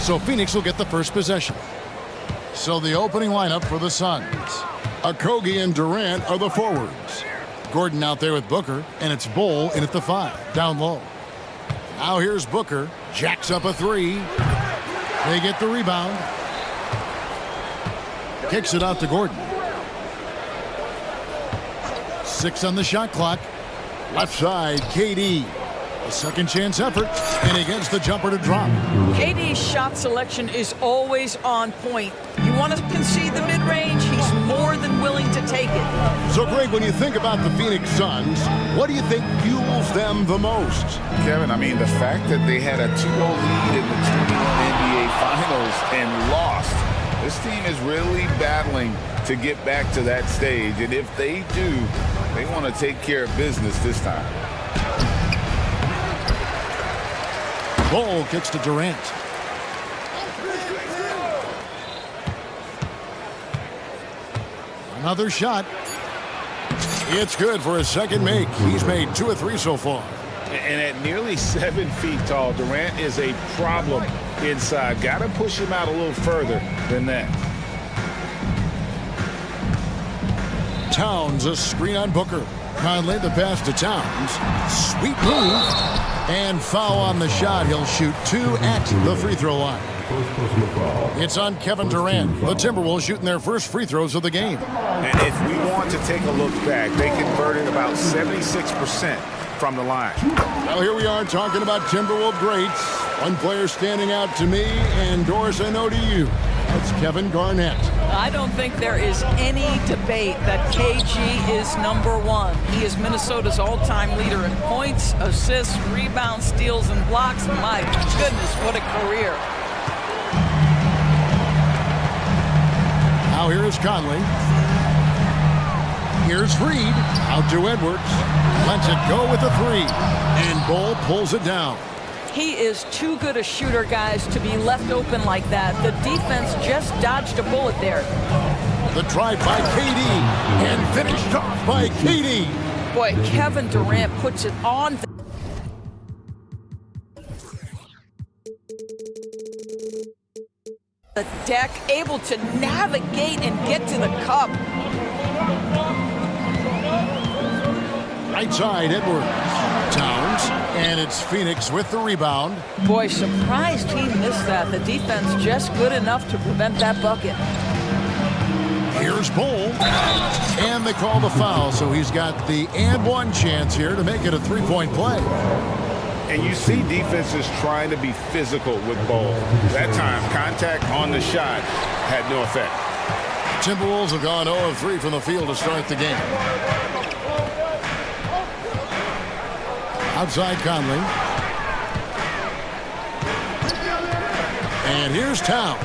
So Phoenix will get the first possession. So the opening lineup for the Suns. Okogie and Durant are the forwards. Gordon out there with Booker, and it's Bol in at the 5, down low. Now here's Booker, jacks up a 3. They get the rebound. Kicks it out to Gordon. 6 on the shot clock. Left side, KD. A second chance effort, and he gets the jumper to drop. KD's shot selection is always on point. You want to concede the mid-range, he's more than willing to take it. So, Greg, when you think about the Phoenix Suns, what do you think fuels them the most? Kevin, I mean, the fact that they had a 2-0 lead in the 21 NBA Finals and lost. This team is really battling to get back to that stage, and if they do, they want to take care of business this time. Bol kicks to Durant. Another shot. It's good for his second make. He's made 2 of 3 so far. And at nearly 7 feet tall, Durant is a problem inside. Got to push him out a little further than that. Towns, a screen on Booker. Conley, the pass to Towns. Sweet move. And foul on the shot. He'll shoot 2 at the free throw line. It's on Kevin Durant. The Timberwolves shooting their first free throws of the game. And if we want to take a look back, they converted about 76% from the line. Well, here we are talking about Timberwolves greats. One player standing out to me, and Doris, I know to you. That's Kevin Garnett. I don't think there is any debate that KG is #1. He is Minnesota's all-time leader in points, assists, rebounds, steals, and blocks. My goodness, what a career. Now here is Conley. Here's Reed. Out to Edwards. Lets it go with a 3. And Bol pulls it down. He is too good a shooter, guys, to be left open like that. The defense just dodged a bullet there. The drive by KD. And finished off by KD. Boy, Kevin Durant puts it on the deck, able to navigate and get to the cup. Right side, Edwards. Towns, and it's Phoenix with the rebound. Boy, surprised he missed that. The defense just good enough to prevent that bucket. Here's Bol, and they call the foul, so he's got the and one chance here to make it a 3-point play. And you see defenses trying to be physical with Bol. That time, contact on the shot had no effect. Timberwolves have gone 0 of 3 from the field to start the game. Outside Conley. And here's Towns.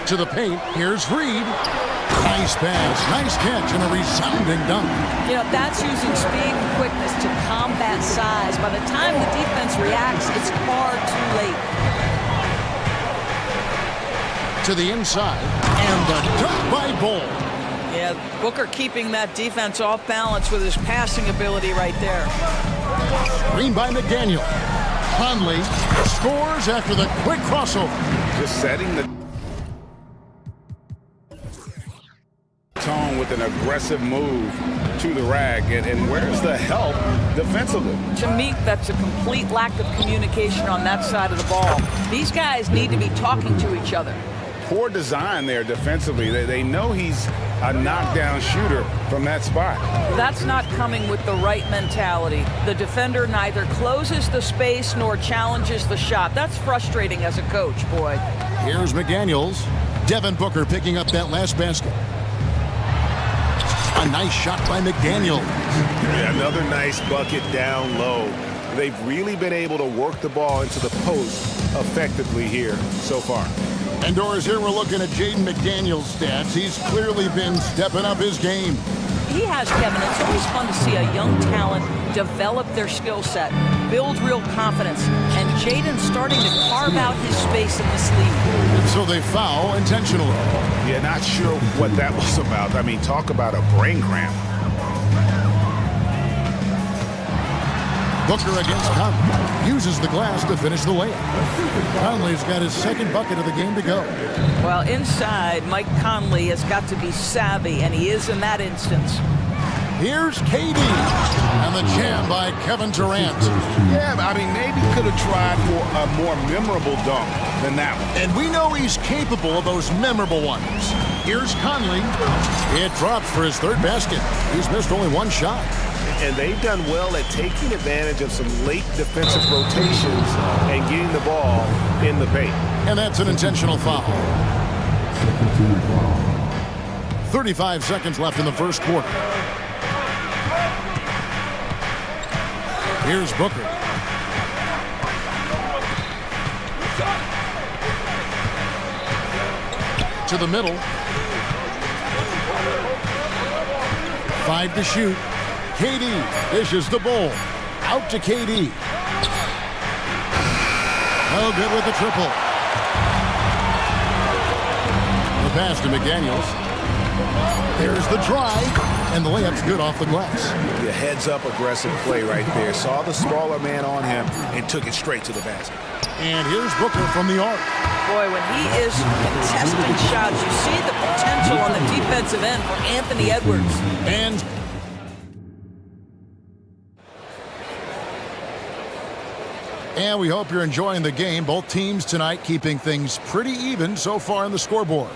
To the paint, here's Reed. Nice pass, nice catch, and a resounding dunk. You know, that's using speed and quickness to combat size. By the time the defense reacts, it's far too late. To the inside, and the dunk by Bol. Yeah, Booker keeping that defense off balance with his passing ability right there. Screen by McDaniel. Conley scores after the quick crossover. Just setting the tone with an aggressive move to the rack. And where's the help defensively? To me, that's a complete lack of communication on that side of the ball. These guys need to be talking to each other. Poor design there defensively. They know he's a knockdown shooter from that spot. That's not coming with the right mentality. The defender neither closes the space nor challenges the shot. That's frustrating as a coach, boy. Here's McDaniels. Devin Booker picking up that last basket. A nice shot by McDaniels. Yeah, another nice bucket down low. They've really been able to work the ball into the post effectively here so far. And Doris, here we're looking at Jaden McDaniels' stats. He's clearly been stepping up his game. He has, Kevin. It's always fun to see a young talent develop their skill set, build real confidence, and Jaden's starting to carve out his space in this league. And so they foul intentionally. Yeah, not sure what that was about. I mean, talk about a brain cramp. Booker against Conley. Uses the glass to finish the layup. Conley's got his second bucket of the game to go. Well, inside, Mike Conley has got to be savvy, and he is in that instance. Here's KD. And the jam by Kevin Durant. Yeah, I mean, maybe could have tried for a more memorable dunk than that one. And we know he's capable of those memorable ones. Here's Conley. It drops for his third basket. He's missed only one shot. And they've done well at taking advantage of some late defensive rotations and getting the ball in the paint. And that's an intentional foul. 35 seconds left in the first quarter. Here's Booker. To the middle. 5 to shoot. KD dishes the ball. Out to KD. No good with the triple. The pass to McDaniels. There's the drive, and the layup's good off the glass. The heads-up aggressive play right there. Saw the smaller man on him and took it straight to the basket. And here's Booker from the arc. Boy, when he is contesting shots, you see the potential on the defensive end for Anthony Edwards. And we hope you're enjoying the game. Both teams tonight keeping things pretty even so far on the scoreboard.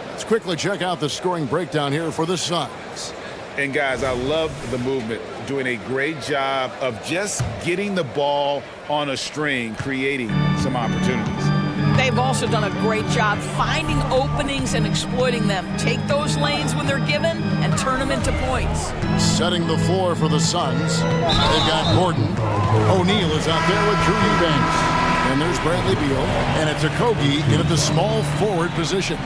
Let's quickly check out the scoring breakdown here for the Suns. And guys, I love the movement. Doing a great job of just getting the ball on a string, creating some opportunities. They've also done a great job finding openings and exploiting them. Take those lanes when they're given and turn them into points. Setting the floor for the Suns. They've got Gordon. O'Neal is out there with Drew Eubanks. And there's Bradley Beal. And it's Okogie in at the small forward position.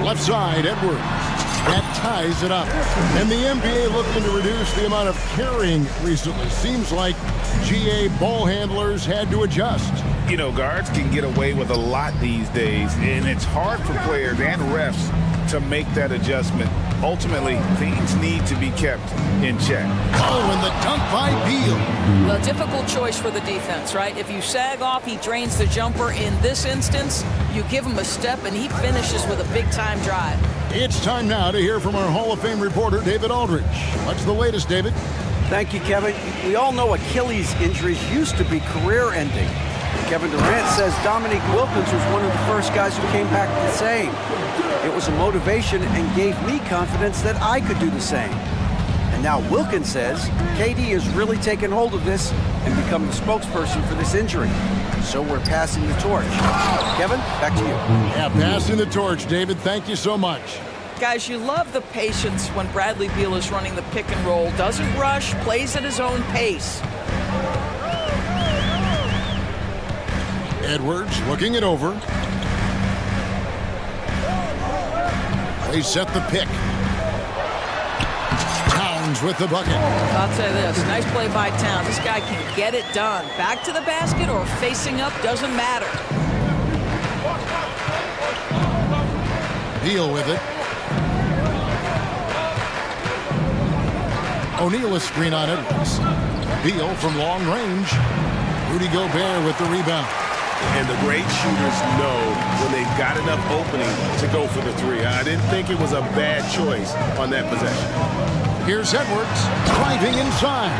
Left side, Edwards. That ties it up. And the NBA looking to reduce the amount of carrying recently. Seems like GA ball handlers had to adjust. You know, guards can get away with a lot these days, and it's hard for players and refs to make that adjustment. Ultimately, things need to be kept in check. Oh, and the dunk by Beal. Well, difficult choice for the defense, right? If you sag off, he drains the jumper. In this instance, you give him a step, and he finishes with a big-time drive. It's time now to hear from our Hall of Fame reporter, David Aldridge. What's the latest, David? Thank you, Kevin. We all know Achilles injuries used to be career-ending. Kevin Durant says Dominique Wilkins was one of the first guys who came back the same. It was a motivation and gave me confidence that I could do the same. And now Wilkins says KD has really taken hold of this and become the spokesperson for this injury. So we're passing the torch. Kevin, back to you. Yeah, passing the torch, David. Thank you so much. Guys, you love the patience when Bradley Beal is running the pick and roll. Doesn't rush, plays at his own pace. Edwards looking it over. They set the pick. Towns with the bucket. I'll tell you this, nice play by Towns. This guy can get it done. Back to the basket or facing up, doesn't matter. Beal with it. O'Neal a screen on Edwards. Beal from long range. Rudy Gobert with the rebound. And the great shooters know when they've got enough opening to go for the three. I didn't think it was a bad choice on that possession. Here's Edwards driving inside.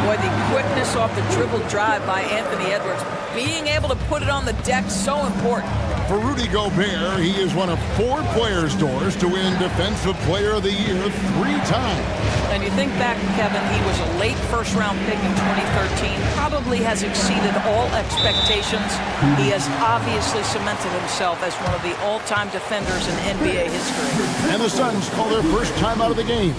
Boy, the quickness off the dribble drive by Anthony Edwards. Being able to put it on the deck, so important. For Rudy Gobert, he is one of 4 players' doors to win Defensive Player of the Year 3 times. And you think back, Kevin, he was a late first-round pick in 2013. Probably has exceeded all expectations. He has obviously cemented himself as one of the all-time defenders in NBA history. And the Suns call their first time out of the game.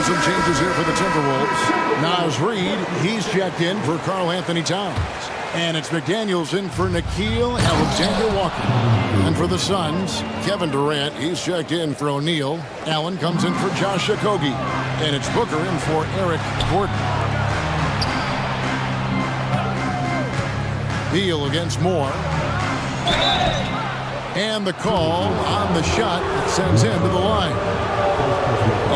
Some changes here for the Timberwolves. Naz Reid, he's checked in for Karl Anthony Towns. And it's McDaniels in for Nikhil Alexander-Walker. And for the Suns, Kevin Durant, he's checked in for O'Neal. Allen comes in for Josh Okogie. And it's Booker in for Eric Gordon. Beal against Moore. And the call on the shot that sends him to the line.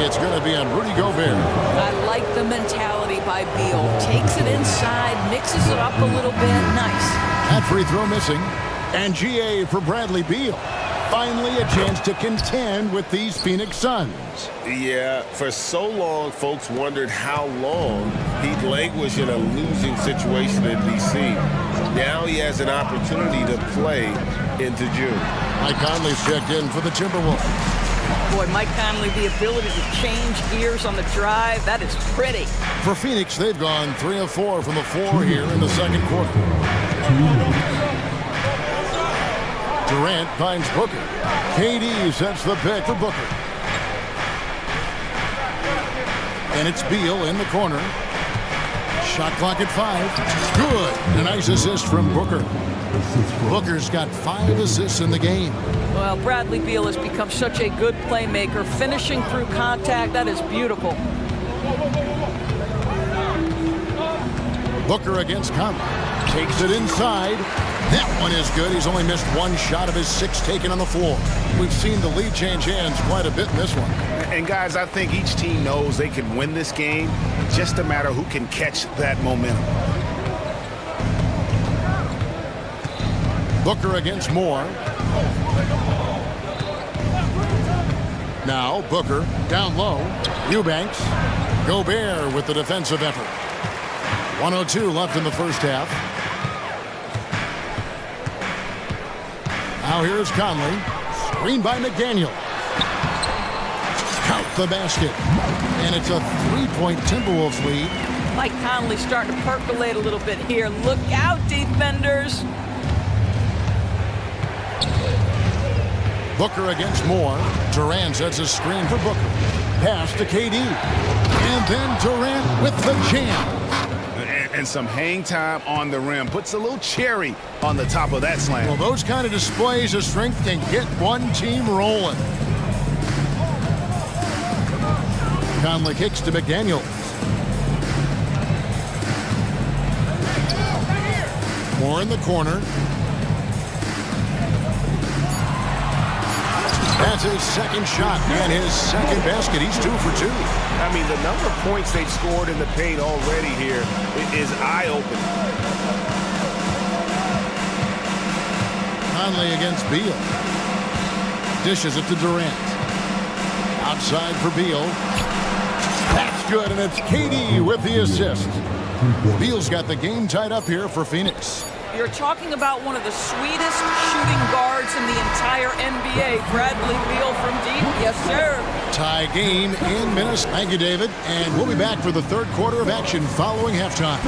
It's going to be on Rudy Gobert. I like the mentality by Beal. Takes it inside, mixes it up a little bit. Nice. That free throw missing. And GA for Bradley Beal. Finally a chance to contend with these Phoenix Suns. Yeah, for so long, folks wondered how long he'd languish in a losing situation in D.C. Now he has an opportunity to play into June. Mike Conley's checked in for the Timberwolves. Boy, Mike Conley, the ability to change gears on the drive, that is pretty. For Phoenix, they've gone 3 of 4 from the floor here in the second quarter. Durant finds Booker. KD sets the pick for Booker. And it's Beal in the corner. Shot clock at 5. Good. A nice assist from Booker. Booker's got 5 assists in the game. Well, Bradley Beal has become such a good playmaker, finishing through contact. That is beautiful. Booker against Conley. Takes it inside. That one is good. He's only missed 1 shot of his 6 taken on the floor. We've seen the lead change hands quite a bit in this one. And guys, I think each team knows they can win this game. Just a matter who can catch that momentum. Booker against Moore. Now Booker down low. Eubanks. Gobert with the defensive effort. 1:02 left in the first half. Now here's Conley. Screen by McDaniel. Count the basket. And it's a 3-point Timberwolves lead. Mike Conley starting to percolate a little bit here. Look out, defenders. Booker against Moore. Durant sets a screen for Booker. Pass to KD. And then Durant with the jam. And some hang time on the rim. Puts a little cherry on the top of that slam. Well, those kind of displays of strength can get one team rolling. Conley kicks to McDaniels. Moore in the corner. That's his second shot and his second basket. He's 2 for 2. I mean, the number of points they've scored in the paint already here is eye-opening. Conley against Beal. Dishes it to Durant. Outside for Beal. That's good, and it's KD with the assist. Beal's got the game tied up here for Phoenix. You're talking about one of the sweetest shooting guards in the entire NBA. Bradley Beal from deep. Yes, sir. Tie game in Minnesota. Thank you, David. And we'll be back for the third quarter of action following halftime.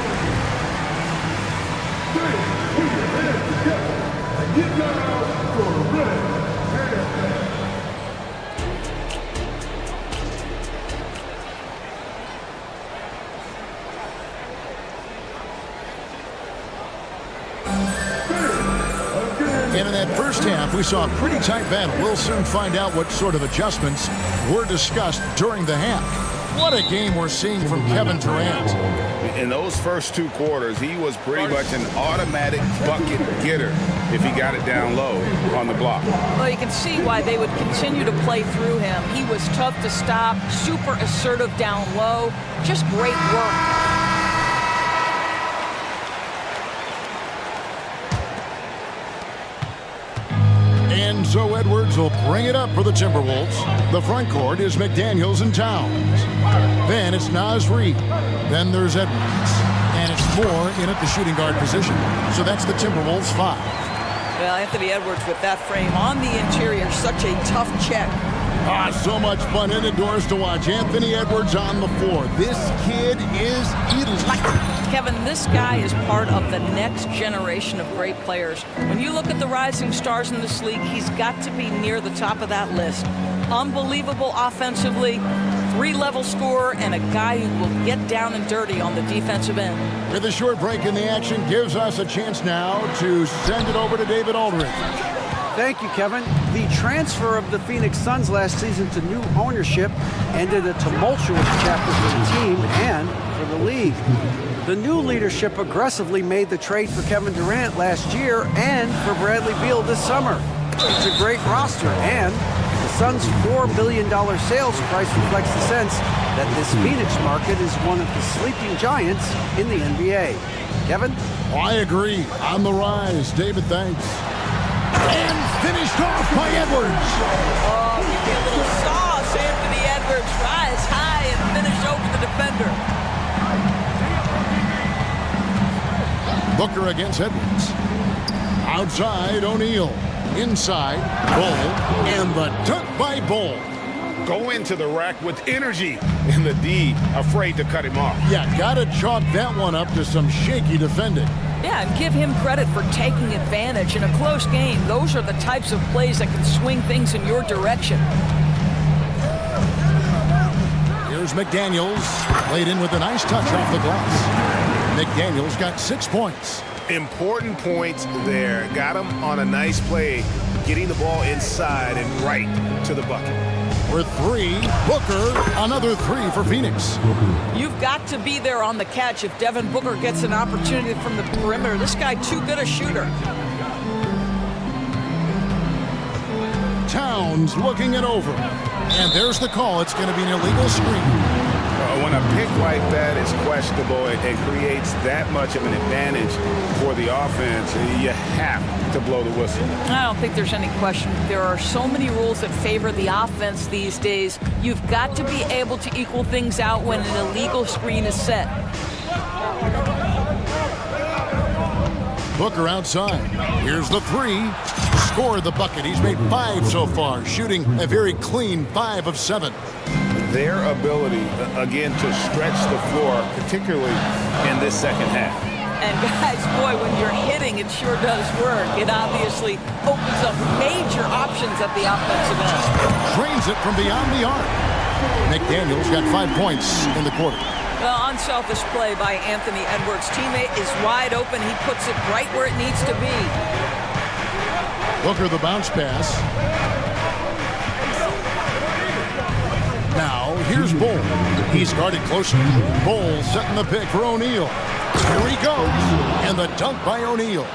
And in that first half, we saw a pretty tight battle. We'll soon find out what sort of adjustments were discussed during the half. What a game we're seeing from Kevin Durant. In those first 2 quarters, he was pretty much an automatic bucket getter if he got it down low on the block. Well, you can see why they would continue to play through him. He was tough to stop, super assertive down low. Just great work. And so Edwards will bring it up for the Timberwolves. The front court is McDaniels and Towns. Then it's Naz Reid. Then there's Edwards. And it's Moore in at the shooting guard position. So that's the Timberwolves 5. Well, Anthony Edwards with that frame on the interior, such a tough check. So much fun indoors to watch Anthony Edwards on the floor. This kid is electric. Kevin, this guy is part of the next generation of great players. When you look at the rising stars in this league, he's got to be near the top of that list. Unbelievable offensively, 3-level scorer and a guy who will get down and dirty on the defensive end. With a short break in the action gives us a chance now to send it over to David Aldridge. Thank you, Kevin. The transfer of the Phoenix Suns last season to new ownership ended a tumultuous chapter for the team and for the league. The new leadership aggressively made the trade for Kevin Durant last year and for Bradley Beal this summer. It's a great roster, and the Suns' $4 billion sales price reflects the sense that this Phoenix market is one of the sleeping giants in the NBA. Kevin? I agree. On the rise. David, thanks. And finished off by Edwards. Oh, you get a little sauce. Anthony Edwards rise high and finish over the defender. Booker against Edwards. Outside, O'Neal. Inside, Bull. And the dunk by Bull. Go into the rack with energy, and the D afraid to cut him off. Yeah, gotta chalk that one up to some shaky defending. Yeah, and give him credit for taking advantage in a close game. Those are the types of plays that can swing things in your direction. Here's McDaniels, laid in with a nice touch off the glass. McDaniels got 6 points. Important points there. Got him on a nice play, getting the ball inside and right to the bucket. For 3, Booker, another 3 for Phoenix. You've got to be there on the catch if Devin Booker gets an opportunity from the perimeter. This guy too good a shooter. Towns looking it over. And there's the call. It's going to be an illegal screen. When a pick like that is questionable, it creates that much of an advantage for the offense. You have to blow the whistle. I don't think there's any question. There are so many rules that favor the offense these days. You've got to be able to equal things out when an illegal screen is set. Booker outside. Here's the 3. Scored the bucket. He's made 5 so far, shooting a very clean 5 of 7. Their ability, again, to stretch the floor, particularly in this second half. And guys, boy, when you're hitting, it sure does work. It obviously opens up major options at the offensive end. Drains it from beyond the arc. McDaniels got 5 points in the quarter. Well, unselfish play by Anthony Edwards. Teammate is wide open. He puts it right where it needs to be. Booker the bounce pass. Now, here's Bull. He's guarded closely. Bull setting the pick for O'Neal. Here he goes. And the dunk by O'Neal.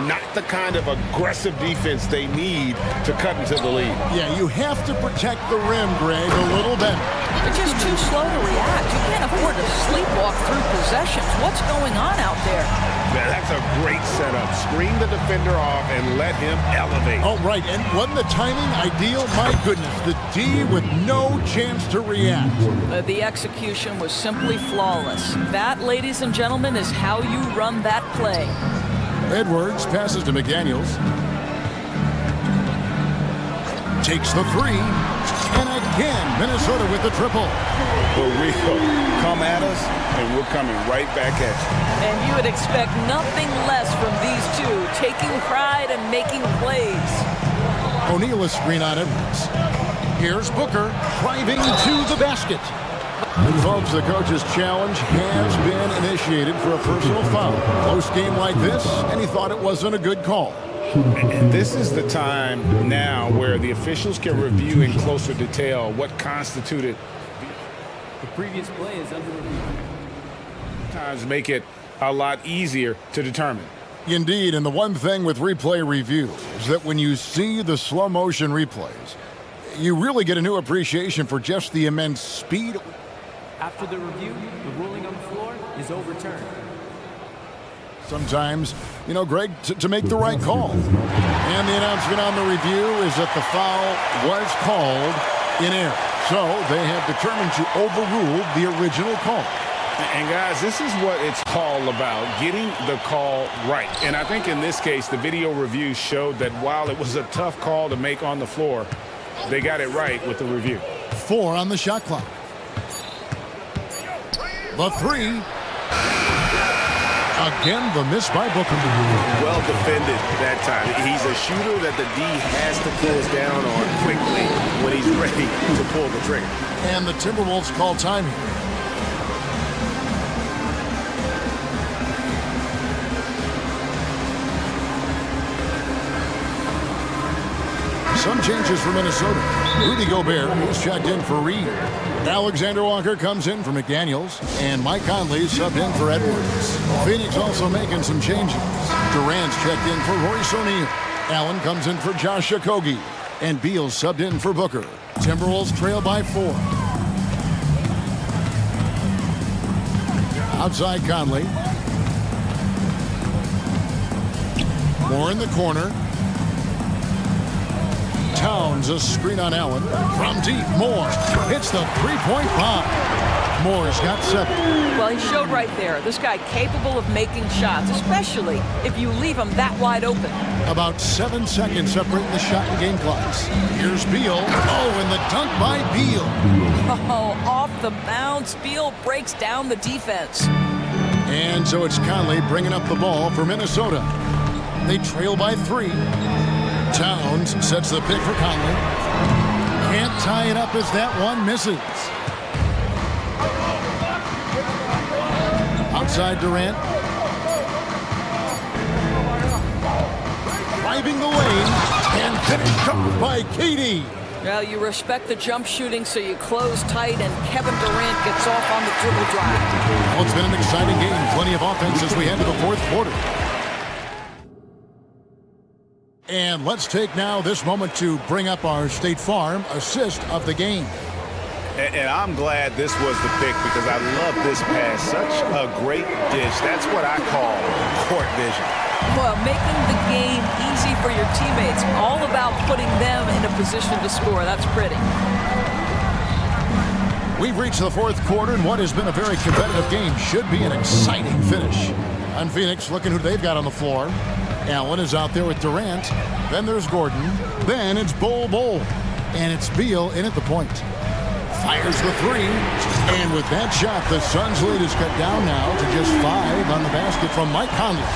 Not the kind of aggressive defense they need to cut into the lead. Yeah, you have to protect the rim, Greg, a little better. They're just too slow to react. You can't afford to sleepwalk through possessions. What's going on out there? Yeah, that's a great setup. Screen the defender off and let him elevate. Oh, right. And wasn't the timing ideal? My goodness. The D with no chance to react. The execution was simply flawless. That, ladies and gentlemen, is how you run that play. Edwards passes to McDaniels. Takes the 3. And again, Minnesota with the triple. For real. Come at us, and we're coming right back at you. And you would expect nothing less from these two, taking pride and making plays. O'Neal is screen on Edwards. Here's Booker driving to the basket. Folks, the coach's challenge has been initiated for a personal foul. Close game like this, and he thought it wasn't a good call. And this is the time now where the officials can review in closer detail what constituted. The previous play is under review. Sometimes make it a lot easier to determine. Indeed, and the one thing with replay review is that when you see the slow motion replays, you really get a new appreciation for just the immense speed. After the review, the ruling on the floor is overturned. Sometimes, you know, Greg, to make the right call. And the announcement on the review is that the foul was called in error. So they have determined to overrule the original call. And guys, this is what it's all about, getting the call right. And I think in this case, the video review showed that while it was a tough call to make on the floor, they got it right with the review. 4 on the shot clock. The 3. Again, the miss by Booker. Well defended that time. He's a shooter that the D has to close down on quickly when he's ready to pull the trigger. And the Timberwolves call time here. Some changes for Minnesota. Rudy Gobert is checked in for Reed. Alexander Walker comes in for McDaniels. And Mike Conley subbed in for Edwards. Phoenix also making some changes. Durant's checked in for Royce O'Neal. Allen comes in for Josh Okogie. And Beal subbed in for Booker. Timberwolves trail by 4. Outside Conley. Moore in the corner. Towns a screen on Allen. From deep, Moore hits the three-point bomb. Moore's got 7. Well, he showed right there. This guy capable of making shots, especially if you leave him that wide open. About 7 seconds separating the shot and game clocks. Here's Beal. Oh, and the dunk by Beal. Oh, off the bounce. Beal breaks down the defense. And so it's Conley bringing up the ball for Minnesota. They trail by 3. Towns sets the pick for Conley. Can't tie it up as that one misses. Outside Durant. Driving the lane and finished off by KD. Well, you respect the jump shooting, so you close tight, and Kevin Durant gets off on the dribble drive. Well, it's been an exciting game. Plenty of offense as we head to the 4th quarter. And let's take now this moment to bring up our State Farm assist of the game. And I'm glad this was the pick because I love this pass. Such a great dish. That's what I call court vision. Well, making the game easy for your teammates. All about putting them in a position to score. That's pretty. We've reached the 4th quarter, and what has been a very competitive game should be an exciting finish. On Phoenix, looking who they've got on the floor. Allen is out there with Durant. Then there's Gordon. Then it's Bol. And it's Beal in at the point. Fires the 3. And with that shot, the Suns' lead is cut down now to just 5 on the basket from Mike Conley.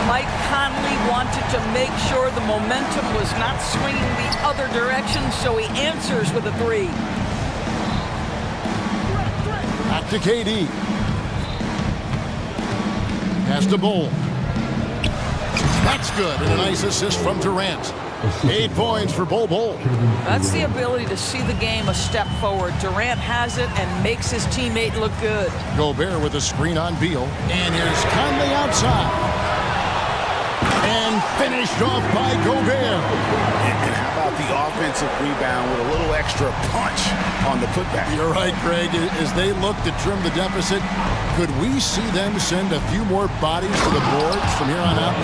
Mike Conley wanted to make sure the momentum was not swinging the other direction, so he answers with a 3. Back to KD. Pass to Bol. That's good, and a nice assist from Durant. 8 points for Bol. That's the ability to see the game a step forward. Durant has it and makes his teammate look good. Gobert with a screen on Beal. And here's Conley outside. And finished off by Gobert. And how about the offensive rebound with a little extra punch on the putback? You're right, Greg. As they look to trim the deficit, could we see them send a few more bodies to the boards from here on out?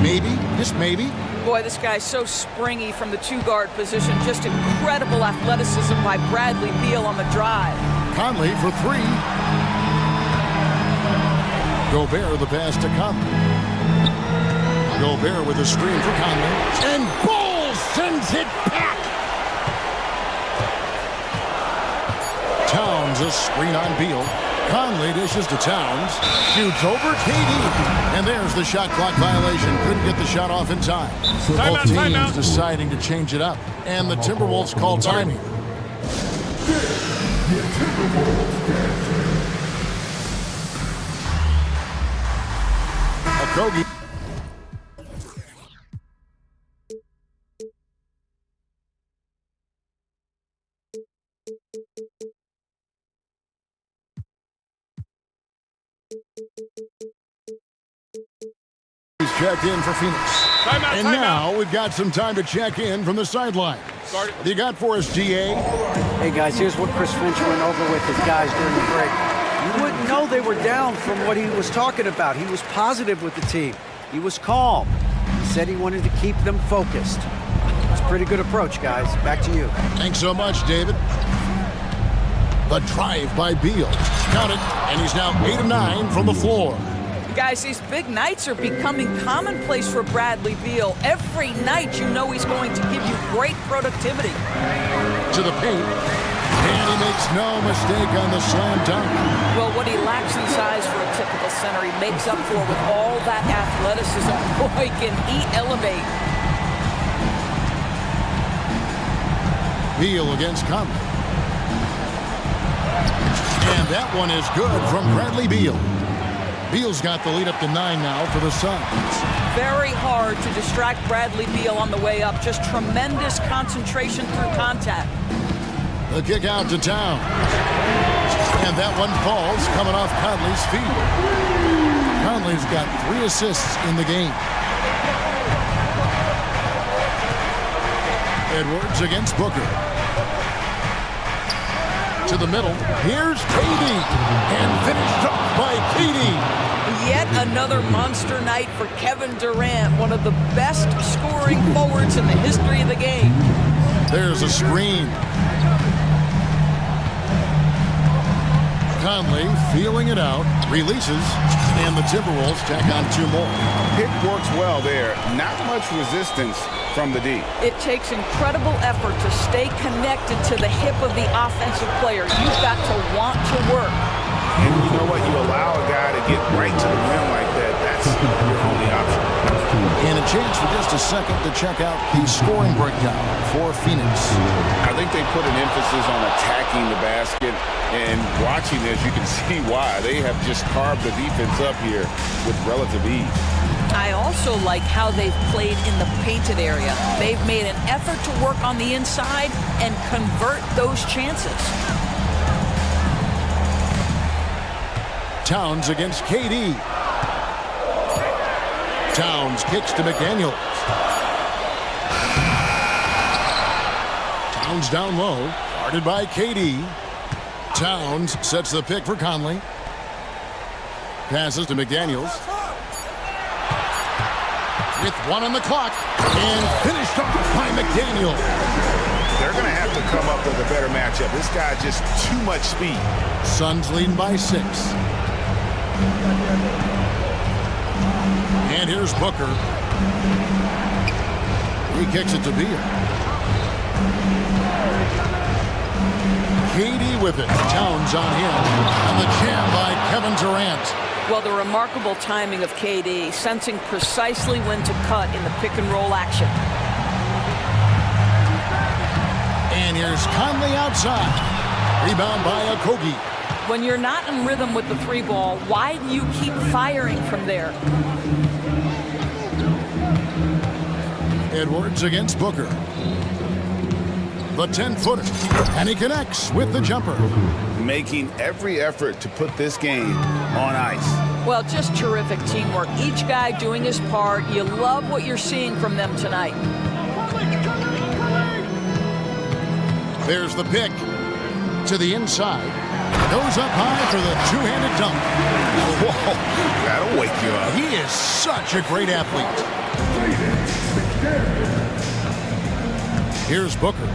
Maybe, just maybe. Boy, this guy's so springy from the 2-guard position. Just incredible athleticism by Bradley Beal on the drive. Conley for 3. Gobert the pass to Conley. Gobert with a screen for Conley. And Bol sends it back. Towns a screen on Beal. Conley dishes to Towns. Shoots over KD. And there's the shot clock violation. Couldn't get the shot off in time. Both teams deciding to change it up. And the Timberwolves call timing. Okogie. He's checked in for Phoenix. And now we've got some time to check in from the sideline. What do you got for us, GA? Hey, guys, here's what Chris Finch went over with his guys during the break. You wouldn't know they were down from what he was talking about. He was positive with the team. He was calm. He said he wanted to keep them focused. It's a pretty good approach, guys. Back to you. Thanks so much, David. The drive by Beal. Count it, and he's now 8 of 9 from the floor. Guys, these big nights are becoming commonplace for Bradley Beal. Every night you know he's going to give you great productivity. To the paint. And he makes no mistake on the slam dunk. Well, what he lacks in size for a typical center, he makes up for with all that athleticism. Boy, can he elevate. Beal against Conley. And that one is good from Bradley Beal. Beal's got the lead up to 9 now for the Suns. Very hard to distract Bradley Beal on the way up. Just tremendous concentration through contact. The kick out to Towns. And that one falls coming off Conley's feet. Conley's got 3 assists in the game. Edwards against Booker. To the middle. Here's KD. And finished up by KD. Yet another monster night for Kevin Durant, one of the best scoring forwards in the history of the game. There's a screen. Conley feeling it out, releases, and the Timberwolves tack on 2 more. Pick works well there. Not much resistance from the D. It takes incredible effort to stay connected to the hip of the offensive player. You've got to want to work. And you know what? You allow a guy to get right to the rim like that. That's your only option. And a chance for just a second to check out the scoring breakdown for Phoenix. I think they put an emphasis on attacking the basket, and watching this, you can see why. They have just carved the defense up here with relative ease. I also like how they've played in the painted area. They've made an effort to work on the inside and convert those chances. Towns against KD. Towns kicks to McDaniels. Towns down low, guarded by KD. Towns sets the pick for Conley. Passes to McDaniels. With 1 on the clock, and finished off by McDaniels. They're going to have to come up with a better matchup. This guy just too much speed. Suns leading by 6. And here's Booker. He kicks it to Beal. KD with it. Towns on him. And the jam by Kevin Durant. Well, the remarkable timing of KD, sensing precisely when to cut in the pick-and-roll action. And here's Conley outside. Rebound by Okogie. When you're not in rhythm with the 3-ball, why do you keep firing from there? Edwards against Booker. The 10-footer. And he connects with the jumper. Making every effort to put this game on ice. Well, just terrific teamwork. Each guy doing his part. You love what you're seeing from them tonight. There's the pick to the inside. Goes up high for the 2-handed dunk. Whoa, that'll wake you up. He is such a great athlete. Here's Booker.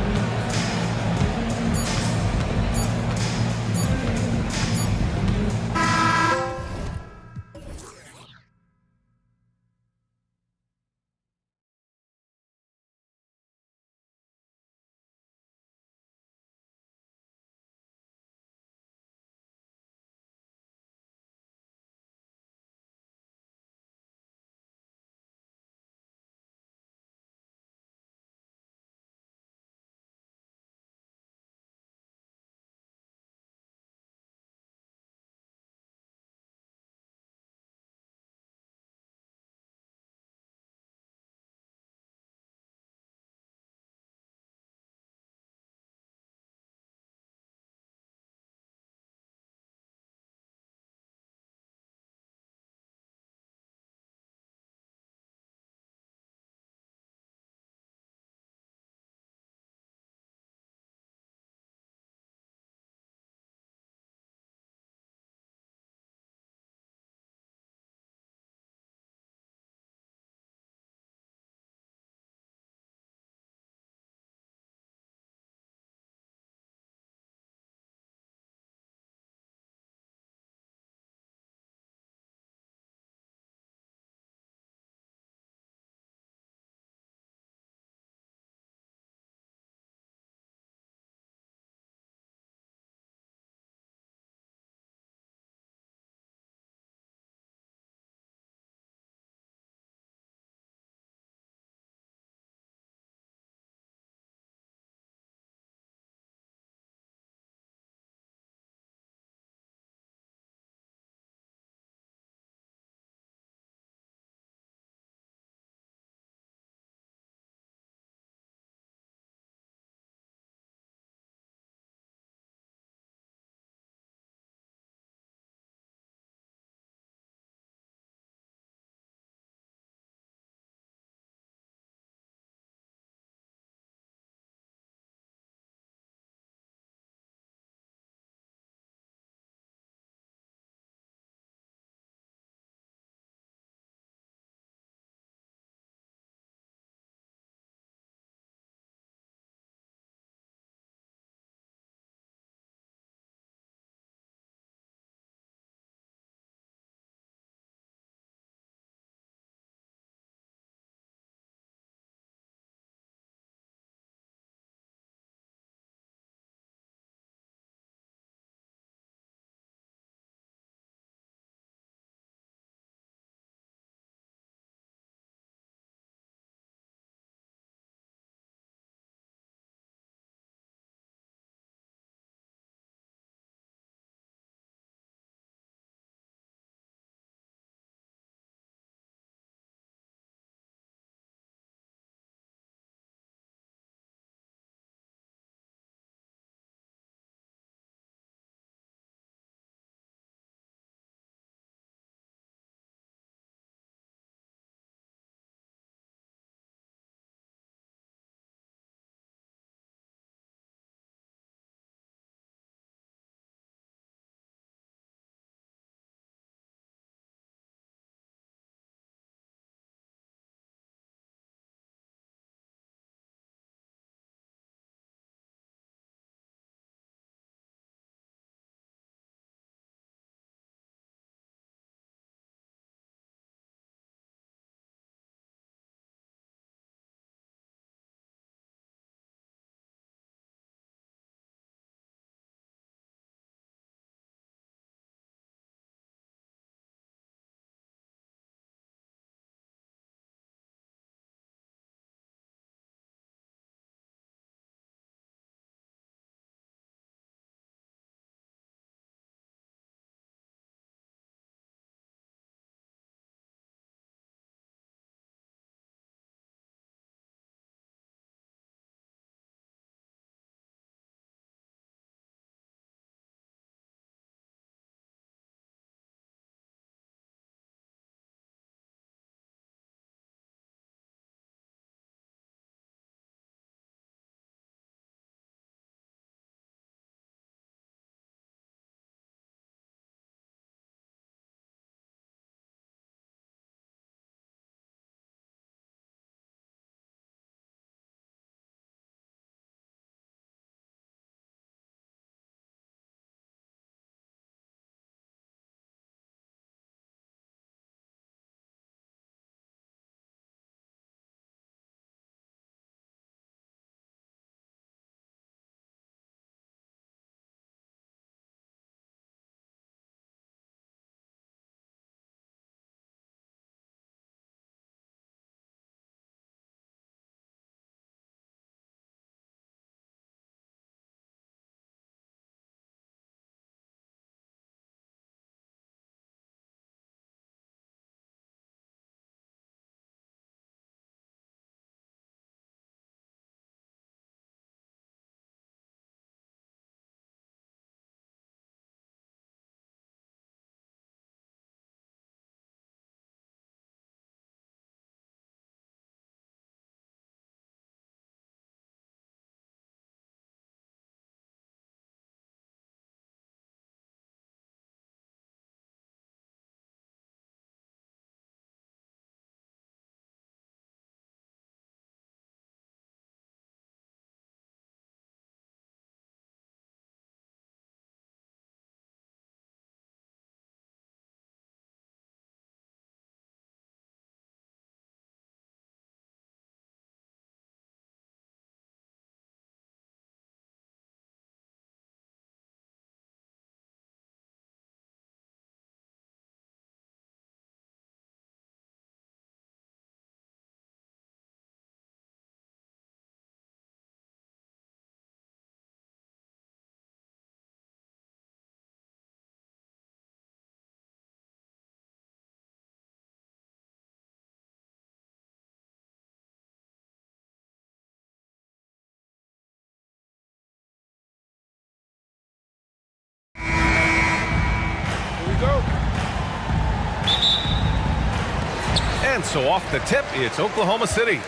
And so off the tip, it's Oklahoma City.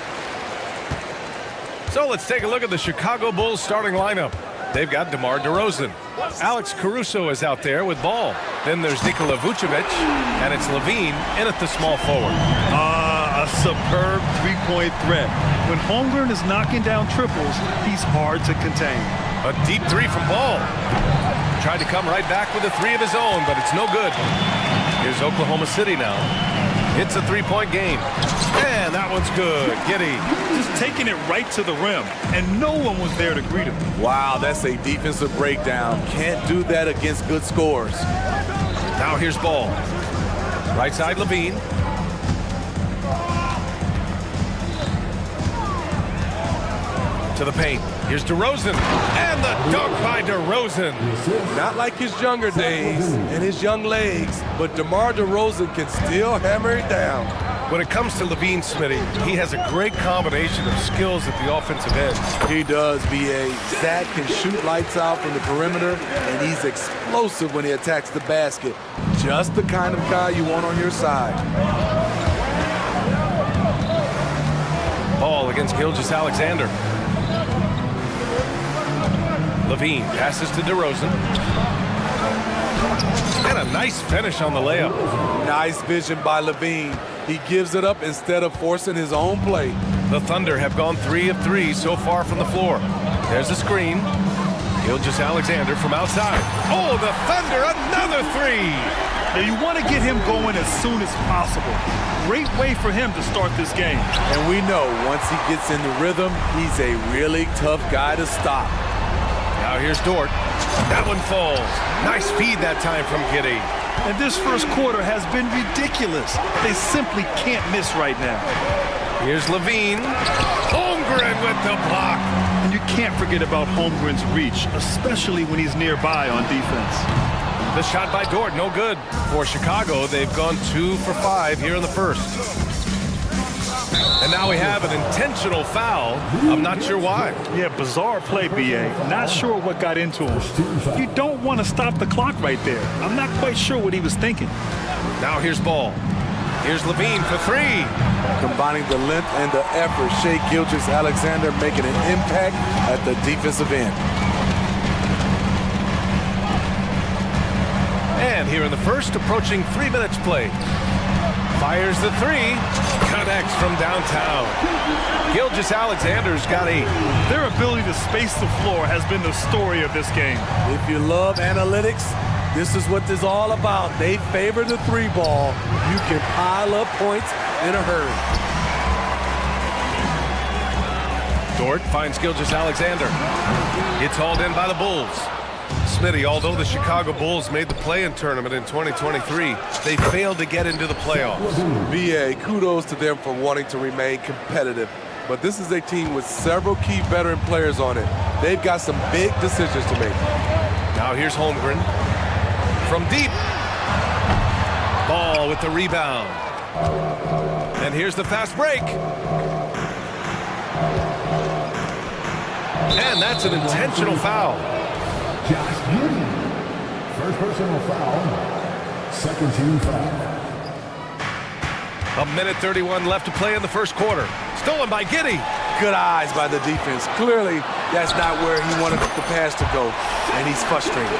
So let's take a look at the Chicago Bulls starting lineup. They've got DeMar DeRozan. Alex Caruso is out there with ball. Then there's Nikola Vucevic, and it's Levine in at the small forward. A superb three-point threat. When Holmgren is knocking down triples, he's hard to contain. A deep three from Ball. Tried to come right back with a three of his own, but it's no good. Here's Oklahoma City now. It's a three-point game. And that one's good. Giddey. Just taking it right to the rim, and no one was there to greet him. Wow, that's a defensive breakdown. Can't do that against good scores. Now here's Ball. Right side, Levine. To the paint. Here's DeRozan. And the dunk by DeRozan. Not like his younger days and his young legs, but DeMar DeRozan can still hammer it down. When it comes to Levine, Smitty, he has a great combination of skills at the offensive end. He does, B.A. Zach can shoot lights out from the perimeter, and he's explosive when he attacks the basket. Just the kind of guy you want on your side. Ball against Gilgeous-Alexander. Levine passes to DeRozan. And a nice finish on the layup. Nice vision by Levine. He gives it up instead of forcing his own play. The Thunder have gone 3 of 3 so far from the floor. There's the screen. Gilgeous-Alexander from outside. Oh, the Thunder, another three! Now you want to get him going as soon as possible. Great way for him to start this game. And we know once he gets in the rhythm, he's a really tough guy to stop. Now here's Dort. That one falls. Nice feed that time from Giddey. And this first quarter has been ridiculous. They simply can't miss right now. Here's Levine. Holmgren with the block. And you can't forget about Holmgren's reach, especially when he's nearby on defense. The shot by Dort, no good. For Chicago, they've gone 2 for 5 here in the first. And now we have an intentional foul. I'm not sure why. Yeah, bizarre play, B.A. Not sure what got into him. You don't want to stop the clock right there. I'm not quite sure what he was thinking. Now here's Ball. Here's Levine for 3. Combining the length and the effort, Shai Gilgeous-Alexander making an impact at the defensive end. And here in the first, approaching 3 minutes played. Fires the 3. Connects from downtown. Gilgeous-Alexander's got 8. Their ability to space the floor has been the story of this game. If you love analytics, this is what this is all about. They favor the 3 ball. You can pile up points in a hurry. Dort finds Gilgeous-Alexander. It's hauled in by the Bulls. Smitty, although the Chicago Bulls made the play-in tournament in 2023, they failed to get into the playoffs. B.A., kudos to them for wanting to remain competitive. But this is a team with several key veteran players on it. They've got some big decisions to make. Now here's Holmgren. From deep. Ball with the rebound. And here's the fast break. And that's an intentional foul. Josh Giddey. First personal foul. Second team foul. 1:31 left to play in the first quarter. Stolen by Giddey. Good eyes by the defense. Clearly, that's not where he wanted the pass to go, and he's frustrated.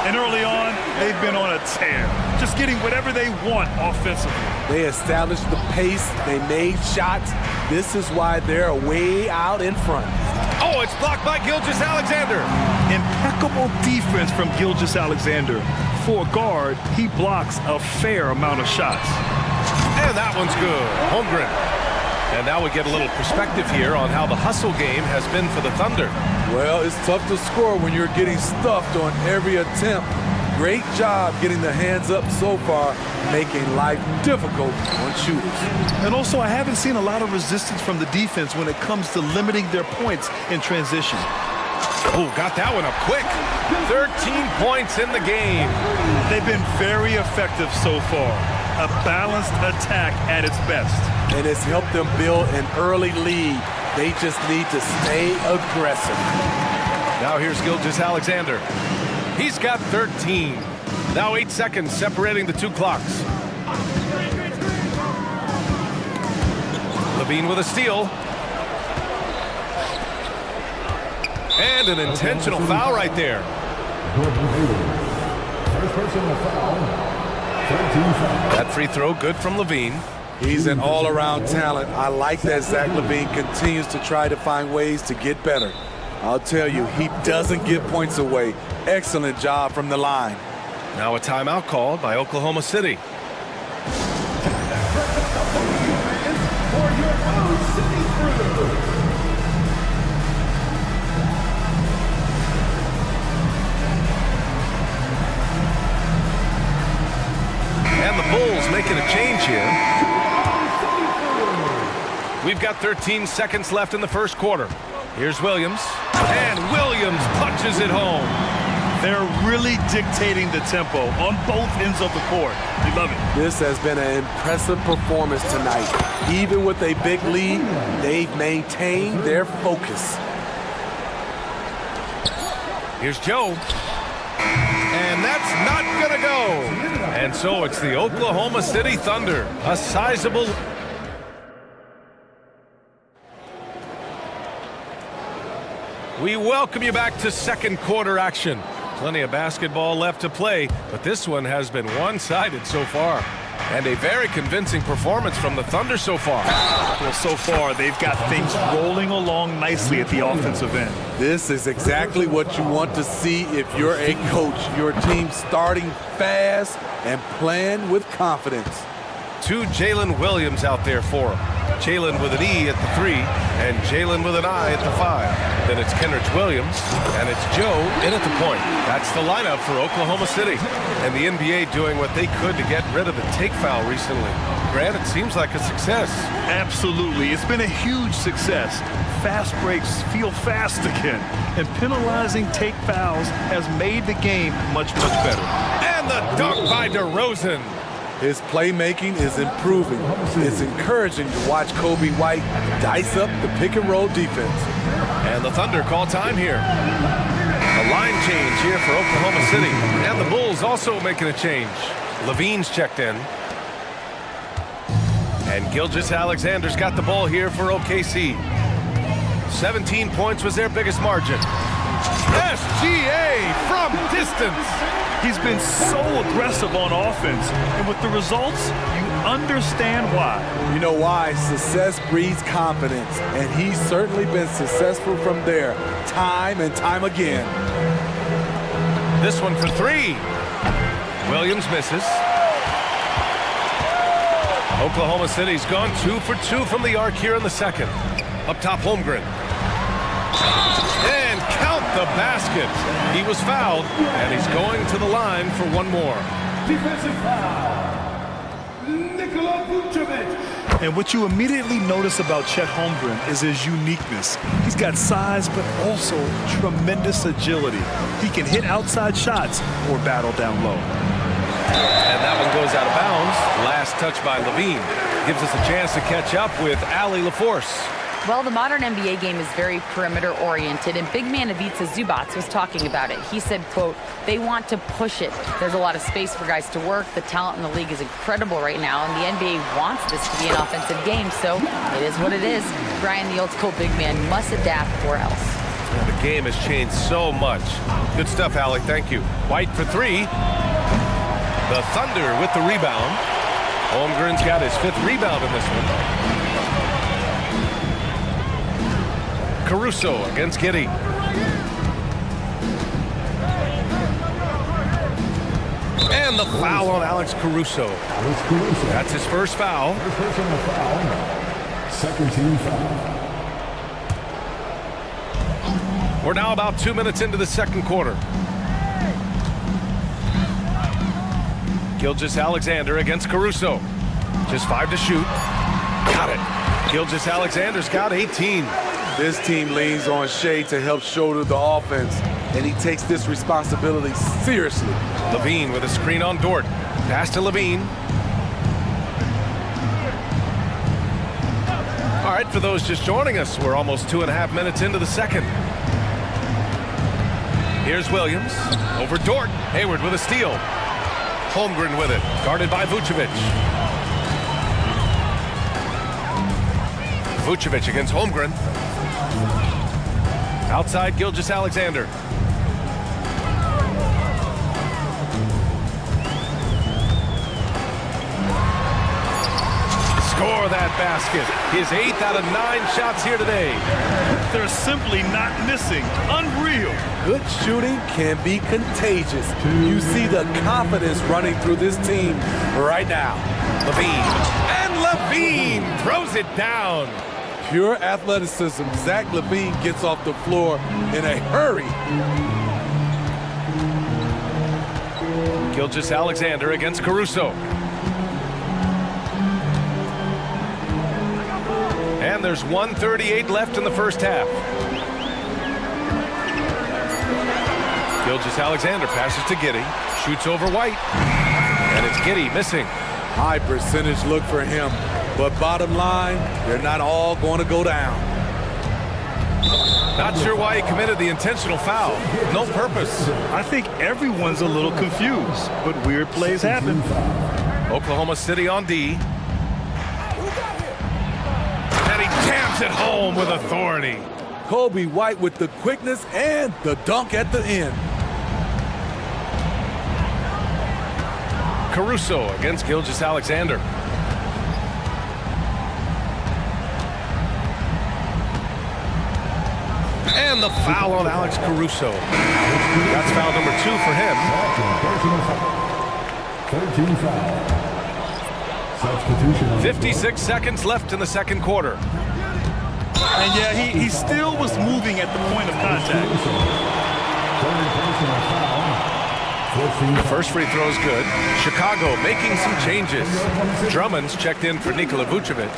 And early on, they've been on a tear, just getting whatever they want offensively. They established the pace. They made shots. This is why they're way out in front. Oh, it's blocked by Gilgeous-Alexander. Impeccable defense from Gilgeous-Alexander. For a guard, he blocks a fair amount of shots. And that one's good. Holmgren. And now we get a little perspective here on how the hustle game has been for the Thunder. Well, it's tough to score when you're getting stuffed on every attempt. Great job getting the hands up so far, making life difficult on shooters. And also, I haven't seen a lot of resistance from the defense when it comes to limiting their points in transition. Oh, got that one up quick. 13 points in the game. They've been very effective so far. A balanced attack at its best. And it's helped them build an early lead. They just need to stay aggressive. Now here's Gilgeous-Alexander. He's got 13. Now 8 seconds separating the two clocks. Levine with a steal. And an intentional foul right there. That free throw good from Levine. He's an all-around talent. I like that Zach Levine continues to try to find ways to get better. I'll tell you, he doesn't give points away. Excellent job from the line. Now a timeout called by Oklahoma City. And the Bulls making a change here. We've got 13 seconds left in the first quarter. Here's Williams. And Williams punches it home. They're really dictating the tempo on both ends of the court. We love it. This has been an impressive performance tonight. Even with a big lead, they've maintained their focus. Here's Joe. And that's not gonna go. And so it's the Oklahoma City Thunder. A sizable... We welcome you back to second quarter action. Plenty of basketball left to play, but this one has been one-sided so far. And a very convincing performance from the Thunder so far. Well, so far, they've got things rolling along nicely at the offensive end. This is exactly what you want to see if you're a coach. Your team starting fast and playing with confidence. Two Jalen Williams out there for him. Jalen with an E at the 3, and Jalen with an I at the 5. Then it's Kenrich Williams, and it's Joe in at the point. That's the lineup for Oklahoma City. And the NBA doing what they could to get rid of the take foul recently. Grant, it seems like a success. Absolutely. It's been a huge success. Fast breaks feel fast again. And penalizing take fouls has made the game much, much better. And the dunk by DeRozan. His playmaking is improving. It's encouraging to watch Kobe White dice up the pick-and-roll defense. And the Thunder call time here. A line change here for Oklahoma City. And the Bulls also making a change. Levine's checked in. And Gilgeous-Alexander's got the ball here for OKC. 17 points was their biggest margin. SGA from distance. He's been so aggressive on offense, and with the results, you understand why. You know why? Success breeds confidence, and he's certainly been successful from there, time and time again. This one for 3. Williams misses. Oklahoma City's gone 2 for 2 from the arc here in the second. Up top, Holmgren. And count the basket. He was fouled, and he's going to the line for one more. Defensive foul. Nikola Vucevic. And what you immediately notice about Chet Holmgren is his uniqueness. He's got size, but also tremendous agility. He can hit outside shots or battle down low. And that one goes out of bounds. Last touch by Levine. Gives us a chance to catch up with Allie LaForce. Well, the modern NBA game is very perimeter-oriented, and big man Ivica Zubac was talking about it. He said, quote, they want to push it. There's a lot of space for guys to work. The talent in the league is incredible right now, and the NBA wants this to be an offensive game, so it is what it is. Brian, the old-school big man, must adapt or else. The game has changed so much. Good stuff, Allie. Thank you. White for 3. The Thunder with the rebound. Holmgren's got his 5th rebound in this one. Caruso against Giddey. And the foul on Alex Caruso. That's his first foul. Second team foul. We're now about 2 minutes into the second quarter. Gilgeous-Alexander against Caruso. Just 5 to shoot. Got it. Gilgeous-Alexander's got 18. This team leans on Shea to help shoulder the offense, and he takes this responsibility seriously. Levine with a screen on Dort. Pass to Levine. All right, for those just joining us, we're almost 2.5 minutes into the second. Here's Williams. Over Dort. Hayward with a steal. Holmgren with it. Guarded by Vucevic. Vucevic against Holmgren. Outside Gilgeous-Alexander. Score that basket. His 8th out of 9 shots here today. They're simply not missing. Unreal. Good shooting can be contagious. You see the confidence running through this team right now. Levine. And Levine throws it down. Pure athleticism. Zach LaVine gets off the floor in a hurry. Gilgeous-Alexander against Caruso. And there's 1:38 left in the first half. Gilgeous-Alexander passes to Giddey. Shoots over White. And it's Giddey missing. High percentage look for him. But bottom line, they're not all going to go down. Not sure why he committed the intentional foul. No purpose. I think everyone's a little confused, but weird plays happen. Oklahoma City on D. And he jams it home with authority. Kobe White with the quickness and the dunk at the end. Caruso against Gilgeous-Alexander. And the foul on Alex Caruso. That's foul number 2 for him. 13 foul. Substitution. 56 seconds left in the second quarter. And yeah, he still was moving at the point of contact. The first free throw is good. Chicago making some changes. Drummond's checked in for Nikola Vucevic.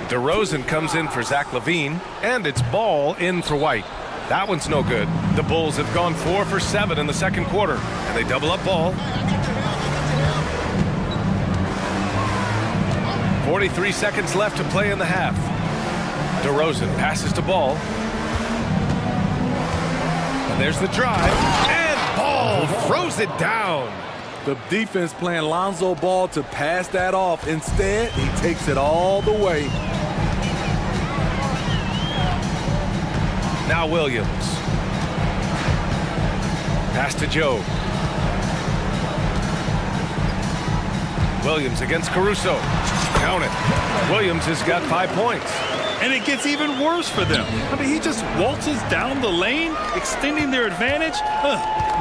DeRozan comes in for Zach LaVine. And it's Ball in for White. That one's no good. The Bulls have gone 4 for 7 in the second quarter. And they double up Ball. 43 seconds left to play in the half. DeRozan passes to Ball. And there's the drive. And Ball throws it down. The defense playing Lonzo Ball to pass that off. Instead, he takes it all the way. Now Williams. Pass to Joe. Williams against Caruso. Count it. Williams has got 5 points. And it gets even worse for them. I mean, he just waltzes down the lane, extending their advantage.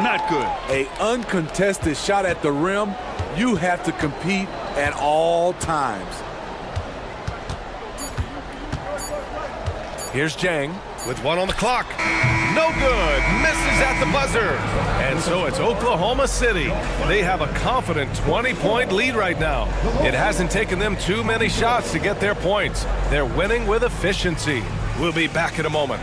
Not good. A uncontested shot at the rim, you have to compete at all times. Here's Jang with 1 on the clock. No good. Misses at the buzzer. And so it's Oklahoma City. They have a confident 20-point lead right now. It hasn't taken them too many shots to get their points. They're winning with efficiency. We'll be back in a moment.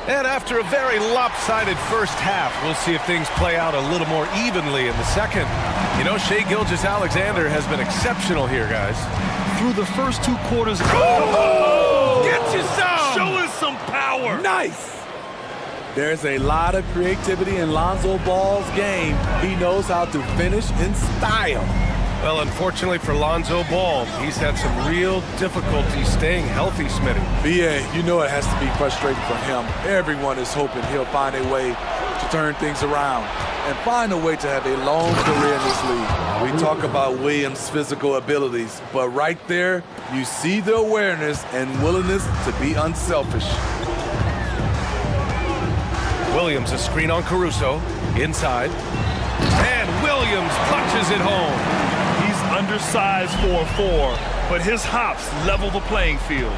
And after a very lopsided first half, we'll see if things play out a little more evenly in the second. You know, Shai Gilgeous-Alexander has been exceptional here, guys. Through the first 2 quarters. Get you some! Show us some power! Nice! There's a lot of creativity in Lonzo Ball's game. He knows how to finish in style. Well, unfortunately for Lonzo Ball, he's had some real difficulty staying healthy, Smitty. BA, you know it has to be frustrating for him. Everyone is hoping he'll find a way to turn things around and find a way to have a long career in this league. We talk about Williams' physical abilities, but right there, you see the awareness and willingness to be unselfish. Williams, a screen on Caruso, inside. And Williams punches it home. He's undersized for a 4, but his hops level the playing field.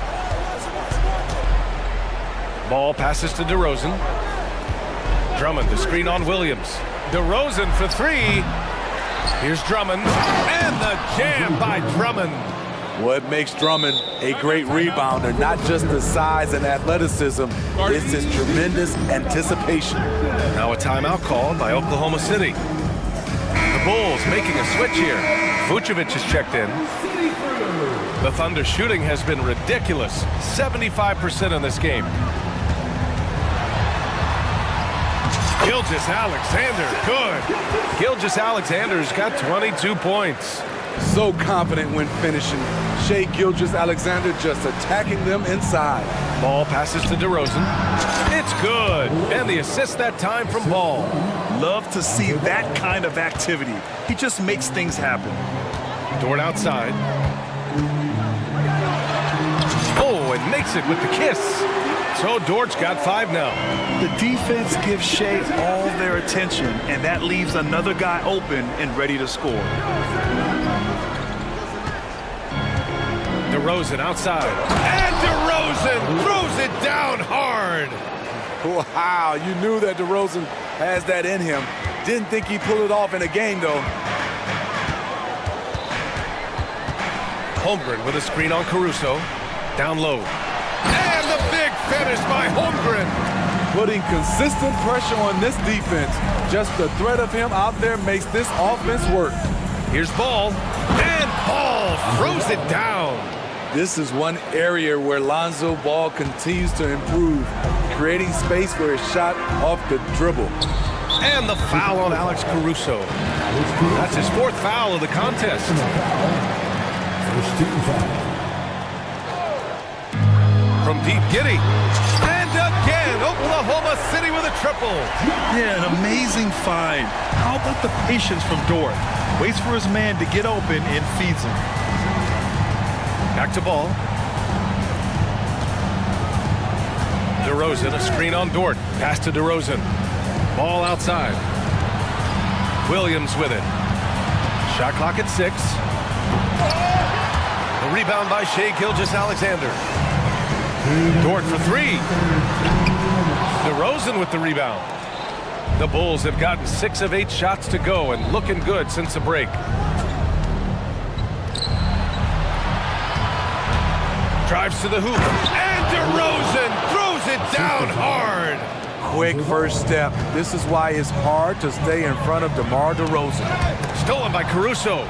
Ball passes to DeRozan. Drummond, the screen on Williams. DeRozan for 3. Here's Drummond. And the jam by Drummond. What makes Drummond a great rebounder, not just the size and athleticism, it's his tremendous anticipation. Now a timeout called by Oklahoma City. The Bulls making a switch here. Vucevic is checked in. The Thunder shooting has been ridiculous. 75% in this game. Gilgeous-Alexander, good. Gilgeous-Alexander's got 22 points. So confident when finishing. Shai Gilgeous-Alexander just attacking them inside. Ball passes to DeRozan. It's good. And the assist that time from Ball. Love to see that kind of activity. He just makes things happen. Dort outside. Oh, and makes it with the kiss. So Dort's got 5 now. The defense gives Shai all their attention, and that leaves another guy open and ready to score. DeRozan outside. And DeRozan throws it down hard. Wow, you knew that DeRozan has that in him. Didn't think he'd pull it off in a game, though. Holmgren with a screen on Caruso. Down low. And the big finish by Holmgren. Putting consistent pressure on this defense. Just the threat of him out there makes this offense work. Here's Ball. And Ball throws it down. This is one area where Lonzo Ball continues to improve, creating space for his shot off the dribble. And the foul on Alex Caruso. That's his 4th foul of the contest. From deep, Giddey. And again, Oklahoma City with a triple. Yeah, an amazing find. How about the patience from Dort? Waits for his man to get open and feeds him. Back to Ball. DeRozan, a screen on Dort. Pass to DeRozan. Ball outside. Williams with it. Shot clock at 6. The rebound by Shai Gilgeous-Alexander. Dort for 3. DeRozan with the rebound. The Bulls have gotten 6 of 8 shots to go and looking good since the break. Drives to the hoop. And DeRozan throws it down hard. Quick first step. This is why it's hard to stay in front of DeMar DeRozan. Stolen by Caruso.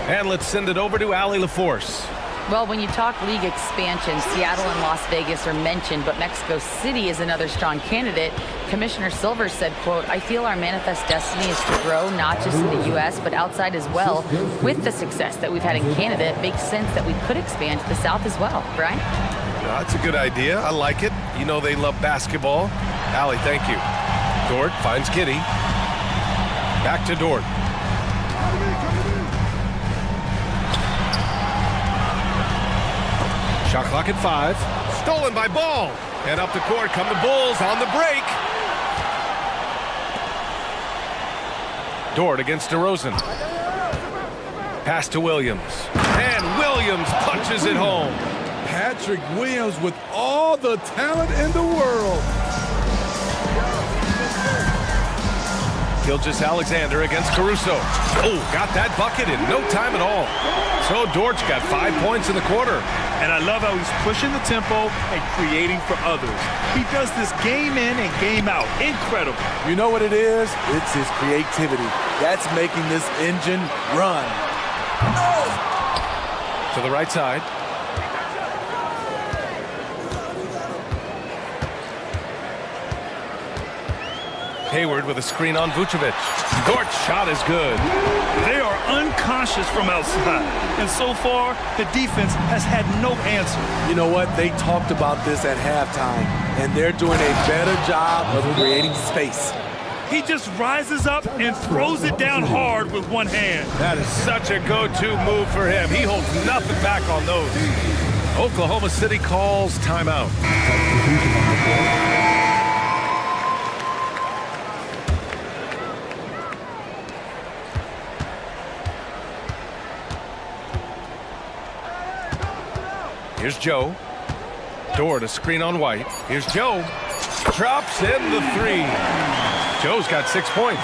And let's send it over to Allie LaForce. Well, when you talk league expansion, Seattle and Las Vegas are mentioned, but Mexico City is another strong candidate. Commissioner Silver said, quote, I feel our manifest destiny is to grow not just in the U.S., but outside as well. With the success that we've had in Canada, it makes sense that we could expand to the South as well. Brian? That's a good idea. I like it. You know they love basketball. Allie, thank you. Dort finds Giddey. Back to Dort. Shot clock at 5. Stolen by Ball. And up the court come the Bulls on the break. Dort against DeRozan. Pass to Williams. And Williams punches it home. Patrick Williams with all the talent in the world. Gilgeous-Alexander against Caruso. Oh, got that bucket in no time at all. So Dort's got 5 points in the quarter. And I love how he's pushing the tempo and creating for others. He does this game in and game out. Incredible. You know what it is? It's his creativity. That's making this engine run. To the right side. Hayward with a screen on Vucevic. Dort's shot is good. They are unconscious from outside. And so far, the defense has had no answer. You know what? They talked about this at halftime, and they're doing a better job of creating space. He just rises up and throws it down hard with one hand. That is such a go-to move for him. He holds nothing back on those. Oklahoma City calls timeout. Here's Joe. Dort, a screen on White. Here's Joe. Drops in the 3. Joe's got 6 points.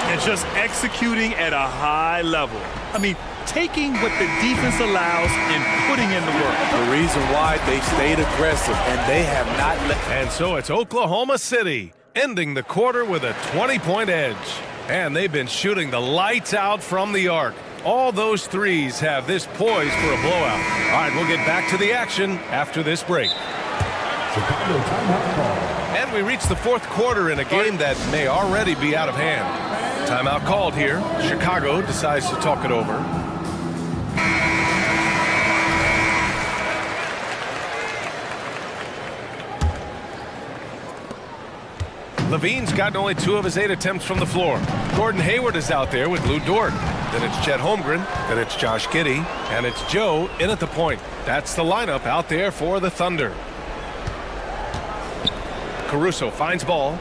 And just executing at a high level. I mean, taking what the defense allows and putting in the work. The reason why they stayed aggressive, and they have not let... And so it's Oklahoma City ending the quarter with a 20-point edge. And they've been shooting the lights out from the arc. All those threes have this poised for a blowout. All right, we'll get back to the action after this break. Chicago timeout call. And we reach the fourth quarter in a game that may already be out of hand. Timeout called here. Chicago decides to talk it over. Levine's gotten only 2 of his 8 attempts from the floor. Gordon Hayward is out there with Lou Dort. Then it's Chet Holmgren. Then it's Josh Giddey. And it's Joe in at the point. That's the lineup out there for the Thunder. Caruso finds ball.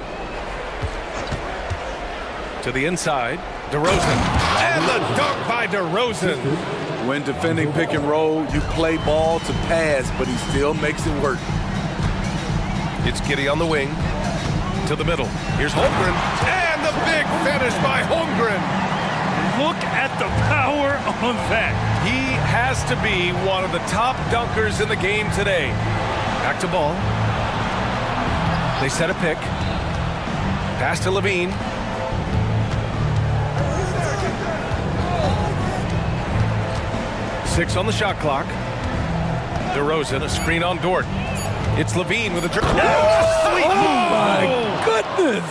To the inside. DeRozan. And the dunk by DeRozan. When defending pick and roll, you play ball to pass, but he still makes it work. It's Giddey on the wing. To the middle. Here's Holmgren. And the big finish by Holmgren. Look at the power on that. He has to be one of the top dunkers in the game today. Back to ball. They set a pick. Pass to Levine. Six on the shot clock. DeRozan, a screen on Dort. It's Levine with a dribble. My goodness!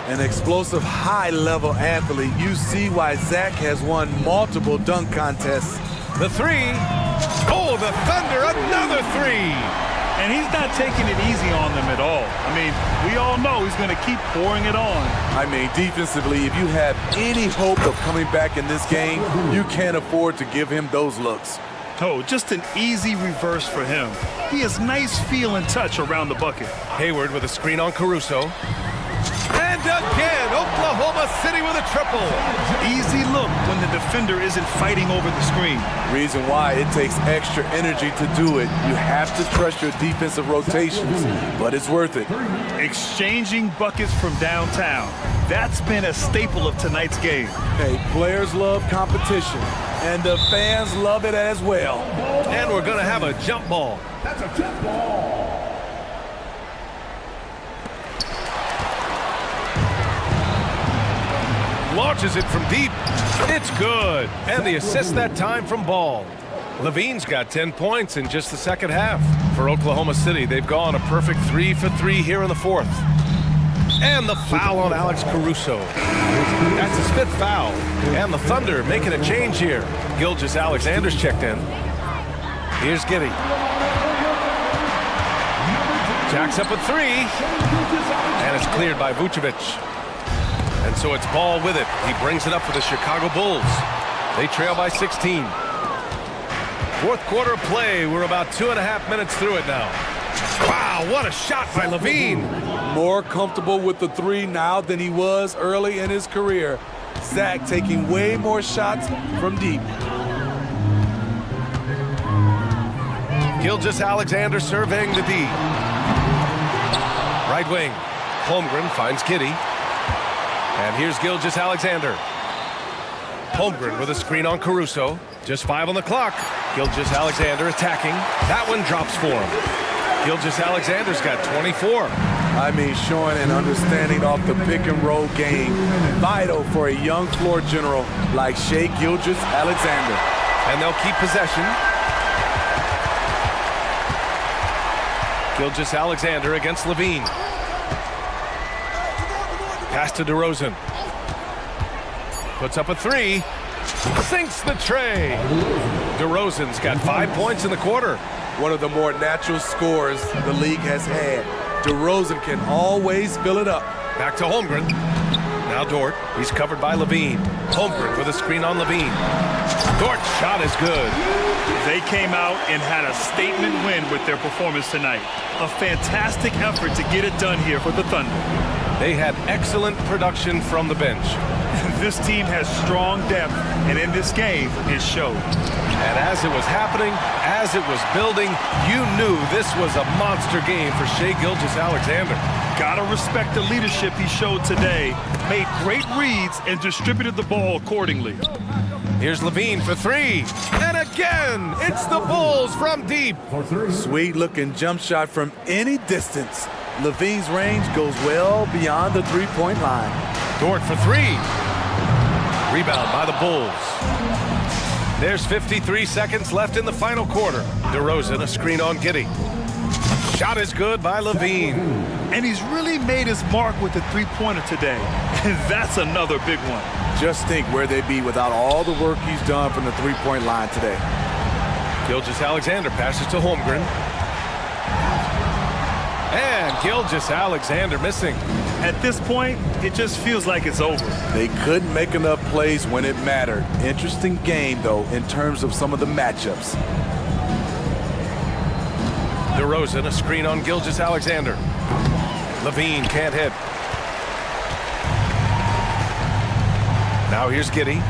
An explosive, high-level athlete. You see why Zach has won multiple dunk contests. The three. Oh, the Thunder, another three. And he's not taking it easy on them at all. I mean, we all know he's going to keep pouring it on. I mean, defensively, if you have any hope of coming back in this game, you can't afford to give him those looks. Oh, just an easy reverse for him. He has nice feel and touch around the bucket. Hayward with a screen on Caruso. And again, Oklahoma City with a triple. Easy look when the defender isn't fighting over the screen. Reason why it takes extra energy to do it. You have to trust your defensive rotations, but it's worth it. Exchanging buckets from downtown. That's been a staple of tonight's game. Hey, players love competition, and the fans love it as well. And we're going to have a jump ball. That's a jump ball. Launches it from deep. It's good. And the assist that time from Ball. Levine's got 10 points in just the second half. For Oklahoma City, they've gone a perfect 3 for 3 here in the fourth. And the foul on Alex Caruso. That's his 5th foul. And the Thunder making a change here. Gilgeous-Alexander's checked in. Here's Giddey. Jacks up a 3. And it's cleared by Vucevic. And so it's Ball with it. He brings it up for the Chicago Bulls. They trail by 16. Fourth quarter of play. We're about 2.5 minutes through it now. Wow, what a shot by Levine. More comfortable with the 3 now than he was early in his career. Zach taking way more shots from deep. Gilgeous-Alexander surveying the D. Right wing. Holmgren finds Giddey. And here's Gilgeous-Alexander. Holmgren with a screen on Caruso. Just 5 on the clock. Gilgeous-Alexander attacking. That one drops for him. Gilgeous-Alexander's got 24. I mean, showing an understanding off the pick and roll game. Vital for a young floor general like Shai Gilgeous-Alexander. And they'll keep possession. Gilgeous-Alexander against Levine. Pass to DeRozan. Puts up a 3. Sinks the tray. DeRozan's got 5 points in the quarter. One of the more natural scorers the league has had. DeRozan can always fill it up. Back to Holmgren. Now Dort. He's covered by Levine. Holmgren with a screen on Levine. Dort's shot is good. They came out and had a statement win with their performance tonight. A fantastic effort to get it done here for the Thunder. They had excellent production from the bench. This team has strong depth, and in this game, it showed. And as it was happening, as it was building, you knew this was a monster game for Shai Gilgeous-Alexander. Gotta respect the leadership he showed today. Made great reads and distributed the ball accordingly. Here's Levine for 3. And again, it's the Bulls from deep. Sweet-looking jump shot from any distance. Levine's range goes well beyond the three-point line. Dort for 3. Rebound by the Bulls. There's 53 seconds left in the final quarter. DeRozan, a screen on Giddey. Shot is good by Levine. And he's really made his mark with the three-pointer today. And that's another big one. Just think where they'd be without all the work he's done from the three-point line today. Gilgeous-Alexander passes to Holmgren. And Gilgeous-Alexander missing. At this point, it just feels like it's over. They couldn't make enough plays when it mattered. Interesting game, though, in terms of some of the matchups. DeRozan, a screen on Gilgeous-Alexander. Levine can't hit. Now here's Giddey.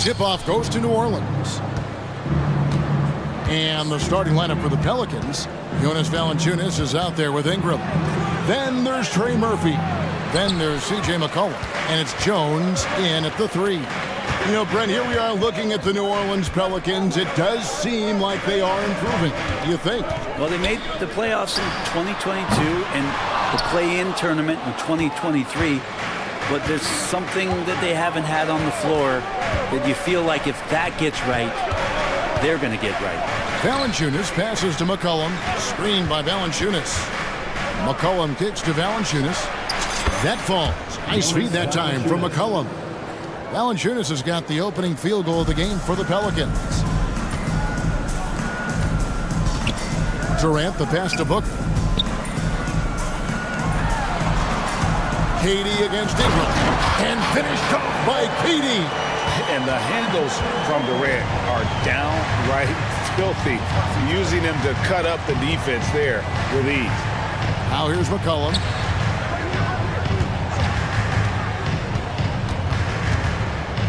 Tip-off goes to New Orleans. And the starting lineup for the Pelicans, Jonas Valanciunas is out there with Ingram. Then there's Trey Murphy. Then there's C.J. McCollum. And it's Jones in at the 3. You know, Brent, here we are looking at the New Orleans Pelicans. It does seem like they are improving. Do you think? Well, they made the playoffs in 2022 and the play-in tournament in 2023. But there's something that they haven't had on the floor that you feel like if that gets right, they're going to get right. Valanciunas passes to McCollum. Screened by Valanciunas. McCollum kicks to Valanciunas. That falls. Nice feed that time from McCollum. Valanciunas has got the opening field goal of the game for the Pelicans. Durant, the pass to Booker. KD against Ingram. And finished off by KD. And the handles from Durant are downright filthy. Using them to cut up the defense there with ease. Now here's McCollum.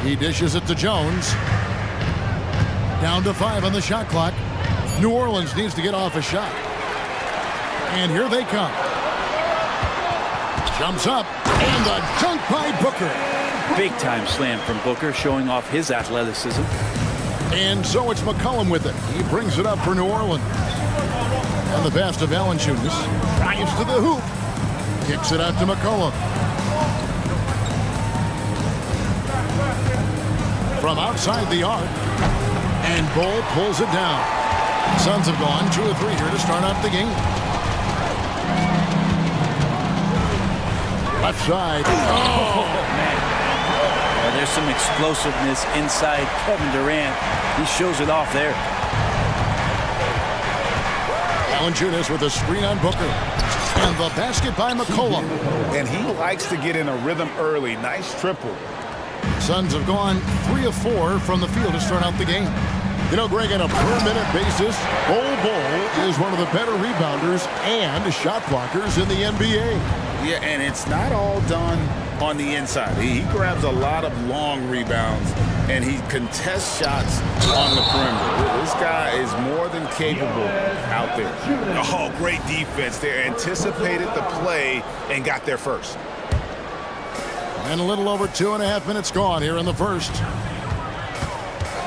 He dishes it to Jones. Down to 5 on the shot clock. New Orleans needs to get off a shot. And here they come. Jumps up. And a dunk by Booker. Big time slam from Booker, showing off his athleticism. And so it's McCollum with it. He brings it up for New Orleans. And the pass to Valanciunas. Drives to the hoop. Kicks it out to McCollum. From outside the arc. And Bull pulls it down. Suns have gone 2 of 3 here to start out the game. Left side. Oh, man. Well, there's some explosiveness inside Kevin Durant. He shows it off there. Valanciunas with a screen on Booker. And the basket by McCollum. And he likes to get in a rhythm early. Nice triple. Suns have gone 3 of 4 from the field to start out the game. You know, Greg, on a per-minute basis, Bull is one of the better rebounders and shot blockers in the NBA. Yeah, and it's not all done on the inside. He grabs a lot of long rebounds, and he contests shots on the perimeter. This guy is more than capable out there. Oh, great defense there. Anticipated the play and got there first. And a little over 2.5 minutes gone here in the first.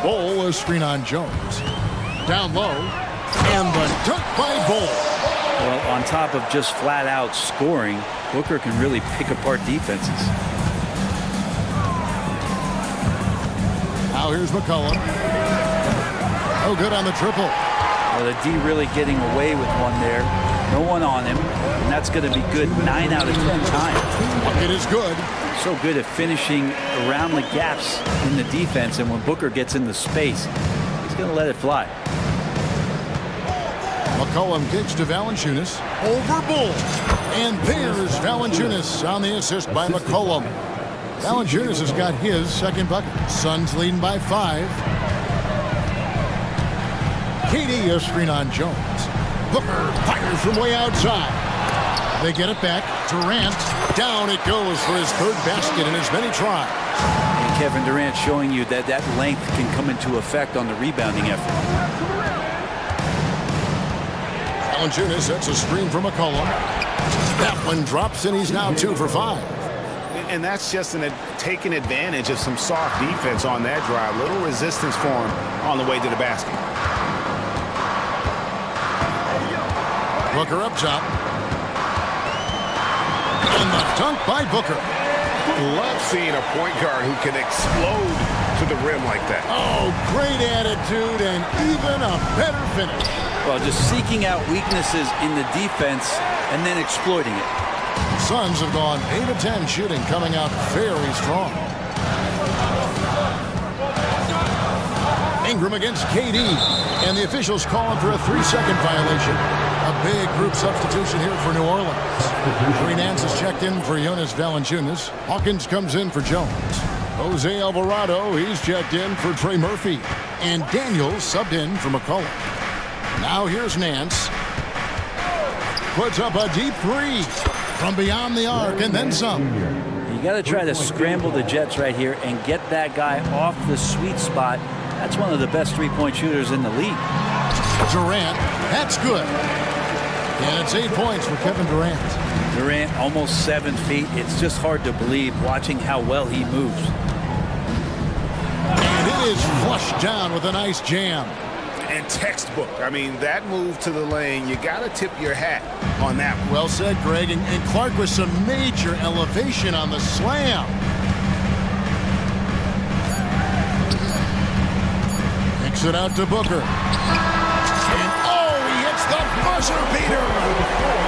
Bull is screen on Jones. Down low. And the dunk by Bull. Well, on top of just flat-out scoring, Booker can really pick apart defenses. Now here's McCollum. No good on the triple. Well, the D really getting away with one there. No one on him, and that's going to be good 9 out of 10 times. It is good. So good at finishing around the gaps in the defense, and when Booker gets in the space, he's going to let it fly. McCollum kicks to Valanciunas. Over Bull. And there's Valanciunas on the assist by McCollum. Valanciunas has got his second bucket. Suns leading by 5. KD a screen on Jones. Booker fires from way outside. They get it back. Durant. Down it goes for his 3rd basket in as many tries. And Kevin Durant showing you that that length can come into effect on the rebounding effort. Valanciunas sets a screen for McCollum. That one drops, and he's now 2 for 5. And that's just taking advantage of some soft defense on that drive. Little resistance for him on the way to the basket. Booker up top. And the dunk by Booker. Love seeing a point guard who can explode to the rim like that. Oh, great attitude and even a better finish. Well, just seeking out weaknesses in the defense and then exploiting it. Suns have gone 8 of 10 shooting, coming out very strong. Ingram against KD. And the officials calling for a 3-second violation. A big group substitution here for New Orleans. Nance is checked in for Jonas Valanciunas. Hawkins comes in for Jones. Jose Alvarado, he's checked in for Trey Murphy. And Daniels subbed in for McCollum. Now here's Nance. Puts up a deep 3 from beyond the arc and then some. You got to try to scramble the Jets right here and get that guy off the sweet spot. That's one of the best three-point shooters in the league. Durant, that's good. And it's 8 points for Kevin Durant. Durant, almost 7 feet. It's just hard to believe watching how well he moves. And it is flushed down with a nice jam. And textbook. I mean, that move to the lane, you got to tip your hat on that one. Well said, Greg. And Clark with some major elevation on the slam. Kicks it out to Booker. And he hits the buzzer beater.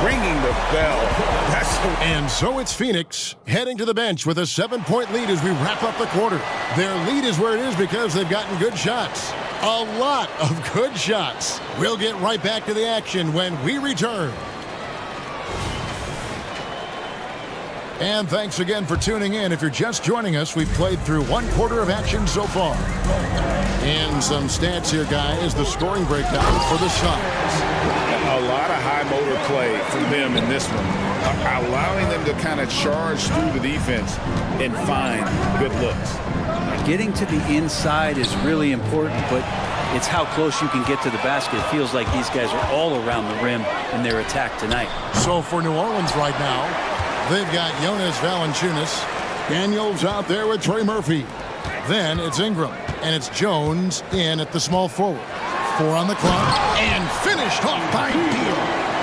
Ringing the bell. And so it's Phoenix heading to the bench with a 7-point lead as we wrap up the quarter. Their lead is where it is because they've gotten good shots. A lot of good shots. We'll get right back to the action when we return. And thanks again for tuning in. If you're just joining us, we've played through 1 quarter of action so far. And some stats here, guys. The scoring breakdown for the Suns. A lot of high motor play from them in this one, allowing them to kind of charge through the defense and find good looks. Getting to the inside is really important, but it's how close you can get to the basket. It feels like these guys are all around the rim in their attack tonight. So for New Orleans right now, they've got Jonas Valanciunas. Daniels out there with Trey Murphy. Then it's Ingram, and it's Jones in at the small forward. 4 on the clock, and finished off by Beal.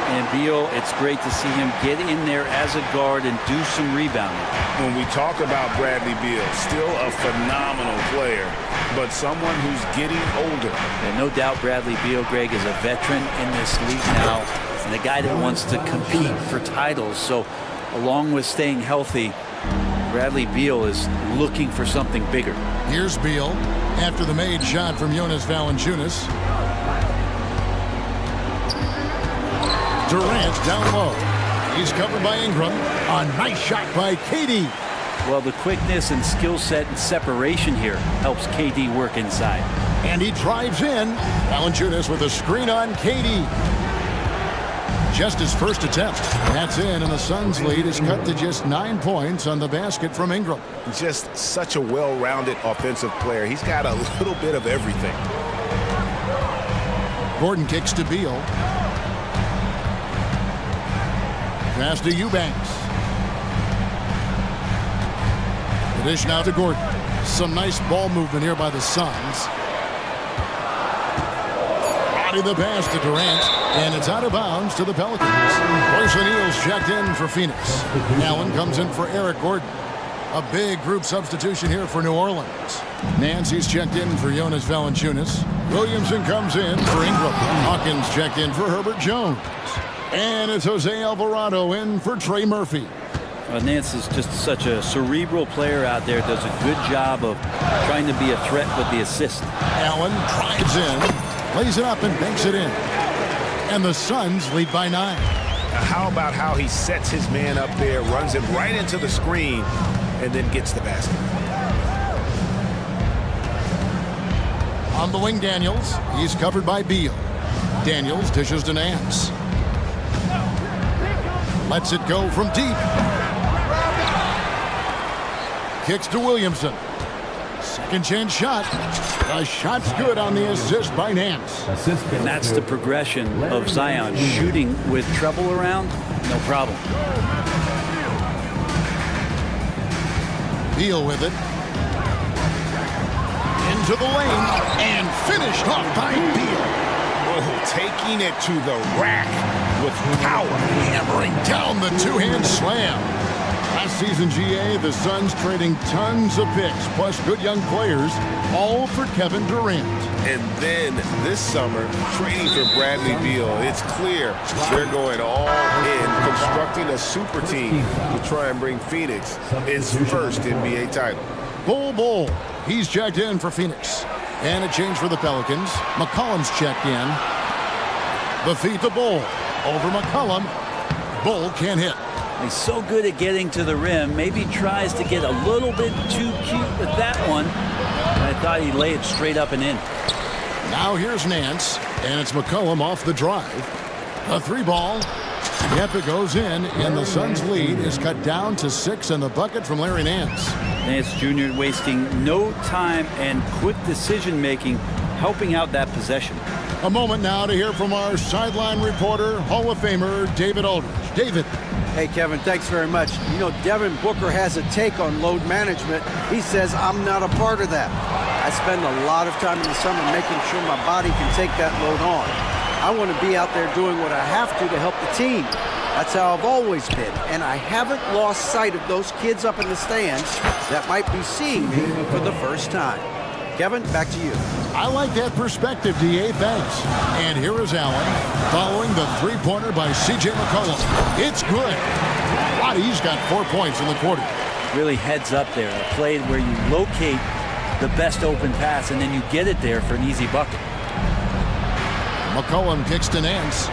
And Beal, it's great to see him get in there as a guard and do some rebounding. When we talk about Bradley Beal, still a phenomenal player, but someone who's getting older. And no doubt Bradley Beal, Greg, is a veteran in this league now, and a guy that wants to compete for titles. So along with staying healthy, Bradley Beal is looking for something bigger. Here's Beal after the made shot from Jonas Valanciunas. Durant down low. He's covered by Ingram. A nice shot by KD. Well, the quickness and skill set and separation here helps KD work inside. And he drives in. Valanciunas with a screen on KD. Just his first attempt. That's in, and the Suns' lead is cut to just 9 points on the basket from Ingram. Just such a well-rounded offensive player. He's got a little bit of everything. Gordon kicks to Beal. Pass to Eubanks. The dish now to Gordon. Some nice ball movement here by the Suns. Body the pass to Durant, and it's out of bounds to the Pelicans. Royce O'Neal's checked in for Phoenix. Allen comes in for Eric Gordon. A big group substitution here for New Orleans. Nancy's checked in for Jonas Valanciunas. Williamson comes in for Ingram. Hawkins checked in for Herbert Jones. And it's Jose Alvarado in for Trey Murphy. Nance is just such a cerebral player out there. Does a good job of trying to be a threat with the assist. Allen drives in, lays it up and banks it in. And the Suns lead by 9. Now how about how he sets his man up there, runs him right into the screen, and then gets the basket. On the wing, Daniels. He's covered by Beal. Daniels dishes to Nance. Lets it go from deep. Kicks to Williamson. Second chance shot. The shot's good on the assist by Nance. And that's the progression of Zion. Shooting with trouble around, no problem. Beal with it. Into the lane. And finished off by Beal. Taking it to the rack with power. Hammering down the two-hand slam. Last season, GA, the Suns trading tons of picks, plus good young players, all for Kevin Durant. And then this summer, trading for Bradley Beal. It's clear they're going all in, constructing a super team to try and bring Phoenix his first NBA title. Bull. He's checked in for Phoenix. And a change for the Pelicans. McCollum's checked in. The feed to Bull. Over McCollum. Bull can't hit. He's so good at getting to the rim. Maybe tries to get a little bit too cute with that one. I thought he'd lay it straight up and in. Now here's Nance. And it's McCollum off the drive. A 3 ball. Yep, it goes in, and the Suns' lead is cut down to 6 in the bucket from Larry Nance. Nance Jr. wasting no time and quick decision-making, helping out that possession. A moment now to hear from our sideline reporter, Hall of Famer David Aldridge. David. Hey, Kevin, thanks very much. You know, Devin Booker has a take on load management. He says, I'm not a part of that. I spend a lot of time in the summer making sure my body can take that load on. I want to be out there doing what I have to help the team. That's how I've always been. And I haven't lost sight of those kids up in the stands that might be seeing me for the first time. Kevin, back to you. I like that perspective, D.A. Thanks. And here is Allen following the three-pointer by C.J. McCollum. It's good. He's got 4 points in the quarter. Really heads up there. A play where you locate the best open pass and then you get it there for an easy bucket. McCollum kicks to Nance.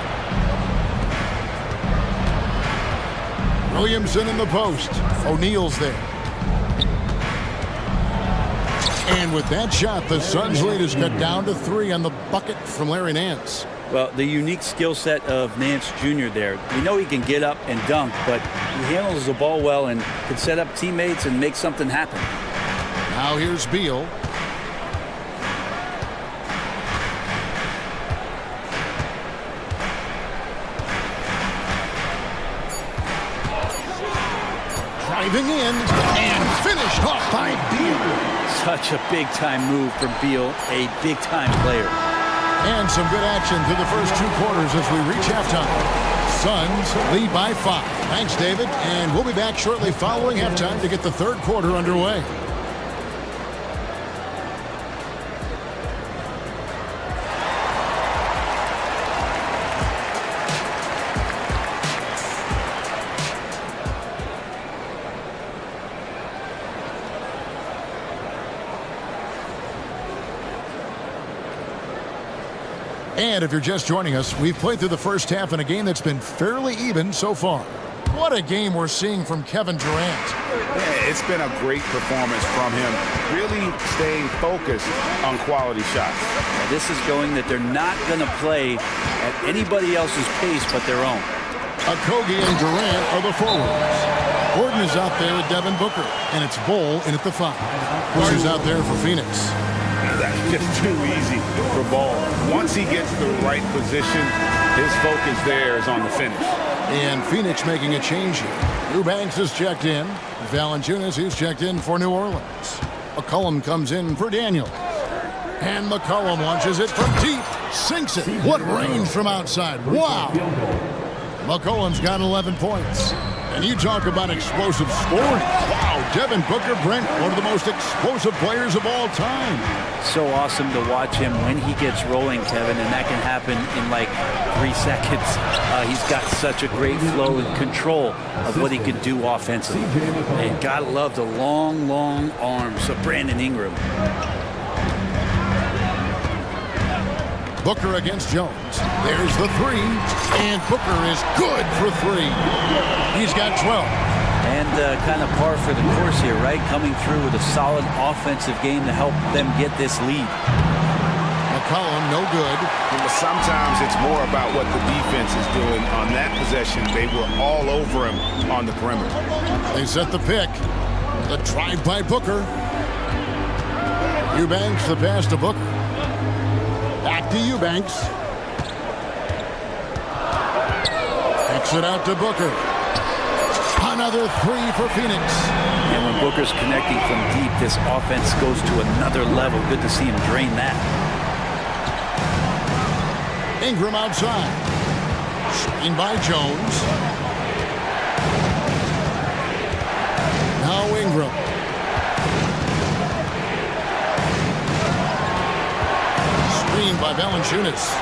Williamson in the post. O'Neal's there. And with that shot, the Suns' lead is cut down to 3 on the bucket from Larry Nance. Well, the unique skill set of Nance Jr. there. We know he can get up and dunk, but he handles the ball well and can set up teammates and make something happen. Now here's Beal. Driving in and finished off by Beal. Such a big-time move from Beal, a big-time player. And some good action through the first 2 quarters as we reach halftime. Suns lead by 5. Thanks, David. And we'll be back shortly following halftime to get the third quarter underway. And if you're just joining us, we've played through the first half in a game that's been fairly even so far. What a game we're seeing from Kevin Durant. Yeah, it's been a great performance from him, really staying focused on quality shots. Now, this is showing that they're not going to play at anybody else's pace but their own. Okogie and Durant are the forwards. Gordon is out there with Devin Booker, and it's Bull in at the 5. Who's out there for Phoenix. That's just too easy for Ball. Once he gets the right position, his focus there is on the finish. And Phoenix making a change here. Eubanks is checked in. Valanciunas is checked in for New Orleans. McCollum comes in for Daniels. And McCollum launches it from deep. Sinks it. What range from outside. Wow. McCollum's got 11 points. And you talk about explosive scoring. Wow, Devin Booker, Brent, one of the most explosive players of all time. So awesome to watch him when he gets rolling, Kevin, and that can happen in like 3 seconds. He's got such a great flow and control of what he could do offensively. And gotta love the long, long arms of Brandon Ingram. Booker against Jones. There's the 3, and Booker is good for 3. He's got 12. And kind of par for the course here, right? Coming through with a solid offensive game to help them get this lead. McCollum, no good. Sometimes it's more about what the defense is doing on that possession. They were all over him on the perimeter. They set the pick. The drive by Booker. Eubanks the pass to Booker. Back to Eubanks. Kicks it out to Booker. Another 3 for Phoenix. And when Booker's connecting from deep, this offense goes to another level. Good to see him drain that. Ingram outside. Screen by Jones. Now Ingram. Screen by Valanciunas.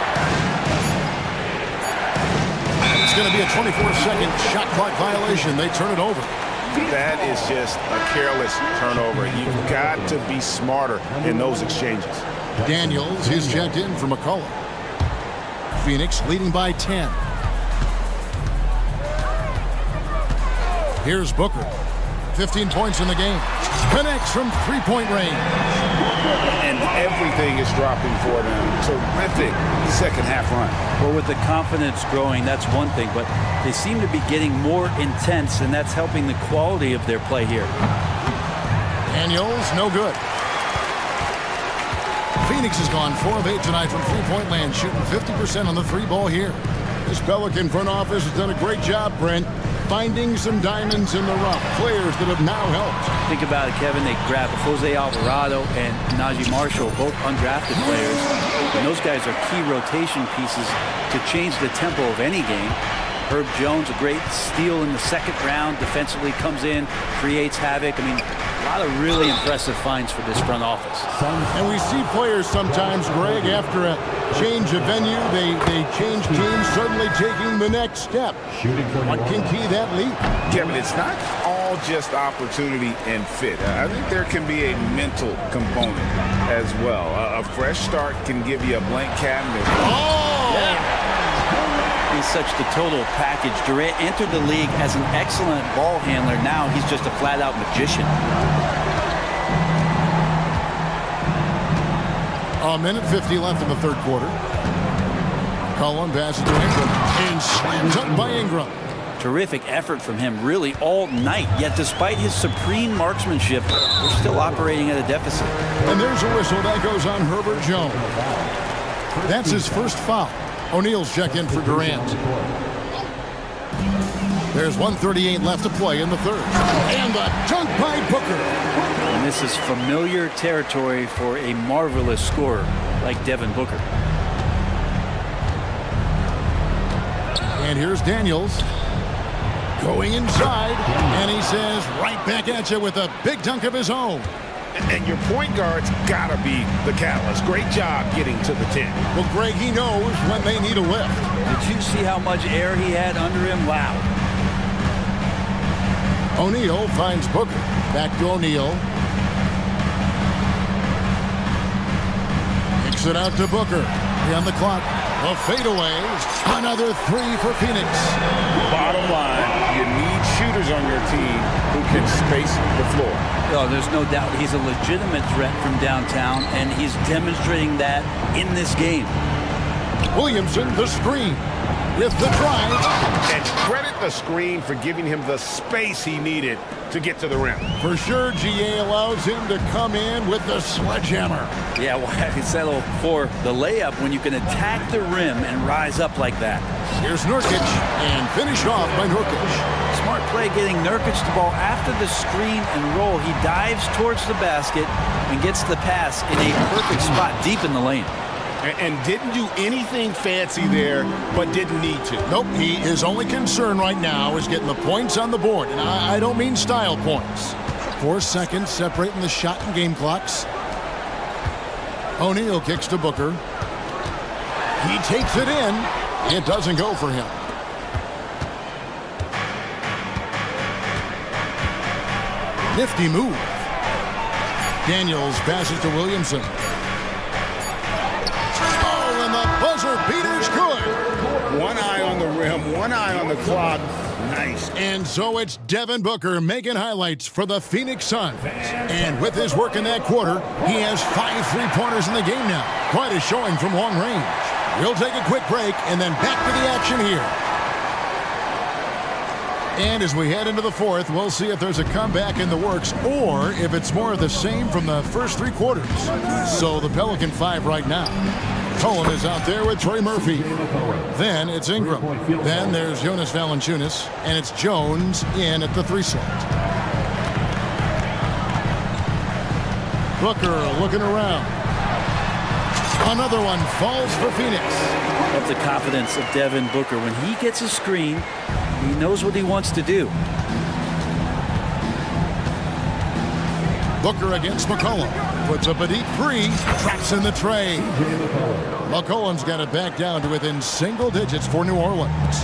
It's going to be a 24-second shot clock violation. They turn it over. That is just a careless turnover. You've got to be smarter in those exchanges. Daniels is checked in for McCollum. Phoenix leading by 10. Here's Booker. 15 points in the game. Connects from 3-point range. and everything is dropping for them. Terrific second half run. Well, with the confidence growing, that's one thing, but they seem to be getting more intense, and that's helping the quality of their play here. Daniels, no good. Phoenix has gone 4 of 8 tonight from three-point land, shooting 50% on the three ball here. This Pelican front office has done a great job, Brent, finding some diamonds in the rough, players that have now helped. Think about it, Kevin. They grabbed Jose Alvarado and Najee Marshall, both undrafted players. And those guys are key rotation pieces to change the tempo of any game. Herb Jones, a great steal in the second round, defensively comes in, creates havoc. I mean, a lot of really impressive finds for this front office. And we see players sometimes, Greg, after a change of venue, they change teams, suddenly taking the next step. What can key that leap? Kevin, it's not all just opportunity and fit. I think there can be a mental component as well. A fresh start can give you a blank canvas. Oh! Yeah. He's such the total package. Durant entered the league as an excellent ball handler. Now he's just a flat-out magician. A minute 50 left in the third quarter. Cullen passes to Ingram and slammed up by Ingram. Terrific effort from him really all night. Yet despite his supreme marksmanship, we're still operating at a deficit. And there's a whistle that goes on Herbert Jones. That's his first foul. O'Neal's check in for Durant. There's 1:38 left to play in the third. And the dunk by Booker. And this is familiar territory for a marvelous scorer like Devin Booker. And here's Daniels going inside. And he says right back at you with a big dunk of his own. And your point guard's got to be the catalyst. Great job getting to the 10. Well, Greg, he knows when they need a lift. Did you see how much air he had under him? Wow. O'Neal finds Booker. Back to O'Neal. Kicks it out to Booker. On the clock. A fadeaway. Another three for Phoenix. Bottom line, you need shooters on your team who can space the floor. Oh, there's no doubt he's a legitimate threat from downtown, and he's demonstrating that in this game. Williamson, the screen. With the drive. And credit the screen for giving him the space he needed to get to the rim. For sure, GA allows him to come in with the sledgehammer. Yeah, well, I can settle for the layup when you can attack the rim and rise up like that. Here's Nurkic, and finished off by Nurkic. Smart play getting Nurkic the ball after the screen and roll. He dives towards the basket and gets the pass in a perfect spot deep in the lane. And didn't do anything fancy there, but didn't need to. Nope, his only concern right now is getting the points on the board. And I don't mean style points. 4 seconds separating the shot and game clocks. O'Neal kicks to Booker. He takes it in. It doesn't go for him. Nifty move. Daniels passes to Williamson. Buzzer beater's good. One eye on the rim, one eye on the clock. Nice. And so it's Devin Booker making highlights for the Phoenix Suns. And with his work in that quarter, he has 5 3-pointers in the game now. Quite a showing from long range. We'll take a quick break and then back to the action here. And as we head into the fourth, we'll see if there's a comeback in the works or if it's more of the same from the first 3 quarters. So the Pelican 5 right now. Cullen is out there with Trey Murphy. Then it's Ingram. Then there's Jonas Valanciunas, and it's Jones in at the 3 slot. Booker looking around. Another one falls for Phoenix. Love the confidence of Devin Booker. When he gets a screen, he knows what he wants to do. Booker against McCollum. Puts up a deep 3. Traps in the tray. McCollum's got it back down to within single digits for New Orleans.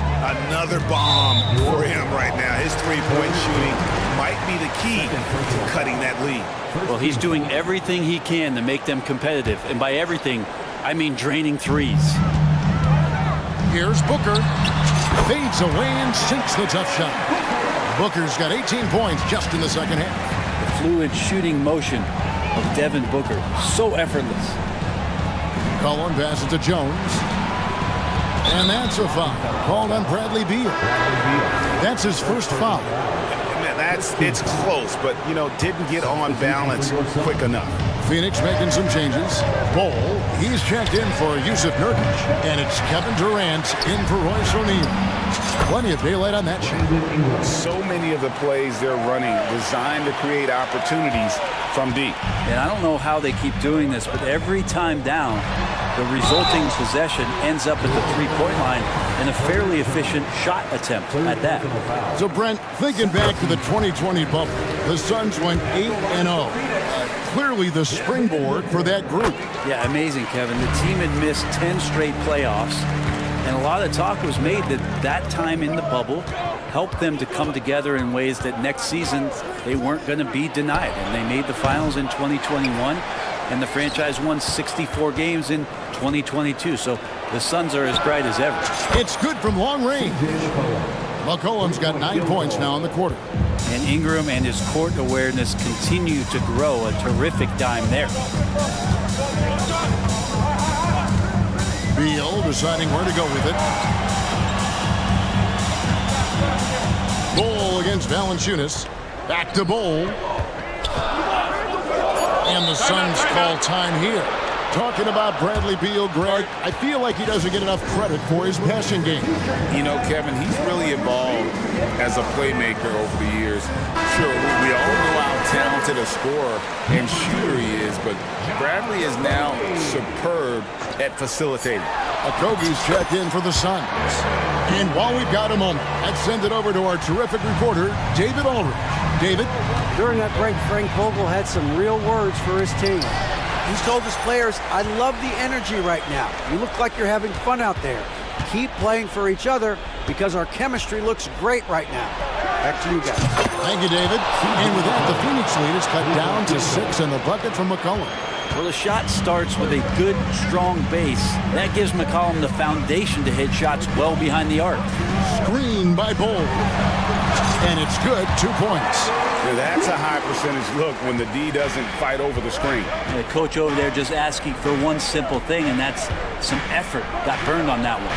Another bomb for him right now. His three-point shooting might be the key to cutting that lead. Well, he's doing everything he can to make them competitive. And by everything, I mean draining threes. Here's Booker. Fades away and sinks the tough shot. Booker's got 18 points just in the second half. The fluid shooting motion of Devin Booker. So effortless. McCollum passes to Jones. And that's a foul called on Bradley Beal. That's his first foul. It's close, but, you know, didn't get on balance quick enough. Phoenix making some changes. Bol, he's checked in for Yusuf Nurkic. And it's Kevin Durant in for Royce O'Neal. Plenty of daylight on that shot. So many of the plays they're running designed to create opportunities from deep. And I don't know how they keep doing this, but every time down, the resulting possession ends up at the three-point line in a fairly efficient shot attempt at that. So, Brent, thinking back to the 2020 bubble, the Suns went 8-0. Clearly the springboard for that group. Yeah, amazing, Kevin. The team had missed 10 straight playoffs, and a lot of talk was made that time in the bubble helped them to come together in ways that next season they weren't going to be denied. And they made the finals in 2021, and the franchise won 64 games in 2022. So the Suns are as bright as ever. It's good from long range. McCollum's got 9 points now in the quarter. And Ingram and his court awareness continue to grow. A terrific dime there. Beal deciding where to go with it. Bol against Valanciunas. Back to Bol. And the Suns call time here. Talking about Bradley Beal, Greg, I feel like he doesn't get enough credit for his passing game. You know, Kevin, he's really evolved as a playmaker over the years. Sure, we all know how talented a scorer and shooter he is, but Bradley is now superb at facilitating. Okogie's checked in for the Suns. And while we've got a moment, let's send it over to our terrific reporter, David Aldridge. David? During that break, Frank Vogel had some real words for his team. He's told his players, I love the energy right now. You look like you're having fun out there. Keep playing for each other because our chemistry looks great right now. Back to you guys. Thank you, David. And with that, the Phoenix lead is cut down to 6 in the bucket from McCollum. Well, the shot starts with a good, strong base. That gives McCollum the foundation to hit shots well behind the arc. Screen by Bol. And it's good, 2 points. Yeah, that's a high percentage look when the D doesn't fight over the screen. The coach over there just asking for one simple thing, and that's some effort. Got burned on that one.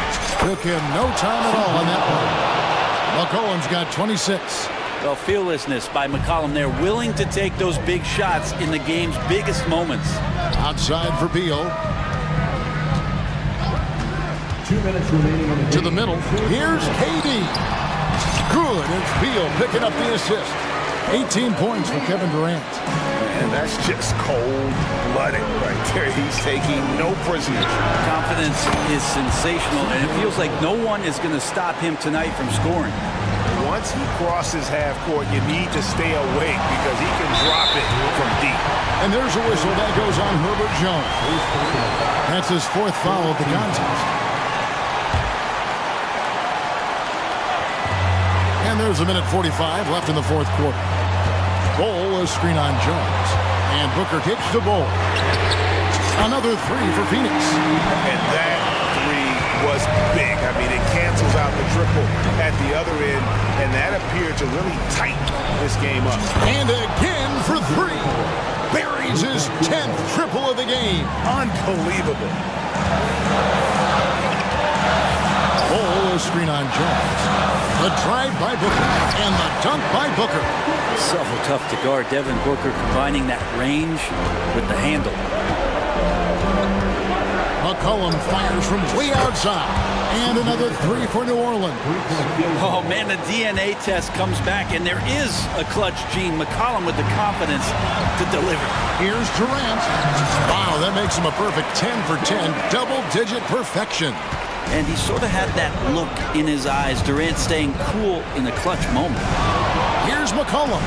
Took him no time at all on that one. McCollum's got 26. Well, fearlessness by McCollum there, willing to take those big shots in the game's biggest moments. Outside for Beal. 2 minutes remaining on the to the middle. Here's KD. Good. It's Beal picking up the assist. 18 points for Kevin Durant. And that's just cold-blooded right there. He's taking no prisoners. Confidence is sensational, and it feels like no one is going to stop him tonight from scoring. Once he crosses half court, you need to stay awake because he can drop it from deep. And there's a whistle that goes on Herbert Jones. That's his 4th foul of the contest. And there's a minute 45 left in the 4th quarter. Bol, a screen on Jones. And Booker kicks to Bol. Another 3 for Phoenix. And that 3 was big. I mean, it cancels out the triple at the other end, and that appeared to really tighten this game up. And again for 3. Buries his 10th triple of the game. Unbelievable. Bol, a screen on Jones. The drive by Booker and the dunk by Booker. So tough to guard. Devin Booker combining that range with the handle. McCollum fires from way outside. And another 3 for New Orleans. Oh, man, the DNA test comes back, and there is a clutch gene. McCollum with the confidence to deliver. Here's Durant. Wow, that makes him a perfect 10 for 10. Double-digit perfection. And he sort of had that look in his eyes. Durant staying cool in the clutch moment. Here's McCollum.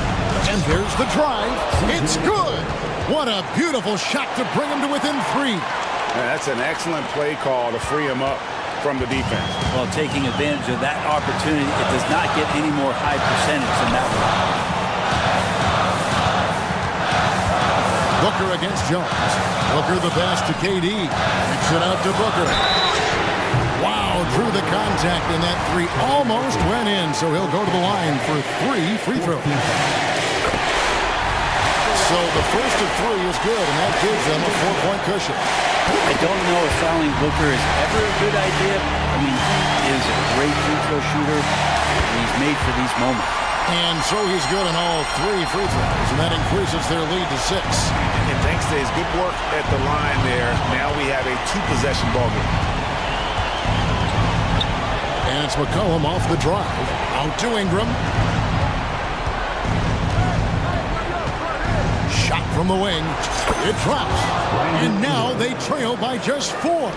And there's the drive. It's good. What a beautiful shot to bring him to within 3. That's an excellent play call to free him up from the defense. Well, taking advantage of that opportunity, it does not get any more high percentage than that one. Booker against Jones. Booker the pass to KD. Kicks it out to Booker. Wow, drew the contact, and that 3 almost went in, so he'll go to the line for 3 free throws. So the first of three is good, and that gives them a 4-point cushion. I don't know if fouling Booker is ever a good idea. I mean, he is a great free throw shooter, and he's made for these moments. And so he's good on all 3 free throws, and that increases their lead to 6. And thanks to his good work at the line there, now we have a 2-possession ball game. And it's McCollum off the drive. Out to Ingram. Shot from the wing. It drops. And now they trail by just 4.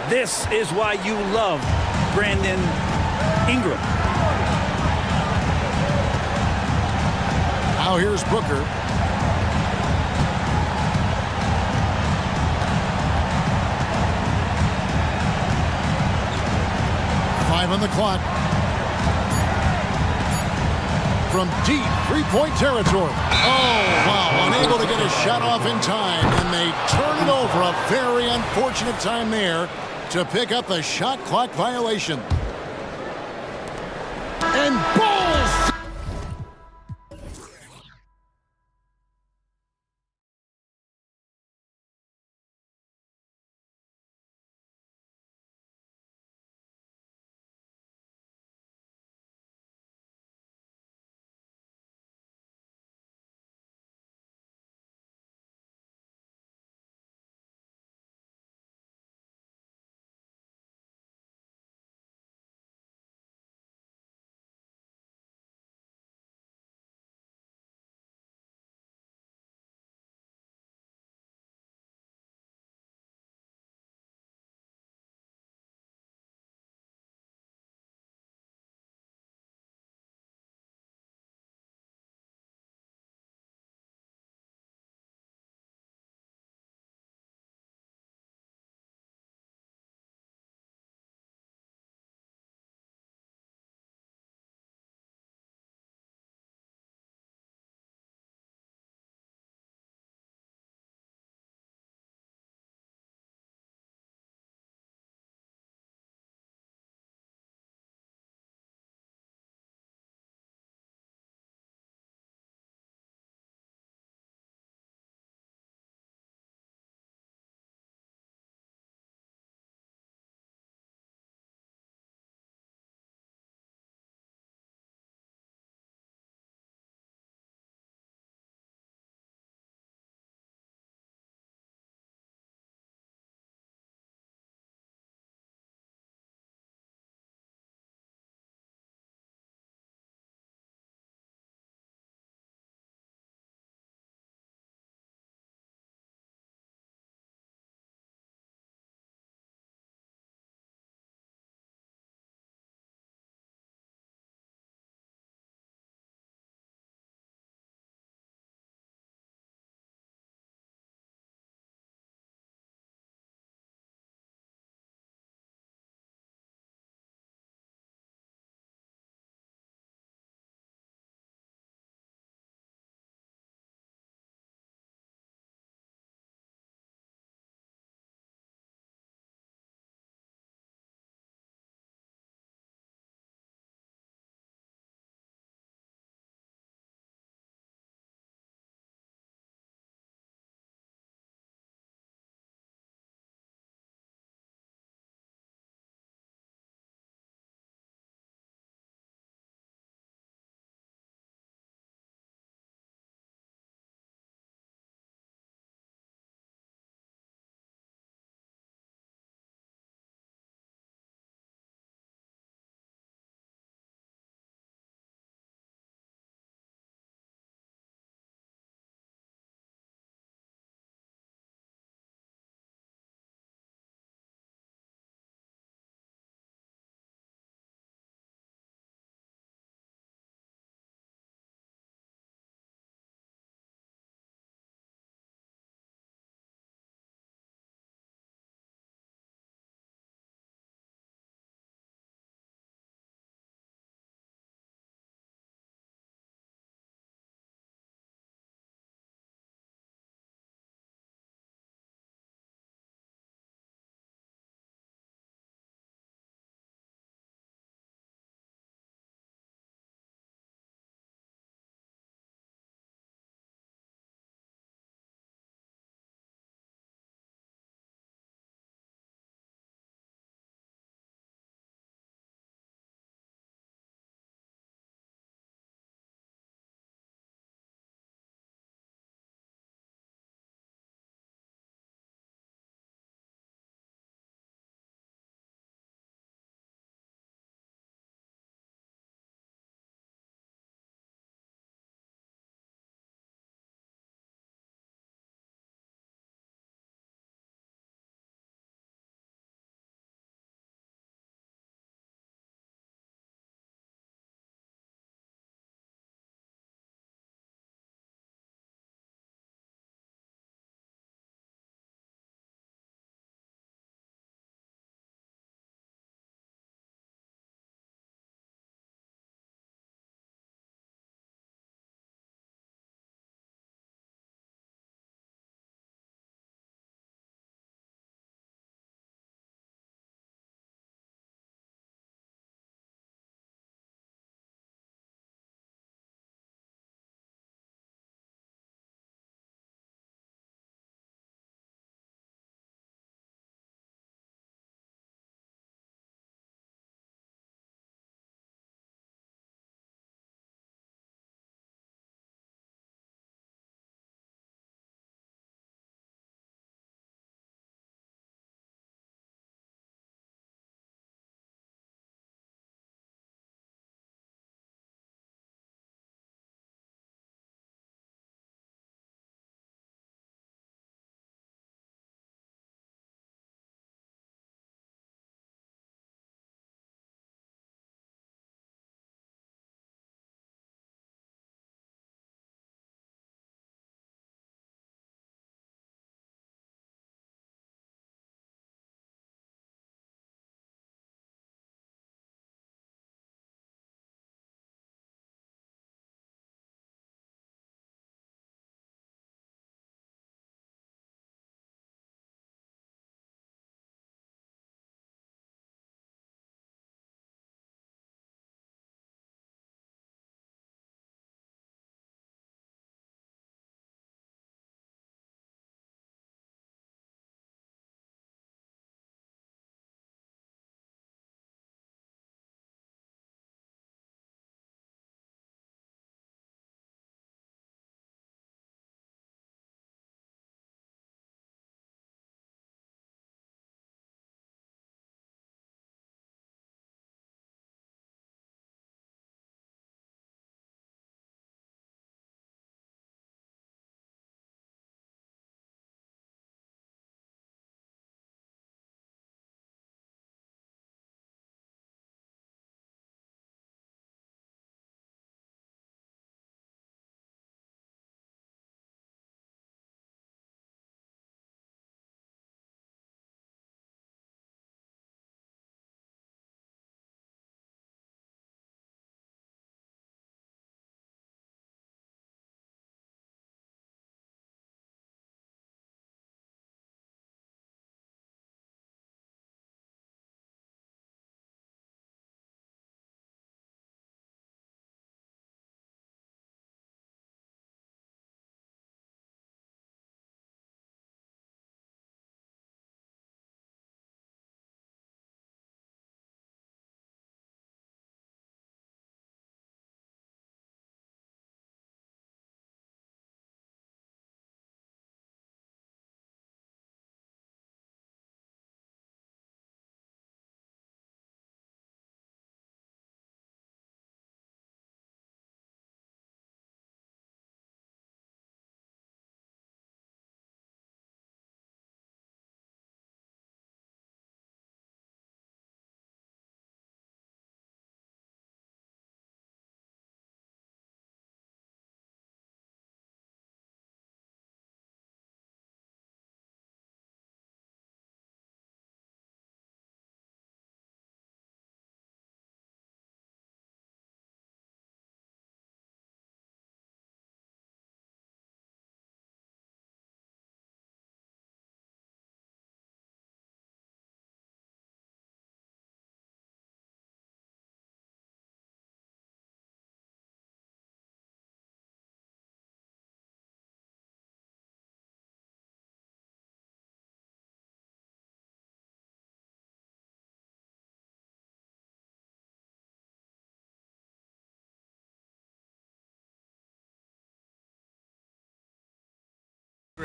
This is why you love Brandon Ingram. Now here's Booker. On the clock. From deep 3-point territory. Oh, wow. Unable to get a shot off in time, and they turn it over. A very unfortunate time there to pick up the shot clock violation. And balls!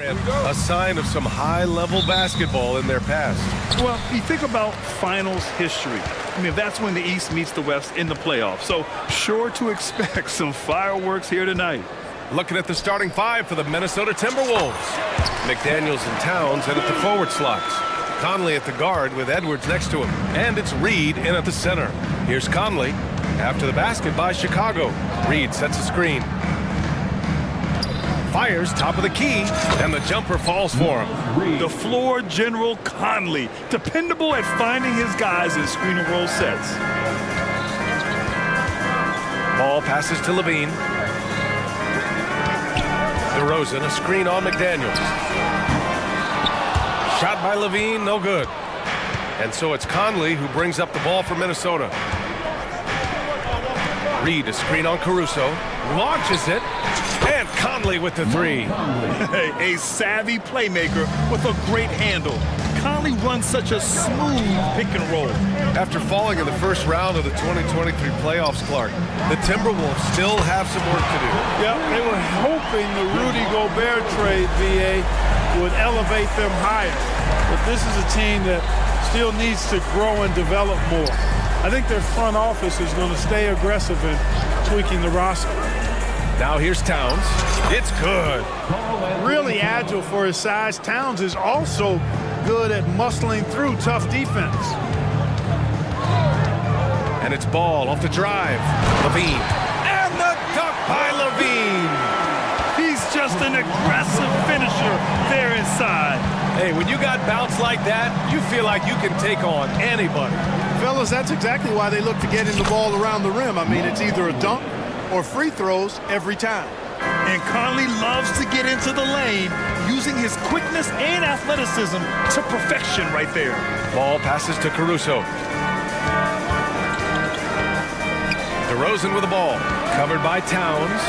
A sign of some high-level basketball in their past. Well, you think about finals history. I mean, that's when the East meets the West in the playoffs. So sure to expect some fireworks here tonight. Looking at the starting five for the Minnesota Timberwolves. McDaniels and Towns in at the forward slots. Conley at the guard with Edwards next to him. And it's Reed in at the center. Here's Conley. After the basket by Chicago. Reed sets a screen. Fires top of the key, and the jumper falls for him. The floor general Conley, dependable at finding his guys in screen and roll sets. Ball passes to Levine. DeRozan, a screen on McDaniels. Shot by Levine, no good. And so it's Conley who brings up the ball for Minnesota. Reed, a screen on Caruso, launches it, and Conley with the three. A savvy playmaker with a great handle. Conley runs such a smooth pick and roll. After falling in the first round of the 2023 playoffs, Clark, the Timberwolves still have some work to do. Yeah, they were hoping the Rudy Gobert trade, VA, would elevate them higher. But this is a team that still needs to grow and develop more. I think their front office is going to stay aggressive in tweaking the roster. Now here's Towns. It's good. Really agile for his size. Towns is also good at muscling through tough defense. And it's Ball off the drive. Levine. And the dunk by Levine. He's just an aggressive finisher there inside. Hey, when you got bounce like that, you feel like you can take on anybody. Fellas, that's exactly why they look to get in the ball around the rim. I mean, it's either a dunk or free throws every time. And Conley loves to get into the lane using his quickness and athleticism to perfection right there. Ball passes to Caruso. DeRozan with the ball. Covered by Towns.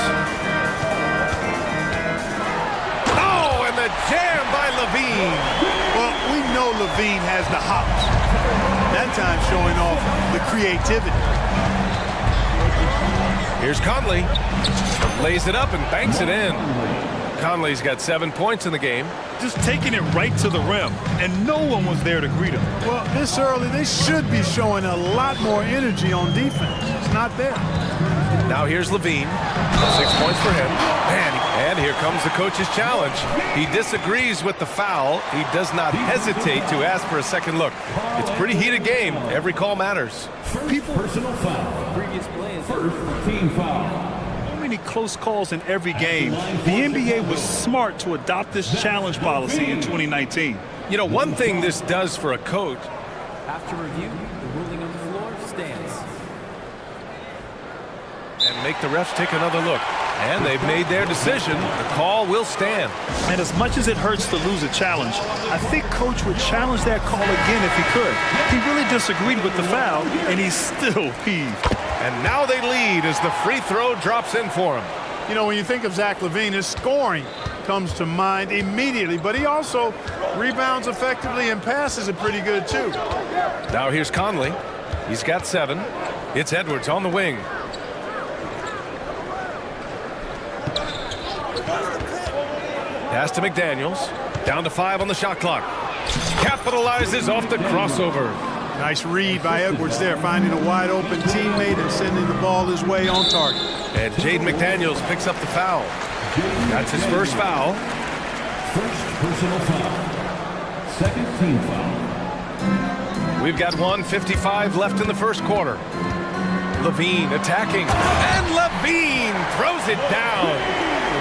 Oh, and the jam by Levine. Well, we know Levine has the hops. That time showing off the creativity. Here's Conley. Lays it up and banks it in. Conley's got 7 points in the game. Just taking it right to the rim, and no one was there to greet him. Well, this early, they should be showing a lot more energy on defense. It's not there. Now here's Levine. 6 points for him. And here comes the coach's challenge. He disagrees with the foul. He does not hesitate to ask for a second look. It's a pretty heated game. Every call matters. Personal foul. Previous play is first team foul. Many close calls in every game. The NBA was smart to adopt this challenge policy in 2019. You know, one thing this does for a coach. After review, the ruling on the floor stands. And make the refs take another look. And they've made their decision. The call will stand. And as much as it hurts to lose a challenge, I think Coach would challenge that call again if he could. He really disagreed with the foul, and he's still peeved. And now they lead as the free throw drops in for him. You know, when you think of Zach LaVine, his scoring comes to mind immediately, but he also rebounds effectively and passes it pretty good, too. Now here's Conley. He's got 7. It's Edwards on the wing. Pass to McDaniels. Down to 5 on the shot clock. Capitalizes off the crossover. Nice read by Edwards there, finding a wide open teammate and sending the ball his way on target. And Jaden McDaniels picks up the foul. That's his first foul. First personal foul. Second team foul. We've got 1:55 left in the first quarter. Levine attacking. And Levine throws it down.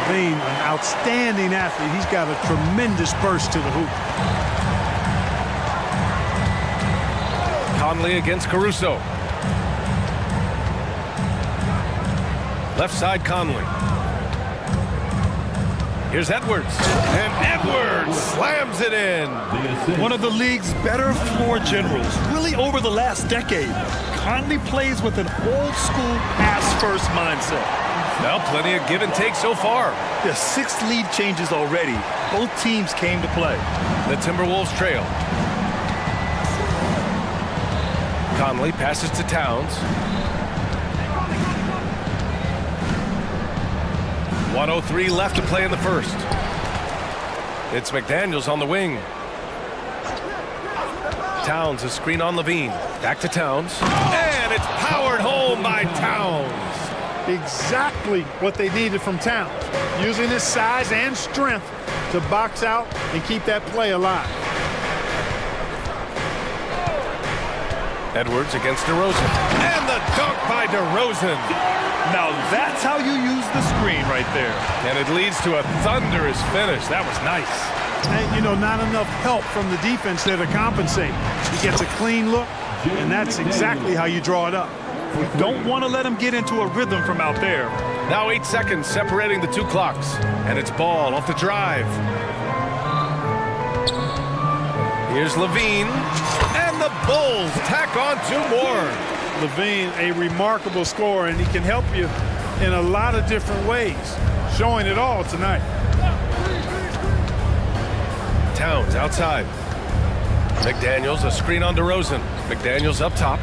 Levine, an outstanding athlete. He's got a tremendous burst to the hoop. Conley against Caruso. Left side Conley. Here's Edwards. And Edwards slams it in. One of the league's better floor generals, really over the last decade. Conley plays with an old-school pass-first mindset. Well, plenty of give and take so far. There's 6 lead changes already. Both teams came to play. The Timberwolves trail. Conley passes to Towns. 1:03 left to play in the first. It's McDaniels on the wing. Towns, a screen on Levine. Back to Towns. And it's powered home by Towns. Exactly what they needed from Towns. Using his size and strength to box out and keep that play alive. Edwards against DeRozan. And the dunk by DeRozan. Now that's how you use the screen right there. And it leads to a thunderous finish. That was nice. And, you know, not enough help from the defense there to compensate. He gets a clean look, and that's exactly how you draw it up. We don't want to let him get into a rhythm from out there. Now 8 seconds separating the two clocks. And it's ball off the drive. Here's Levine. And the Bulls tack on 2 more. Levine, a remarkable scorer, and he can help you in a lot of different ways. Showing it all tonight. Towns outside. McDaniels, a screen on DeRozan. McDaniels up top.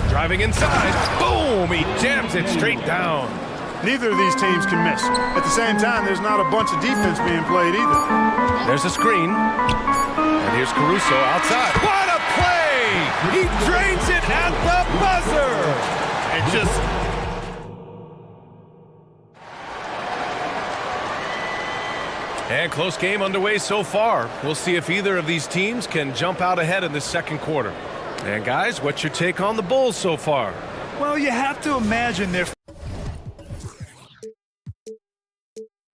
Driving inside. Boom! He jams it straight down. Neither of these teams can miss. At the same time, there's not a bunch of defense being played either. There's a screen. And here's Caruso outside. What a play! He drains it at the buzzer! And just... And close game underway so far. We'll see if either of these teams can jump out ahead in this second quarter. And guys, what's your take on the Bulls so far? Well, you have to imagine they're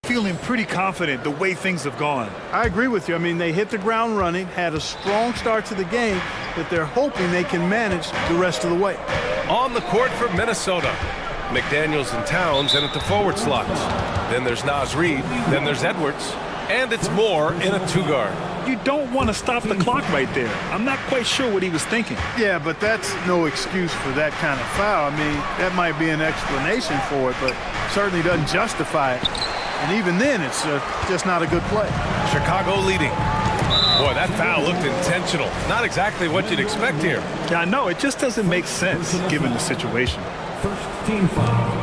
feeling pretty confident the way things have gone. I agree with you. I mean, they hit the ground running, had a strong start to the game, but they're hoping they can manage the rest of the way. On the court for Minnesota, McDaniels and Towns in at the forward slots. Then there's Naz Reid, then there's Edwards, and it's Moore in a 2-guard. You don't want to stop the clock right there. I'm not quite sure what he was thinking. Yeah, but that's no excuse for that kind of foul. I mean, that might be an explanation for it, but certainly doesn't justify it. And even then, it's just not a good play. Chicago leading. Boy, that foul looked intentional. Not exactly what you'd expect here. Yeah, I know. It just doesn't make sense given the situation. First team foul.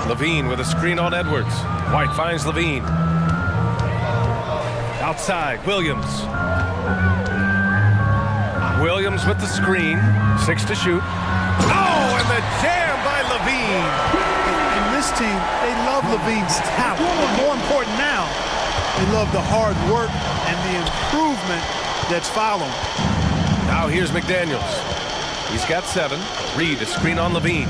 Levine with a screen on Edwards. White finds Levine. Outside, Williams. Williams with the screen. 6 to shoot. Oh, and the jam by Levine. And this team, they love Levine's talent. But more important now, they love the hard work and the improvement that's following. Now here's McDaniels. He's got 7. Reid, a screen on Levine.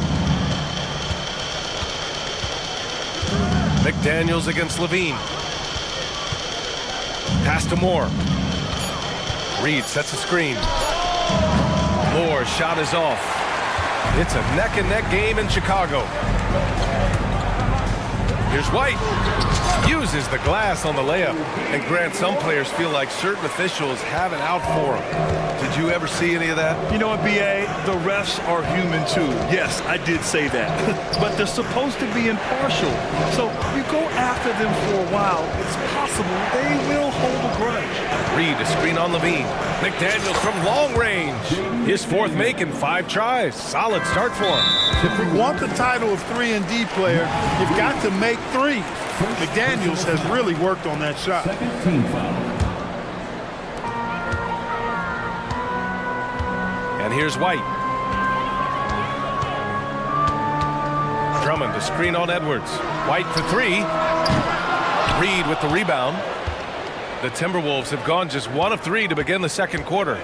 McDaniels against Levine. Pass to Moore. Reid sets a screen. Moore's shot is off. It's a neck-and-neck game in Chicago. Here's White. Uses the glass on the layup. And Grant, some players feel like certain officials have it out for them. Did you ever see any of that? You know what, B.A.? The refs are human too. Yes, I did say that. But they're supposed to be impartial. So you go after them for a while, it's possible they will hold a grudge. Reid, a screen on Levine. McDaniels from long range. His 4th make in 5 tries. Solid start for him. If you want the title of 3-and-D player, you've got to make threes. McDaniels has really worked on that shot. Second team foul. And here's White. Drummond, a screen on Edwards. White for 3. Reid with the rebound. The Timberwolves have gone just 1 of 3 to begin the second quarter.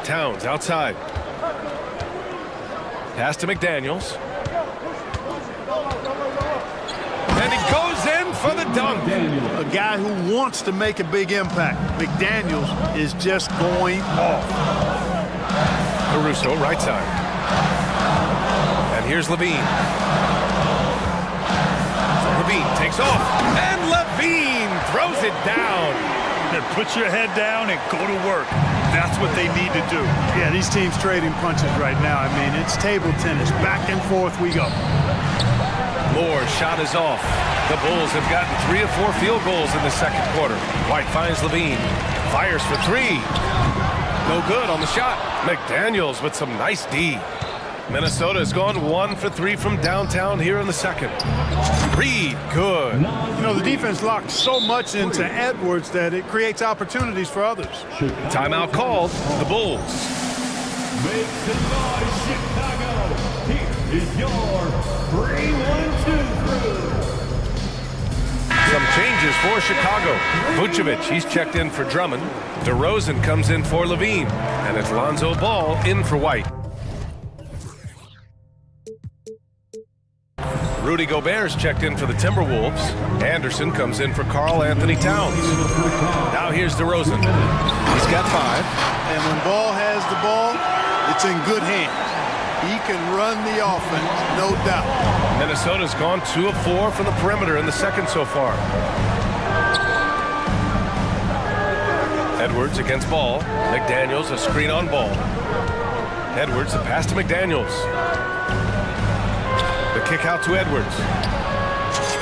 Towns outside. Pass to McDaniels. And he goes in for the dunk. A guy who wants to make a big impact. McDaniels is just going off. Caruso, right side. And here's Levine. Levine takes off. And Levine throws it down. Then put your head down and go to work. That's what they need to do. Yeah, these teams trading punches right now. I mean, it's table tennis. Back and forth we go. Moore's shot is off. The Bulls have gotten 3 of 4 field goals in the second quarter. White finds Levine. Fires for 3. No good on the shot. McDaniels with some nice D. Minnesota has gone 1 for 3 from downtown here in the second. Reed, good. You know, the defense locked so much into Edwards that it creates opportunities for others. Timeout called, the Bulls. Make some noise, Chicago. Here is your 3-1-2 crew. Some changes for Chicago. Vucevic, he's checked in for Drummond. DeRozan comes in for Levine. And it's Lonzo Ball in for White. Rudy Gobert's checked in for the Timberwolves. Anderson comes in for Karl Anthony Towns. Now here's DeRozan. He's got 5. And when Ball has the ball, it's in good hands. He can run the offense, no doubt. Minnesota's gone 2 of 4 from the perimeter in the second so far. Edwards against Ball. McDaniels a screen on Ball. Edwards the pass to McDaniels. The kick out to Edwards.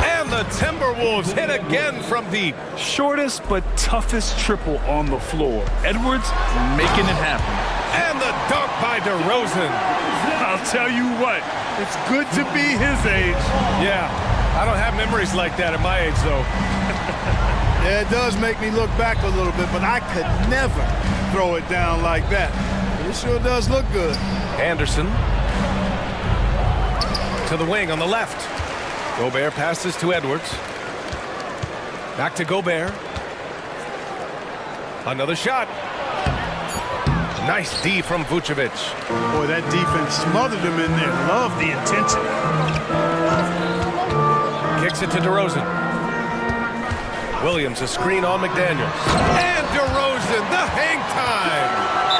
And the Timberwolves hit again from deep. Shortest but toughest triple on the floor. Edwards making it happen. And the dunk by DeRozan. I'll tell you what, it's good to be his age. Yeah, I don't have memories like that at my age, though. Yeah, it does make me look back a little bit, but I could never throw it down like that. It sure does look good. Anderson to the wing on the left. Gobert passes to Edwards. Back to Gobert. Another shot. Nice D from Vucevic. Boy, that defense smothered him in there. Love the intensity. Kicks it to DeRozan. Williams a screen on McDaniels. And DeRozan, the hang time.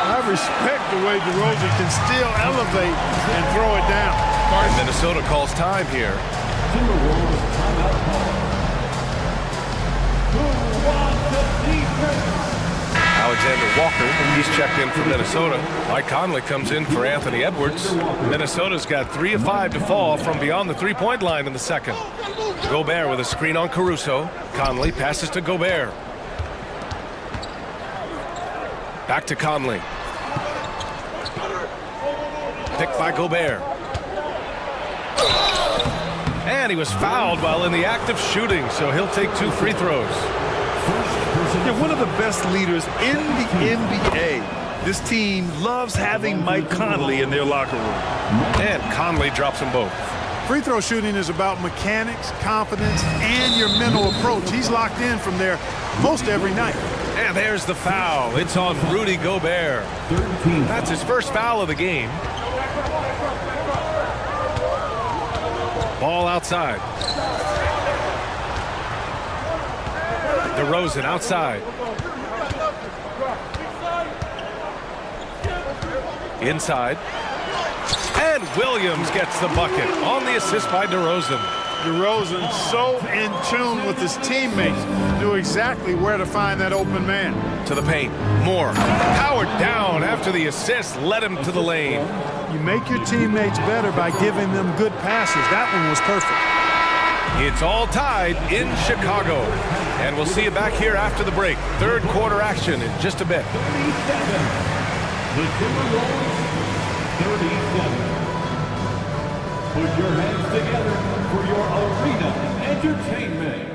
I respect the way DeRozan can still elevate and throw it down. And Minnesota calls time here. Timberwolves timeout call. Who wants the defense? Alexander Walker, he's checked in for Minnesota. Mike Conley comes in for Anthony Edwards. Minnesota's got 3 of 5 to fall from beyond the three-point line in the second. Gobert with a screen on Caruso. Conley passes to Gobert. Back to Conley. Picked by Gobert. And he was fouled while in the act of shooting, so he'll take 2 free throws. Yeah, one of the best leaders in the NBA. This team loves having Mike Conley in their locker room. And Conley drops them both. Free throw shooting is about mechanics, confidence, and your mental approach. He's locked in from there most every night. And there's the foul. It's on Rudy Gobert. That's his first foul of the game. Ball outside. DeRozan outside. Inside. And Williams gets the bucket on the assist by DeRozan. DeRozan so in tune with his teammates, knew exactly where to find that open man. To the paint. Moore. Powered down after the assist led him to the lane. You make your teammates better by giving them good passes. That one was perfect. It's all tied in Chicago. And we'll see you back here after the break. Third quarter action in just a bit. The Timberwolves, 37. Put your hands together for your arena entertainment.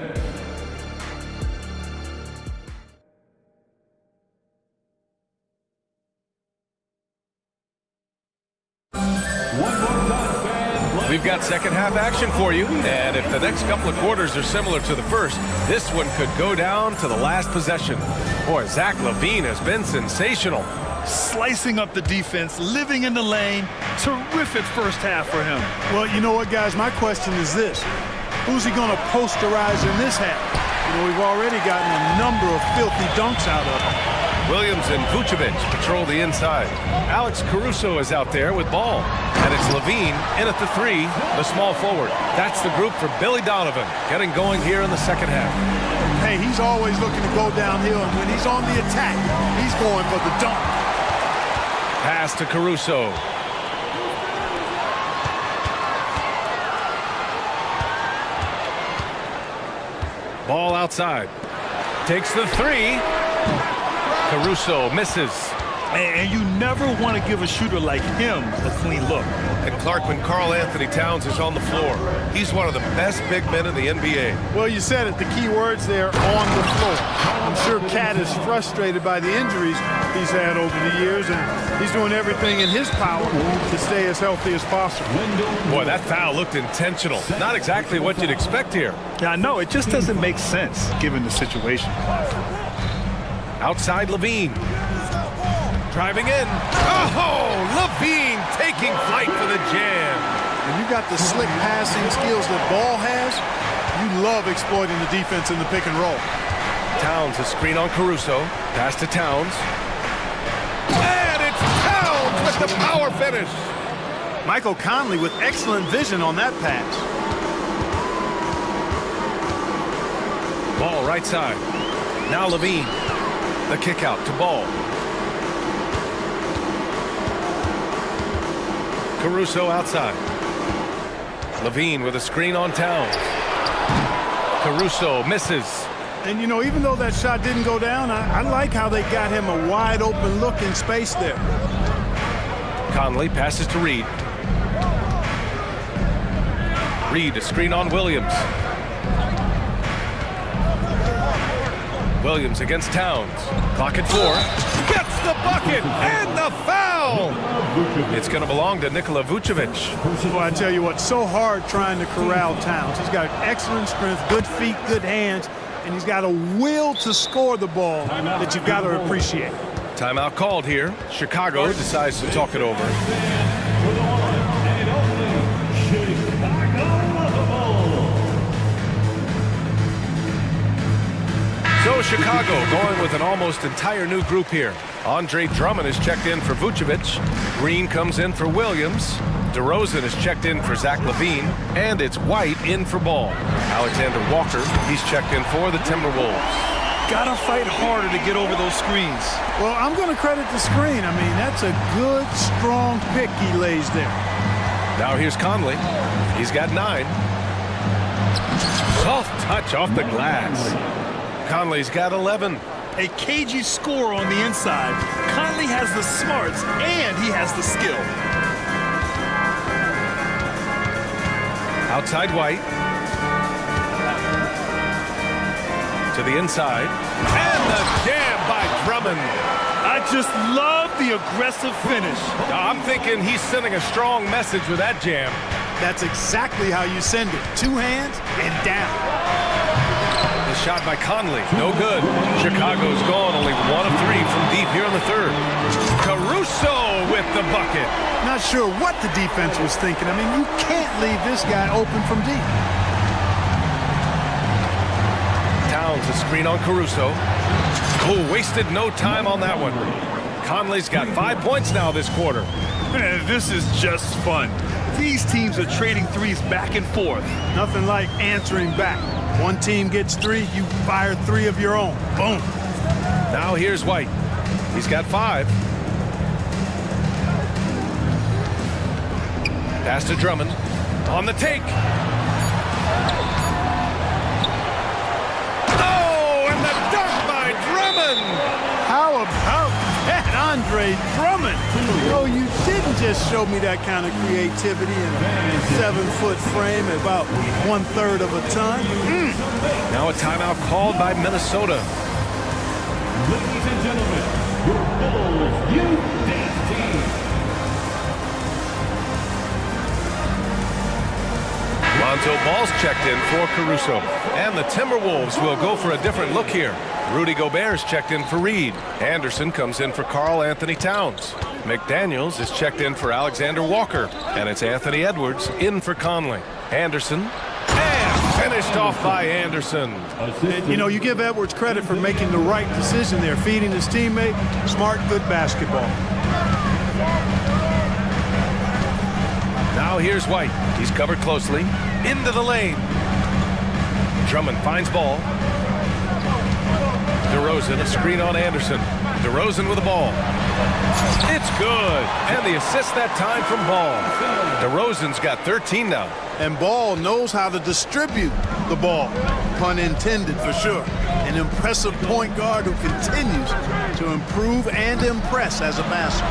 We've got second half action for you, and if the next couple of quarters are similar to the first, this one could go down to the last possession. Boy, Zach LaVine has been sensational. Slicing up the defense, living in the lane. Terrific first half for him. Well, you know what, guys? My question is this. Who's he going to posterize in this half? You know, we've already gotten a number of filthy dunks out of him. Williams and Vucevic patrol the inside. Alex Caruso is out there with Ball. And it's LaVine in at the 3, the small forward. That's the group for Billy Donovan, getting going here in the second half. Hey, he's always looking to go downhill, and when he's on the attack, he's going for the dunk. Pass to Caruso. Ball outside. Takes the 3. Caruso misses. And you never want to give a shooter like him a clean look. And Clark, when Karl Anthony Towns is on the floor, he's one of the best big men in the NBA. Well, you said it. The key words there, on the floor. I'm sure Cat is frustrated by the injuries he's had over the years, and he's doing everything in his power to stay as healthy as possible. Boy, that foul looked intentional. Not exactly what you'd expect here. Yeah, I know. It just doesn't make sense given the situation. Outside Levine. Driving in. Oh, Levine taking flight for the jam. When you got the slick passing skills that Ball has, you love exploiting the defense in the pick and roll. Towns, a screen on Caruso. Pass to Towns. And it's Towns with the power finish. Michael Conley with excellent vision on that pass. Ball right side. Now Levine. The kick out to Ball. Caruso outside. Levine with a screen on Towns. Caruso misses. And, you know, even though that shot didn't go down, I like how they got him a wide open look in space there. Conley passes to Reed. Reed, a screen on Williams. Williams against Towns. Clock at 4. Gets the bucket and the foul. It's going to belong to Nikola Vucevic. Well, I tell you what, so hard trying to corral Towns. He's got excellent strength, good feet, good hands, and he's got a will to score the ball that you've got to appreciate. Timeout called here. Chicago decides to talk it over. So Chicago going with an almost entire new group here. Andre Drummond is checked in for Vucevic. Green comes in for Williams. DeRozan is checked in for Zach LaVine. And it's White in for Ball. Alexander Walker, he's checked in for the Timberwolves. Gotta fight harder to get over those screens. Well, I'm going to credit the screen. I mean, that's a good, strong pick he lays there. Now here's Conley. He's got 9. Soft touch off the glass. Conley's got 11. A cagey score on the inside. Conley has the smarts and he has the skill. Outside White. To the inside. And the jam by Drummond. I just love the aggressive finish. I'm thinking he's sending a strong message with that jam. That's exactly how you send it. 2 hands and down. The shot by Conley, no good. Chicago's gone, only 1 of 3 from deep here in the third. Caruso with the bucket. Not sure what the defense was thinking. I mean, you can't leave this guy open from deep. Towns, a screen on Caruso. Oh, wasted no time on that one. Conley's got 5 points now this quarter. Man, this is just fun. These teams are trading threes back and forth. Nothing like answering back. One team gets 3, you fire 3 of your own. Boom. Now here's White. He's got 5. Pass to Drummond. On the take. Oh, and the dunk by Drummond. How about that, Andre Drummond? Oh, you didn't just show me that kind of creativity in a 7-foot frame at about 1/3 of a ton. Now a timeout called by Minnesota. Ladies and gentlemen, your Bulls Youth Dance Team. Lonzo Ball's checked in for Caruso. And the Timberwolves will go for a different look here. Rudy Gobert's checked in for Reed. Anderson comes in for Karl Anthony Towns. McDaniels is checked in for Alexander Walker. And it's Anthony Edwards in for Conley. Anderson. And finished off by Anderson. And, you know, you give Edwards credit for making the right decision there, feeding his teammate. Smart, good basketball. Now here's White. He's covered closely. Into the lane. Drummond finds Ball. DeRozan, a screen on Anderson. DeRozan with the ball. It's good. And the assist that time from Ball. DeRozan's got 13 now. And Ball knows how to distribute the ball. Pun intended, for sure. An impressive point guard who continues to improve and impress as a passer.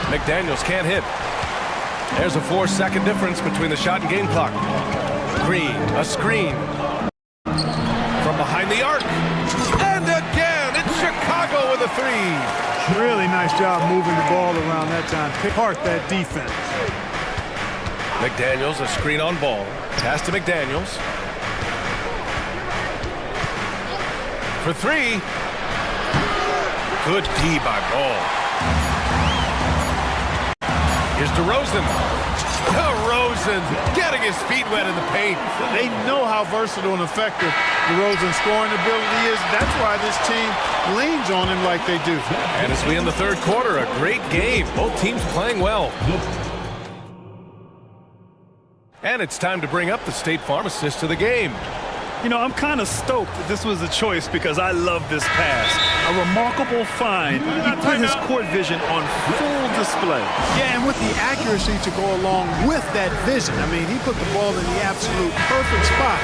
McDaniels can't hit. There's a 4-second difference between the shot and game clock. Green, a screen. From behind the arc. And again, it's Chicago with a three. Really nice job moving the ball around that time. Pick apart that defense. McDaniels, a screen on Ball. Pass to McDaniels. For three. Good D by Ball. Here's DeRozan. DeRozan getting his feet wet in the paint. They know how versatile and effective DeRozan's scoring ability is. That's why this team leans on him like they do. And as we end the third quarter, a great game. Both teams playing well. And it's time to bring up the State Farm assist to the game. You know, I'm kind of stoked that this was a choice because I love this pass. A remarkable find. He put his court vision on full display. Yeah, and with the accuracy to go along with that vision. I mean, he put the ball in the absolute perfect spot.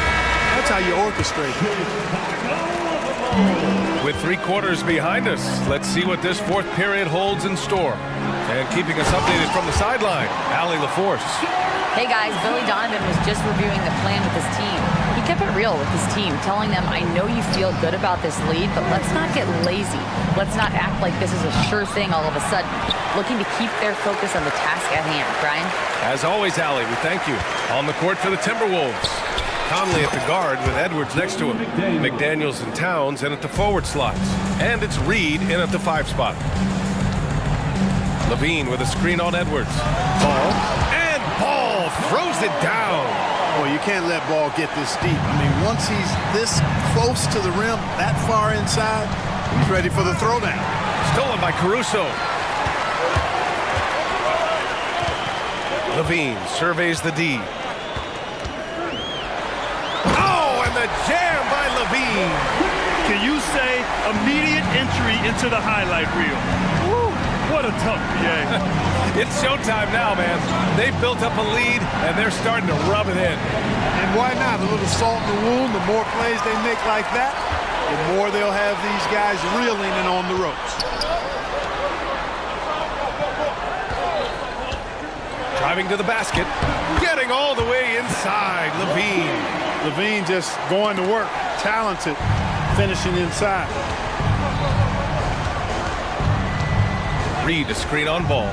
That's how you orchestrate it. With 3 quarters behind us, let's see what this fourth period holds in store. And keeping us updated from the sideline, Allie LaForce. Hey guys, Billy Donovan was just reviewing the plan with his team. He kept it real with his team, telling them, I know you feel good about this lead, but let's not get lazy. Let's not act like this is a sure thing all of a sudden. Looking to keep their focus on the task at hand. Brian? As always, Allie, we thank you. On the court for the Timberwolves. Conley at the guard with Edwards next to him. McDaniels and Towns in at the forward slots. And it's Reed in at the 5 spot. Levine with a screen on Edwards. Ball. And Ball throws it down. Oh, you can't let Ball get this deep. I mean, once he's this close to the rim, that far inside, he's ready for the throwdown. Stolen by Caruso. Levine surveys the D. Oh, and the jam by Levine. Can you say immediate entry into the highlight reel? Woo, what a tough PA. It's showtime now, man. They've built up a lead, and they're starting to rub it in. And why not? A little salt in the wound. The more plays they make like that, the more they'll have these guys reeling and on the ropes. Driving to the basket. Getting all the way inside. Levine. Levine just going to work. Talented. Finishing inside. Reed a screen on Ball.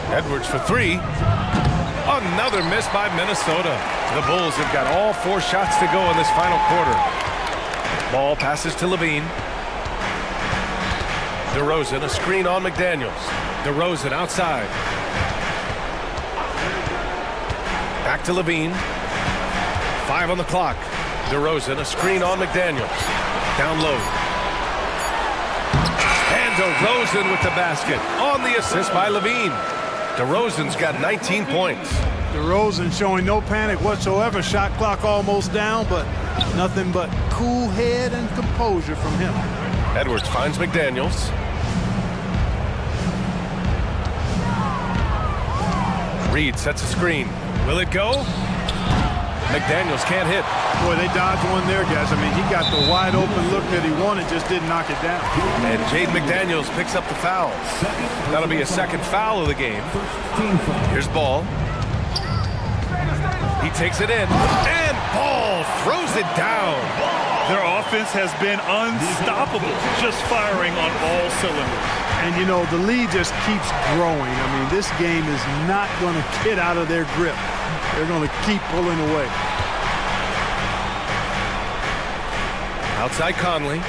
Edwards for 3. Another miss by Minnesota. The Bulls have got all 4 shots to go in this final quarter. Ball passes to Levine. DeRozan a screen on McDaniels. DeRozan outside. Back to Levine. 5 on the clock. DeRozan a screen on McDaniels. Down low. And DeRozan with the basket on the assist by Levine. DeRozan's got 19 points. DeRozan showing no panic whatsoever. Shot clock almost down, but nothing but cool head and composure from him. Edwards finds McDaniels. Reed sets a screen. Will it go? McDaniels can't hit. Boy, they dodged one there, guys. I mean, he got the wide open look that he wanted, just didn't knock it down. And Jaden McDaniels picks up the foul. That'll be a second foul of the game. Here's Ball. He takes it in. And Ball throws it down. Their offense has been unstoppable, just firing on all cylinders. And, you know, the lead just keeps growing. I mean, this game is not going to get out of their grip. They're going to keep pulling away. Outside Conley.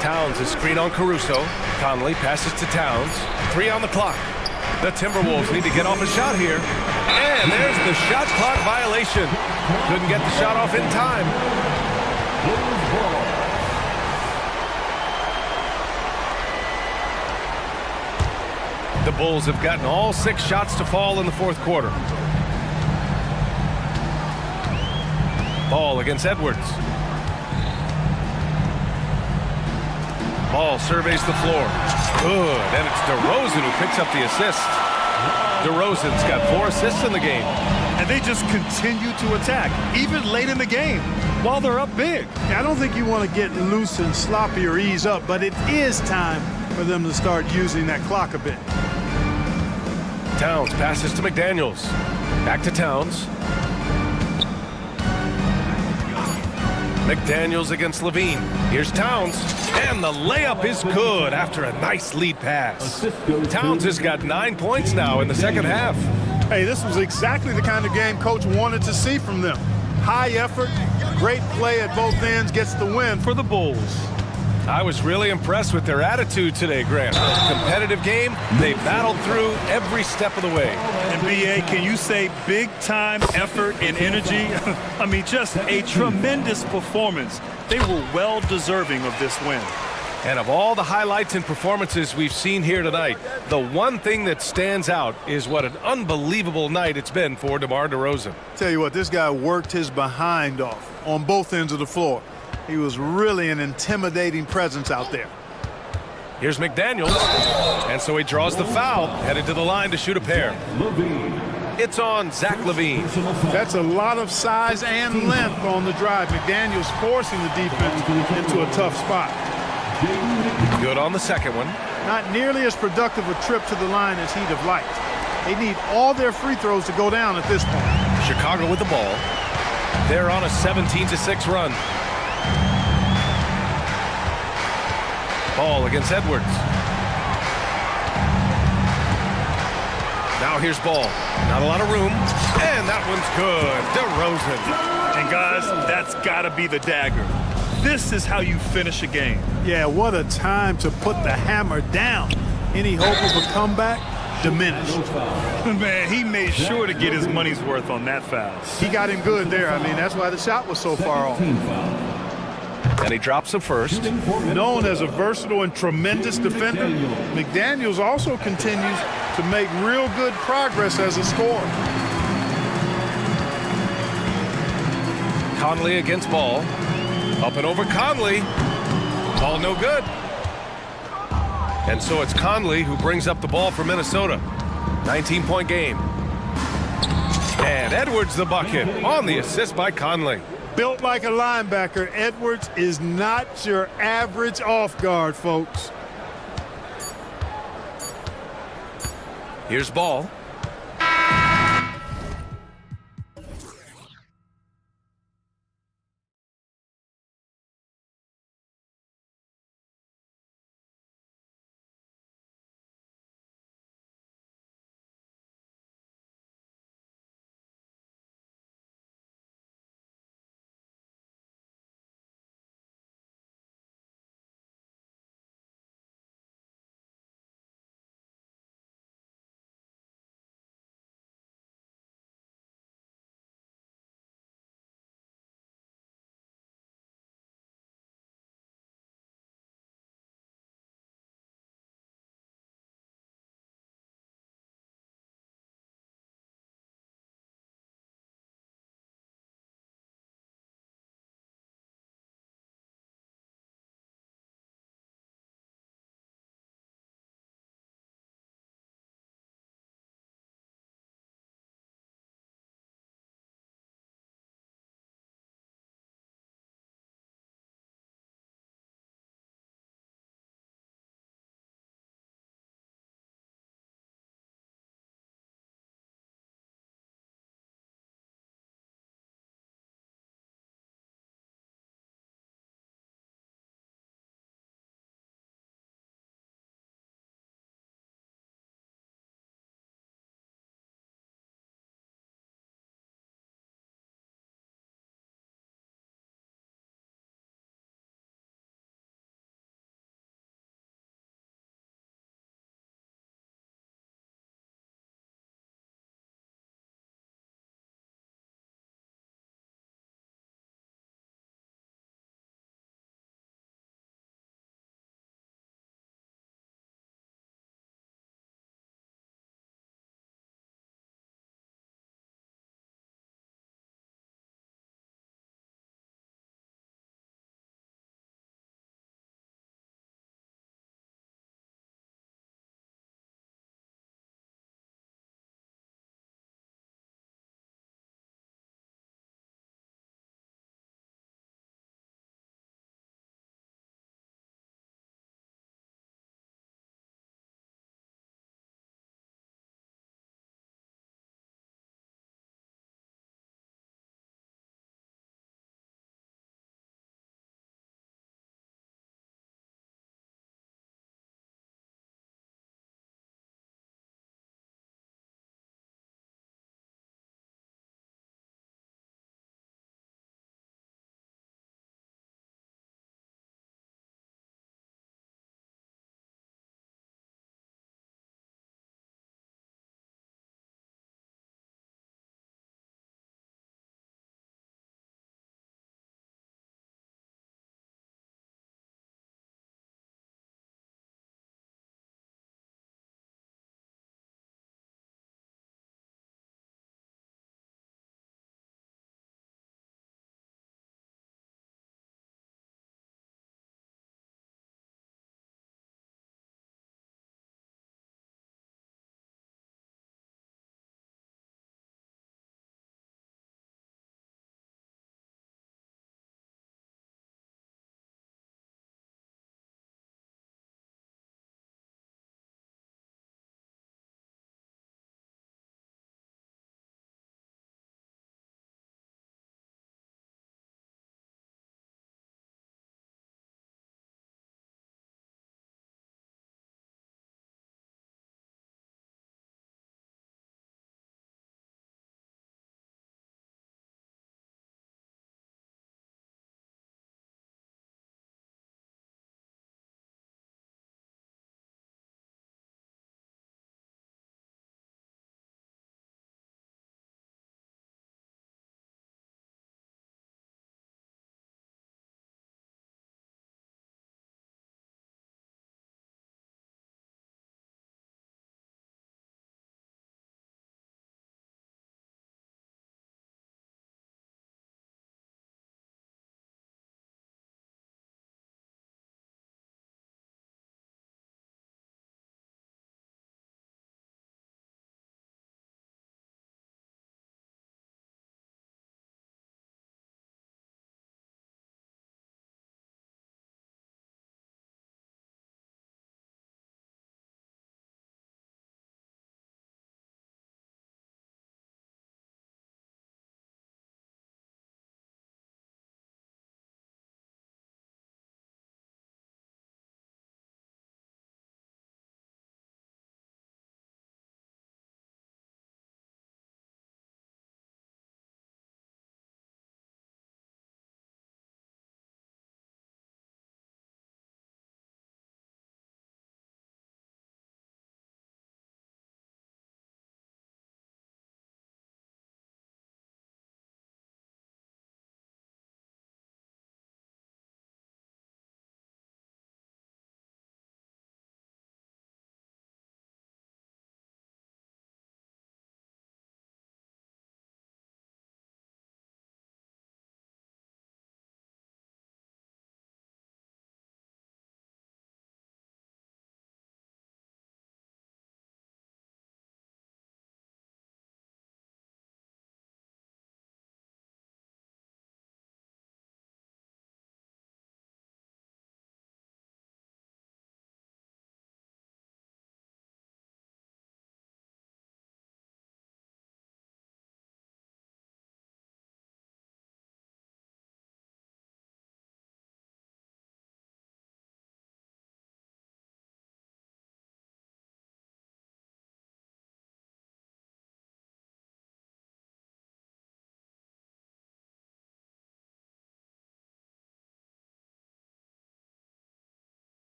Towns is screen on Caruso. Conley passes to Towns. 3 on the clock. The Timberwolves need to get off a shot here. And there's the shot clock violation. Couldn't get the shot off in time. The Bulls have gotten all 6 shots to fall in the fourth quarter. Ball against Edwards. Ball surveys the floor. Good. And it's DeRozan who picks up the assist. DeRozan's got 4 assists in the game. And they just continue to attack, even late in the game, while they're up big. Yeah, I don't think you want to get loose and sloppy or ease up, but it is time for them to start using that clock a bit. Towns passes to McDaniels. Back to Towns. McDaniels against Levine. Here's Towns. And the layup is good after a nice lead pass. Towns has got 9 points now in the second half. Hey, this was exactly the kind of game Coach wanted to see from them. High effort, great play at both ends, gets the win for the Bulls. I was really impressed with their attitude today, Grant. Competitive game, they battled through every step of the way. And BA, can you say big time effort and energy? I mean, just a tremendous performance. They were well deserving of this win. And of all the highlights and performances we've seen here tonight, the one thing that stands out is what an unbelievable night it's been for DeMar DeRozan. Tell you what, this guy worked his behind off on both ends of the floor. He was really an intimidating presence out there. Here's McDaniels, and so he draws the foul, headed to the line to shoot a pair. It's on Zach LaVine. That's a lot of size and length on the drive. McDaniels forcing the defense into a tough spot. Good on the second one. Not nearly as productive a trip to the line as he'd have liked. They need all their free throws to go down at this point. Chicago with the ball. They're on a 17-6 run. Ball against Edwards. Now here's Ball. Not a lot of room. And that one's good. DeRozan. And guys, that's got to be the dagger. This is how you finish a game. Yeah, what a time to put the hammer down. Any hope of a comeback diminished. Man, he made sure to get his money's worth on that foul. He got him good there. I mean, that's why the shot was so far off. And he drops him first. Known as a versatile and tremendous defender, McDaniels also continues to make real good progress as a scorer. Conley against Ball. Up and over Conley. Ball no good. And so it's Conley who brings up the ball for Minnesota. 19-point game. And Edwards the bucket on the assist by Conley. Built like a linebacker, Edwards is not your average off guard, folks. Here's Ball.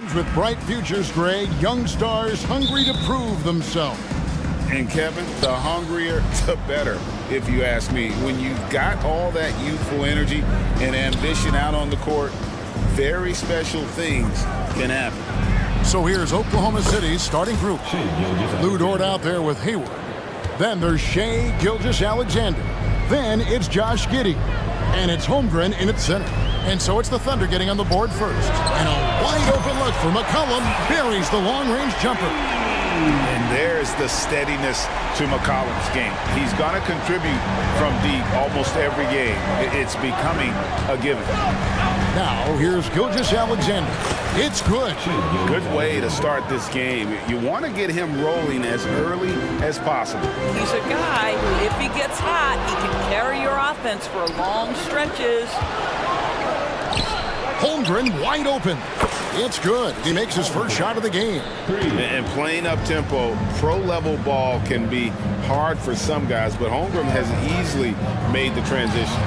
With bright futures, Greg, young stars hungry to prove themselves. And Kevin, the hungrier, the better, if you ask me. When you've got all that youthful energy and ambition out on the court, very special things can happen. So here's Oklahoma City's starting group. Lou Dort out there with Hayward. Then there's Shea Gilgeous-Alexander. Then it's Josh Giddey. And it's Holmgren in its center. And so it's the Thunder getting on the board first. And a wide open look for McCollum buries the long-range jumper. And there's the steadiness to McCollum's game. He's going to contribute from deep almost every game. It's becoming a given. Now here's Gilgeous-Alexander. It's good. Good way to start this game. You want to get him rolling as early as possible. He's a guy who, if he gets hot, he can carry your offense for long stretches. Holmgren wide open. It's good. He makes his first shot of the game. And playing up-tempo, pro-level ball can be hard for some guys, but Holmgren has easily made the transition.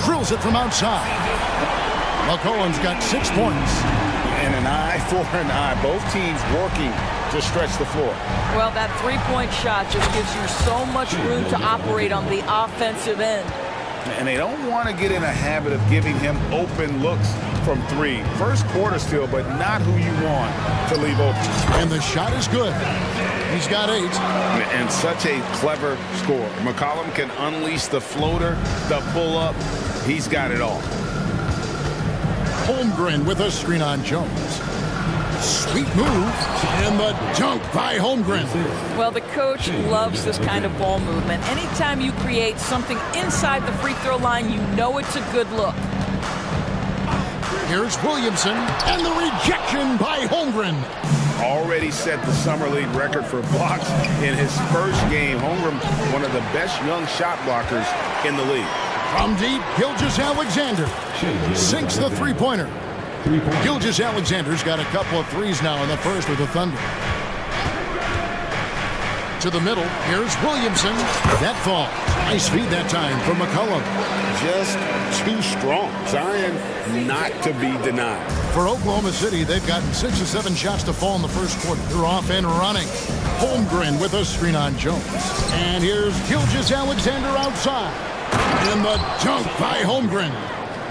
Drills it from outside. McCollum's got 6 points. And an eye for an eye. Both teams working to stretch the floor. Well, that three-point shot just gives you so much room to operate on the offensive end. And they don't want to get in a habit of giving him open looks from three. First quarter still, but not who you want to leave open. And the shot is good. He's got 8. And such a clever score. McCollum can unleash the floater, the pull-up. He's got it all. Holmgren with a screen on Jones. Sweet move. And the dunk by Holmgren. Well, the coach loves this kind of ball movement. Anytime you create something inside the free throw line, you know it's a good look. Here's Williamson, and the rejection by Holmgren. Already set the Summer League record for blocks in his first game. Holmgren, one of the best young shot blockers in the league. From deep, Gilgeous-Alexander sinks the three-pointer. Gilgeous-Alexander's got a couple of threes now in the first with the Thunder. To the middle, here's Williamson. That falls. Nice feed that time from McCollum. Just too strong. Zion not to be denied. For Oklahoma City, they've gotten 6 or 7 shots to fall in the first quarter. They're off and running. Holmgren with a screen on Jones. And here's Gilgeous-Alexander outside. And the dunk by Holmgren.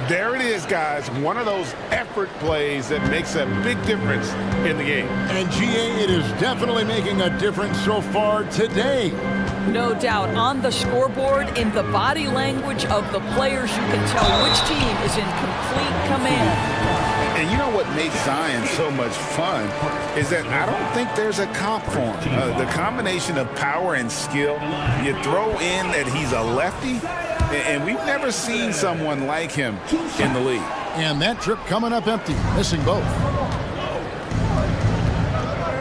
There it is, guys. One of those effort plays that makes a big difference in the game. And GA, it is definitely making a difference so far today. No doubt. On the scoreboard, in the body language of the players, you can tell which team is in complete command. And you know what makes Zion so much fun is that I don't think there's a comp for him. The combination of power and skill, you throw in that he's a lefty, and we've never seen someone like him in the league. And that trip coming up empty, missing both.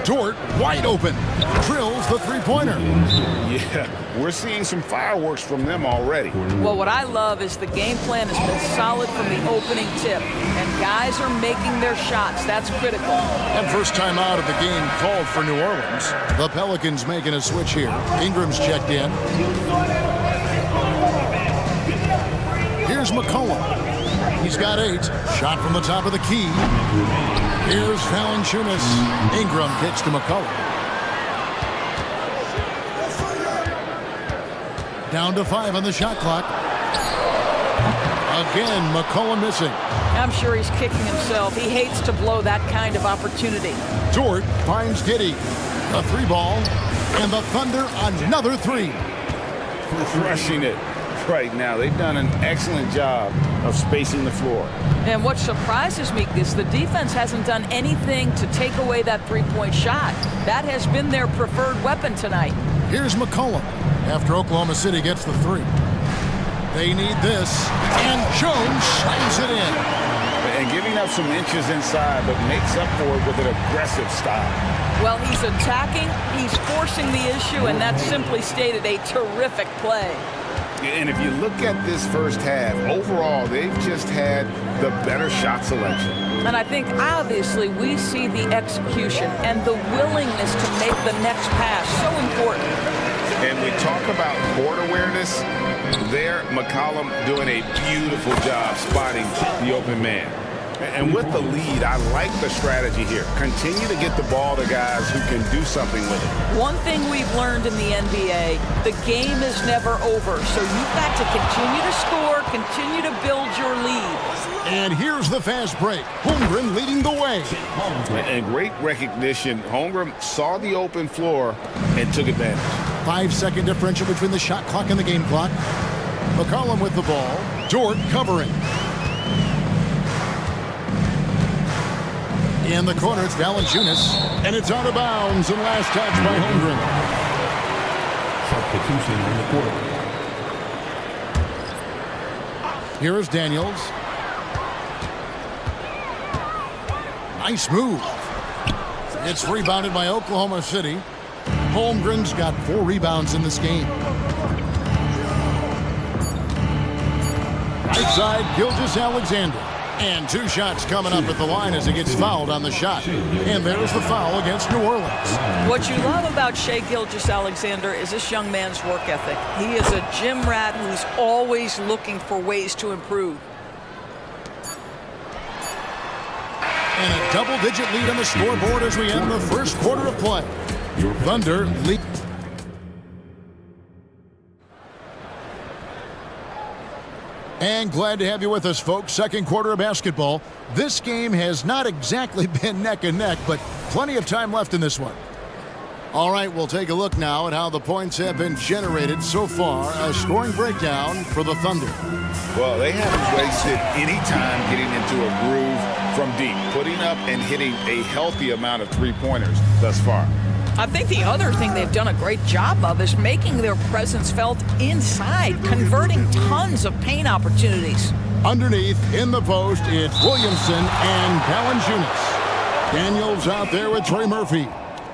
Dort wide open, drills the three-pointer. Yeah, we're seeing some fireworks from them already. Well, what I love is the game plan has been solid from the opening tip, and guys are making their shots. That's critical. And first time out of the game called for New Orleans. The Pelicans making a switch here. Ingram's checked in. Here's McCollum. He's got 8. Shot from the top of the key. Here's Valanciunas. Ingram kicks to McCollum. Down to 5 on the shot clock. Again, McCollum missing. I'm sure he's kicking himself. He hates to blow that kind of opportunity. Dort finds Giddey. A 3-ball. And the Thunder another 3. Crushing it right now. They've done an excellent job of spacing the floor. And what surprises me is the defense hasn't done anything to take away that three-point shot. That has been their preferred weapon tonight. Here's McCollum after Oklahoma City gets the 3. They need this, and Jones slams it in. And giving up some inches inside, but makes up for it with an aggressive style. Well, he's attacking, he's forcing the issue, and that's simply stated a terrific play. And if you look at this first half, overall, they've just had the better shot selection. And I think, obviously, we see the execution and the willingness to make the next pass so important. And we talk about board awareness. There, McCollum doing a beautiful job spotting the open man. And with the lead, I like the strategy here. Continue to get the ball to guys who can do something with it. One thing we've learned in the NBA, the game is never over. So you've got to continue to score, continue to build your lead. And here's the fast break. Holmgren leading the way. And great recognition. Holmgren saw the open floor and took advantage. 5-second differential between the shot clock and the game clock. McCollum with the ball. Dort covering. In the corner, it's Valanciunas. And it's out of bounds and last touch by Holmgren. Substitution in the quarter. Here is Daniels. Nice move. It's rebounded by Oklahoma City. Holmgren's got 4 rebounds in this game. Right side, Gilgeous-Alexander. And 2 shots coming up at the line as he gets fouled on the shot. And there's the foul against New Orleans. What you love about Shai Gilgeous-Alexander is this young man's work ethic. He is a gym rat who's always looking for ways to improve. And a double-digit lead on the scoreboard as we end the first quarter of play. Thunder lead. And glad to have you with us, folks. Second quarter of basketball. This game has not exactly been neck and neck, but plenty of time left in this one. All right, we'll take a look now at how the points have been generated so far. A scoring breakdown for the Thunder. Well, they haven't wasted any time getting into a groove from deep, putting up and hitting a healthy amount of three-pointers thus far. I think the other thing they've done a great job of is making their presence felt inside, converting tons of paint opportunities. Underneath, in the post, it's Williamson and Valanciunas. Daniels out there with Trey Murphy.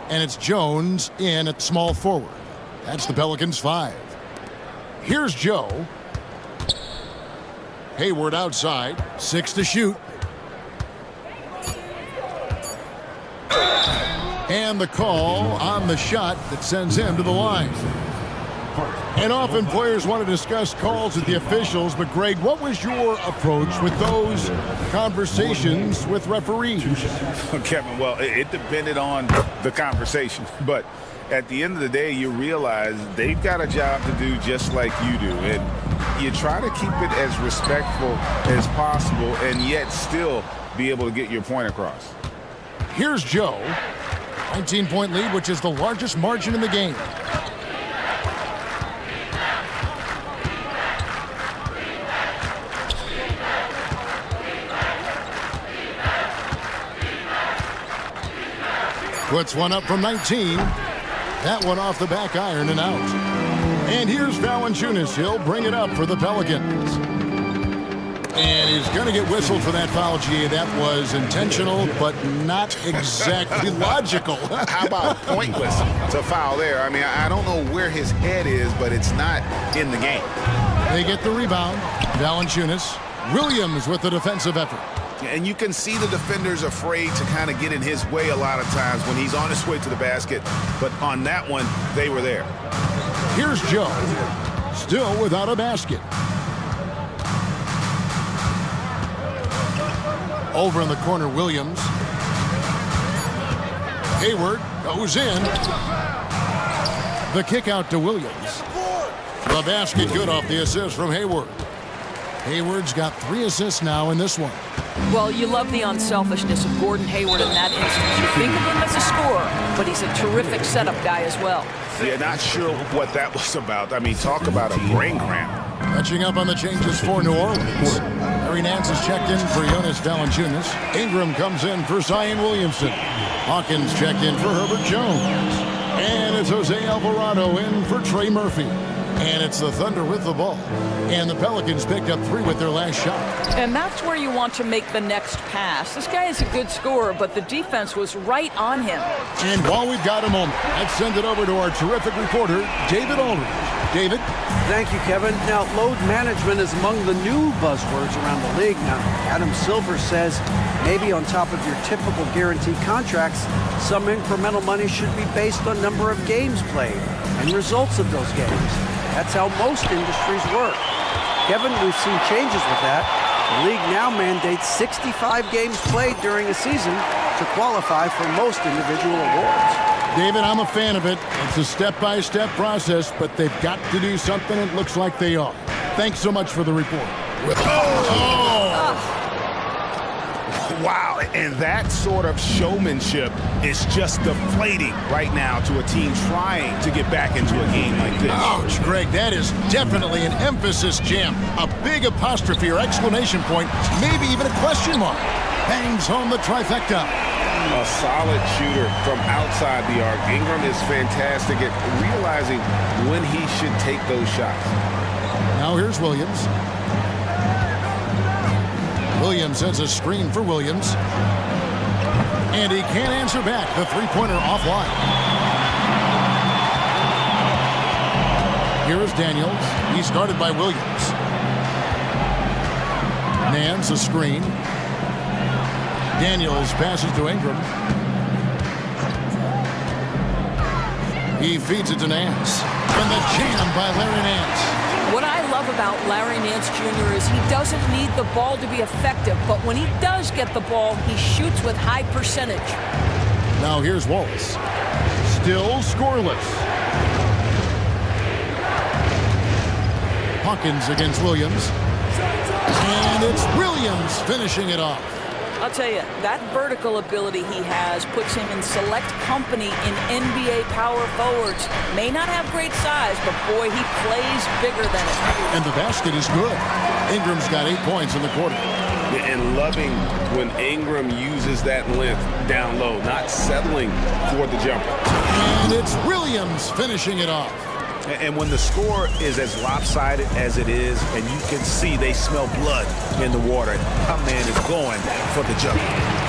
And it's Jones in at small forward. That's the Pelicans 5. Here's Joe. Hayward outside, 6 to shoot. And the call on the shot that sends him to the line. And often players want to discuss calls with the officials, but Greg, what was your approach with those conversations with referees? Kevin, well, it depended on the conversation, but at the end of the day, you realize they've got a job to do just like you do, and you try to keep it as respectful as possible and yet still be able to get your point across. Here's Joe. 19-point lead, which is the largest margin in the game. Puts one up from 19. That one off the back iron and out. And here's Valanciunas. He'll bring it up for the Pelicans. And he's going to get whistled for that foul, G. That was intentional, but not exactly logical. How about pointless to foul there? I mean, I don't know where his head is, but it's not in the game. They get the rebound. Valanciunas. Williams with the defensive effort. And you can see the defenders afraid to kind of get in his way a lot of times when he's on his way to the basket. But on that one, they were there. Here's Joe. Still without a basket. Over in the corner, Williams. Hayward goes in. The kick out to Williams. The basket good off the assist from Hayward. Hayward's got 3 assists now in this one. Well, you love the unselfishness of Gordon Hayward in that instance. You think of him as a scorer, but he's a terrific setup guy as well. Yeah, not sure what that was about. I mean, talk about a brain cramp. Catching up on the changes for New Orleans. Harry Nance is checked in for Jonas Valanciunas. Ingram comes in for Zion Williamson. Hawkins checked in for Herbert Jones. And it's Jose Alvarado in for Trey Murphy. And it's the Thunder with the ball. And the Pelicans picked up 3 with their last shot. And that's where you want to make the next pass. This guy is a good scorer, but the defense was right on him. And while we've got a moment, let's send it over to our terrific reporter, David Aldridge. David? Thank you, Kevin. Now, load management is among the new buzzwords around the league. Now, Adam Silver says maybe on top of your typical guaranteed contracts, some incremental money should be based on number of games played and results of those games. That's how most industries work. Kevin, we've seen changes with that. The league now mandates 65 games played during a season to qualify for most individual awards. David, I'm a fan of it. It's a step-by-step process, but they've got to do something. It looks like they are. Thanks so much for the report. Wow, and that sort of showmanship is just deflating right now to a team trying to get back into a game like this. Ouch, Greg, that is definitely an emphasis jam. A big apostrophe or exclamation point, maybe even a question mark. Bangs home the trifecta. A solid shooter from outside the arc. Ingram is fantastic at realizing when he should take those shots. Now here's Williams. Williams sends a screen for Williams. And he can't answer back. The three-pointer offline. Here is Daniels. He's guarded by Williams. Nance a screen. Daniels passes to Ingram. He feeds it to Nance. And the jam by Larry Nance. What I love about Larry Nance Jr. is he doesn't need the ball to be effective, but when he does get the ball, he shoots with high percentage. Now here's Wallace. Still scoreless. Hawkins against Williams. And it's Williams finishing it off. I'll tell you, that vertical ability he has puts him in select company in NBA power forwards. May not have great size, but boy, he plays bigger than it. And the basket is good. Ingram's got 8 points in the quarter. And loving when Ingram uses that length down low, not settling for the jumper. And it's Williams finishing it off. And when the score is as lopsided as it is, and you can see they smell blood in the water, our man is going for the jump.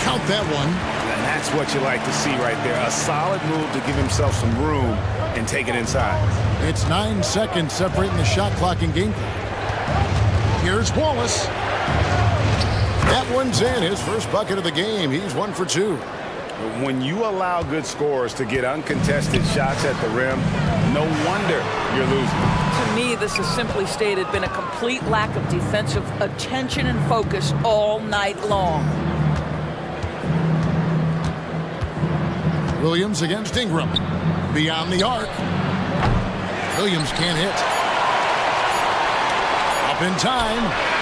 Count that one. And that's what you like to see right there. A solid move to give himself some room and take it inside. It's 9 seconds separating the shot clock and game clock. Here's Wallace. That one's in. His first bucket of the game. He's 1 for 2. When you allow good scorers to get uncontested shots at the rim, no wonder you're losing. To me, this has simply stated been a complete lack of defensive attention and focus all night long. Williams against Ingram. Beyond the arc. Williams can't hit. Up in time.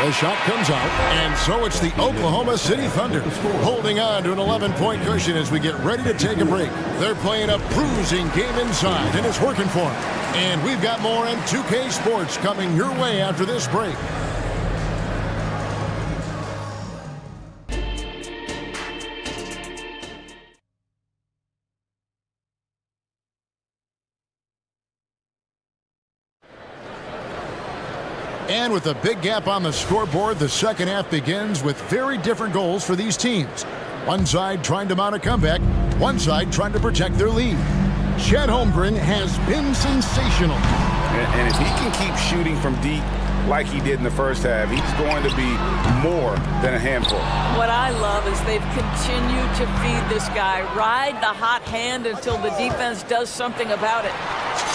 The shot comes out, and so it's the Oklahoma City Thunder holding on to an 11-point cushion as we get ready to take a break. They're playing a bruising game inside, and it's working for them. And we've got more in 2K Sports coming your way after this break. And with a big gap on the scoreboard, the second half begins with very different goals for these teams. One side trying to mount a comeback, one side trying to protect their lead. Chet Holmgren has been sensational. And if he can keep shooting from deep like he did in the first half, he's going to be more than a handful. What I love is they've continued to feed this guy. Ride the hot hand until the defense does something about it.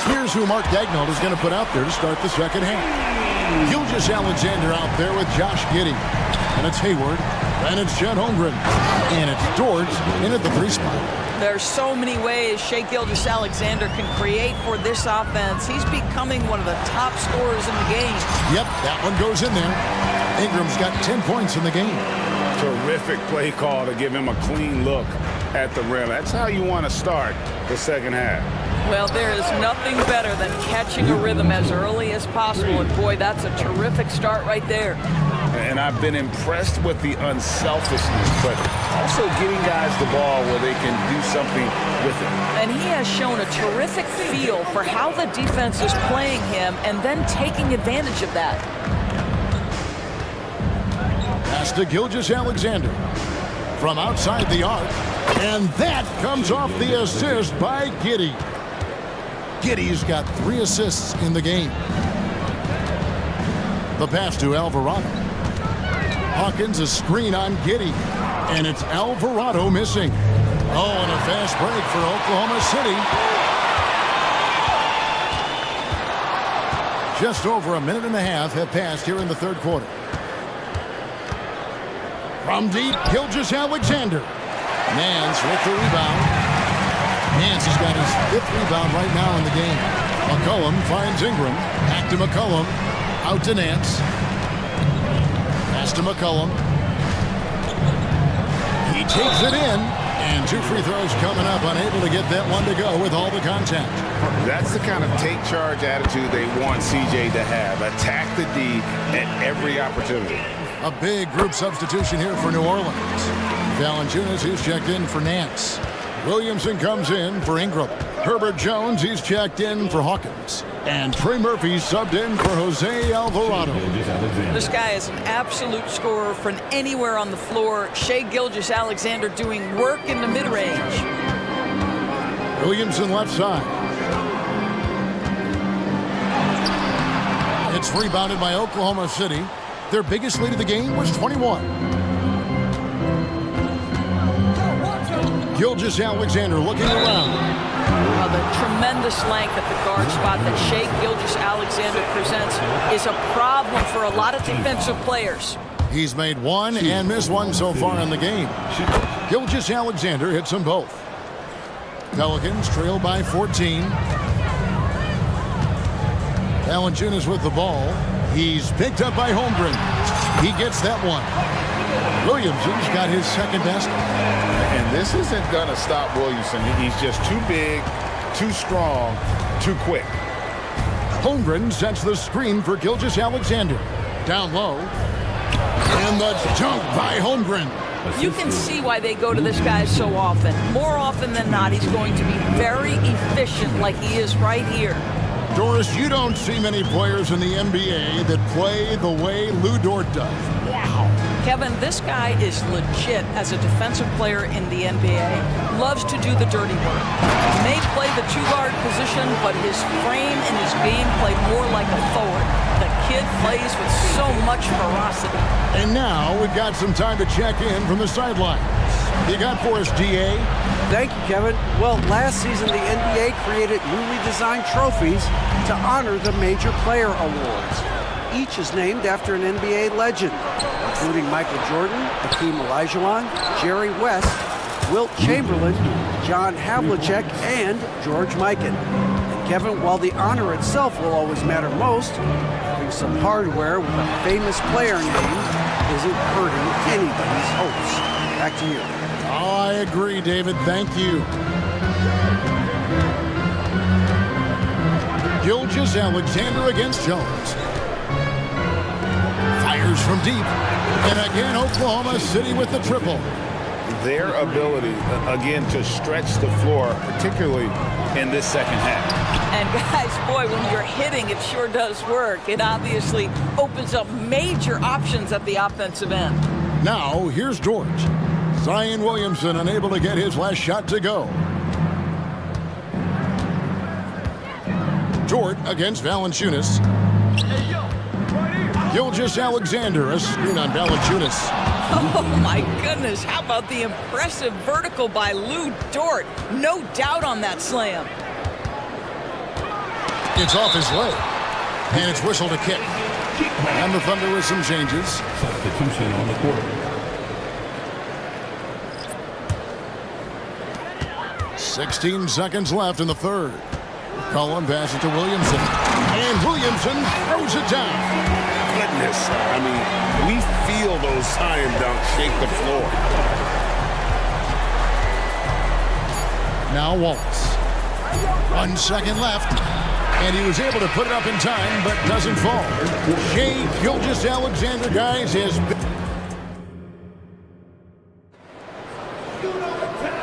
Here's who Mark Daignault is going to put out there to start the second half. Gilgeous Alexander out there with Josh Giddey. And it's Hayward. And it's Chet Holmgren. And it's George in at the 3 spot. There's so many ways Shai Gilgeous-Alexander can create for this offense. He's becoming one of the top scorers in the game. Yep, that one goes in there. Ingram's got 10 points in the game. Terrific play call to give him a clean look at the rim. That's how you want to start the second half. Well, there is nothing better than catching a rhythm as early as possible. And boy, that's a terrific start right there. And I've been impressed with the unselfishness, but also getting guys the ball where they can do something with it. And he has shown a terrific feel for how the defense is playing him and then taking advantage of that. Pass to Gilgeous-Alexander from outside the arc. And that comes off the assist by Giddey. Giddey's got 3 assists in the game. The pass to Alvarado. Hawkins a screen on Giddey. And it's Alvarado missing. Oh, and a fast break for Oklahoma City. Just over a minute and a half have passed here in the third quarter. From deep, Gilgeous-Alexander. Nance with the rebound. Nance has got his 5th rebound right now in the game. McCollum finds Ingram. Back to McCollum. Out to Nance. Pass to McCollum. He takes it in. And 2 free throws coming up, unable to get that one to go with all the contact. That's the kind of take charge attitude they want CJ to have. Attack the D at every opportunity. A big group substitution here for New Orleans. Valanciunas, who's checked in for Nance. Williamson comes in for Ingram. Herbert Jones, he's checked in for Hawkins. And Trey Murphy subbed in for Jose Alvarado. This guy is an absolute scorer from anywhere on the floor. Shai Gilgeous-Alexander doing work in the mid-range. Williamson left side. It's rebounded by Oklahoma City. Their biggest lead of the game was 21. Gilgeous-Alexander looking around. The tremendous length at the guard spot that Shai Gilgeous-Alexander presents is a problem for a lot of defensive players. He's made one and missed one so far in the game. Gilgeous-Alexander hits them both. Pelicans trail by 14. Valanciunas with the ball. He's picked up by Holmgren. He gets that one. Williamson's got his 2nd basket. And this isn't going to stop Williamson. He's just too big, too strong, too quick. Holmgren sets the screen for Gilgeous-Alexander. Down low. And the dunk by Holmgren. You can see why they go to this guy so often. More often than not, he's going to be very efficient like he is right here. Doris, you don't see many players in the NBA that play the way Lou Dort does. Wow. Kevin, this guy is legit as a defensive player in the NBA. Loves to do the dirty work. May play the 2-guard position, but his frame and his game play more like a forward. The kid plays with so much ferocity. And now we've got some time to check in from the sideline. You got for us, DA? Thank you, Kevin. Well, last season the NBA created newly designed trophies to honor the major player awards. Each is named after an NBA legend, including Michael Jordan, Hakeem Olajuwon, Jerry West, Wilt Chamberlain, John Havlicek, and George Mikan. And Kevin, while the honor itself will always matter most, having some hardware with a famous player name isn't hurting anybody's hopes. Back to you. Oh, I agree, David. Thank you. Gilgeous-Alexander against Jones. Fires from deep. And again, Oklahoma City with the triple. Their ability, again, to stretch the floor, particularly in this second half. And guys, boy, when you're hitting, it sure does work. It obviously opens up major options at the offensive end. Now, here's George. Zion Williamson unable to get his last shot to go. Jort against Valanciunas. Gilgeous-Alexander, a screen on Valanciunas. Oh my goodness, how about the impressive vertical by Lou Dort? No doubt on that slam. It's off his leg, and it's whistled a kick. And the Thunder with some changes. Substitution on the court. 16 seconds left in the third. Cullen passes to Williamson. And Williamson throws it down. Goodness. I mean, we feel those Zion dunks shake the floor. Now Wallace. 1 second left. And he was able to put it up in time, but doesn't fall. Shai Gilgeous-Alexander, guys, has been...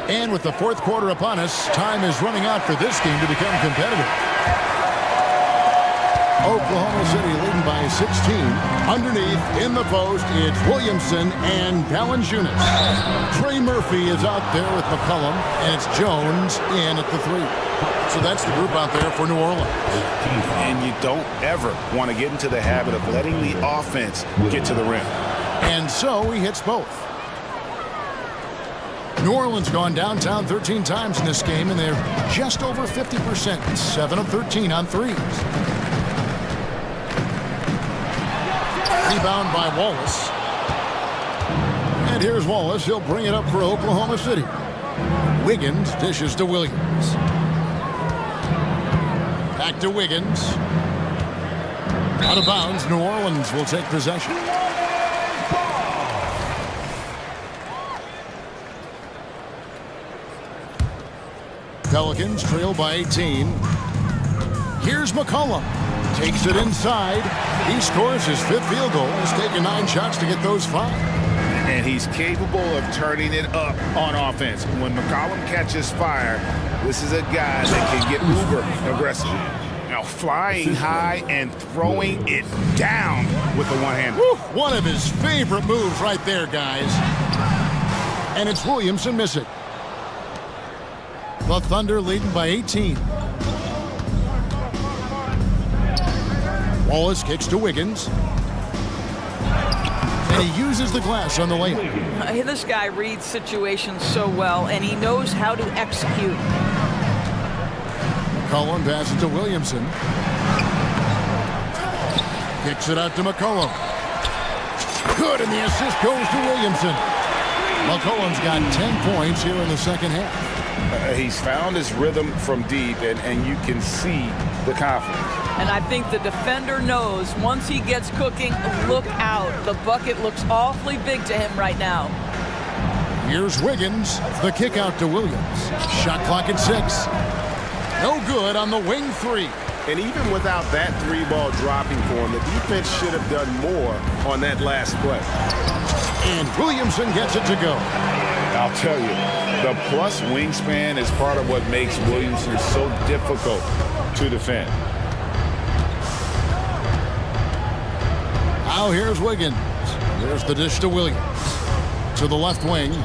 And with the fourth quarter upon us, time is running out for this game to become competitive. Oklahoma City leading by 16. Underneath, in the post, it's Williamson and Valanciunas. Trey Murphy is out there with McCollum, and it's Jones in at the 3. So that's the group out there for New Orleans. And you don't ever want to get into the habit of letting the offense get to the rim. And so he hits both. New Orleans gone downtown 13 times in this game, and they're just over 50%, 7 of 13 on threes. Rebound by Wallace. And And here's Wallace. He'll bring it up for Oklahoma City. Wiggins dishes to Williams. Back to Wiggins. Out of bounds. New Orleans will take possession. Pelicans trail by 18. Here's McCollum. Takes it inside. He scores his 5th field goal. He's taken 9 shots to get those 5. And he's capable of turning it up on offense. When McCollum catches fire, this is a guy that can get uber aggressive. Now flying high and throwing it down with the one hand. One of his favorite moves right there, guys. And it's Williamson missing. The Thunder leading by 18. Wallace kicks to Wiggins. And he uses the glass on the layup. This guy reads situations so well, and he knows how to execute. McCollum passes to Williamson. Kicks it out to McCollum. Good, and the assist goes to Williamson. McCollum's got 10 points here in the second half. He's found his rhythm from deep, and you can see the confidence. And I think the defender knows once he gets cooking, look out. The bucket looks awfully big to him right now. Here's Wiggins. The kick out to Williams. Shot clock at 6. No good on the wing 3. And even without that 3-ball dropping for him, the defense should have done more on that last play. And Williamson gets it to go. I'll tell you, the plus wingspan is part of what makes Williamson so difficult to defend. Now here's Wiggins. There's the dish to Williams. To the left wing.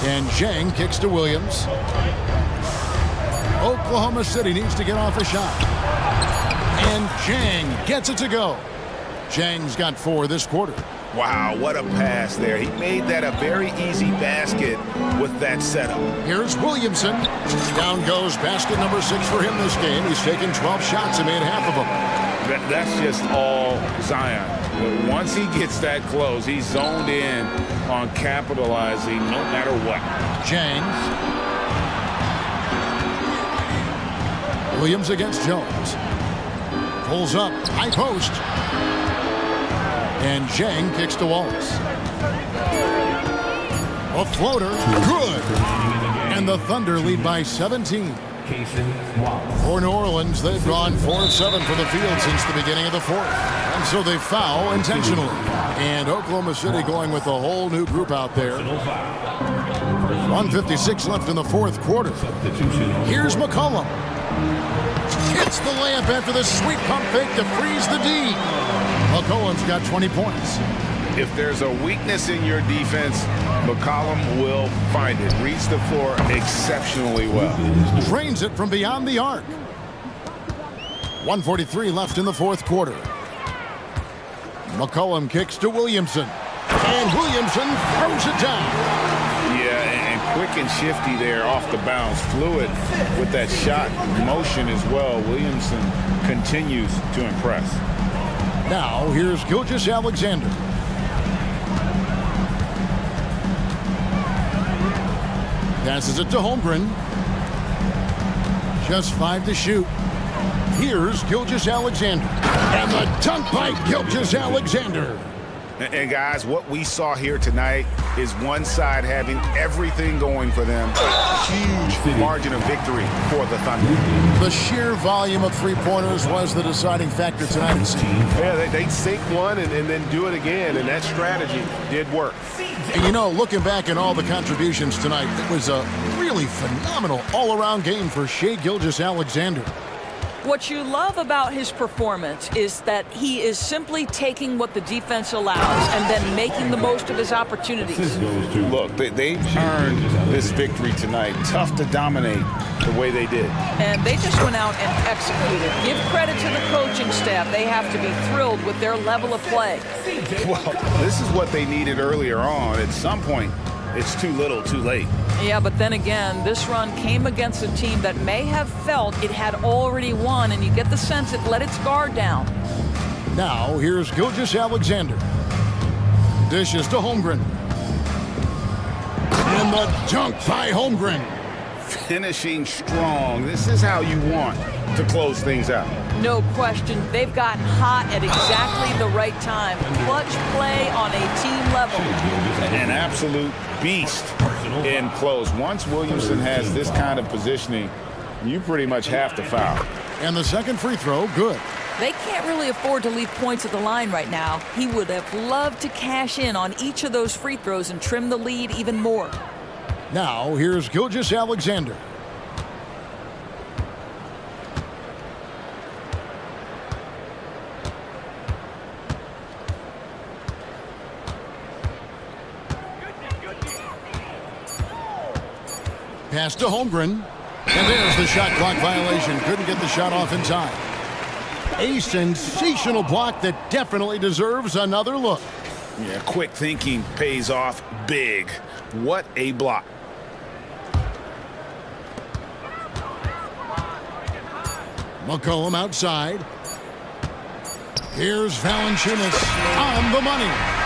And Zhang kicks to Williams. Oklahoma City needs to get off a shot. And Zhang gets it to go. Zhang's got 4 this quarter. Wow, what a pass there. He made that a very easy basket with that setup. Here's Williamson. Down goes basket number 6 for him this game. He's taken 12 shots and made half of them. That's just all Zion. Once he gets that close, he's zoned in on capitalizing no matter what. Zhang. Williams against Jones. Pulls up, high post. And Zhang kicks to Wallace. A floater, good. And the Thunder lead by 17. For New Orleans, they've gone 4-7 for the field since the beginning of the 4th. And so they foul intentionally. And Oklahoma City going with a whole new group out there. 1:56 left in the 4th quarter. Here's McCollum. Hits the layup after the sweet pump fake to freeze the D. McCollum's got 20 points. If there's a weakness in your defense, McCollum will find it. Reads the floor exceptionally well. Drains it from beyond the arc. 1:43 left in the 4th quarter. McCollum kicks to Williamson. And Williamson throws it down. Yeah, and quick and shifty there off the bounce. Fluid with that shot motion as well. Williamson continues to impress. Now, here's Gilgeous-Alexander. Passes it to Holmgren. Just 5 to shoot. Here's Gilgeous-Alexander. And the dunk by Gilgeous-Alexander. And guys, what we saw here tonight is one side having everything going for them. Huge margin of victory for the Thunder. The sheer volume of three-pointers was the deciding factor tonight. Yeah, they sink one and then do it again, and that strategy did work. And you know, looking back at all the contributions tonight, it was a really phenomenal all-around game for Shai Gilgeous-Alexander. What you love about his performance is that he is simply taking what the defense allows and then making the most of his opportunities. Look, they've earned this victory tonight. Tough to dominate the way they did. And they just went out and executed. Give credit to the coaching staff. They have to be thrilled with their level of play. Well, this is what they needed earlier on. At some point, it's too little, too late. Yeah, but then again, this run came against a team that may have felt it had already won, and you get the sense it let its guard down. Now, here's Gilgeous-Alexander. Dishes to Holmgren. And the dunk by Holmgren. Finishing strong. This is how you want to close things out. No question, they've gotten hot at exactly the right time. Clutch play on a team level. An absolute beast in close. Once Williamson has this kind of positioning, you pretty much have to foul. And the second free throw, good. They can't really afford to leave points at the line right now. He would have loved to cash in on each of those free throws and trim the lead even more. Now, here's Gilgeous-Alexander. Pass to Holmgren. And there's the shot clock violation. Couldn't get the shot off in time. A sensational block that definitely deserves another look. Yeah, quick thinking pays off big. What a block. McCollum outside. Here's Valanciunas on the money.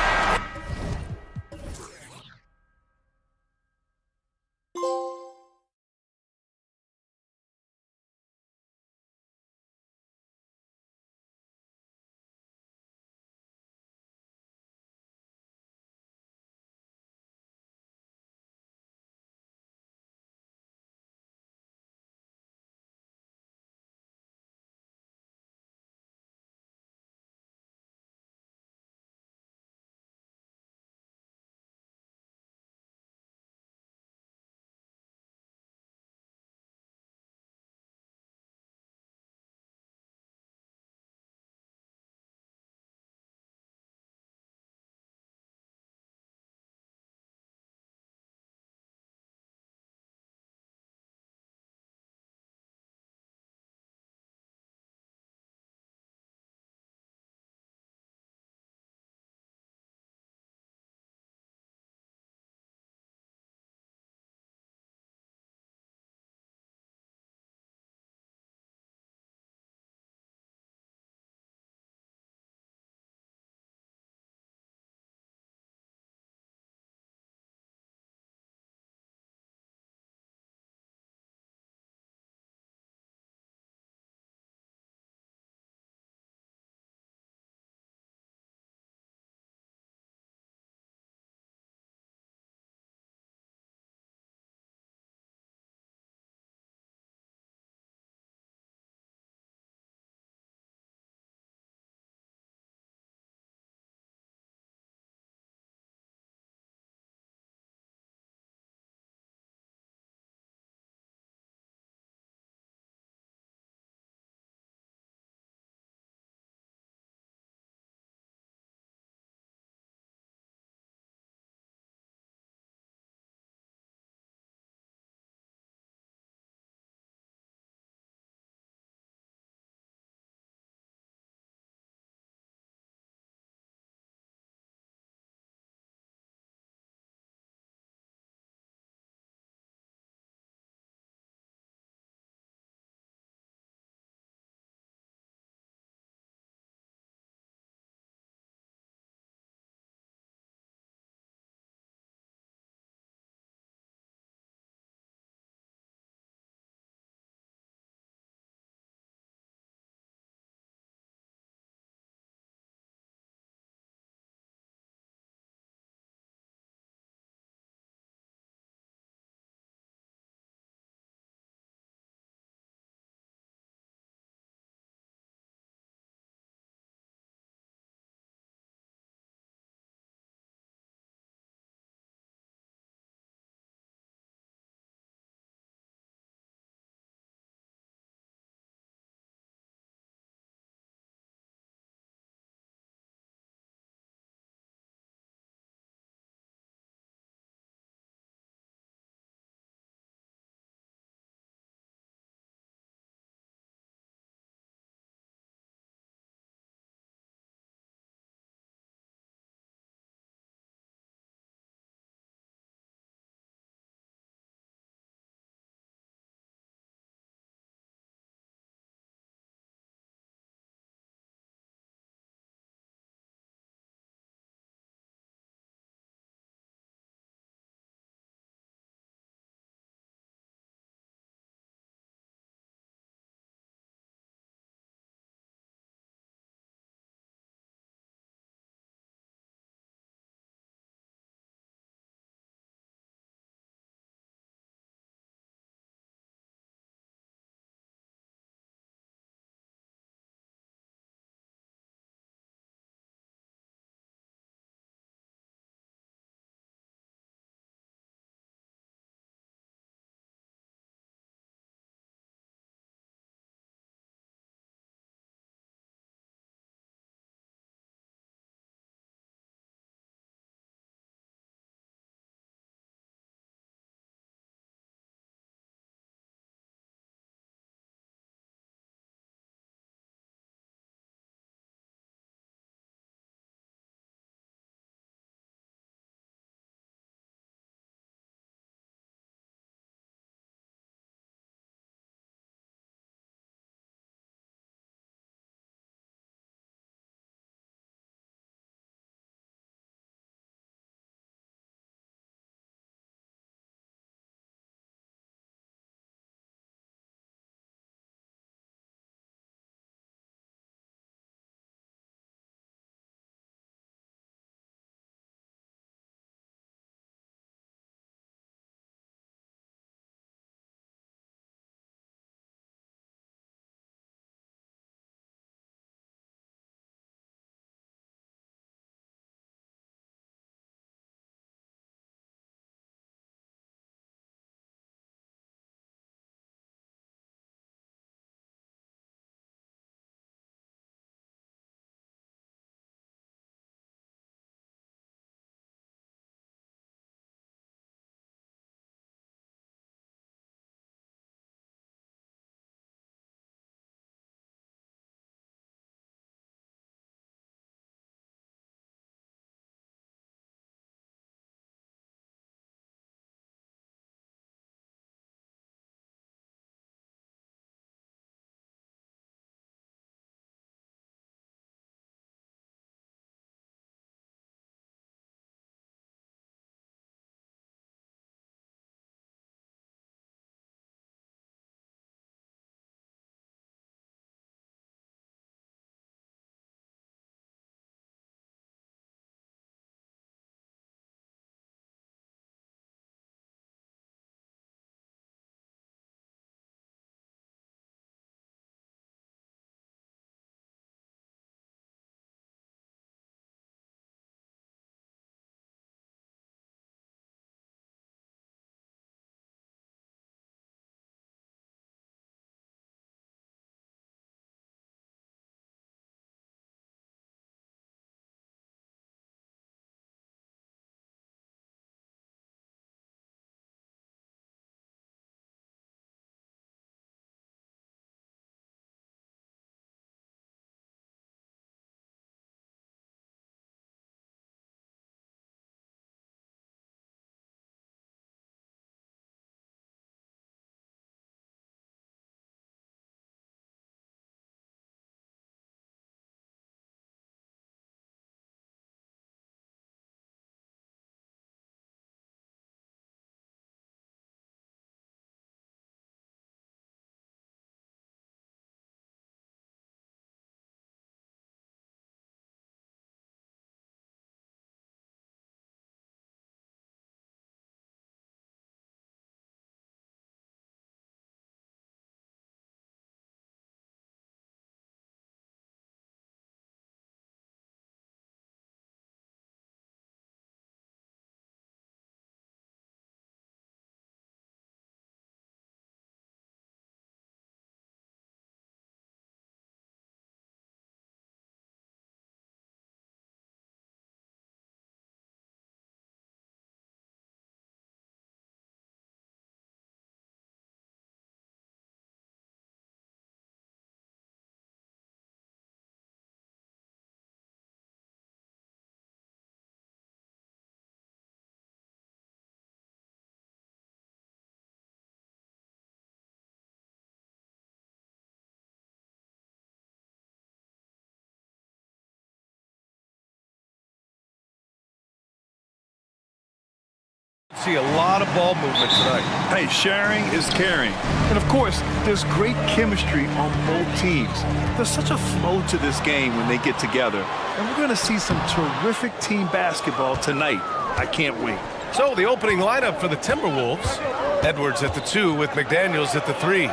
see a lot of ball movement tonight. Hey, sharing is caring. And of course, there's great chemistry on both teams. There's such a flow to this game when they get together. And we're going to see some terrific team basketball tonight. I can't wait. So the opening lineup for the Timberwolves. Edwards at the 2 with McDaniels at the 3.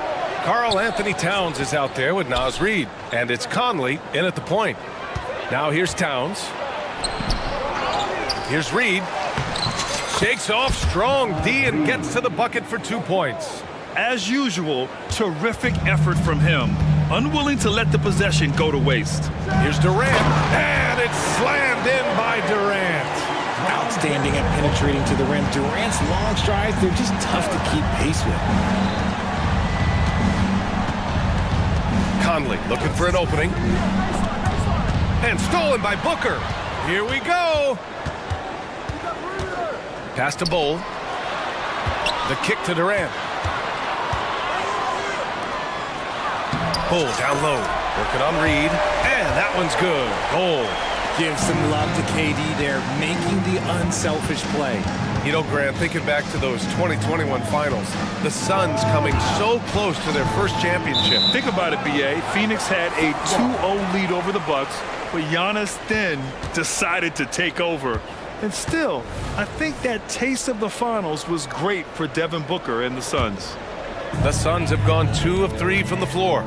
Karl Anthony Towns is out there with Naz Reid. And it's Conley in at the point. Now here's Towns. Here's Reid. Shakes off strong D and gets to the bucket for 2 points. As usual, terrific effort from him. Unwilling to let the possession go to waste. Here's Durant. And it's slammed in by Durant. Outstanding at penetrating to the rim. Durant's long strides, they're just tough to keep pace with. Conley looking for an opening. And stolen by Booker. Here we go. Pass to Bowl. The kick to Durant. Bowl down low. Working on Reid. And that one's good. Bowl. Give some love to KD there, making the unselfish play. You know, Grant, thinking back to those 2021 finals, the Suns coming so close to their first championship. Think about it, BA. Phoenix had a 2-0 lead over the Bucks, but Giannis then decided to take over. And still, I think that taste of the finals was great for Devin Booker and the Suns. The Suns have gone 2 of 3 from the floor.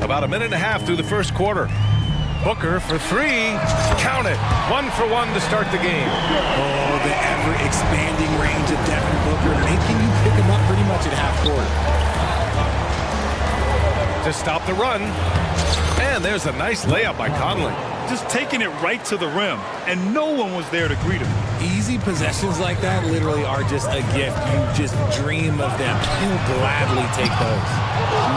About a minute and a half through the first quarter. Booker for 3. Count it. 1 for 1 to start the game. Oh, the ever-expanding range of Devin Booker, making you pick him up pretty much at half court. To stop the run. And there's a nice layup by Conley. Just taking it right to the rim, and no one was there to greet him. Easy possessions like that literally are just a gift. You just dream of them. He'll gladly take those.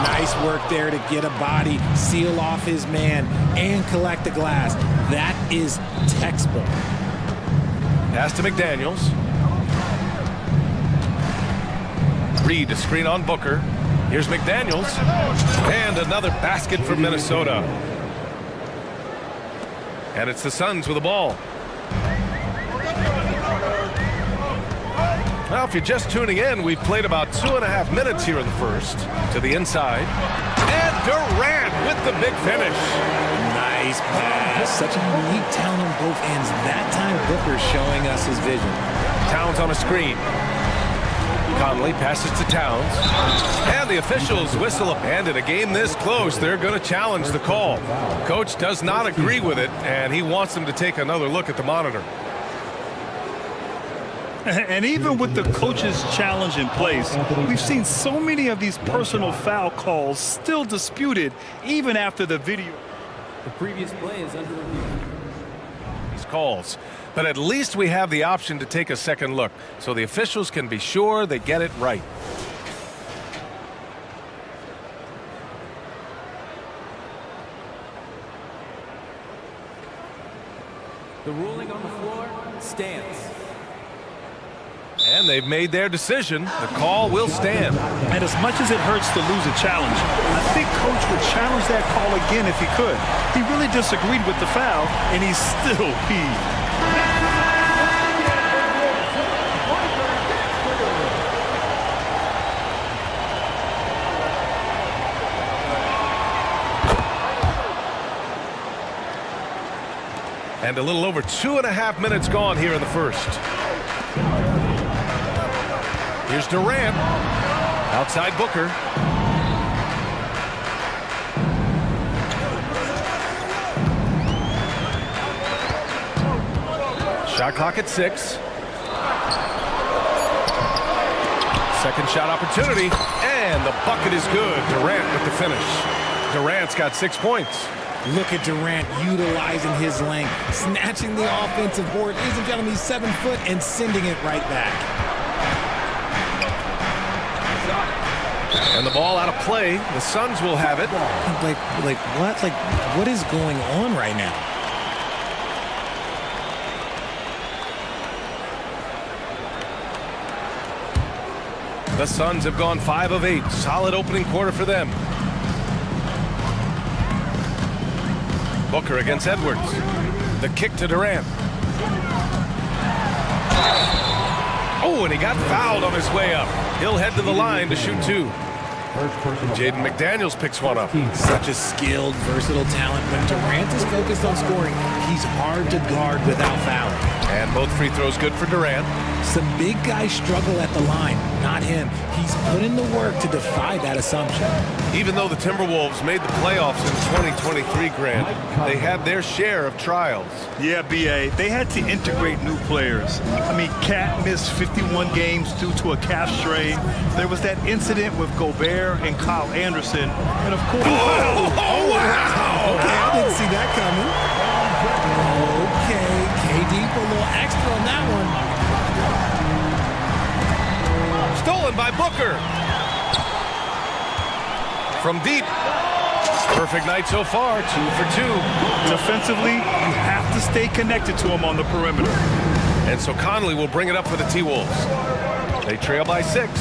Nice work there to get a body, seal off his man, and collect the glass. That is textbook. Pass to McDaniels. Reid to screen on Booker. Here's McDaniels. And another basket for Minnesota. And it's the Suns with the ball. Well, if you're just tuning in, we've played about 2.5 minutes here in the first. To the inside. And Durant with the big finish. Nice pass. Such a unique talent on both ends. That time, Booker showing us his vision. Towns on a screen. Conley passes to Towns. And the officials whistle up. And in a game this close, they're going to challenge the call. Coach does not agree with it, and he wants them to take another look at the monitor. And even with the coach's challenge in place, we've seen so many of these personal foul calls still disputed even after the video. The previous play is under review. These calls. But at least we have the option to take a second look, so the officials can be sure they get it right. The ruling on the floor stands. And they've made their decision. The call will stand. And as much as it hurts to lose a challenge, I think Coach would challenge that call again if he could. He really disagreed with the foul, and he's still peeved. And a little over 2.5 minutes gone here in the first. Here's Durant. Outside Booker. Shot clock at 6. Second shot opportunity. And the bucket is good. Durant with the finish. Durant's got 6 points. Look at Durant utilizing his length, snatching the offensive board. Ladies and gentlemen, he's 7 foot and sending it right back. And the ball out of play. The Suns will have it. Like what? Like, what is going on right now? The Suns have gone 5 of 8. Solid opening quarter for them. Booker against Edwards. The kick to Durant. Oh, and he got fouled on his way up. He'll head to the line to shoot two. Jaden McDaniels picks one up. Such a skilled, versatile talent. When Durant is focused on scoring, he's hard to guard without fouling. And both free throws good for Durant. Some big guys struggle at the line, not him. He's put in the work to defy that assumption. Even though the Timberwolves made the playoffs in 2023, Grant, they had their share of trials. Yeah, B.A., they had to integrate new players. I mean, Cat missed 51 games due to a calf strain. There was that incident with Gobert and Kyle Anderson. And, of course... Oh, wow! Okay, I didn't see that coming. Okay, KD for a little extra on that one. Stolen by Booker. From deep. Perfect night so far, 2 for 2. Defensively, you have to stay connected to him on the perimeter. And so Conley will bring it up for the T-Wolves. They trail by 6.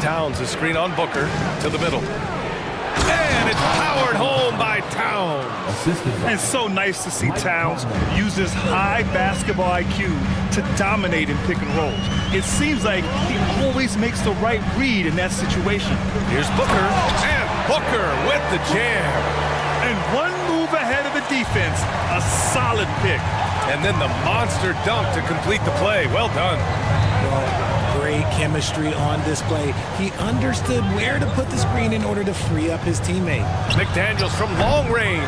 Towns a screen on Booker to the middle. And it's powered home by Towns. And so nice to see Towns use his high basketball IQ to dominate in pick and rolls. It seems like he always makes the right read in that situation. Here's Booker, and Booker with the jam. And one move ahead of the defense, a solid pick. And then the monster dunk to complete the play. Well done. Well, great chemistry on display. He understood where to put the screen in order to free up his teammate. McDaniels from long range.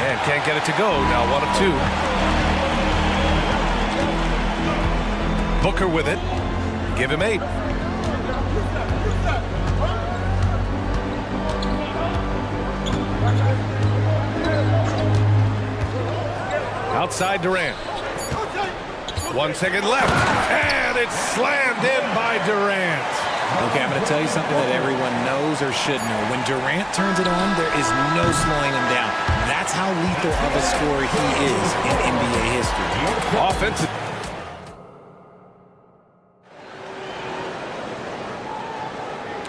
And can't get it to go. Now 1 of 2. Booker with it. Give him 8. Outside Durant. 1 second left. And it's slammed in by Durant. Okay, I'm going to tell you something that everyone knows or should know. When Durant turns it on, there is no slowing him down. That's how lethal of a scorer he is in NBA history. Offensive.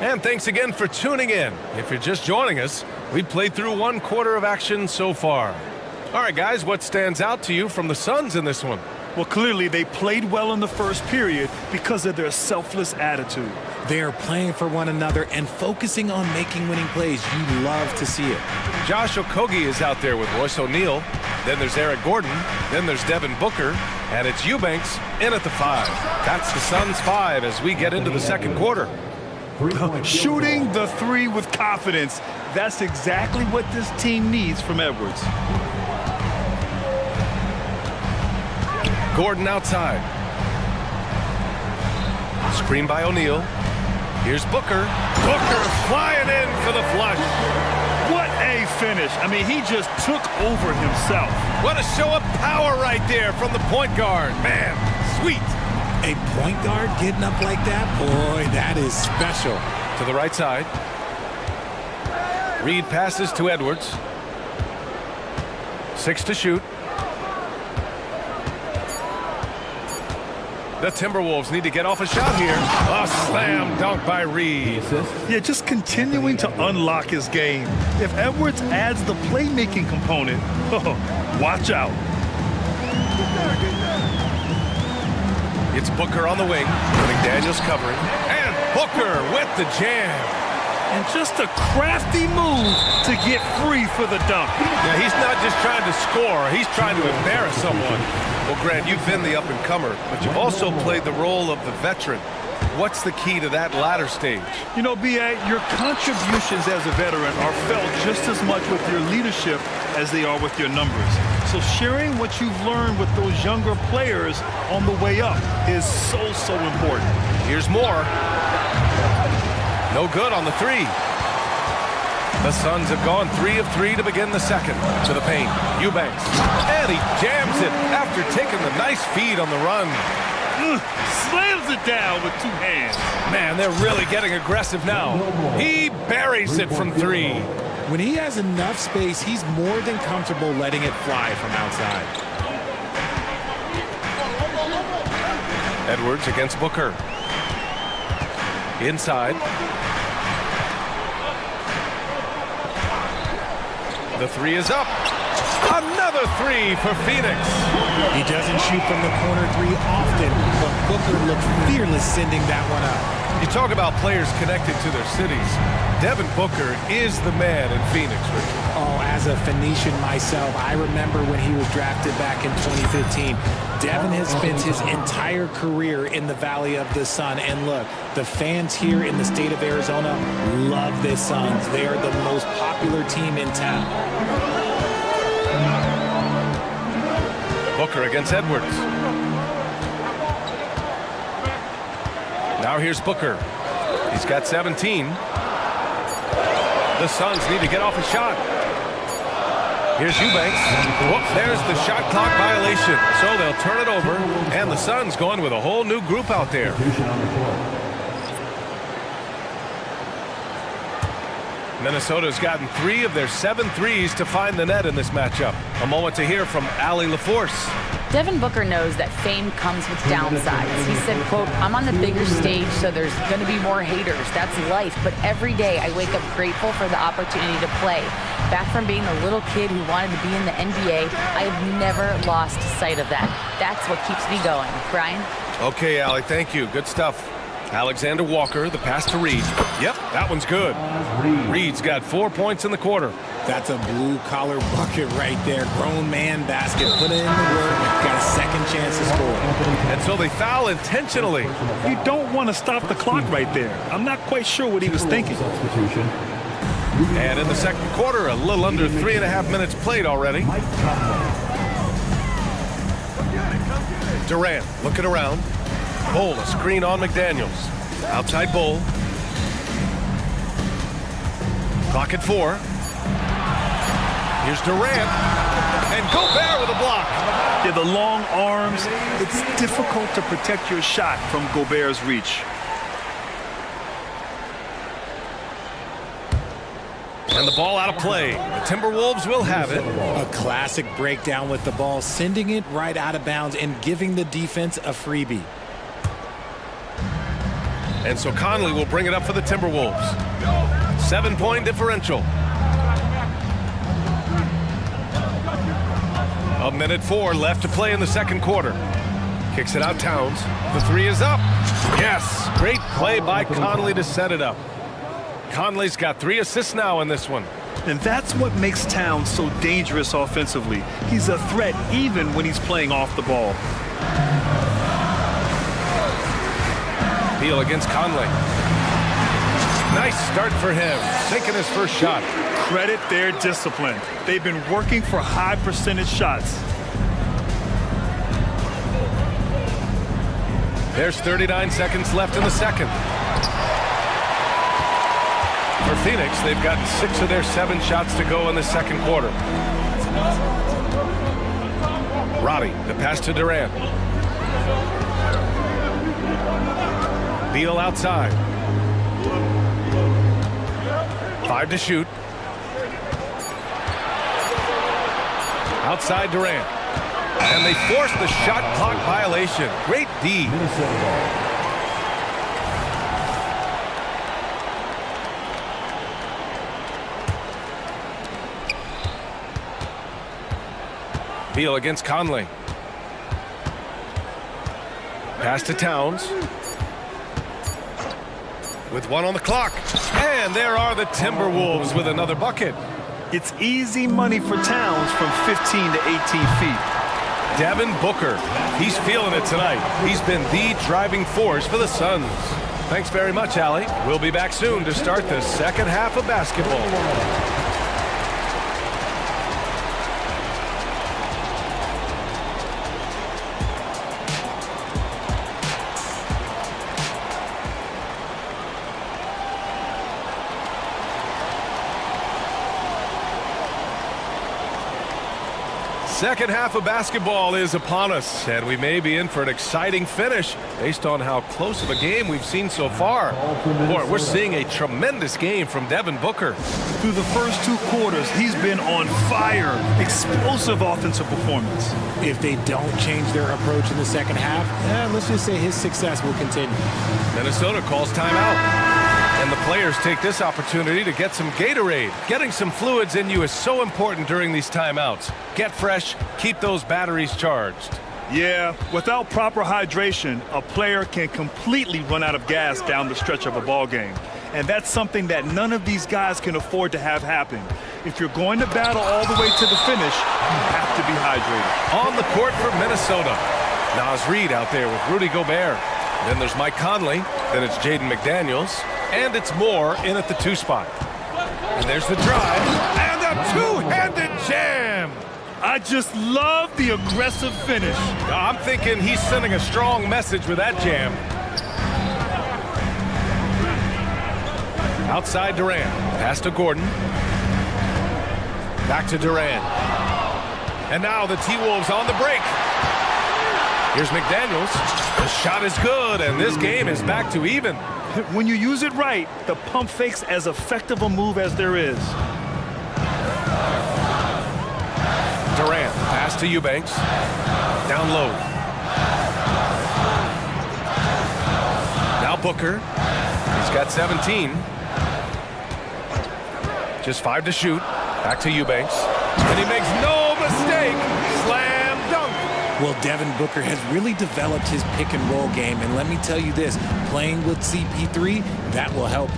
And thanks again for tuning in. If you're just joining us, we played through 1 quarter of action so far. All right, guys, what stands out to you from the Suns in this one? Well, clearly they played well in the first period because of their selfless attitude. They are playing for one another and focusing on making winning plays. You love to see it. Josh Okogie is out there with Royce O'Neal. Then there's Eric Gordon. Then there's Devin Booker. And it's Eubanks in at the 5. That's the Suns' 5 as we get into the second quarter. Shooting the 3 with confidence. That's exactly what this team needs from Edwards. Gordon outside. Screen by O'Neal. Here's Booker. Booker flying in for the flush. What a finish. I mean, he just took over himself. What a show of power right there from the point guard. Man, sweet. A point guard getting up like that? Boy, that is special. To the right side. Reed passes to Edwards. 6 to shoot. The Timberwolves need to get off a shot here. A slam dunk by Reed. Yeah, just continuing to unlock his game. If Edwards adds the playmaking component, watch out. It's Booker on the wing. McDaniels covering. And Booker with the jam. And just a crafty move to get free for the dunk. Yeah, he's not just trying to score. He's trying to embarrass someone. Well, Grant, you've been the up-and-comer, but you've also played the role of the veteran. What's the key to that latter stage? You know, B.A., your contributions as a veteran are felt just as much with your leadership as they are with your numbers. So sharing what you've learned with those younger players on the way up is so important. Here's more. No good on the 3. The Suns have gone 3 of 3 to begin the second. To the paint, Eubanks. And he jams it after taking the nice feed on the run. Slams it down with 2 hands. Man, they're really getting aggressive now. He buries it from 3. When he has enough space, he's more than comfortable letting it fly from outside. Edwards against Booker. Inside. The 3 is up. Another three for Phoenix. He doesn't shoot from the corner three often, but Booker looked fearless sending that one up. You talk about players connected to their cities. Devin Booker is the man in Phoenix, Richard. Oh, as a Phoenician myself, I remember when he was drafted back in 2015. Devin has spent his entire career in the Valley of the Sun. And look, the fans here in the state of Arizona love the Suns. They are the most popular team in town. Booker against Edwards. Now here's Booker. He's got 17. The Suns need to get off a shot. Here's Eubanks. Whoop, there's the shot clock violation. So they'll turn it over, and the Suns going with a whole new group out there. Minnesota's gotten 3 of their 7 threes to find the net in this matchup. A moment to hear from Allie LaForce. Devin Booker knows that fame comes with downsides. He said, quote, I'm on the bigger stage, so there's going to be more haters. That's life. But every day I wake up grateful for the opportunity to play. Back from being the little kid who wanted to be in the NBA, I have never lost sight of that. That's what keeps me going. Brian? Okay, Allie, thank you. Good stuff. Alexander Walker, the pass to Reed. Yep, that one's good. Reed's got 4 points in the quarter. That's a blue-collar bucket right there. Grown man basket. Put it in the work. Got a second chance to score. And so they foul intentionally. You don't want to stop the clock right there. I'm not quite sure what he was thinking. And in the second quarter, a little under 3.5 minutes played already. Durant looking around. Bull, a screen on McDaniels. Outside Bull. Clock at 4. Here's Durant. And Gobert with a block. Yeah, the long arms. It's difficult to protect your shot from Gobert's reach. And the ball out of play. The Timberwolves will have it. A classic breakdown with the ball, sending it right out of bounds and giving the defense a freebie. And so Conley will bring it up for the Timberwolves. 7-point differential. 1:04 left to play in the second quarter. Kicks it out Towns. The 3 is up. Yes, great play by Conley to set it up. Conley's got 3 assists now in this one. And that's what makes Towns so dangerous offensively. He's a threat even when he's playing off the ball. Beal against Conley. Nice start for him, taking his first shot. Credit their discipline. They've been working for high percentage shots. There's 39 seconds left in the second. For Phoenix, they've gotten 6 of their 7 shots to go in the second quarter. Roddy, the pass to Durant. Beal outside. 5 to shoot. Outside Durant. And they force the shot clock violation. Great D. Beal against Conley. Pass to Towns. With 1 on the clock. And there are the Timberwolves with another bucket. It's easy money for Towns from 15 to 18 feet. Devin Booker. He's feeling it tonight. He's been the driving force for the Suns. Thanks very much, Allie. We'll be back soon to start the second half of basketball. Second half of basketball is upon us, and we may be in for an exciting finish based on how close of a game we've seen so far. Boy, we're seeing a tremendous game from Devin Booker. Through the first 2 quarters, he's been on fire. Explosive offensive performance. If they don't change their approach in the second half, let's just say his success will continue. Minnesota calls timeout. And the players take this opportunity to get some Gatorade. Getting some fluids in you is so important during these timeouts. Get fresh, keep those batteries charged. Yeah, without proper hydration, a player can completely run out of gas down the stretch of a ball game. And that's something that none of these guys can afford to have happen. If you're going to battle all the way to the finish, you have to be hydrated. On the court for Minnesota, Naz Reid out there with Rudy Gobert. Then there's Mike Conley. Then it's Jaden McDaniels. And it's Moore in at the 2 spot. And there's the drive. And a two-handed jam. I just love the aggressive finish. I'm thinking he's sending a strong message with that jam. Outside Durant. Pass to Gordon. Back to Durant. And now the T-Wolves on the break. Here's McDaniels. The shot is good, and this game is back to even. When you use it right, the pump fake's as effective a move as there is. Durant, pass to Eubanks. Down low. Now Booker. He's got 17. Just 5 to shoot. Back to Eubanks. And he makes no mistake. Slam dunk. Well, Devin Booker has really developed his pick and roll game. And let me tell you this, playing with CP3, that will help.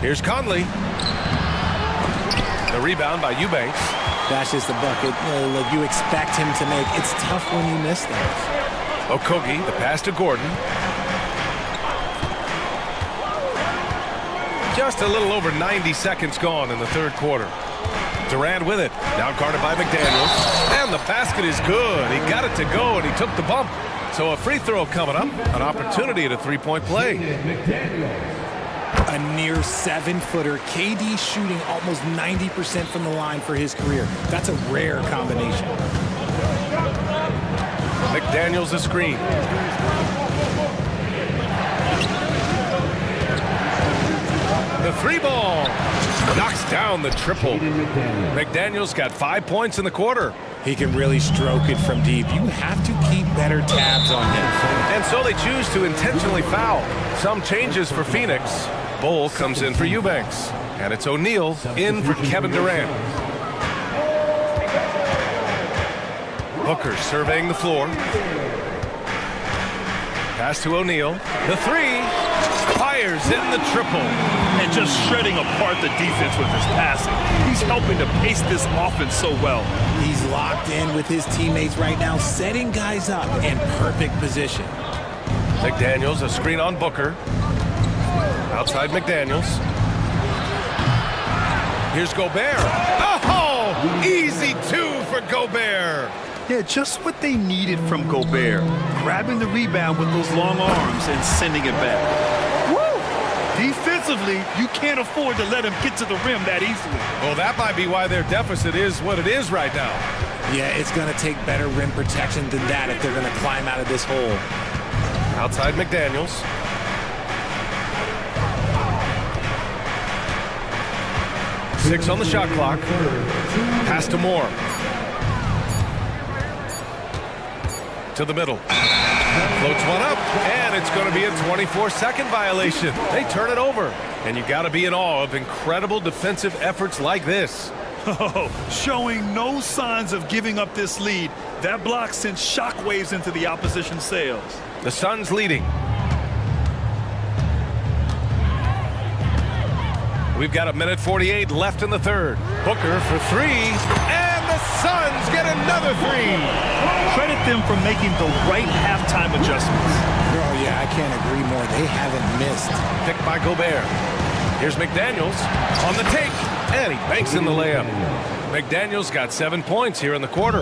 Here's Conley. The rebound by Eubanks. That's just the bucket like you expect him to make. It's tough when you miss those. Okogie, the pass to Gordon. Just a little over 90 seconds gone in the third quarter. Durant with it. Now guarded by McDaniels. And the basket is good. He got it to go, and he took the bump. So a free throw coming up. An opportunity at a three-point play. A near 7-footer. KD shooting almost 90% from the line for his career. That's a rare combination. McDaniels a screen. The 3-ball knocks down the triple. McDaniels got 5 points in the quarter. He can really stroke it from deep. You have to keep better tabs on him. And so they choose to intentionally foul. Some changes for Phoenix. Bull comes in for Eubanks. And it's O'Neal in for Kevin Durant. Booker surveying the floor. Pass to O'Neal. The 3. Fires in the triple. And just shredding apart the defense with his passing. He's helping to pace this offense so well. He's locked in with his teammates right now, setting guys up in perfect position. McDaniels, a screen on Booker. Outside McDaniels. Here's Gobert. Oh, easy 2 for Gobert. Yeah, just what they needed from Gobert. Grabbing the rebound with those long arms and sending it back. Woo! Defensively, you can't afford to let him get to the rim that easily. Well, that might be why their deficit is what it is right now. Yeah, it's going to take better rim protection than that if they're going to climb out of this hole. Outside McDaniels. Six on the shot clock. Pass to Moore. To the middle. Floats one up, and it's going to be a 24-second violation. They turn it over, and you got to be in awe of incredible defensive efforts like this. Oh, showing no signs of giving up this lead. That block sent shockwaves into the opposition sails. The Suns leading. We've got 1:48 left in the third. Booker for 3, and the Suns get another 3. Credit them for making the right halftime adjustments. Oh, yeah, I can't agree more. They haven't missed. Picked by Gobert. Here's McDaniels on the take, and he banks in the layup. McDaniels got 7 points here in the quarter.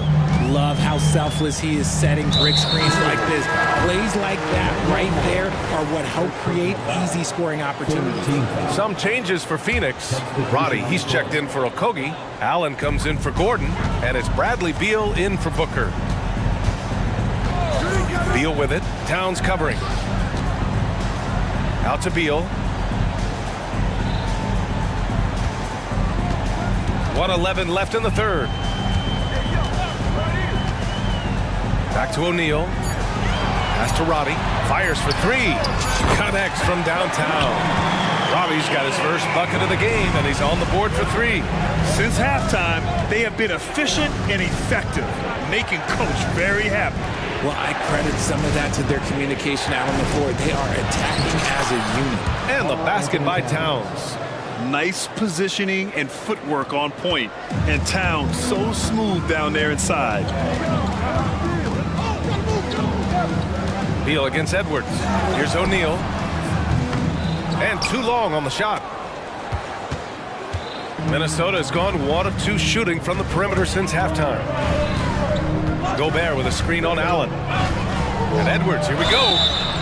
Love how selfless he is setting brick screens like this. Plays like that right there are what help create easy scoring opportunities. Some changes for Phoenix. Roddy, he's checked in for Okogie. Allen comes in for Gordon, and it's Bradley Beal in for Booker. Beal with it. Towns covering. Out to Beal. 1:11 left in the third. Back to O'Neal. Pass to Robbie. Fires for three. Connects from downtown. Robbie's got his first bucket of the game, and he's on the board for three. Since halftime, they have been efficient and effective, making Coach very happy. Well, I credit some of that to their communication out on the floor. They are attacking as a unit. And the basket by Towns. Nice positioning and footwork on point. And Towns so smooth down there inside. Beal against Edwards. Here's O'Neal. And too long on the shot. Minnesota has gone 1 of 2 shooting from the perimeter since halftime. Gobert with a screen on Allen. And Edwards, here we go.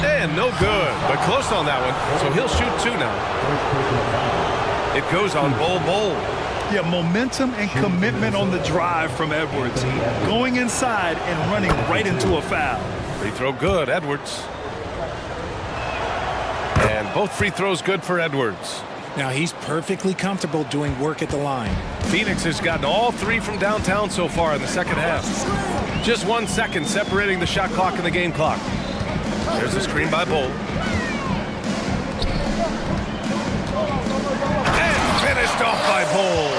And no good, but close on that one. So he'll shoot 2 now. It goes on Bol. Yeah, momentum and commitment on the drive from Edwards. Going inside and running right into a foul. Free throw good, Edwards. And both free throws good for Edwards. Now he's perfectly comfortable doing work at the line. Phoenix has gotten all 3 from downtown so far in the second half. Just 1 second separating the shot clock and the game clock. There's a screen by Bol. And finished off by Bol.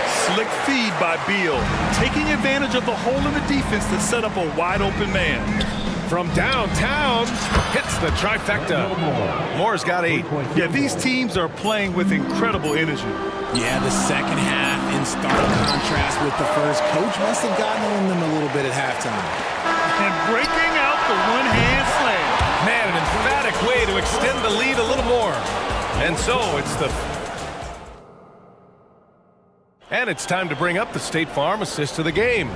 Slick feed by Beal, taking advantage of the hole in the defense to set up a wide open man. From downtown, hits the trifecta. Moore's got 8. Yeah, these teams are playing with incredible energy. Yeah, the second half in stark contrast with the first. Coach must have gotten on them a little bit at halftime. And breaking out the one-hand slam. Man, an emphatic way to extend the lead a little more. And so it's time to bring up the State Farm assist of the game.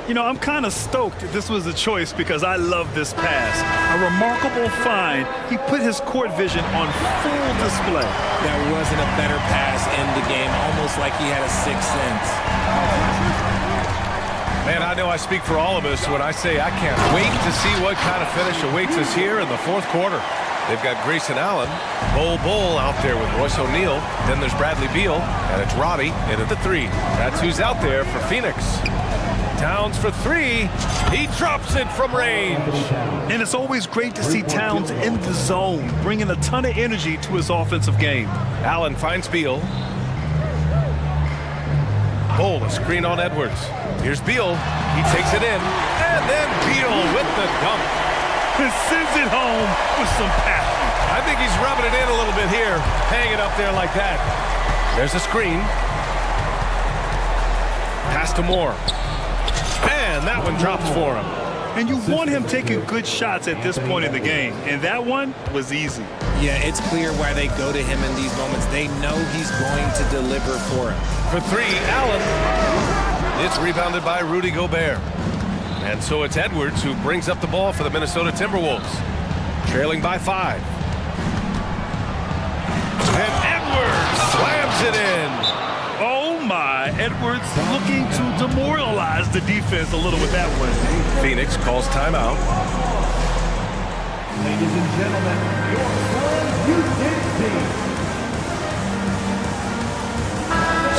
You know, I'm kind of stoked this was a choice because I love this pass. A remarkable find. He put his court vision on full display. There wasn't a better pass in the game, almost like he had a sixth sense. Man, I know I speak for all of us when I say I can't wait to see what kind of finish awaits us here in the fourth quarter. They've got Grayson Allen, Bol out there with Royce O'Neal. Then there's Bradley Beal, and it's Robbie in at the 3. That's who's out there for Phoenix. Towns for 3. He drops it from range. And it's always great to see Towns in the zone, bringing a ton of energy to his offensive game. Allen finds Beal. Bol, a screen on Edwards. Here's Beal. He takes it in. And then Beal with the dunk. And sends it home with some passion. I think he's rubbing it in a little bit here. Hang it up there like that. There's a screen. Pass to Moore. And that one drops for him. And you want him taking good shots at this point in the game. And that one was easy. Yeah, it's clear why they go to him in these moments. They know he's going to deliver for him. For 3, Allen. It's rebounded by Rudy Gobert. And so it's Edwards who brings up the ball for the Minnesota Timberwolves. Trailing by 5. And Edwards slams it in. Oh my, Edwards looking to demoralize the defense a little with that one. Phoenix calls timeout. Ladies and gentlemen, your team.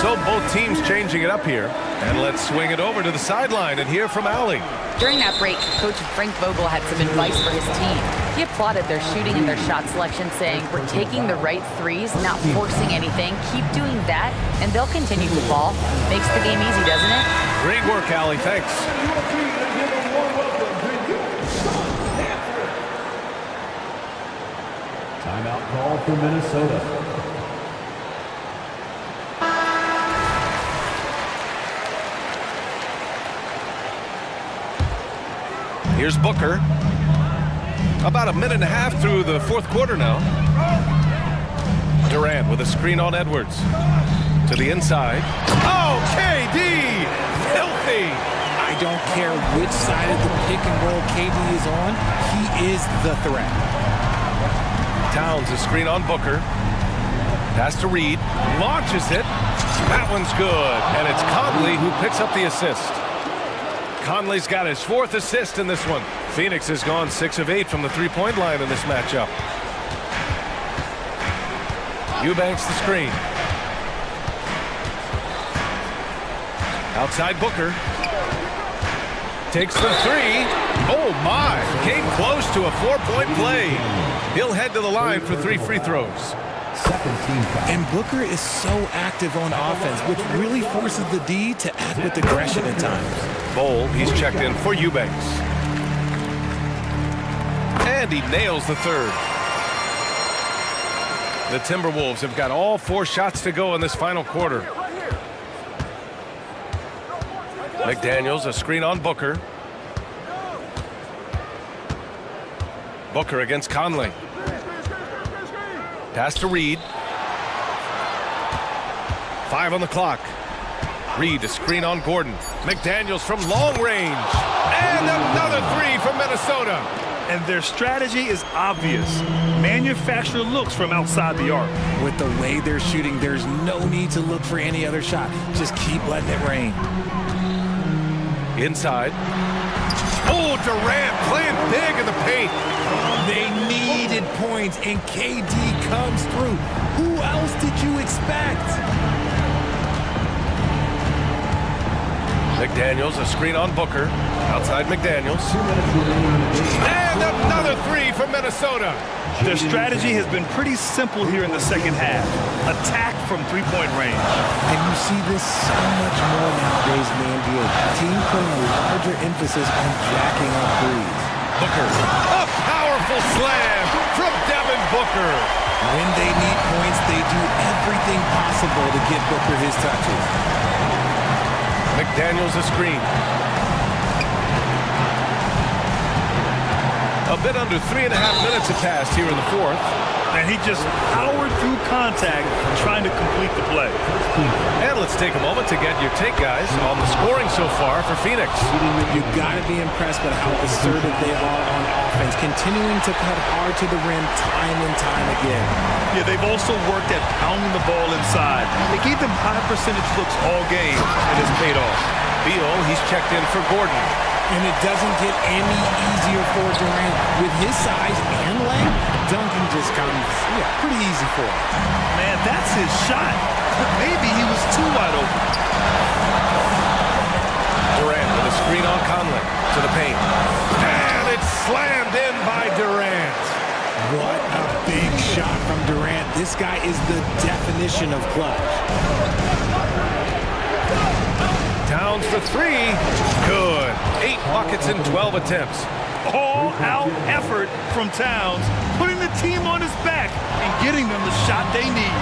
So both teams changing it up here. And let's swing it over to the sideline and hear from Allie. During that break, Coach Frank Vogel had some advice for his team. He applauded their shooting and their shot selection, saying, "We're taking the right threes, not forcing anything. Keep doing that, and they'll continue to ball." Makes the game easy, doesn't it? Great work, Allie. Thanks. Timeout call for Minnesota. Here's Booker. About a minute and a half through the fourth quarter now. Durant with a screen on Edwards. To the inside. Oh, KD! Filthy! I don't care which side of the pick and roll KD is on. He is the threat. Towns a screen on Booker. Pass to Reed. Launches it. That one's good. And it's Conley who picks up the assist. Conley's got his 4th assist in this one. Phoenix has gone 6 of 8 from the three-point line in this matchup. Eubanks the screen. Outside Booker. Takes the 3. Oh, my. Came close to a 4-point play. He'll head to the line for 3 free throws. And Booker is so active on offense, which really forces the D to act with aggression at times. Bowl, he's checked in for Eubanks. And he nails the third. The Timberwolves have got all 4 shots to go in this final quarter. McDaniels, a screen on Booker. Booker against Conley. Pass to Reed. 5 on the clock. Reed, a screen on Gordon. McDaniels from long range. And another 3 from Minnesota. And their strategy is obvious. Manufacture looks from outside the arc. With the way they're shooting, there's no need to look for any other shot. Just keep letting it rain. Inside. Oh, Durant playing big in the paint. They needed points, and KD comes through. Who else did you expect? McDaniels, a screen on Booker. Outside McDaniels. And another 3 from Minnesota. Their strategy has been pretty simple here in the second half. Attack from 3-point range. And you see this so much more nowadays in the NBA. Teams putting a larger emphasis on jacking up threes. Booker, a powerful slam from Devin Booker. When they need points, they do everything possible to get Booker his touches. McDaniels a screen. A bit under 3.5 minutes have passed here in the fourth. And he just powered through contact trying to complete the play. And let's take a moment to get your take, guys, on the scoring so far for Phoenix. You've got to be impressed with how assertive they are on offense, continuing to cut hard to the rim time and time again. Yeah, they've also worked at pounding the ball inside. They gave them high percentage looks all game, and it's paid off. Beal, he's checked in for Gordon. And it doesn't get any easier for Durant. With his size and length, dunking just comes pretty easy for him. Man, that's his shot. Maybe he was too wide open. Durant with a screen on Conley to the paint. And it's slammed in by Durant. What a big shot from Durant. This guy is the definition of clutch. Towns for 3. Good. 8 buckets in 12 attempts. All-out effort from Towns, putting the team on his back and getting them the shot they need.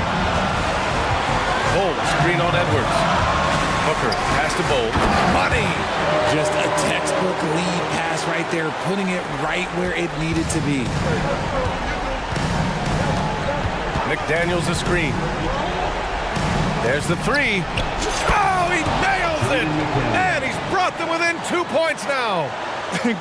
Bowl, screen on Edwards. Booker, pass to Bowl. Money! Just a textbook lead pass right there, putting it right where it needed to be. McDaniels a screen. There's the 3. Oh, he nails it! And he's brought them within 2 points now.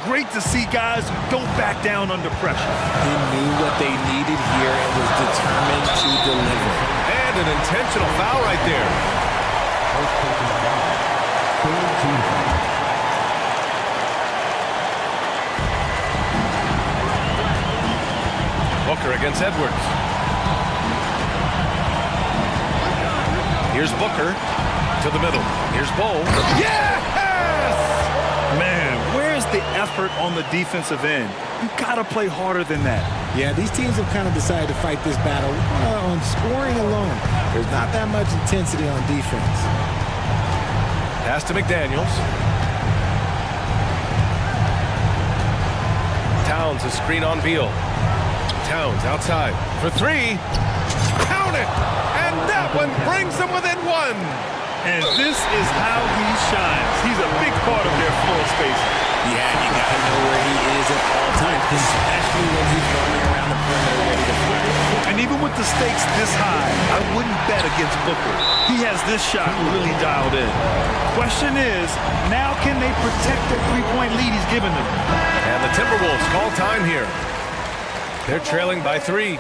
Great to see guys who don't back down under pressure. He knew what they needed here and was determined to deliver. And an intentional foul right there. Booker against Edwards. Here's Booker to the middle. Here's Bowl. Yes! Man, where's the effort on the defensive end? You gotta play harder than that. Yeah, these teams have kind of decided to fight this battle on scoring alone. There's not that much intensity on defense. Pass to McDaniels. Towns a screen on Beal. Towns outside for 3. Count it! And that one brings them within 1. And this is how he shines. He's a big part of their floor space. Yeah, you got to know where he is at all times, especially when he's running around the perimeter ready to fire. And even with the stakes this high, I wouldn't bet against Booker. He has this shot really dialed in. Question is, now can they protect the 3-point lead he's given them? And the Timberwolves call time here. They're trailing by 3.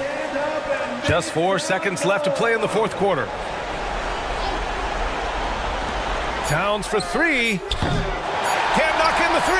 Just 4 seconds left to play in the fourth quarter. Towns for 3. Can't knock in the 3.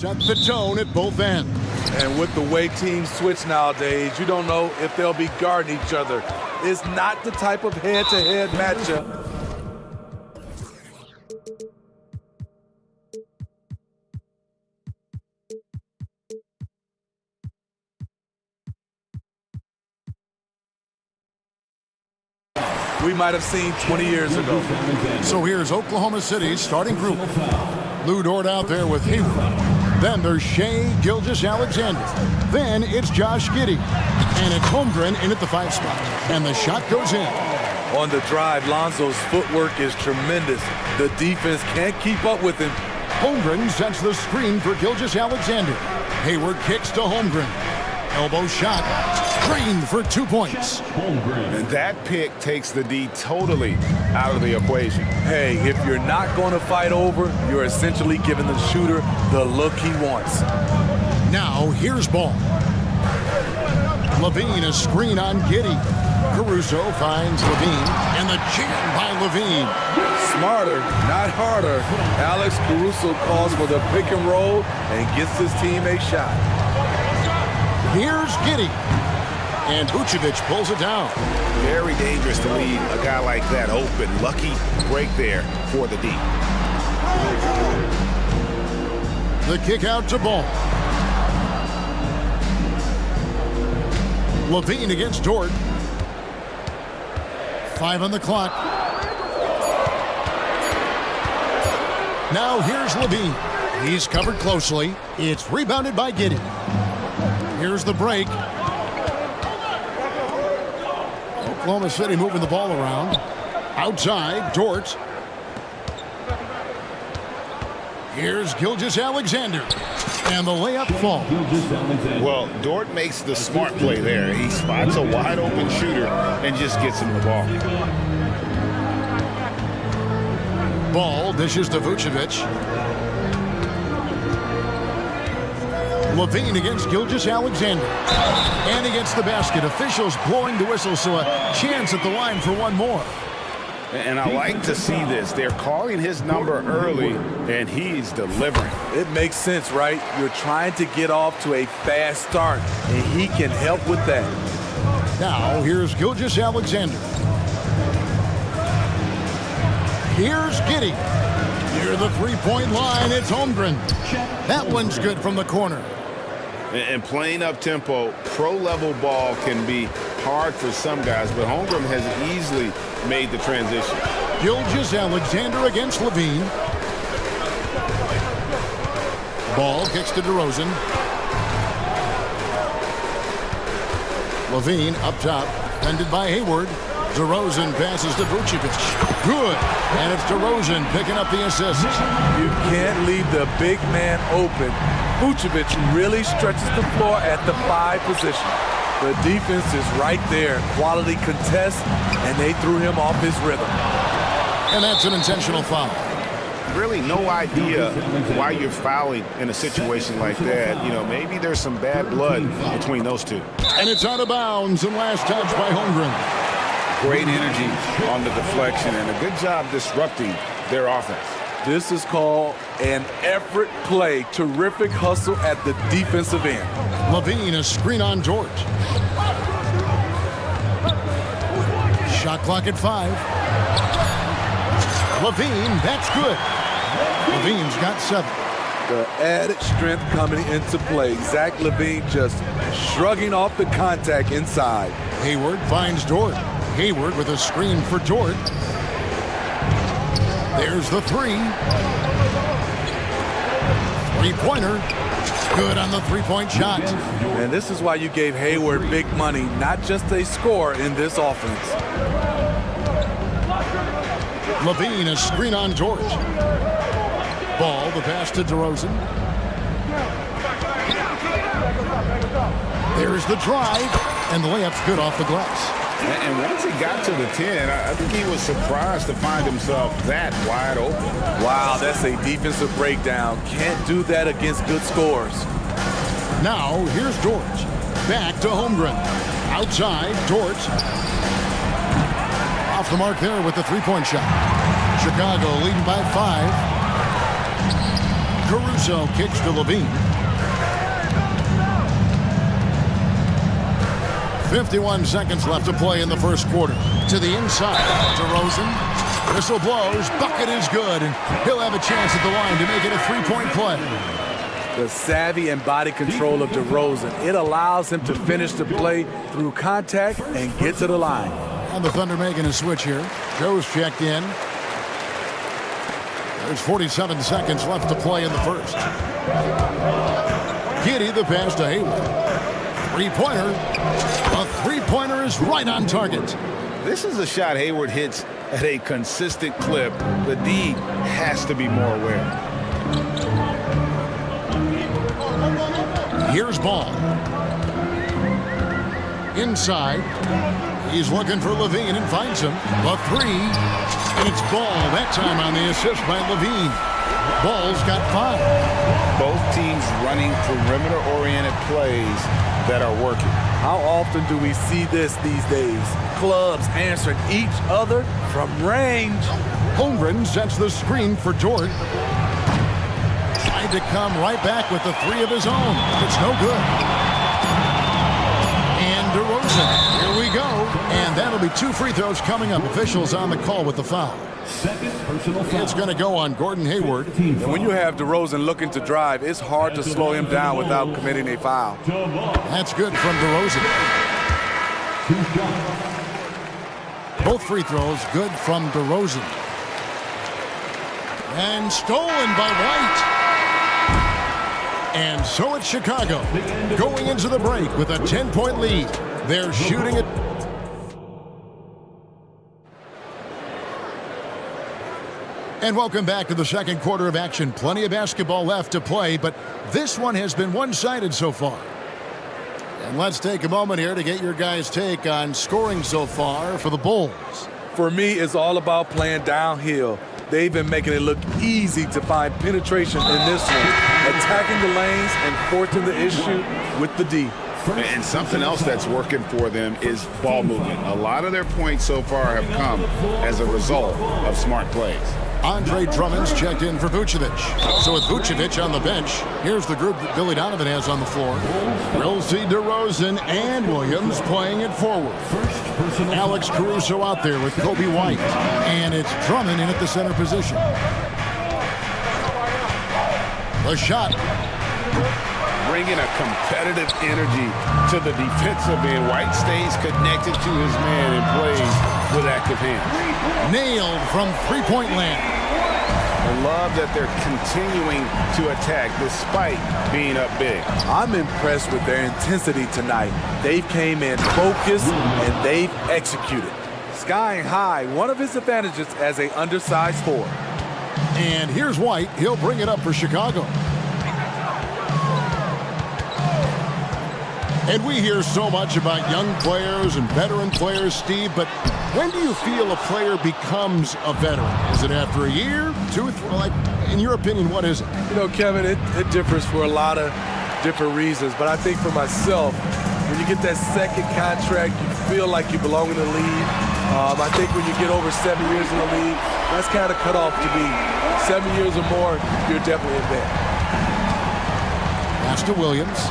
Set the tone at both ends. And with the way teams switch nowadays, you don't know if they'll be guarding each other. It's not the type of head-to-head matchup. We might have seen 20 years ago. So here's Oklahoma City's starting group. Lou Dort out there with Hayward. Then there's Shea Gilgeous-Alexander. Then it's Josh Giddey. And it's Holmgren in at the 5 spot. And the shot goes in. On the drive, Lonzo's footwork is tremendous. The defense can't keep up with him. Holmgren sets the screen for Gilgeous-Alexander. Hayward kicks to Holmgren. Elbow shot. Screened for 2 points. And that pick takes the D totally out of the equation. Hey, if you're not going to fight over, you're essentially giving the shooter the look he wants. Now, here's ball. Levine, a screen on Giddey. Caruso finds Levine, and the jam by Levine. Smarter, not harder. Alex Caruso calls for the pick and roll and gets his team a shot. Here's Giddey. And Vucevic pulls it down. Very dangerous to leave a guy like that open. Lucky break there for the D. The kick out to Ball. Levine against Dort. 5 on the clock. Now here's Levine. He's covered closely. It's rebounded by Giddey. Here's the break. Oklahoma City moving the ball around. Outside, Dort. Here's Gilgeous-Alexander. And the layup falls. Well, Dort makes the smart play there. He spots a wide open shooter and just gets him the ball. Ball dishes to Vucevic. Levine against Gilgeous-Alexander. And against the basket. Officials blowing the whistle, so a chance at the line for one more. And I like to see this. They're calling his number early, and he's delivering. It makes sense, right? You're trying to get off to a fast start, and he can help with that. Now, here's Gilgeous-Alexander. Here's Giddey. Near the three-point line, it's Holmgren. That one's good from the corner. And playing up-tempo, pro-level ball can be hard for some guys, but Holmgren has easily made the transition. Gilgeous-Alexander against Levine. Ball kicks to DeRozan. Levine up top, defended by Hayward. DeRozan passes to Vucevic. Good. And it's DeRozan picking up the assist. You can't leave the big man open. Vucevic really stretches the floor at the 5 position. The defense is right there. Quality contest, and they threw him off his rhythm. And that's an intentional foul. Really no idea why you're fouling in a situation like that. You know, maybe there's some bad blood between those two. And it's out of bounds, and last touch by Holmgren. Great energy on the deflection, and a good job disrupting their offense. This is called an effort play. Terrific hustle at the defensive end. Levine, a screen on Dort. Shot clock at 5. Levine, that's good. Levine's got 7. The added strength coming into play. Zach LaVine just shrugging off the contact inside. Hayward finds Dort. Hayward with a screen for Dort. There's the 3. Three-pointer. Good on the three-point shot. And this is why you gave Hayward big money, not just a score in this offense. Levine, a screen on Dort. Ball, the pass to DeRozan. There's the drive, and the layup's good off the glass. And once he got to the 10, I think he was surprised to find himself that wide open. Wow, that's a defensive breakdown. Can't do that against good scores. Now, here's Dort. Back to Holmgren. Outside, Dort. Off the mark there with the three-point shot. Chicago leading by 5. Caruso kicks to Levine. 51 seconds left to play in the first quarter. To the inside. DeRozan. Whistle blows. Bucket is good. And he'll have a chance at the line to make it a three-point play. The savvy and body control of DeRozan. It allows him to finish the play through contact and get to the line. And the Thunder making a switch here. Joe's checked in. There's 47 seconds left to play in the first. Giddey the pass to Hayward. Three-pointer. A three-pointer is right on target. This is a shot Hayward hits at a consistent clip. The D has to be more aware. Here's Ball. Inside. He's looking for Levine and finds him. The three. And it's Ball that time on the assist by Levine. Ball's got 5. Both teams running perimeter-oriented plays that are working. How often do we see this these days? Clubs answering each other from range. Holmgren sets the screen for Dort. Tried to come right back with the 3 of his own. It's no good. And DeRozan. Here we go. And that'll be 2 free throws coming up. Officials on the call with the foul. Second personal foul. It's going to go on Gordon Hayward. And when you have DeRozan looking to drive, it's hard to slow him down without committing a foul. That's good from DeRozan. Both free throws good from DeRozan. And stolen by White. And so it's Chicago going into the break with a 10-point lead. They're shooting it. And welcome back to the second quarter of action. Plenty of basketball left to play, but this one has been one-sided so far. And let's take a moment here to get your guys' take on scoring so far for the Bulls. For me, it's all about playing downhill. They've been making it look easy to find penetration in this one, attacking the lanes and forcing the issue with the D. And something else that's working for them is ball movement. A lot of their points so far have come as a result of smart plays. Andre Drummond's checked in for Vucevic. So with Vucevic on the bench, here's the group that Billy Donovan has on the floor. We'll see DeRozan and Williams playing it forward. Alex Caruso out there with Kobe White. And it's Drummond in at the center position. The shot. Bringing a competitive energy to the defensive end. White stays connected to his man and plays with active hands. Nailed from three-point land. I love that they're continuing to attack despite being up big. I'm impressed with their intensity tonight. They came in focused and they've executed. Skying high, one of his advantages as an undersized forward. And here's White. He'll bring it up for Chicago. And we hear so much about young players and veteran players, Steve, but when do you feel a player becomes a veteran? Is it after a year, 2, 3? Like, in your opinion, what is it? You know, Kevin, it differs for a lot of different reasons, but I think for myself, when you get that second contract, you feel like you belong in the league. I think when you get over 7 years in the league, that's kind of cut off to me. 7 years or more, you're definitely a vet. Pass to Williams.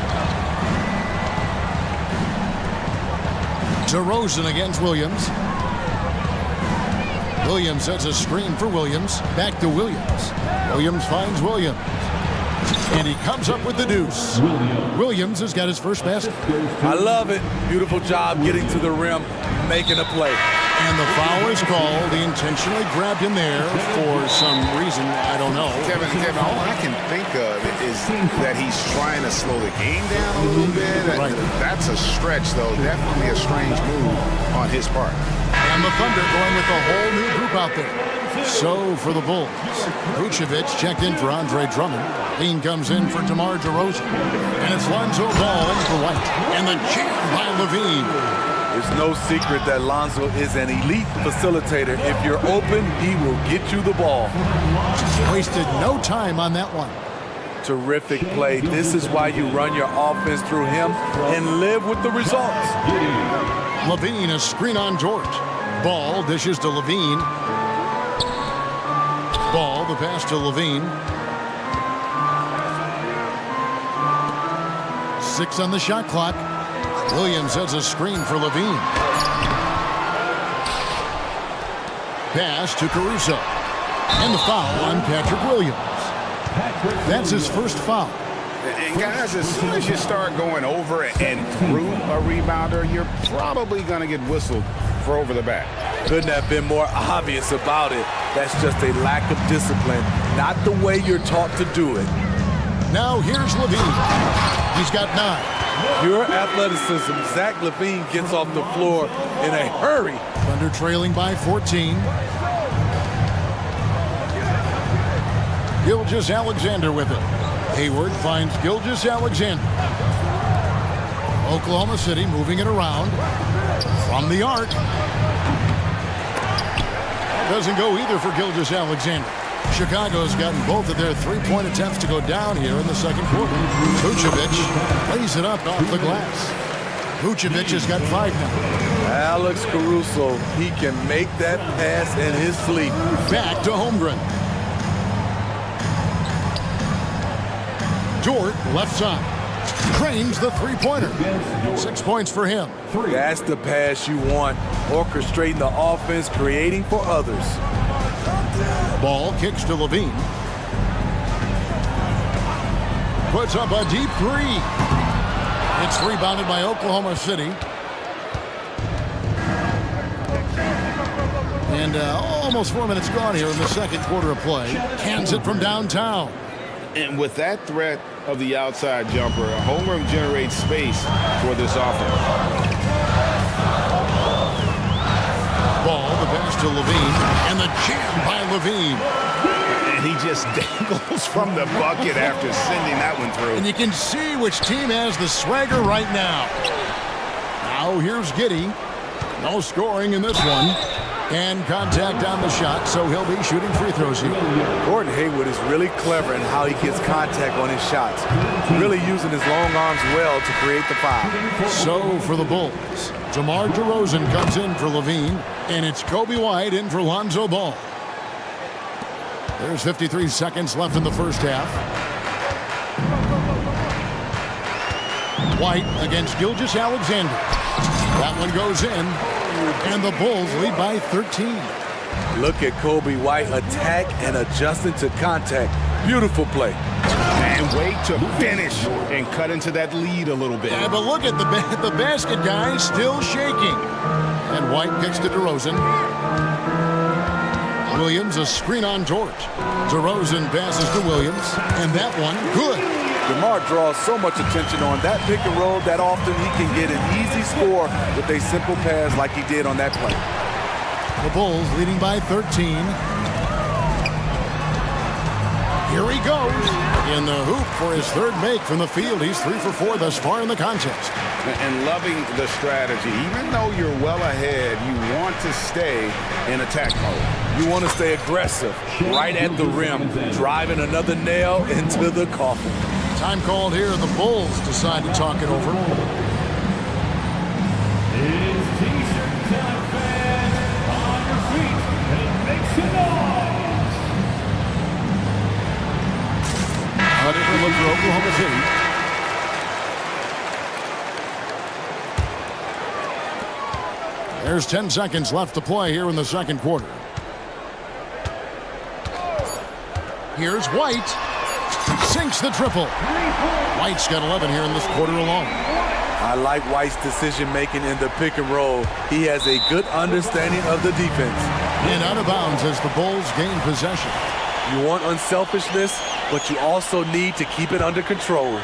DeRozan against Williams. Williams sets a screen for Williams. Back to Williams. Williams finds Williams. And he comes up with the deuce. Williams has got his first basket. I love it. Beautiful job getting to the rim, making a play. And the foul is called. He intentionally grabbed him there for some reason. I don't know. Kevin, all I can think of is that he's trying to slow the game down a little bit. Right. That's a stretch, though. Definitely a strange move on his part. And the Thunder going with a whole new group out there. So for the Bulls, Vucevic checked in for Andre Drummond. Lean comes in for DeMar DeRozan. And it's Lonzo Ball in for White. And the jam by Levine. It's no secret that Lonzo is an elite facilitator. If you're open, he will get you the ball. Wasted no time on that one. Terrific play. This is why you run your offense through him and live with the results. Levine, a screen on Dort. Ball dishes to Levine. Ball, the pass to Levine. 6 on the shot clock. Williams has a screen for Levine. Pass to Caruso. And the foul on Patrick Williams. That's his first foul. And guys, as soon as you start going over and through a rebounder, you're probably going to get whistled for over the back. Couldn't have been more obvious about it. That's just a lack of discipline, not the way you're taught to do it. Now here's Levine. He's got 9. Pure athleticism. Zach Levine gets off the floor in a hurry. Thunder trailing by 14. Gilgeous-Alexander with it. Hayward finds Gilgeous-Alexander. Oklahoma City moving it around. From the arc. That doesn't go either for Gilgeous-Alexander. Chicago's gotten both of their three-point attempts to go down here in the second quarter. Vucevic lays it up off the glass. Vucevic has got 5 now. Alex Caruso, he can make that pass in his sleep. Back to Holmgren. Dort, left side. Trains the three-pointer. 6 points for him. That's the pass you want. Orchestrating the offense, creating for others. Ball kicks to Levine. Puts up a deep 3. It's rebounded by Oklahoma City. And almost 4 minutes gone here in the second quarter of play. Cans it from downtown. And with that threat of the outside jumper, Holmgren generates space for this offense. Ball, the pass to Levine, and the jam by Levine. And he just dangles from the bucket after sending that one through. And you can see which team has the swagger right now. Now here's Giddey. No scoring in this one. And contact on the shot, so he'll be shooting free throws here. Gordon Hayward is really clever in how he gets contact on his shots. Really using his long arms well to create the foul. So for the Bulls, DeMar DeRozan comes in for Levine, and it's Kobe White in for Lonzo Ball. There's 53 seconds left in the first half. White against Gilgeous-Alexander. That one goes in. And the Bulls lead by 13. Look at Kobe White attack and adjusting to contact. Beautiful play. And wait to finish and cut into that lead a little bit. Yeah, but look at the basket guy still shaking. And White kicks to DeRozan. Williams, a screen on George. DeRozan passes to Williams. And that one, good. DeMar draws so much attention on that pick and roll that often he can get an easy score with a simple pass like he did on that play. The Bulls leading by 13. Here he goes in the hoop for his third make from the field. He's 3 for 4 thus far in the contest. And loving the strategy. Even though you're well ahead, you want to stay in attack mode. You want to stay aggressive, right at the rim, driving another nail into the coffin. Time called here. The Bulls decide to talk it over. It's T-shirt time, fans. On your feet and make some noise. A different look for Oklahoma City. There's 10 seconds left to play here in the second quarter. Here's White. Sinks the triple. White's got 11 here in this quarter alone. I like White's decision-making in the pick and roll. He has a good understanding of the defense. And out of bounds as the Bulls gain possession. You want unselfishness, but you also need to keep it under control.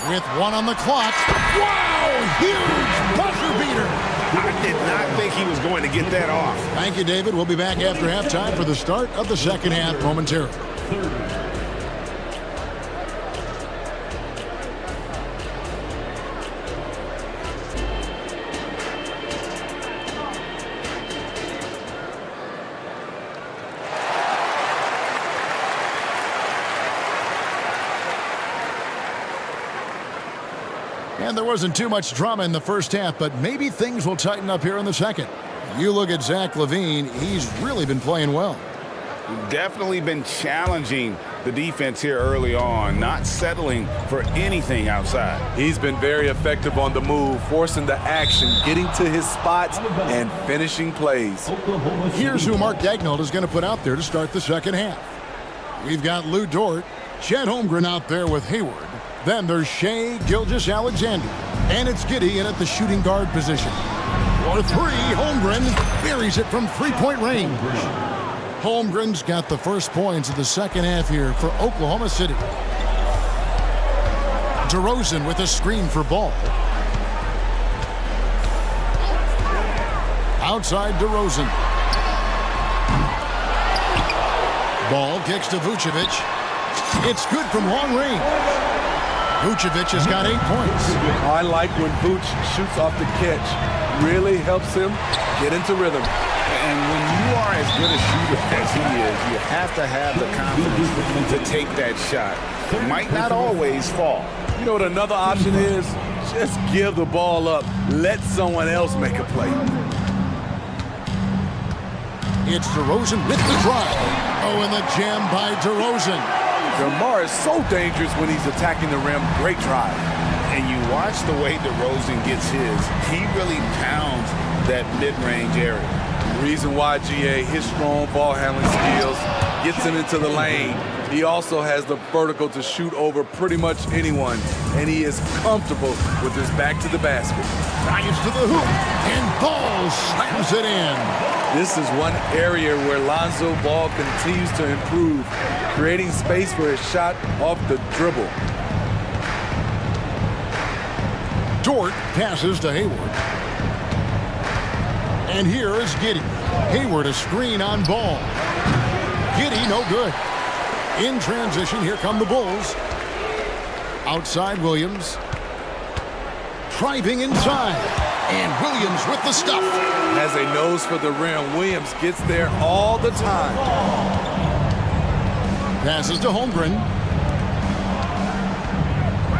With 1 on the clock. Wow! Huge buzzer beater. I did not think he was going to get that off. Thank you, David. We'll be back after halftime for the start of the second half momentarily. And there wasn't too much drama in the first half, but maybe things will tighten up here in the second. You look at Zach Levine, he's really been playing well. Definitely been challenging the defense here early on, not settling for anything outside. He's been very effective on the move, forcing the action, getting to his spots, and finishing plays. Here's who Mark Daignault is going to put out there to start the second half. We've got Lou Dort, Chet Holmgren out there with Hayward. Then there's Shea Gilgeous-Alexander. And it's Giddey in at the shooting guard position. For three, Holmgren buries it from three-point range. Holmgren's got the first points of the second half here for Oklahoma City. DeRozan with a screen for Ball. Outside DeRozan. Ball kicks to Vucevic. It's good from long range. Vucevic has got 8 points. I like when Vuce shoots off the catch. Really helps him get into rhythm. And when you are as good a shooter as he is, you have to have the confidence to take that shot. It might not always fall. You know what another option is? Just give the ball up. Let someone else make a play. It's DeRozan with the drive. Oh, and the jam by DeRozan. DeMar is so dangerous when he's attacking the rim. Great drive. And you watch the way DeRozan gets his. He really pounds that mid-range area. Reason why, GA, his strong ball handling skills gets him into the lane. He also has the vertical to shoot over pretty much anyone, and he is comfortable with his back to the basket. Drives to the hoop, and Ball slams it in. This is one area where Lonzo Ball continues to improve, creating space for his shot off the dribble. Dort passes to Hayward. And here is Giddey. Hayward a screen on Ball. Giddey no good. In transition, here come the Bulls. Outside Williams. Driving inside. And Williams with the stuff. Has a nose for the rim. Williams gets there all the time. Passes to Holmgren.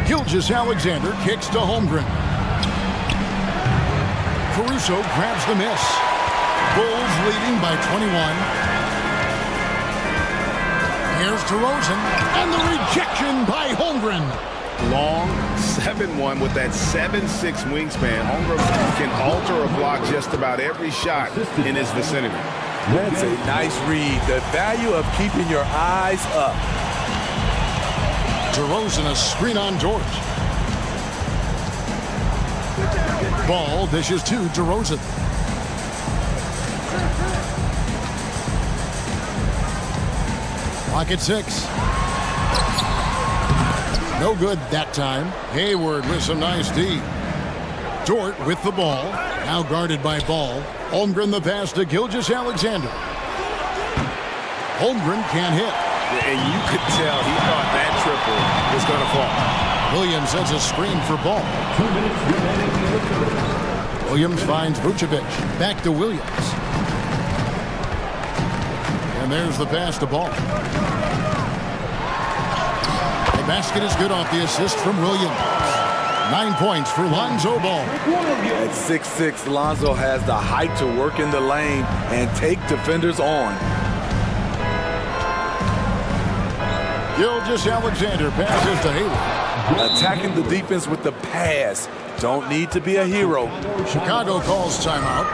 Gilgeous-Alexander kicks to Holmgren. Caruso grabs the miss. Bulls leading by 21. Here's DeRozan, and the rejection by Holmgren. Long 7-1 with that 7'6" wingspan. Holmgren can alter a block just about every shot in his vicinity. That's a nice read. The value of keeping your eyes up. DeRozan a screen on Dort. Ball dishes to DeRozan. Clock at 6. No good that time. Hayward with some nice D. Dort with the ball. Now guarded by Ball. Holmgren the pass to Gilgeous-Alexander. Holmgren can't hit. And you could tell he thought that triple was going to fall. Williams has a screen for Ball. Williams finds Vucevic. Back to Williams. And there's the pass to Ball. The basket is good off the assist from Williams. 9 points for Lonzo Ball. At 6'6", Lonzo has the height to work in the lane and take defenders on. Gilgeous-Alexander passes to Hayward. Attacking the defense with the pass. Don't need to be a hero. Chicago calls timeout.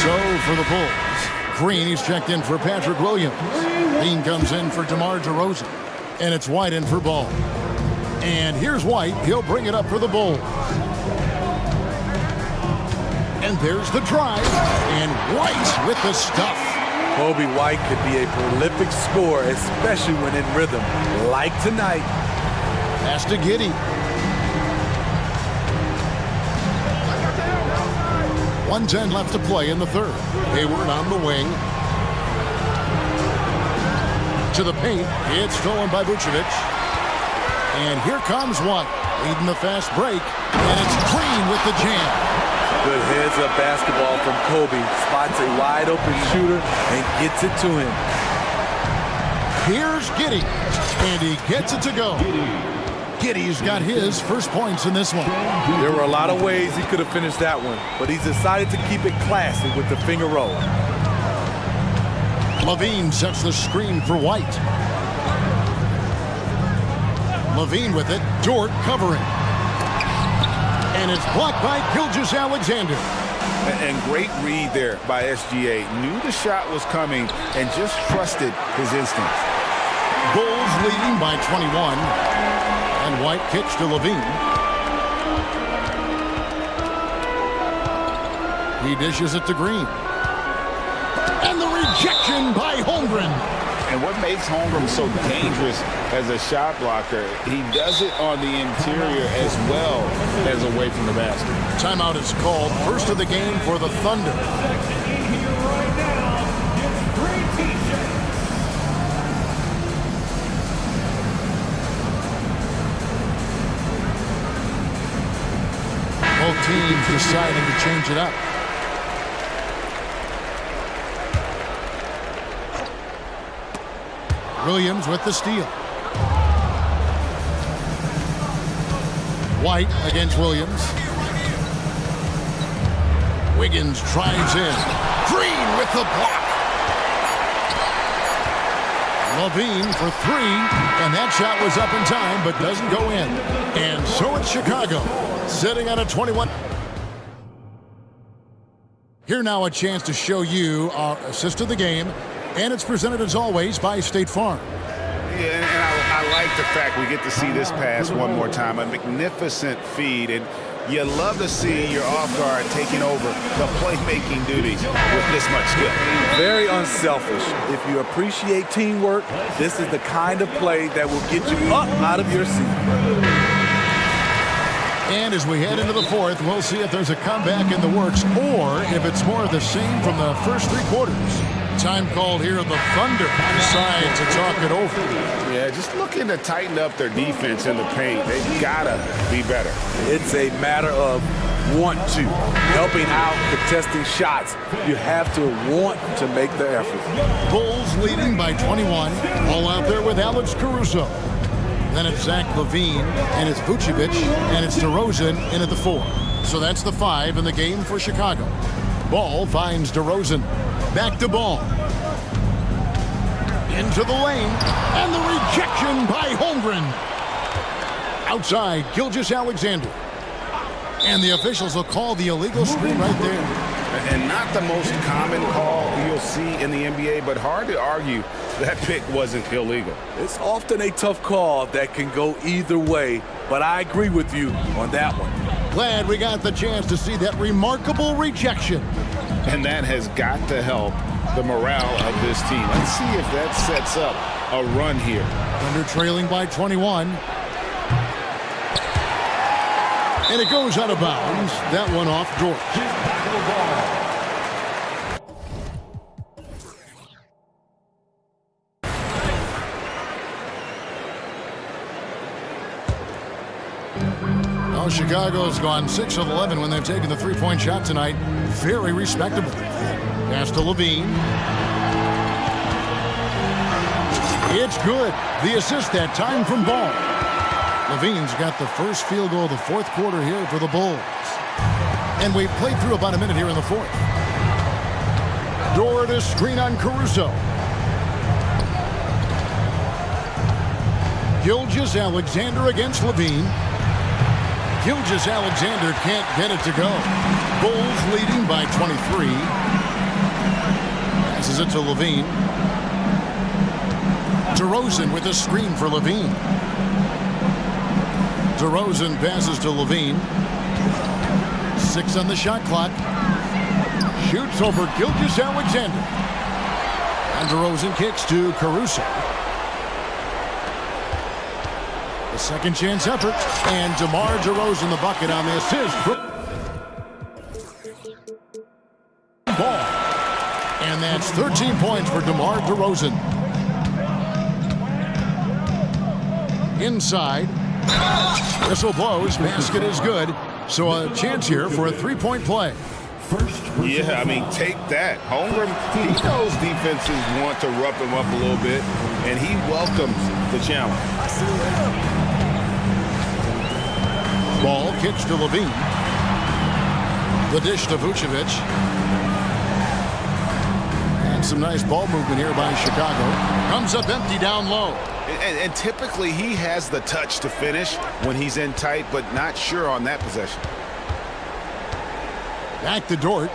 So for the Bulls, Green is checked in for Patrick Williams. Dean comes in for DeMar DeRozan. And it's White in for Ball. And here's White. He'll bring it up for the Bulls. And there's the drive. And White with the stuff. Kobe White could be a prolific scorer, especially when in rhythm, like tonight. Pass to Giddey. 1:10 left to play in the third. Hayward on the wing. To the paint. It's stolen by Vucevic. And here comes White, leading the fast break. And it's Green with the jam. Good heads-up basketball from Kobe. Spots a wide-open shooter and gets it to him. Here's Giddey. And he gets it to go. Giddy's got his first points in this one. There were a lot of ways he could have finished that one, but he's decided to keep it classy with the finger roll. Levine sets the screen for White. Levine with it. Dort covering. And it's blocked by Gilgeous-Alexander. And great read there by SGA. Knew the shot was coming and just trusted his instincts. Bulls leading by 21. And White kicks to Levine. He dishes it to Green. And the rejection by Holmgren. And what makes Holmgren so dangerous as a shot blocker, he does it on the interior as well as away from the basket. Timeout is called. First of the game for the Thunder. Both teams deciding to change it up. Williams with the steal. White against Williams. Wiggins drives in. Green with the block. Levine for three, and that shot was up in time, but doesn't go in. And so it's Chicago, sitting at a 21. Here now a chance to show you our assist of the game, and it's presented as always by State Farm. Yeah, and I like the fact we get to see this pass one more time. A magnificent feed, and you love to see your off guard taking over the playmaking duties with this much skill. Very unselfish. If you appreciate teamwork, this is the kind of play that will get you up out of your seat. And as we head into the fourth, we'll see if there's a comeback in the works or if it's more of the same from the first three quarters. Time called here. The Thunder decide to talk it over. Yeah, just looking to tighten up their defense in the paint. They've got to be better. It's a matter of want to. Helping out, contesting shots. You have to want to make the effort. Bulls leading by 21. All out there with Alex Caruso. Then it's Zach LaVine, and it's Vucevic, and it's DeRozan in at the 4. So that's the 5 in the game for Chicago. Ball finds DeRozan. Back to Ball. Into the lane, and the rejection by Holmgren. Outside, Gilgeous-Alexander. And the officials will call the illegal screen right there. And not the most common call you'll see in the NBA, but hard to argue that pick wasn't illegal. It's often a tough call that can go either way, but I agree with you on that one. Glad we got the chance to see that remarkable rejection. And that has got to help the morale of this team. Let's see if that sets up a run here. Thunder trailing by 21. And it goes out of bounds. That one off Dort. Oh, Chicago's gone 6 of 11 when they've taken the three-point shot tonight. Very respectable. Pass to Levine. It's good. The assist that time from Ball. Levine's got the first field goal of the fourth quarter here for the Bulls. And we've played through about a minute here in the fourth. Dort to screen on Caruso. Gilgeous-Alexander against Levine. Gilgeous-Alexander can't get it to go. Bulls leading by 23. Passes it to Levine. DeRozan with a screen for Levine. DeRozan passes to Levine. 6 on the shot clock. Shoots over Gilgeous-Alexander. And DeRozan kicks to Caruso. The second chance effort. And DeMar DeRozan the bucket on the assist. Ball. And that's 13 points for DeMar DeRozan. Inside. Whistle blows. Basket is good. So a chance here for a three-point play. Yeah, I mean, take that. Holmgren, he knows defenses want to rough him up a little bit, and he welcomes the challenge. Ball kicked to Levine. The dish to Vucevic. And some nice ball movement here by Chicago. Comes up empty down low. And typically he has the touch to finish when he's in tight, but not sure on that possession. Back to Dort.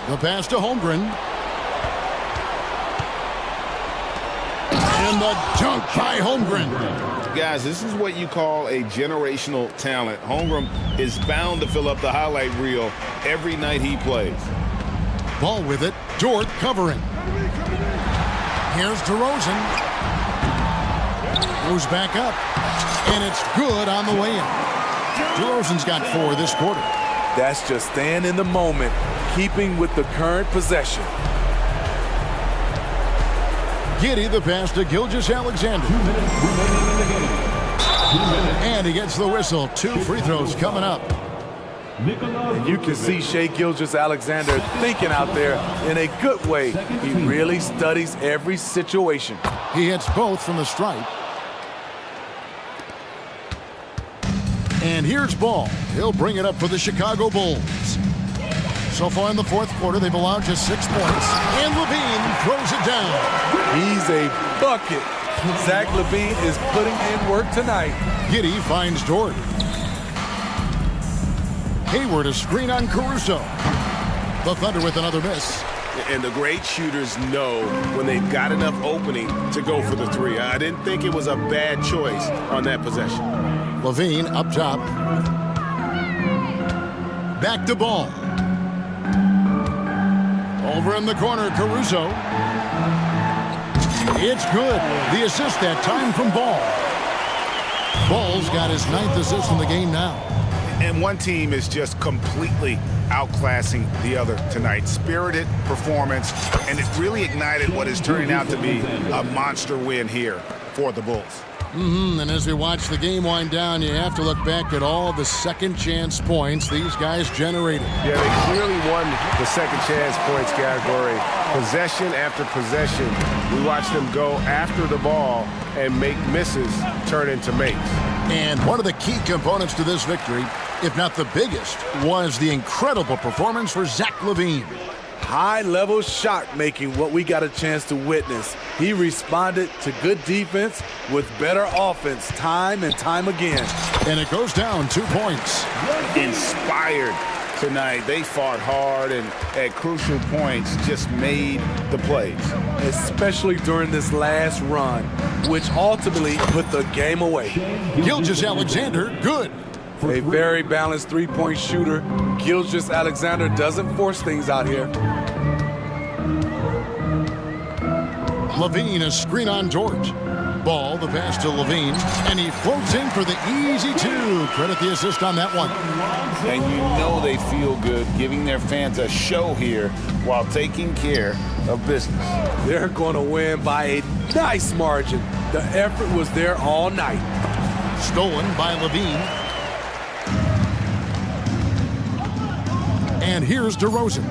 The pass to Holmgren. And the dunk by Holmgren. Guys, this is what you call a generational talent. Holmgren is bound to fill up the highlight reel every night he plays. Ball with it. Dort covering. Here's DeRozan. Goes back up. And it's good on the way in. DeRozan's got 4 this quarter. That's just staying in the moment, keeping with the current possession. Giddey the pass to Gilgeous-Alexander. And he gets the whistle. 2 free throws coming up. And you can see Shai Gilgeous-Alexander thinking out there in a good way. He really studies every situation. He hits both from the stripe. And here's Ball. He'll bring it up for the Chicago Bulls. So far in the fourth quarter, they've allowed just 6 points. And Levine throws it down. He's a bucket. Zach LaVine is putting in work tonight. Giddey finds Dort. Hayward a screen on Caruso. The Thunder with another miss. And the great shooters know when they've got enough opening to go for the 3. I didn't think it was a bad choice on that possession. Levine up top. Back to Ball. Over in the corner, Caruso. It's good. The assist that time from Ball. Ball's got his 9th assist in the game now. And one team is just completely outclassing the other tonight. Spirited performance, and it really ignited what is turning out to be a monster win here for the Bulls. And as we watch the game wind down, you have to look back at all the second chance points these guys generated. Yeah, they clearly won the second chance points category. Possession after possession, we watched them go after the ball and make misses turn into makes. And one of the key components to this victory, if not the biggest, was the incredible performance for Zach LaVine. High-level shot making, what we got a chance to witness. He responded to good defense with better offense time and time again. And it goes down 2 points. Inspired tonight. They fought hard and at crucial points just made the plays. Especially during this last run, which ultimately put the game away. Gilgeous-Alexander, good. A very balanced three-point shooter. Gilgeous-Alexander doesn't force things out here. Levine a screen on George. Ball, the pass to Levine, and he floats in for the easy 2. Credit the assist on that one. And you know they feel good giving their fans a show here while taking care of business. They're going to win by a nice margin. The effort was there all night. Stolen by Levine. And here's DeRozan.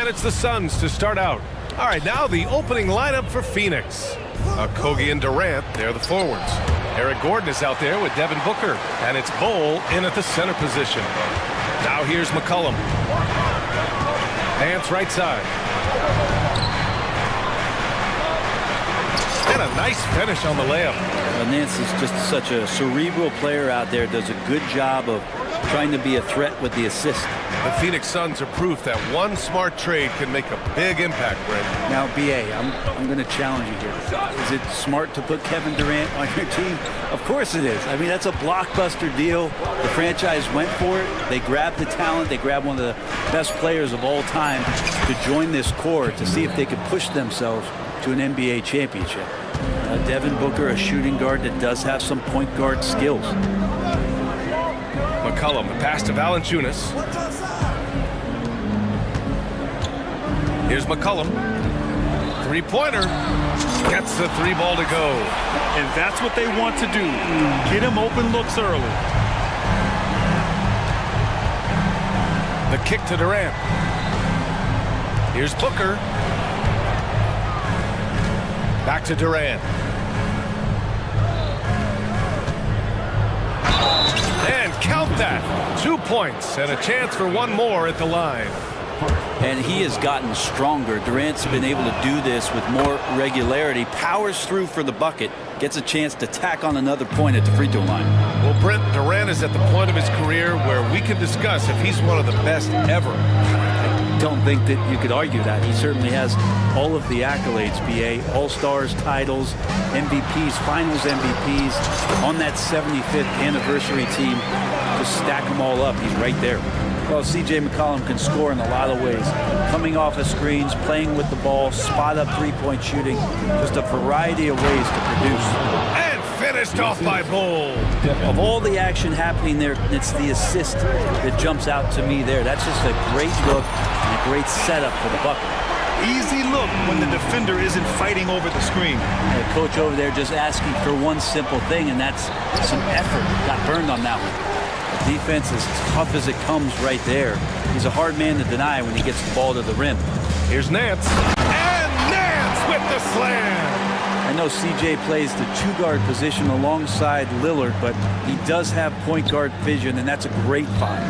And it's the Suns to start out. All right, now the opening lineup for Phoenix. Kogi and Durant, they're the forwards. Eric Gordon is out there with Devin Booker. And it's Bol in at the center position. Now here's McCollum. Nance right side. And a nice finish on the layup. Nance is just such a cerebral player out there. Does a good job of trying to be a threat with the assist. The Phoenix Suns are proof that one smart trade can make a big impact, Brent. Now, BA, I'm going to challenge you here. Is it smart to put Kevin Durant on your team? Of course it is. I mean, that's a blockbuster deal. The franchise went for it. They grabbed the talent. They grabbed one of the best players of all time to join this core to see if they could push themselves to an NBA championship. Devin Booker, a shooting guard that does have some point guard skills. McCollum, the pass to Valanciunas. Here's McCollum. Three-pointer. Gets the three ball to go. And that's what they want to do. Get him open looks early. The kick to Durant. Here's Booker. Back to Durant. And count that. 2 points and a chance for one more at the line. And he has gotten stronger. Durant's been able to do this with more regularity. Powers through for the bucket. Gets a chance to tack on another point at the free throw line. Well, Brent, Durant is at the point of his career where we can discuss if he's one of the best ever. I don't think that you could argue that. He certainly has all of the accolades, BA. All-Stars, titles, MVPs, Finals MVPs. On that 75th anniversary team, just stack them all up. He's right there. Well, C.J. McCollum can score in a lot of ways. Coming off of screens, playing with the ball, spot-up three-point shooting. Just a variety of ways to produce. And finished off by Bol. Of all the action happening there, it's the assist that jumps out to me there. That's just a great look and a great setup for the bucket. Easy look when the defender isn't fighting over the screen. The coach over there just asking for one simple thing, and that's some effort. Got burned on that one. The defense is tough as it comes right there. He's a hard man to deny when he gets the ball to the rim. Here's Nance. And Nance with the slam. I know CJ plays the two-guard position alongside Lillard, but he does have point guard vision, and that's a great find.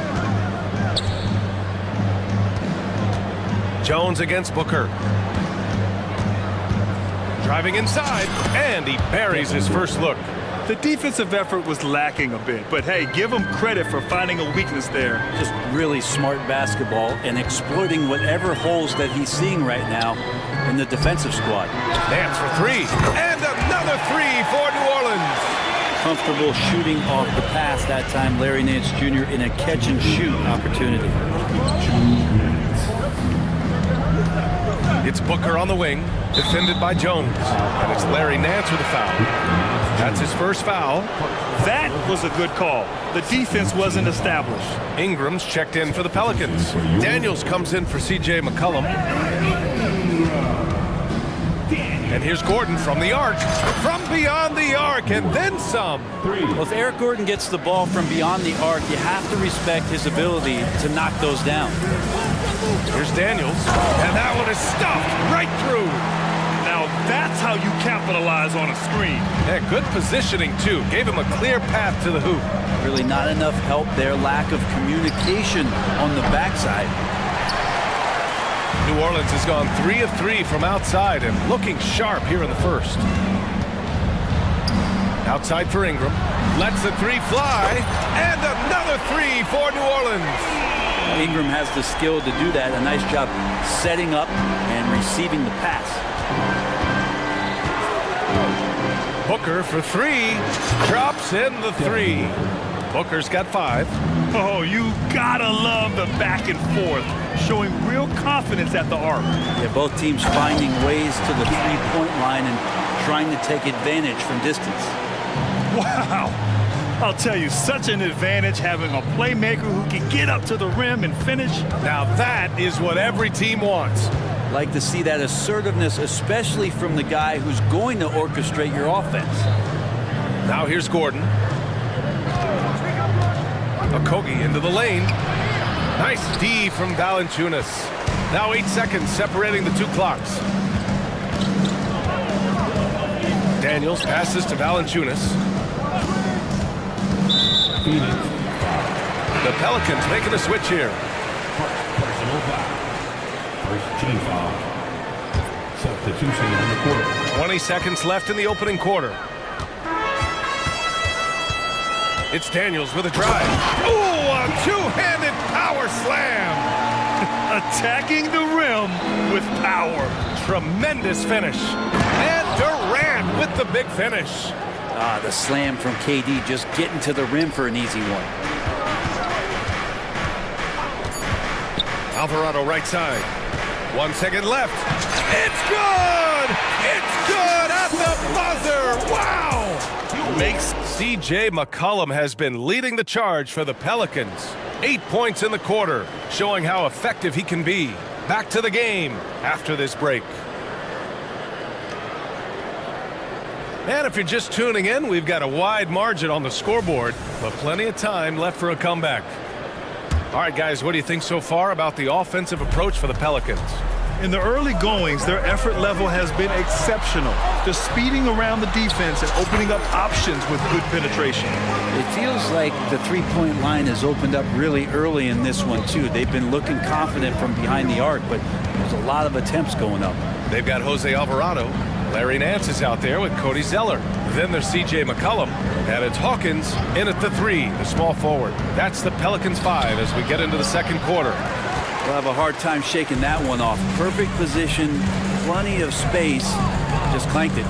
Jones against Booker. Driving inside, and he buries his first look. The defensive effort was lacking a bit, but hey, give him credit for finding a weakness there. Just really smart basketball and exploiting whatever holes that he's seeing right now in the defensive squad. Nance for three, and another three for New Orleans. Comfortable shooting off the pass that time, Larry Nance Jr. in a catch-and-shoot opportunity. It's Booker on the wing, defended by Jones, and it's Larry Nance with a foul. That's his first foul. That was a good call. The defense wasn't established. Ingram's checked in for the Pelicans. Daniels comes in for C.J. McCollum. And here's Gordon from the arc. From beyond the arc, and then some. Well, if Eric Gordon gets the ball from beyond the arc, you have to respect his ability to knock those down. Here's Daniels, and that one is stuffed right through. Now that's how you capitalize on a screen. Yeah, good positioning, too. Gave him a clear path to the hoop. Really not enough help there. Lack of communication on the backside. New Orleans has gone 3 of 3 from outside and looking sharp here in the first. Outside for Ingram. Lets the three fly. And another three for New Orleans. Ingram has the skill to do that. A nice job setting up and receiving the pass. Booker for three. Drops in the three. Booker's got 5. Oh, you gotta love the back and forth. Showing real confidence at the arc. Yeah, both teams finding ways to the three-point line and trying to take advantage from distance. Wow. I'll tell you, such an advantage having a playmaker who can get up to the rim and finish. Now that is what every team wants. Like to see that assertiveness, especially from the guy who's going to orchestrate your offense. Now here's Gordon. Kogi into the lane. Nice D from Valanciunas. Now 8 seconds separating the two clocks. Daniels passes to Valanciunas. The Pelicans making a switch here. Personal foul. First team foul. Substitution in the quarter. 20 seconds left in the opening quarter. It's Daniels with a drive. Ooh, a two-handed power slam. Attacking the rim with power. Tremendous finish. And Durant with the big finish. The slam from KD, just getting to the rim for an easy one. Alvarado right side. 1 second left. It's good! It's good at the buzzer! Wow! Makes C.J. McCollum has been leading the charge for the Pelicans. 8 points in the quarter, showing how effective he can be. Back to the game after this break. And if you're just tuning in, we've got a wide margin on the scoreboard, but plenty of time left for a comeback. All right, guys, what do you think so far about the offensive approach for the Pelicans? In the early goings, their effort level has been exceptional. Just speeding around the defense and opening up options with good penetration. It feels like the three-point line has opened up really early in this one, too. They've been looking confident from behind the arc, but there's a lot of attempts going up. They've got Jose Alvarado. Larry Nance is out there with Cody Zeller. Then there's C.J. McCollum. And it's Hawkins in at the 3, the small forward. That's the Pelicans 5 as we get into the second quarter. We'll have a hard time shaking that one off. Perfect position, plenty of space. Just clanked it.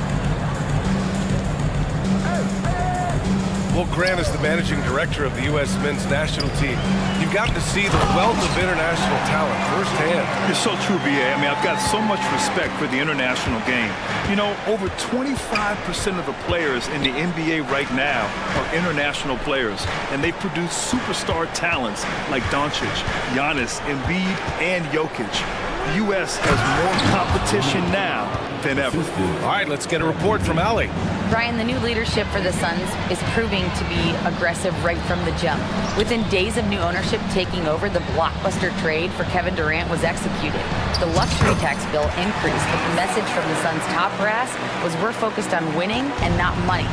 Well, Grant is the managing director of the U.S. men's national team. You've gotten to see the wealth of international talent firsthand. It's so true, B.A. I mean, I've got so much respect for the international game. You know, over 25% of the players in the NBA right now are international players, and they produce superstar talents like Doncic, Giannis, Embiid, and Jokic. The U.S. has more competition now than ever. All right, let's get a report from Allie. Brian, the new leadership for the Suns is proving to be aggressive right from the jump. Within days of new ownership taking over, the blockbuster trade for Kevin Durant was executed. The luxury tax bill increased, but the message from the Suns' top brass was we're focused on winning and not money.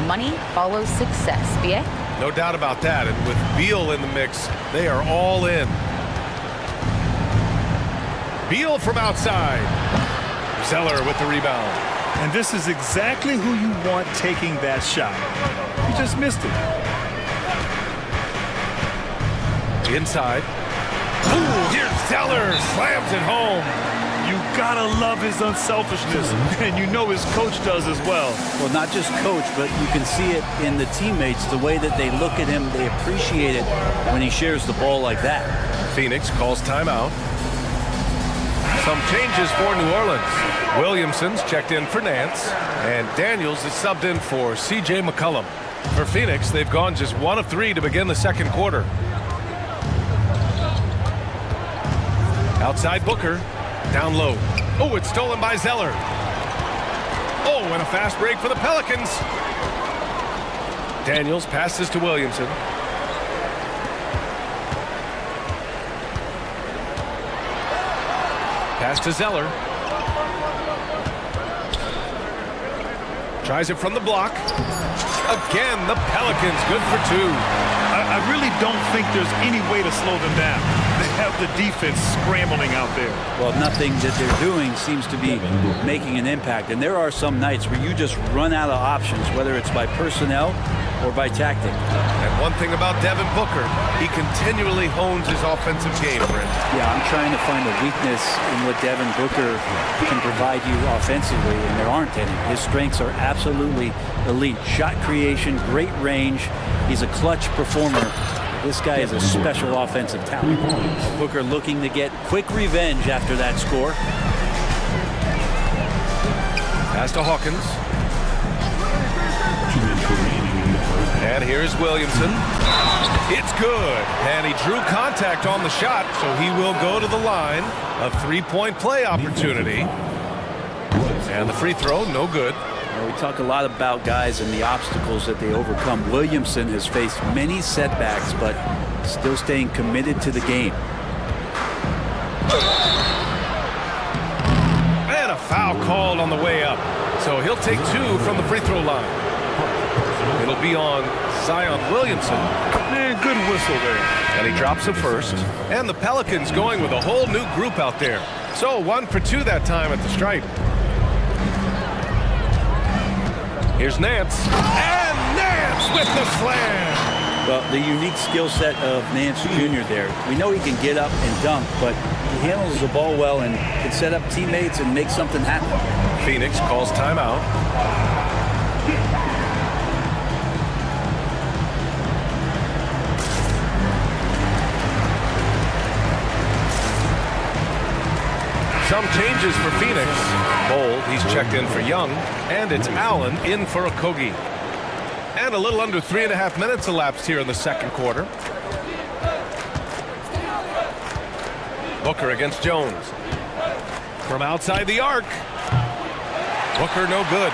Money follows success. B.A.? No doubt about that, and with Beal in the mix, they are all in. Beal from outside. Zeller with the rebound. And this is exactly who you want taking that shot. You just missed it. Inside. Ooh, here's Zeller. Slams it home. You gotta love his unselfishness. And you know his coach does as well. Well, not just coach, but you can see it in the teammates, the way that they look at him. They appreciate it when he shares the ball like that. Phoenix calls timeout. Some changes for New Orleans. Williamson's checked in for Nance, and Daniels is subbed in for C.J. McCollum. For Phoenix, they've gone just 1 of 3 to begin the second quarter. Outside Booker, down low. Oh, it's stolen by Zeller. Oh, and a fast break for the Pelicans. Daniels passes to Williamson. Pass to Zeller. Tries it from the block. Again, the Pelicans good for 2. I really don't think there's any way to slow them down. They have the defense scrambling out there. Well, nothing that they're doing seems to be making an impact. And there are some nights where you just run out of options, whether it's by personnel or by tactic. And one thing about Devin Booker, he continually hones his offensive game, Brent. Yeah, I'm trying to find a weakness in what Devin Booker can provide you offensively, and there aren't any. His strengths are absolutely elite. Shot creation, great range. He's a clutch performer. This guy is a special offensive talent. Booker looking to get quick revenge after that score. Pass to Hawkins. And here's Williamson. It's good. And he drew contact on the shot, so he will go to the line. A 3-point play opportunity. And the free throw, no good. We talk a lot about guys and the obstacles that they overcome. Williamson has faced many setbacks, but still staying committed to the game. And a foul called on the way up. So he'll take 2 from the free throw line. It'll be on Zion Williamson. Man, good whistle there. And he drops it first. And the Pelicans going with a whole new group out there. So 1 for 2 that time at the stripe. Here's Nance. And Nance with the slam. Well, the unique skill set of Nance Jr. there. We know he can get up and dunk, but he handles the ball well and can set up teammates and make something happen. Phoenix calls timeout. Some changes for Phoenix. Bold, he's checked in for Young, and it's Allen in for Okogie. And a little under 3.5 minutes elapsed here in the second quarter. Booker against Jones. From outside the arc. Booker no good.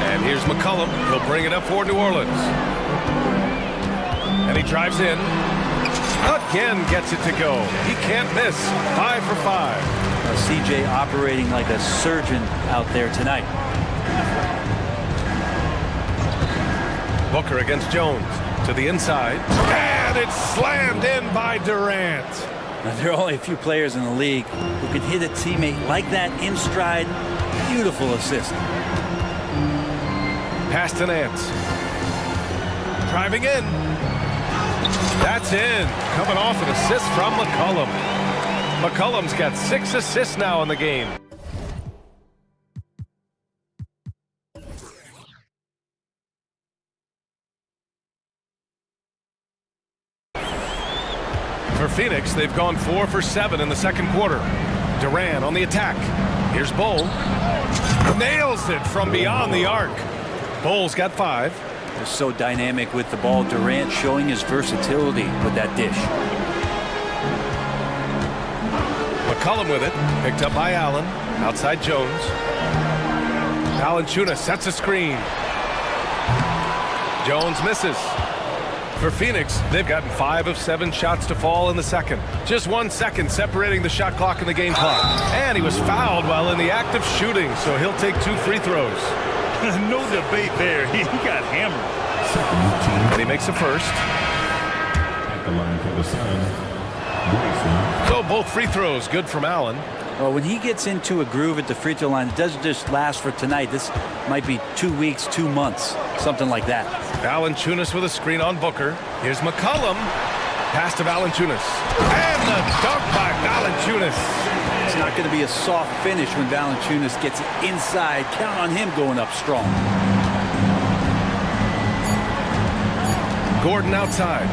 And here's McCollum. He'll bring it up for New Orleans. And he drives in. Again gets it to go. He can't miss. 5 for 5. CJ operating like a surgeon out there tonight. Booker against Jones to the inside. And it's slammed in by Durant. Now, there are only a few players in the league who can hit a teammate like that in stride. Beautiful assist. Pass to Nance. Driving in. That's in. Coming off an assist from McCollum. McCollum's got 6 assists now in the game. For Phoenix, they've gone 4 for 7 in the second quarter. Durant on the attack. Here's Bull. Nails it from beyond the arc. Bull's got 5. They're so dynamic with the ball. Durant showing his versatility with that dish. McCollum with it. Picked up by Allen. Outside Jones. Valanciunas sets a screen. Jones misses. For Phoenix, they've gotten 5 of 7 shots to fall in the second. Just 1 second separating the shot clock and the game clock. And he was fouled while in the act of shooting, so he'll take 2 free throws. No debate there. He got hammered. And he makes the first. At the line for the Suns. So both free throws good from Allen. Well, when he gets into a groove at the free throw line, it doesn't just last for tonight. This might be 2 weeks, 2 months, something like that. Valanciunas with a screen on Booker. Here's McCollum. Pass to Valanciunas. And the dunk by Valanciunas. It's not going to be a soft finish when Valanciunas gets it inside. Count on him going up strong. Gordon outside.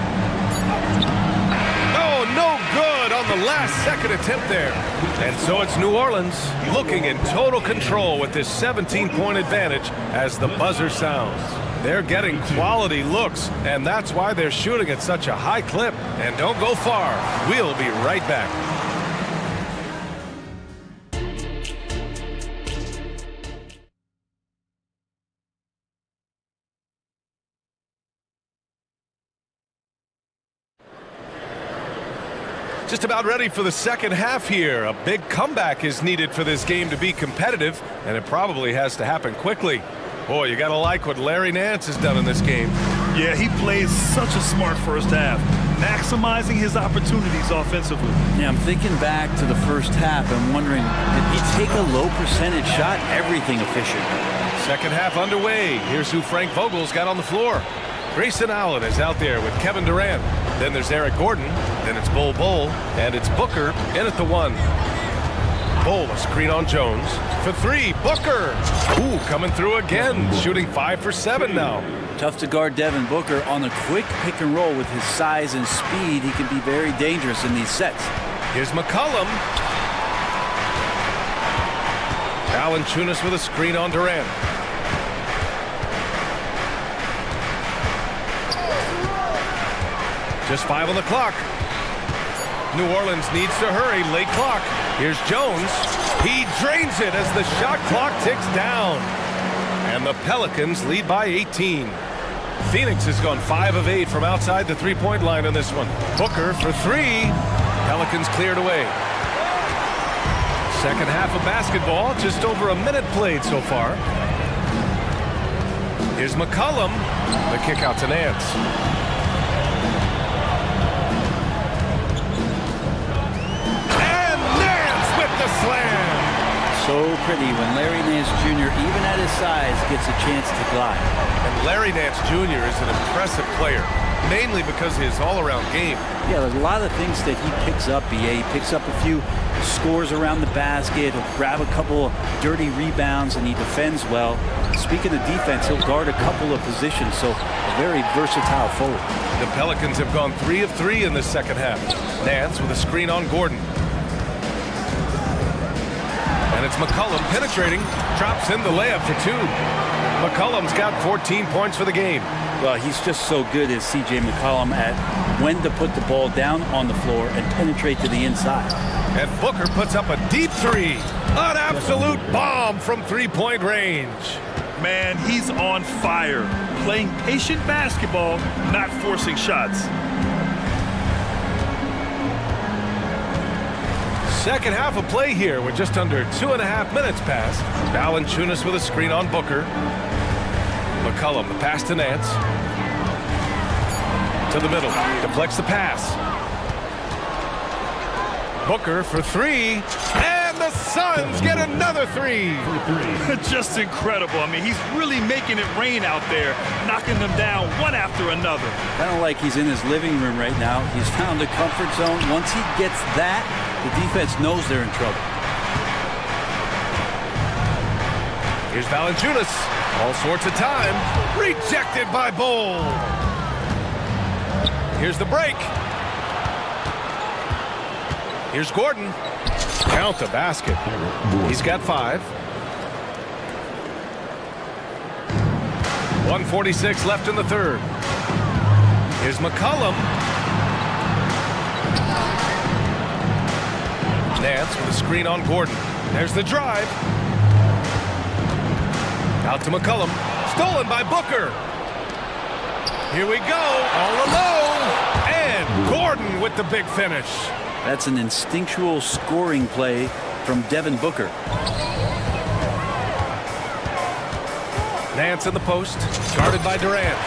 Oh, no good on the last second attempt there. And so it's New Orleans looking in total control with this 17-point advantage as the buzzer sounds. They're getting quality looks, and that's why they're shooting at such a high clip. And don't go far. We'll be right back. Just about ready for the second half here. A big comeback is needed for this game to be competitive, and it probably has to happen quickly. Boy, you gotta like what Larry Nance has done in this game. Yeah, he plays such a smart first half, maximizing his opportunities offensively. Yeah, I'm thinking back to the first half and wondering, did he take a low percentage shot? Everything efficient. Second half underway. Here's who Frank Vogel's got on the floor. Grayson Allen is out there with Kevin Durant. Then there's Eric Gordon. Then it's Bull, and it's Booker in at the 1. Bull, a screen on Jones. For 3, Booker. Ooh, coming through again, shooting 5 for 7 now. Tough to guard Devin Booker on a quick pick and roll with his size and speed. He can be very dangerous in these sets. Here's McCollum. Valanciunas with a screen on Durant. Just 5 on the clock. New Orleans needs to hurry. Late clock. Here's Jones. He drains it as the shot clock ticks down. And the Pelicans lead by 18. Phoenix has gone 5 of 8 from outside the three-point line on this one. Booker for 3. Pelicans cleared away. Second half of basketball, just over a minute played so far. Here's McCollum, the kick out to Nance. And Nance with the slam. So pretty when Larry Nance Jr., even at his size, gets a chance to glide. And Larry Nance Jr. is an impressive player, mainly because of his all-around game. Yeah, there's a lot of things that he picks up, BA. He picks up a few scores around the basket, he'll grab a couple of dirty rebounds, and he defends well. Speaking of defense, he'll guard a couple of positions, so a very versatile forward. The Pelicans have gone 3 of 3 in the second half. Nance with a screen on Gordon. And it's McCollum penetrating, drops in the layup for 2. McCollum's got 14 points for the game. Well, he's just so good as C.J. McCollum at when to put the ball down on the floor and penetrate to the inside. And Booker puts up a deep 3. An absolute bomb from three-point range. Man, he's on fire. Playing patient basketball, not forcing shots. Second half of play here with just under 2.5 minutes passed. Valanciunas with a screen on Booker. McCollum, the pass to Nance. To the middle, deflects the pass. Booker for 3, and the Suns get another 3. Just incredible. I mean, he's really making it rain out there, knocking them down one after another. Kind of like he's in his living room right now. He's found a comfort zone. Once he gets that, the defense knows they're in trouble. Here's Valanciunas. All sorts of time. Rejected by Bull. Here's the break. Here's Gordon. Count the basket. He's got 5. 1:46 left in the third. Here's McCollum. Nance with a screen on Gordon. There's the drive. Out to McCollum. Stolen by Booker. Here we go. All alone. And Gordon with the big finish. That's an instinctual scoring play from Devin Booker. Nance in the post, guarded by Durant.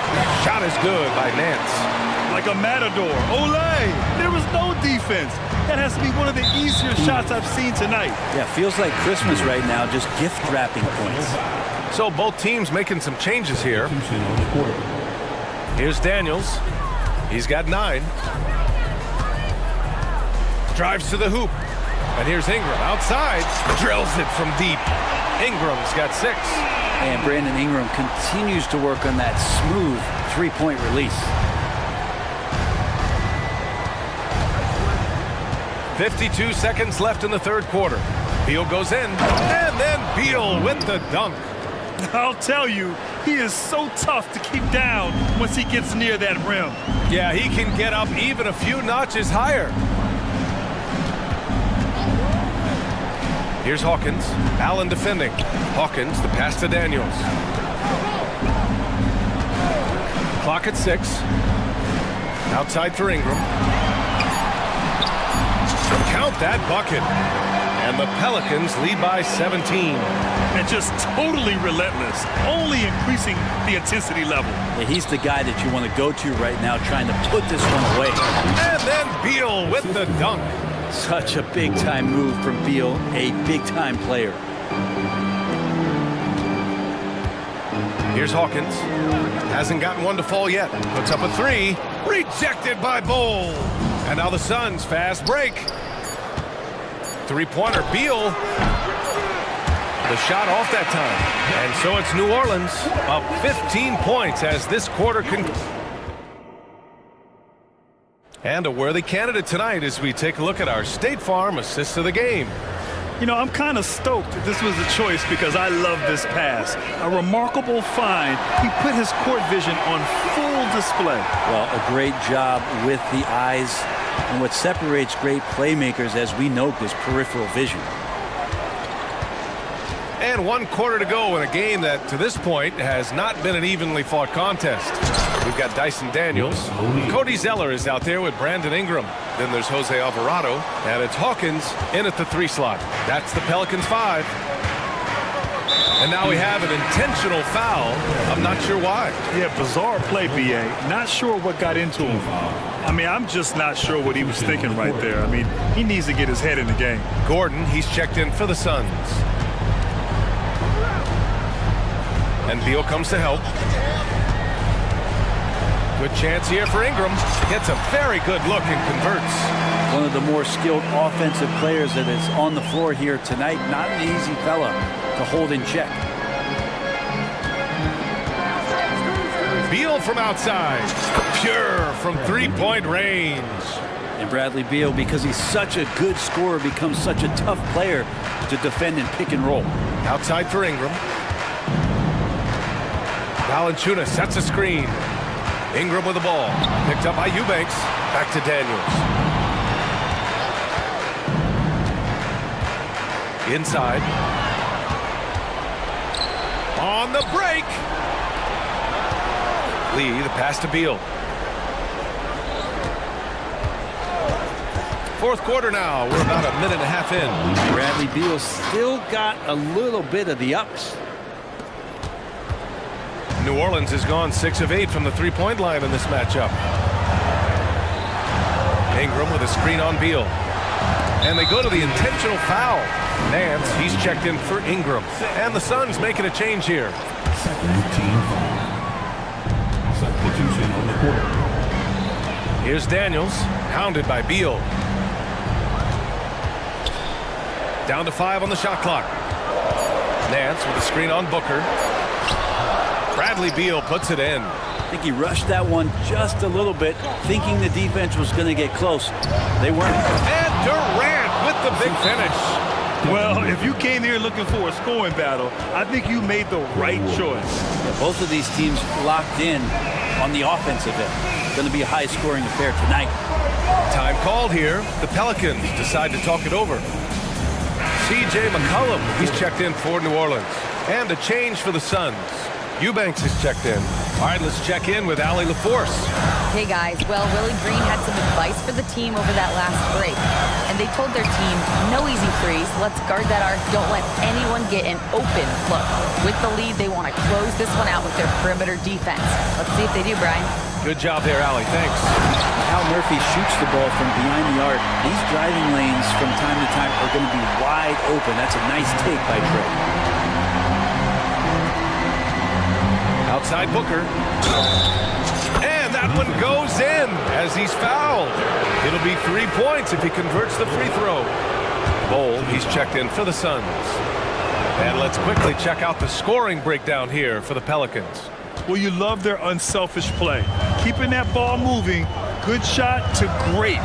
Shot is good by Nance. Like a matador. Olay! There was no defense. That has to be one of the easier shots I've seen tonight. Yeah, feels like Christmas right now, just gift wrapping points. So both teams making some changes here. Here's Daniels. He's got 9. Drives to the hoop. And here's Ingram outside. Drills it from deep. Ingram's got 6. And Brandon Ingram continues to work on that smooth three-point release. 52 seconds left in the third quarter. Beal goes in. And then Beal with the dunk. I'll tell you, he is so tough to keep down once he gets near that rim. Yeah, he can get up even a few notches higher. Here's Hawkins. Allen defending. Hawkins, the pass to Daniels. Clock at 6. Outside for Ingram. Count that bucket. And the Pelicans lead by 17. And just totally relentless, only increasing the intensity level. Yeah, he's the guy that you want to go to right now, trying to put this one away. And then Beal with the dunk. Such a big-time move from Beal, a big-time player. Here's Hawkins. Hasn't gotten one to fall yet. Puts up a 3. Rejected by Bull. And now the Suns fast break. Three-pointer, Beal. The shot off that time. And so it's New Orleans up 15 points as this quarter concludes. And a worthy candidate tonight as we take a look at our State Farm assist of the game. You know, I'm kind of stoked that this was a choice because I love this pass. A remarkable find. He put his court vision on full display. Well, a great job with the eyes. And what separates great playmakers, as we note, is peripheral vision. And 1 quarter to go in a game that, to this point, has not been an evenly fought contest. We've got Dyson Daniels. Cody Zeller is out there with Brandon Ingram. Then there's Jose Alvarado, and it's Hawkins in at the 3 slot. That's the Pelicans 5. And now we have an intentional foul. I'm not sure why. Yeah, bizarre play, BA. Not sure what got into him. I mean, I'm just not sure what he was thinking right there. I mean, he needs to get his head in the game. Gordon, he's checked in for the Suns. And Beal comes to help. Good chance here for Ingram. Gets a very good look and converts. One of the more skilled offensive players that is on the floor here tonight. Not an easy fella to hold in check. Beal from outside. Pure from 3-point range. And Bradley Beal, because he's such a good scorer, becomes such a tough player to defend and pick and roll. Outside for Ingram. Valanciunas sets a screen. Ingram with the ball. Picked up by Eubanks. Back to Daniels. Inside. On the break. Lee, the pass to Beal. Fourth quarter now. We're about a minute and a half in. Bradley Beal still got a little bit of the ups. New Orleans has gone 6 of 8 from the 3-point line in this matchup. Ingram with a screen on Beal. And they go to the intentional foul. Nance, he's checked in for Ingram. And the Suns making a change here. Substitution on the court. Here's Daniels, hounded by Beal. Down to 5 on the shot clock. Nance with a screen on Booker. Bradley Beal puts it in. I think he rushed that one just a little bit, thinking the defense was going to get close. They weren't. And Durant with the big finish. Well, if you came here looking for a scoring battle, I think you made the right choice. Yeah, both of these teams locked in on the offensive end. It's going to be a high-scoring affair tonight. Time called here. The Pelicans decide to talk it over. C.J. McCollum, he's checked in for New Orleans. And a change for the Suns. Eubanks is checked in. All right, let's check in with Allie LaForce. Hey guys, well, Willie Green had some advice for the team over that last break. And they told their team, no easy threes, let's guard that arc, don't let anyone get an open look. With the lead, they want to close this one out with their perimeter defense. Let's see if they do, Brian. Good job there, Allie, thanks. Al Murphy shoots the ball from behind the arc. These driving lanes from time to time are going to be wide open. That's a nice take by Trey. Outside Booker. And that one goes in as he's fouled. It'll be 3 points if he converts the free throw. Bol, he's checked in for the Suns. And let's quickly check out the scoring breakdown here for the Pelicans. Well, you love their unselfish play. Keeping that ball moving, good shot to great.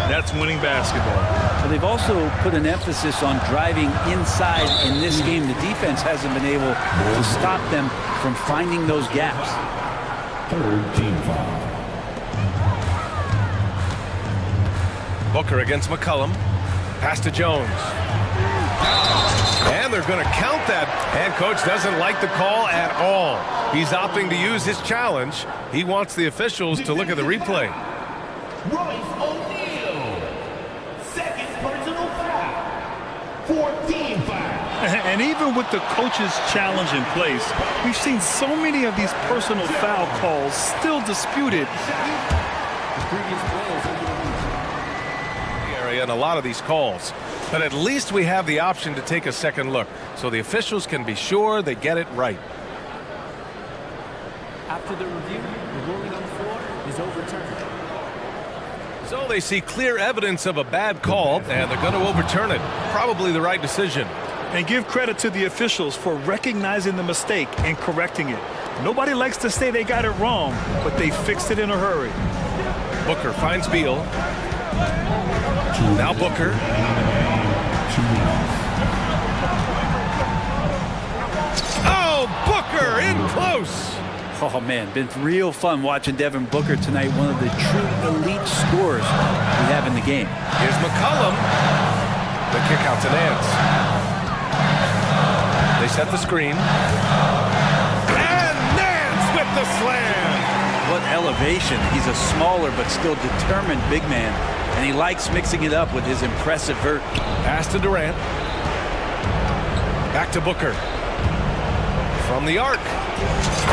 That's winning basketball. But they've also put an emphasis on driving inside in this game. The defense hasn't been able to stop them from finding those gaps. Third team foul. Booker against McCollum. Pass to Jones. And they're going to count that. And coach doesn't like the call at all. He's opting to use his challenge. He wants the officials to look at the replay. Royce O'Neal. Second personal foul. 14 foul. And even with the coach's challenge in place, we've seen so many of these personal foul calls still disputed. Area and a lot of these calls. But at least we have the option to take a second look, so the officials can be sure they get it right. After the review, the ruling on the floor is overturned. So they see clear evidence of a bad call, and they're going to overturn it. Probably the right decision. And give credit to the officials for recognizing the mistake and correcting it. Nobody likes to say they got it wrong, but they fixed it in a hurry. Booker finds Beal. Now Booker. Oh, Booker in close. Oh, man, been real fun watching Devin Booker tonight. One of the true elite scorers we have in the game. Here's McCollum. The kick out to Nance. They set the screen. And Nance with the slam. What elevation. He's a smaller but still determined big man. and he likes mixing it up with his impressive vert. Pass to Durant. Back to Booker. From the arc.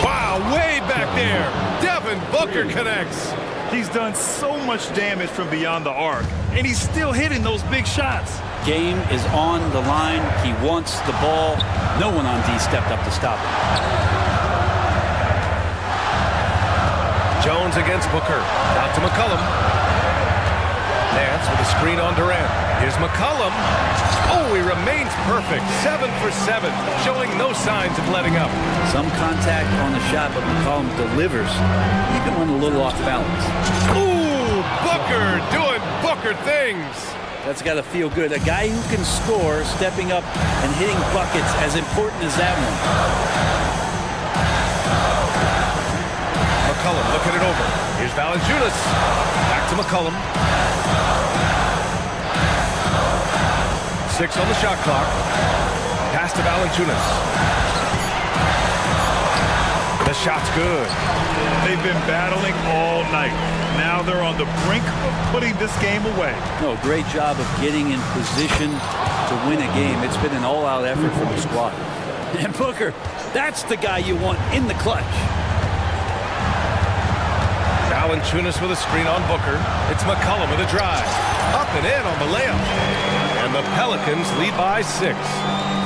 Wow, way back there. Devin Booker connects. He's done so much damage from beyond the arc, and he's still hitting those big shots. Game is on the line. He wants the ball. No one on D stepped up to stop him. Jones against Booker. Out to McCollum. Nance with a screen on Durant. Here's McCollum. Oh, he remains perfect. 7 for 7, showing no signs of letting up. Some contact on the shot, but McCollum delivers, even when a little off balance. Ooh, Booker doing Booker things. That's got to feel good. A guy who can score, stepping up and hitting buckets, as important as that one. McCollum looking it over. Here's Valanciunas. Back to McCollum. 6 on the shot clock. Pass to Valanciunas. The shot's good. They've been battling all night. Now they're on the brink of putting this game away. No, great job of getting in position to win a game. It's been an all-out effort from the squad. And Booker, that's the guy you want in the clutch. Valanciunas with a screen on Booker. It's McCollum with a drive. Up and in on the layup. And the Pelicans lead by 6.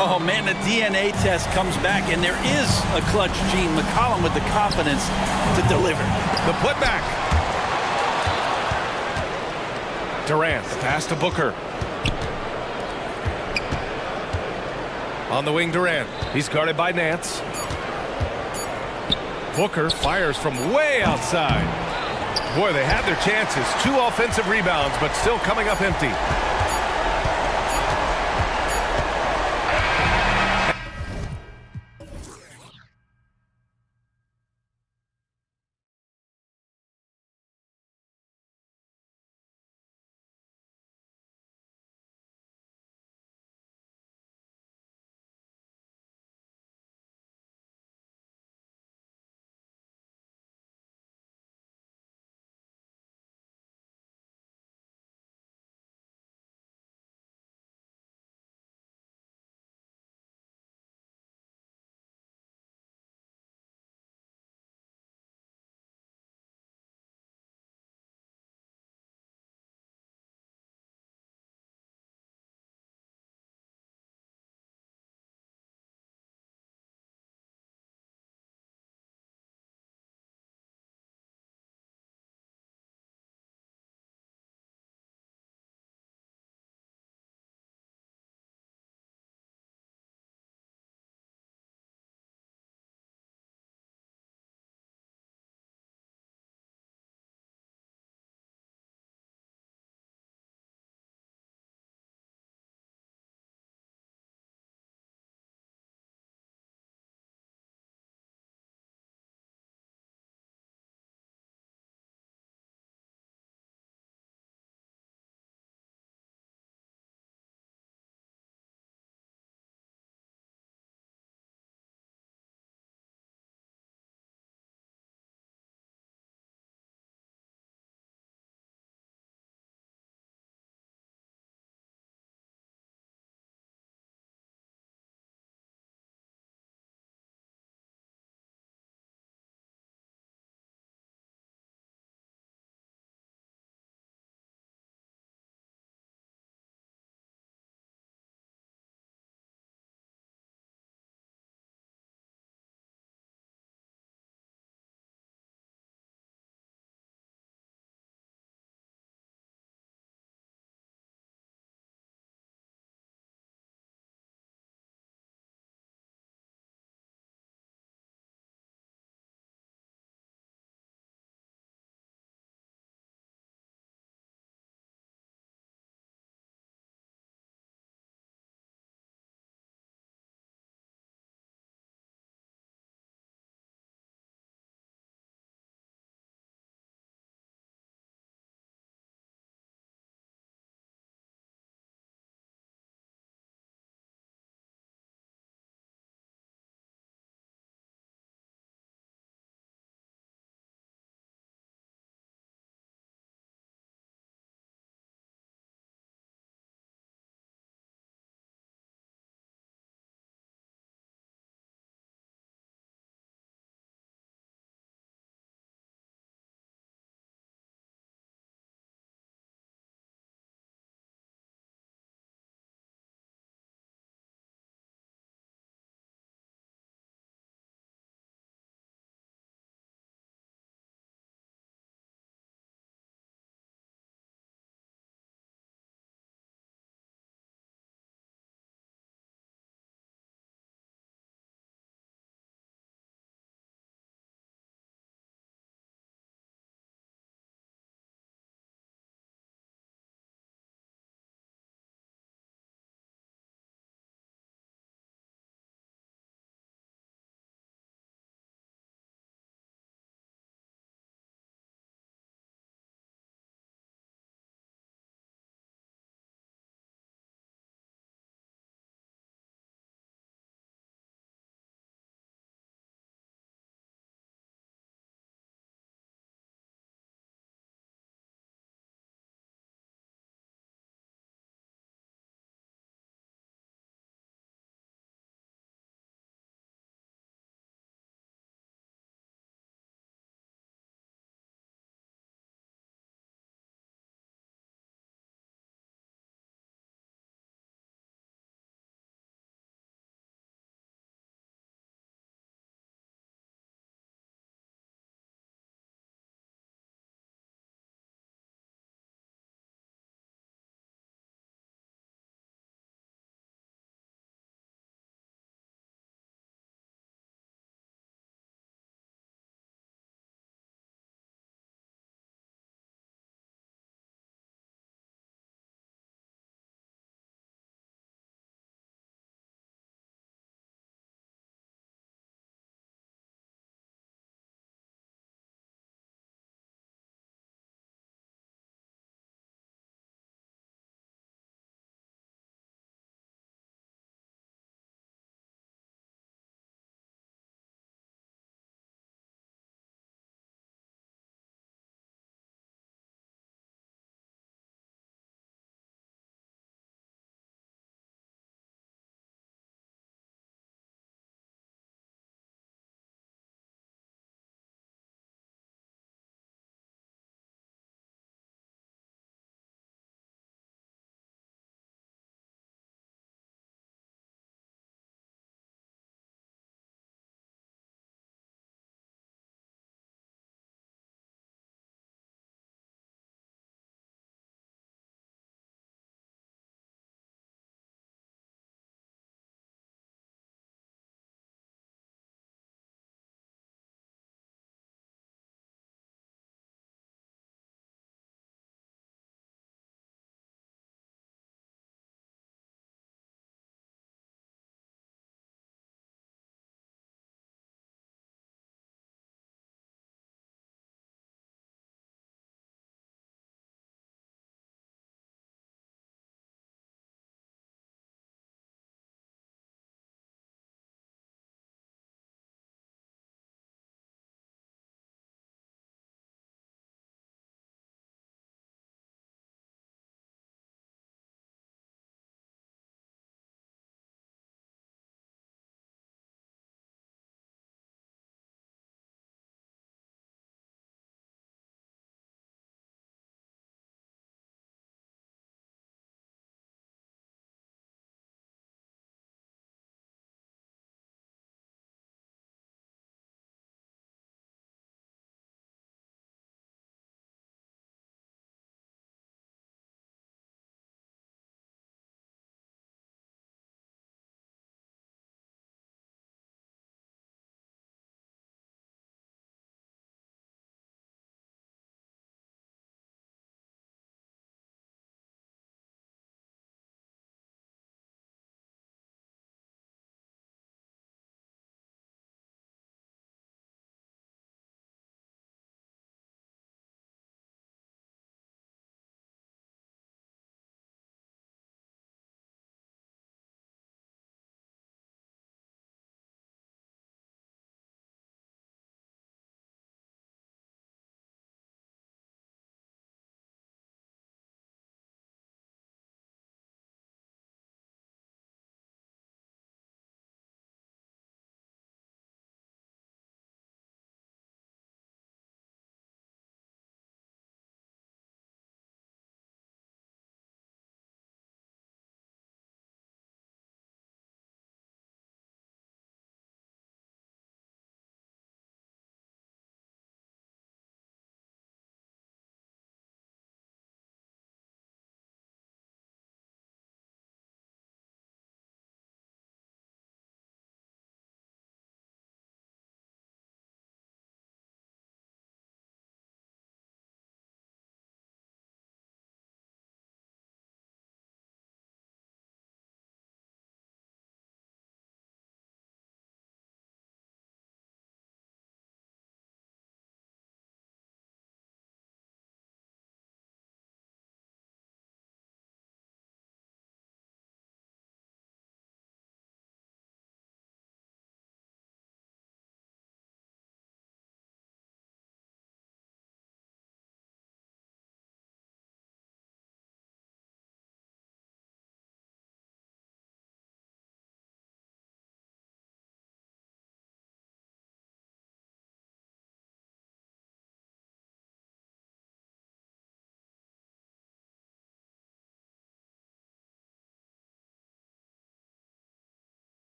Oh, man, the DNA test comes back, and there is a clutch gene. McCollum with the confidence to deliver. The putback. Durant, the pass to Booker. On the wing, Durant. He's guarded by Nance. Booker fires from way outside. Boy, they had their chances. 2 offensive rebounds, but still coming up empty.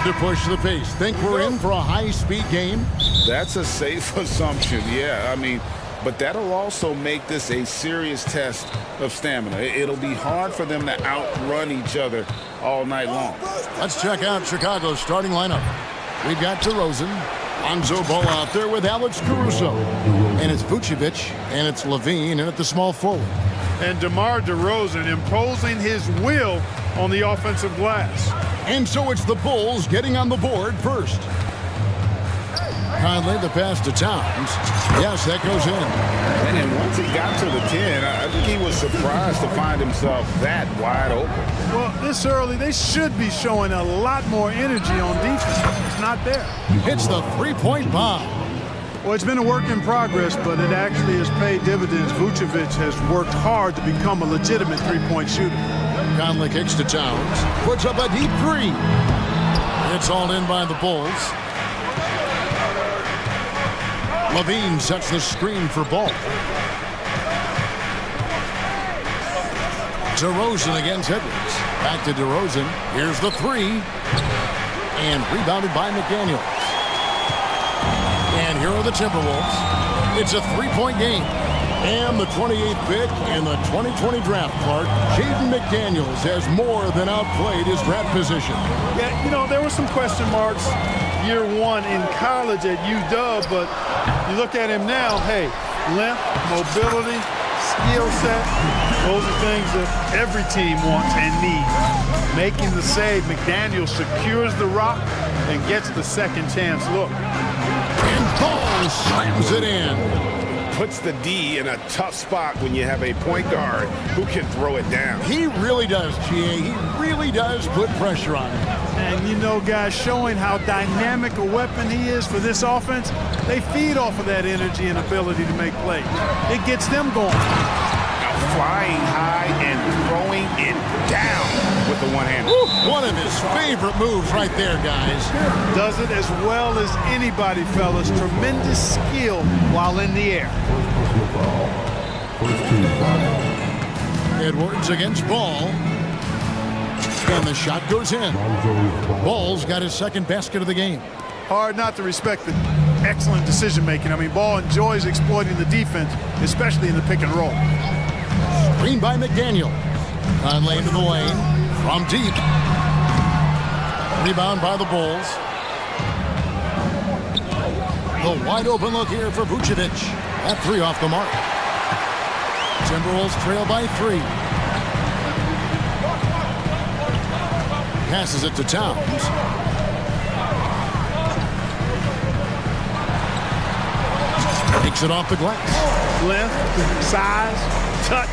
love to push the pace. Think we're in for a high-speed game? That's a safe assumption, yeah. I mean, but that'll also make this a serious test of stamina. It'll be hard for them to outrun each other all night long. Let's check out Chicago's starting lineup. We've got DeRozan, Lonzo Ball out there with Alex Caruso. And it's Vucevic, and it's Levine, and at the small forward. And DeMar DeRozan imposing his will on the offensive glass. And so it's the Bulls getting on the board first. Conley, the pass to Towns. Yes, that goes in. And then once he got to the 10, I think he was surprised to find himself that wide open. Well, this early, they should be showing a lot more energy on defense. It's not there. Hits the three-point bomb. Well, it's been a work in progress, but it actually has paid dividends. Vucevic has worked hard to become a legitimate three-point shooter. Conley kicks to Towns. Puts up a deep three. It's all in by the Bulls. Levine sets the screen for Ball. DeRozan against Edwards. Back to DeRozan. Here's the three. And rebounded by McDaniels. And here are the Timberwolves. It's a three-point game. And the 28th pick in the 2020 draft, Clark, Jaden McDaniels has more than outplayed his draft position. Yeah, you know, there were some question marks year one in college at UW, but you look at him now, hey, length, mobility, skill set, those are things that every team wants and needs. Making the save, McDaniels secures the rock and gets the second chance look. And Ball slams it in. Puts the D in a tough spot when you have a point guard who can throw it down. He really does, GA. He really does put pressure on him. And you know, guys, showing how dynamic a weapon he is for this offense, they feed off of that energy and ability to make plays. It gets them going. Now flying high and throwing it down with the one-hander. One of his favorite moves right there, guys. Does it as well as anybody, fellas. Tremendous skill while in the air. Edwards against Ball. And the shot goes in. Ball's got his second basket of the game. Hard not to respect the excellent decision-making. I mean, Ball enjoys exploiting the defense, especially in the pick and roll. Screen by McDaniel. Conley into the lane. From deep. Rebound by the Bulls. The wide open look here for Vucevic. That three off the mark. Timberwolves trail by 3. Passes it to Towns. Takes it off the glass. Length, size, touch.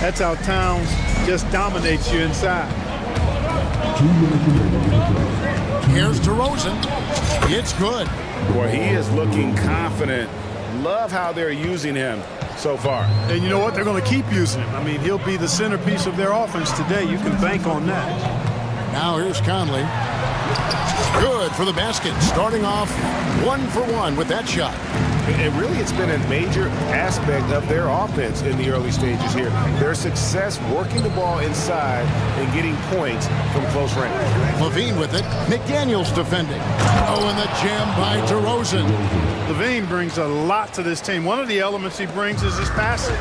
That's how Towns just dominates you inside. Here's DeRozan. It's good. Boy, he is looking confident. Love how they're using him so far. And you know what? They're going to keep using him. I mean, he'll be the centerpiece of their offense today. You can bank on that. Now here's Conley. Good for the basket. Starting off 1 for 1 with that shot. And really, it's been a major aspect of their offense in the early stages here. Their success working the ball inside and getting points from close range. Levine with it. McDaniels defending. Oh, and the jam by DeRozan. Levine brings a lot to this team. One of the elements he brings is his passing.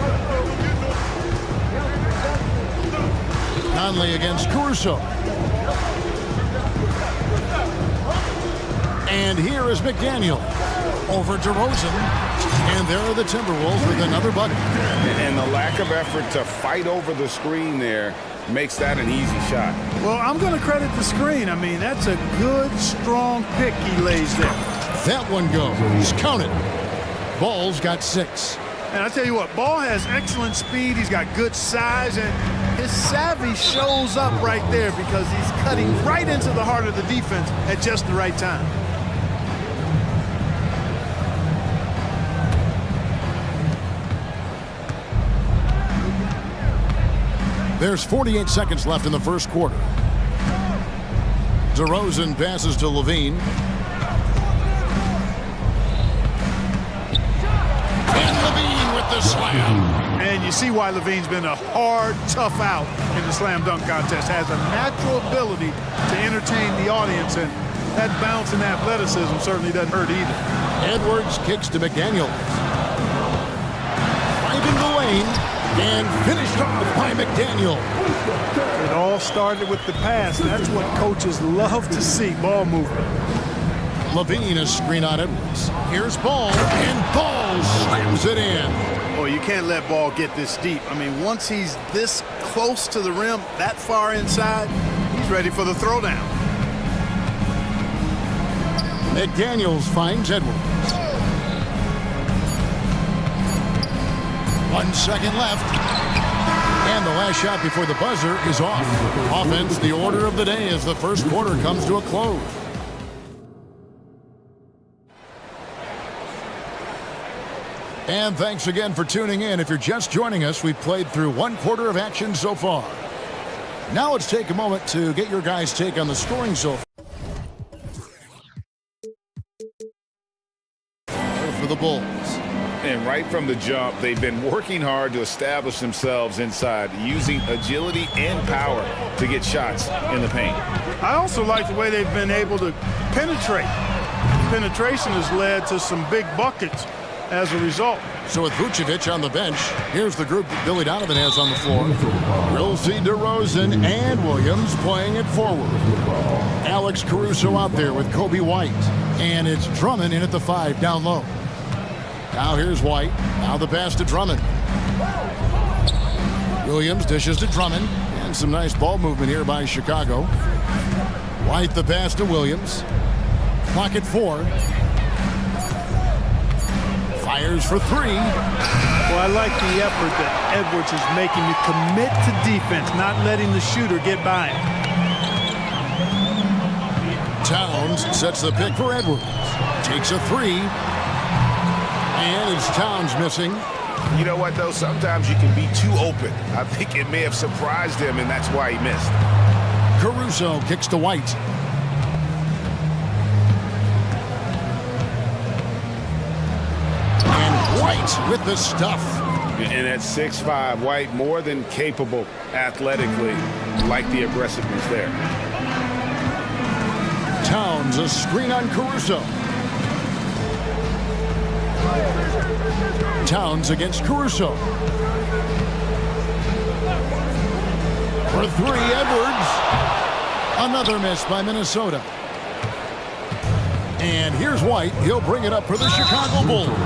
Conley against Caruso. And here is McDaniel over DeRozan. And there are the Timberwolves with another bucket. And the lack of effort to fight over the screen there makes that an easy shot. Well, I'm going to credit the screen. I mean, that's a good, strong pick he lays there. That one goes. Count it. Ball's got 6. And I tell you what, Ball has excellent speed. He's got good size, and his savvy shows up right there because he's cutting right into the heart of the defense at just the right time. There's 48 seconds left in the first quarter. DeRozan passes to Levine. And Levine with the slam. And you see why Levine's been a hard, tough out in the slam dunk contest. Has a natural ability to entertain the audience, and that bounce and athleticism certainly doesn't hurt either. Edwards kicks to McDaniels. Finding the lane and finished off by McDaniel. It all started with the pass. That's what coaches love to see, ball movement. Levine, a screen on Edwards. Here's Ball, and Ball slams it in. Oh, you can't let Ball get this deep. I mean, once he's this close to the rim, that far inside, he's ready for the throwdown. McDaniels finds Edwards. 1 second left. And the last shot before the buzzer is off. Offense, the order of the day as the first quarter comes to a close. And thanks again for tuning in. If you're just joining us, we've played through 1 quarter of action so far. Now let's take a moment to get your guys' take on the scoring so far for the Bulls. And right from the jump, they've been working hard to establish themselves inside, using agility and power to get shots in the paint. I also like the way they've been able to penetrate. Penetration has led to some big buckets as a result. So with Vucevic on the bench, here's the group that Billy Donovan has on the floor. We'll see DeRozan and Williams playing it forward. Alex Caruso out there with Kobe White. And it's Drummond in at the 5 down low. Now here's White. Now the pass to Drummond. Williams dishes to Drummond. And some nice ball movement here by Chicago. White the pass to Williams. Clock at 4. Fires for 3. Well, I like the effort that Edwards is making to commit to defense, not letting the shooter get by him. Towns sets the pick for Edwards. Takes a 3. And it's Towns missing. You know what, though? Sometimes you can be too open. I think it may have surprised him, and that's why he missed. Caruso kicks to White. And White with the stuff. And at 6'5", White more than capable athletically. Like the aggressiveness there. Towns, a screen on Caruso. Towns against Caruso. For 3, Edwards. Another miss by Minnesota. And here's White. He'll bring it up for the Chicago Bulls.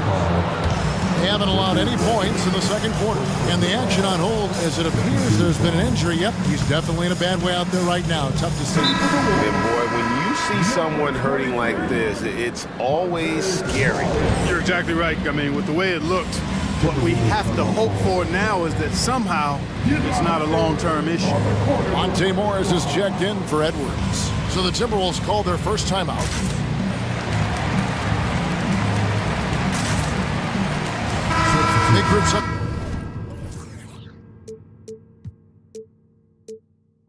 They haven't allowed any points in the second quarter. And the action on hold as it appears there's been an injury. Yep, he's definitely in a bad way out there right now. Tough to see. And boy, when you see someone hurting like this, it's always scary. You're exactly right. I mean, with the way it looks, what we have to hope for now is that somehow it's not a long-term issue. Monte Morris is checked in for Edwards. So the Timberwolves call their first timeout. Big groups up.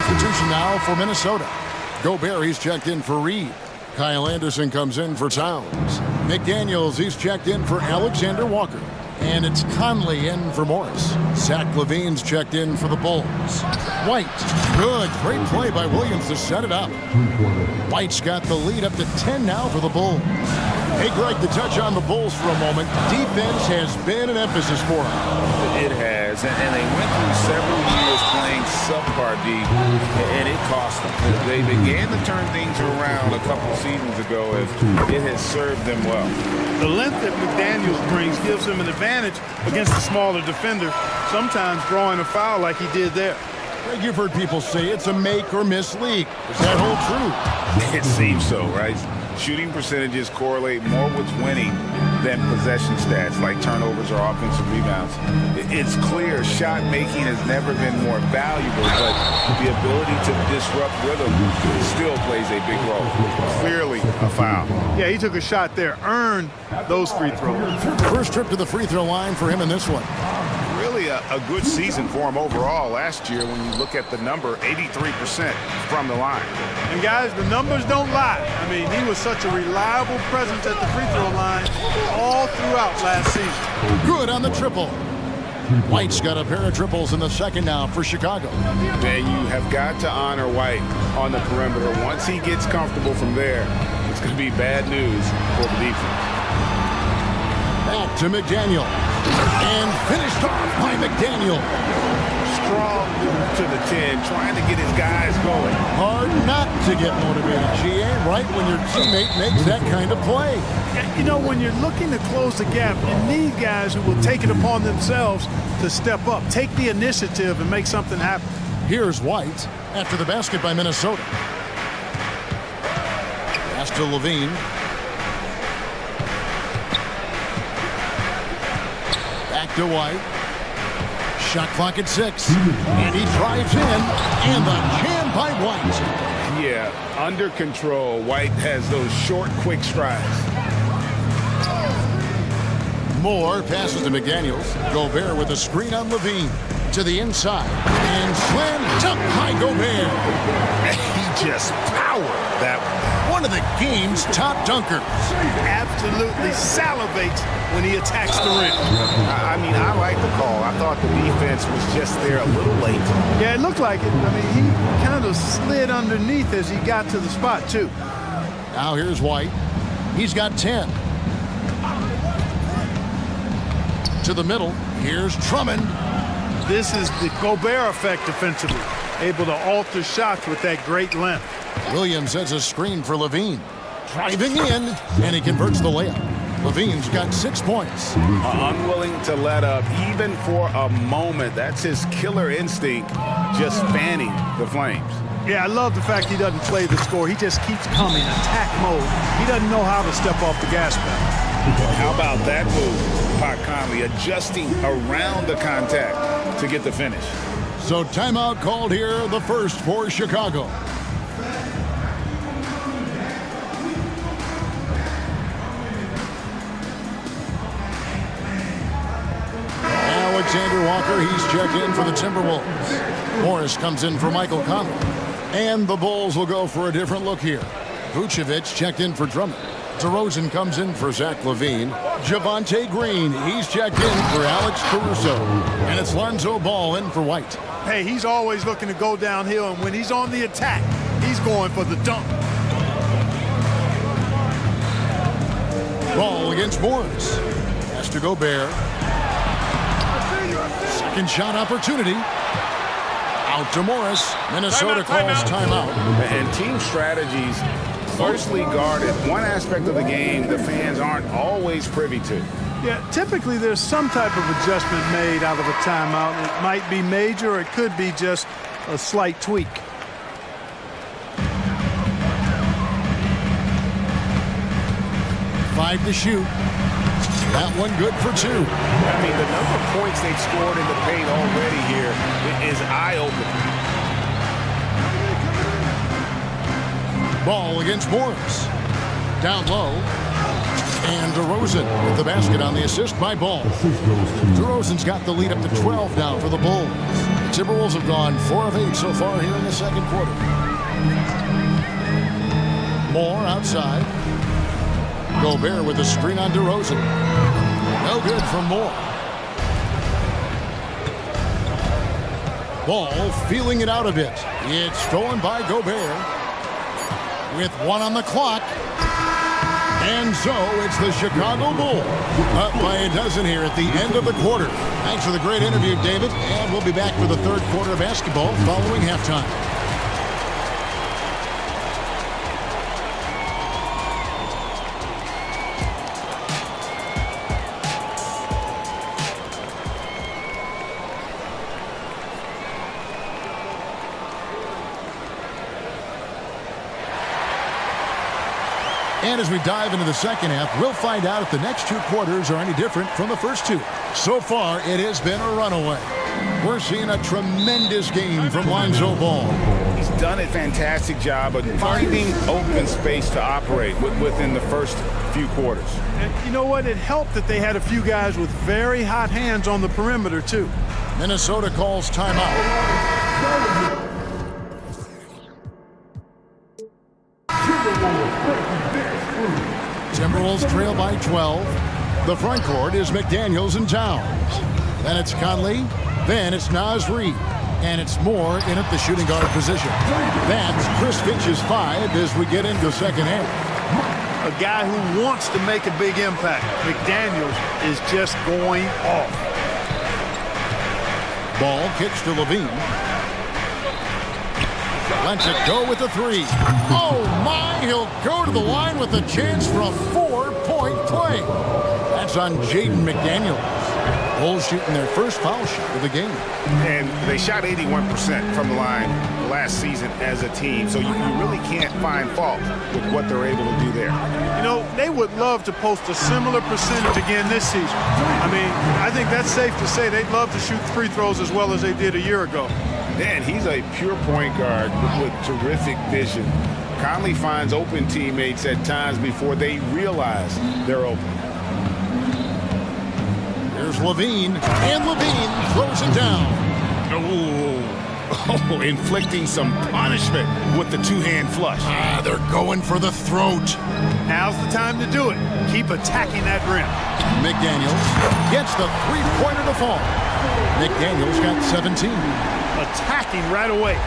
Substitution now for Minnesota. Gobert, he's checked in for Reed. Kyle Anderson comes in for Towns. McDaniels, he's checked in for Alexander Walker. And it's Conley in for Morris. Zach Levine's checked in for the Bulls. White, good, great play by Williams to set it up. White's got the lead up to 10 now for the Bulls. Hey, Greg, to touch on the Bulls for a moment, defense has been an emphasis for them. It has, and they went through several years playing subpar D, and it cost them. They began to turn things around a couple seasons ago, as it has served them well. The length that McDaniels brings gives him an advantage against the smaller defender, sometimes drawing a foul like he did there. Greg, you've heard people say it's a make or miss league. Does that hold true? It seems so, right? Shooting percentages correlate more with winning than possession stats like turnovers or offensive rebounds. It's clear shot making has never been more valuable, but the ability to disrupt rhythm still plays a big role. Clearly a foul. Yeah, he took a shot there, earned those free throws. First trip to the free throw line for him in this one. Really a good season for him overall last year when you look at the number, 83% from the line. And guys, the numbers don't lie. I mean, he was such a reliable presence at the free throw line all throughout last season. Good on the triple. White's got a pair of triples in the second now for Chicago. And you have got to honor White on the perimeter. Once he gets comfortable from there, it's going to be bad news for the defense. Back to McDaniel. And finished off by McDaniel. Strong move to the 10, trying to get his guys going. Hard not to get motivated, GA, right when your teammate makes that kind of play. You know, when you're looking to close the gap, you need guys who will take it upon themselves to step up, take the initiative, and make something happen. Here's White after the basket by Minnesota. Pass to Levine. Back to White. Shot clock at 6. And he drives in. And the jam by White. Yeah, under control. White has those short, quick strides. Moore passes to McDaniels. Gobert with a screen on Levine. To the inside. And slam dunk by Gobert. He just powered that one of the game's top dunkers. Absolutely salivates when he attacks the rim. I mean, I like the call. I thought the defense was just there a little late. Yeah, it looked like it. I mean, he kind of slid underneath as he got to the spot, too. Now here's White. He's got 10. To the middle. Here's Drummond. This is the Gobert effect defensively. Able to alter shots with that great length. Williams sets a screen for Levine. Driving in, and he converts the layup. Levine's got 6 points. Unwilling to let up, even for a moment. That's his killer instinct, just fanning the Flames. Yeah, I love the fact he doesn't play the score. He just keeps coming, attack mode. He doesn't know how to step off the gas pedal. How about that move? Pot Conley adjusting around the contact to get the finish. So timeout called here, the first for Chicago. Alexander Walker, he's checked in for the Timberwolves. Morris comes in for Michael Conley. And the Bulls will go for a different look here. Vucevic checked in for Drummond. DeRozan comes in for Zach LaVine. Javonte Green, he's checked in for Alex Caruso. And it's Lonzo Ball in for White. Hey, he's always looking to go downhill, and when he's on the attack, he's going for the dunk. Ball against Morris. Has to Gobert. Second shot opportunity. Out to Morris. Minnesota calls timeout. And team strategies firstly guarded. One aspect of the game the fans aren't always privy to. Yeah, typically there's some type of adjustment made out of a timeout. It might be major, or it could be just a slight tweak. Five to shoot. That one good for 2. I mean, the number of points they've scored in the paint already here is eye-opening. Ball against Morris. Down low. And DeRozan with the basket on the assist by Ball. DeRozan's got the lead up to 12 now for the Bulls. The Timberwolves have gone 4 of 8 so far here in the second quarter. Moore outside. Gobert with a screen on DeRozan. No good from Moore. Ball feeling it out a bit. It's stolen by Gobert. With 1 on the clock. And so it's the Chicago Bulls up by a dozen here at the end of the quarter. Thanks for the great interview, David. And we'll be back for the third quarter of basketball following halftime. And as we dive into the second half, we'll find out if the next 2 quarters are any different from the first 2. So far, it has been a runaway. We're seeing a tremendous game from Lonzo Ball. He's done a fantastic job of finding open space to operate within the first few quarters. And you know what? It helped that they had a few guys with very hot hands on the perimeter, too. Minnesota calls timeout. Timberwolves trail by 12. The front court is McDaniels and Towns. Then it's Conley. Then it's Naz Reid. And it's Moore in at the shooting guard position. That's Chris Finch's 5 as we get into second half. A guy who wants to make a big impact. McDaniels is just going off. Ball kicks to Levine. Lets it go with the 3. Oh my, he'll go to the line with a chance for a 4-point play. That's on Jaden McDaniels. Bulls shooting their first foul shot of the game. And they shot 81% from the line last season as a team, so you really can't find fault with what they're able to do there. You know, they would love to post a similar percentage again this season. I mean, I think that's safe to say they'd love to shoot free throws as well as they did a year ago. Dan, he's a pure point guard with terrific vision. Conley finds open teammates at times before they realize they're open. Here's Levine, and Levine throws it down. Oh, inflicting some punishment with the two-hand flush. They're going for the throat. Now's the time to do it. Keep attacking that rim. McDaniels gets the three-pointer to fall. McDaniels got 17. Attacking right away.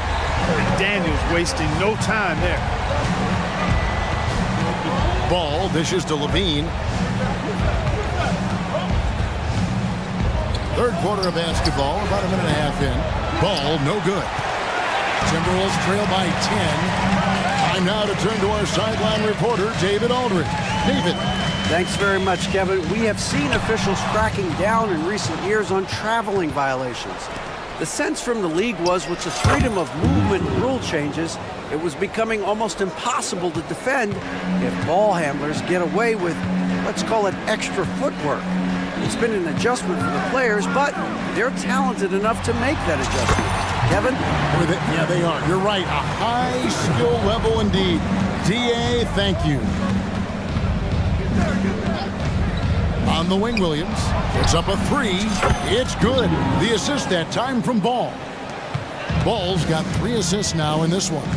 McDaniels wasting no time there. Ball dishes to Levine. Third quarter of basketball, about a minute and a half in. Ball, no good. Timberwolves trail by 10. Time now to turn to our sideline reporter, David Aldridge. David. Thanks very much, Kevin. We have seen officials cracking down in recent years on traveling violations. The sense from the league was with the freedom of movement rule changes, it was becoming almost impossible to defend if ball handlers get away with, let's call it, extra footwork. It's been an adjustment for the players, but they're talented enough to make that adjustment. Kevin? Yeah, they are. You're right. A high skill level indeed. DA, thank you. On the wing, Williams. It's up a 3. It's good. The assist that time from Ball. Ball's got 3 assists now in this one.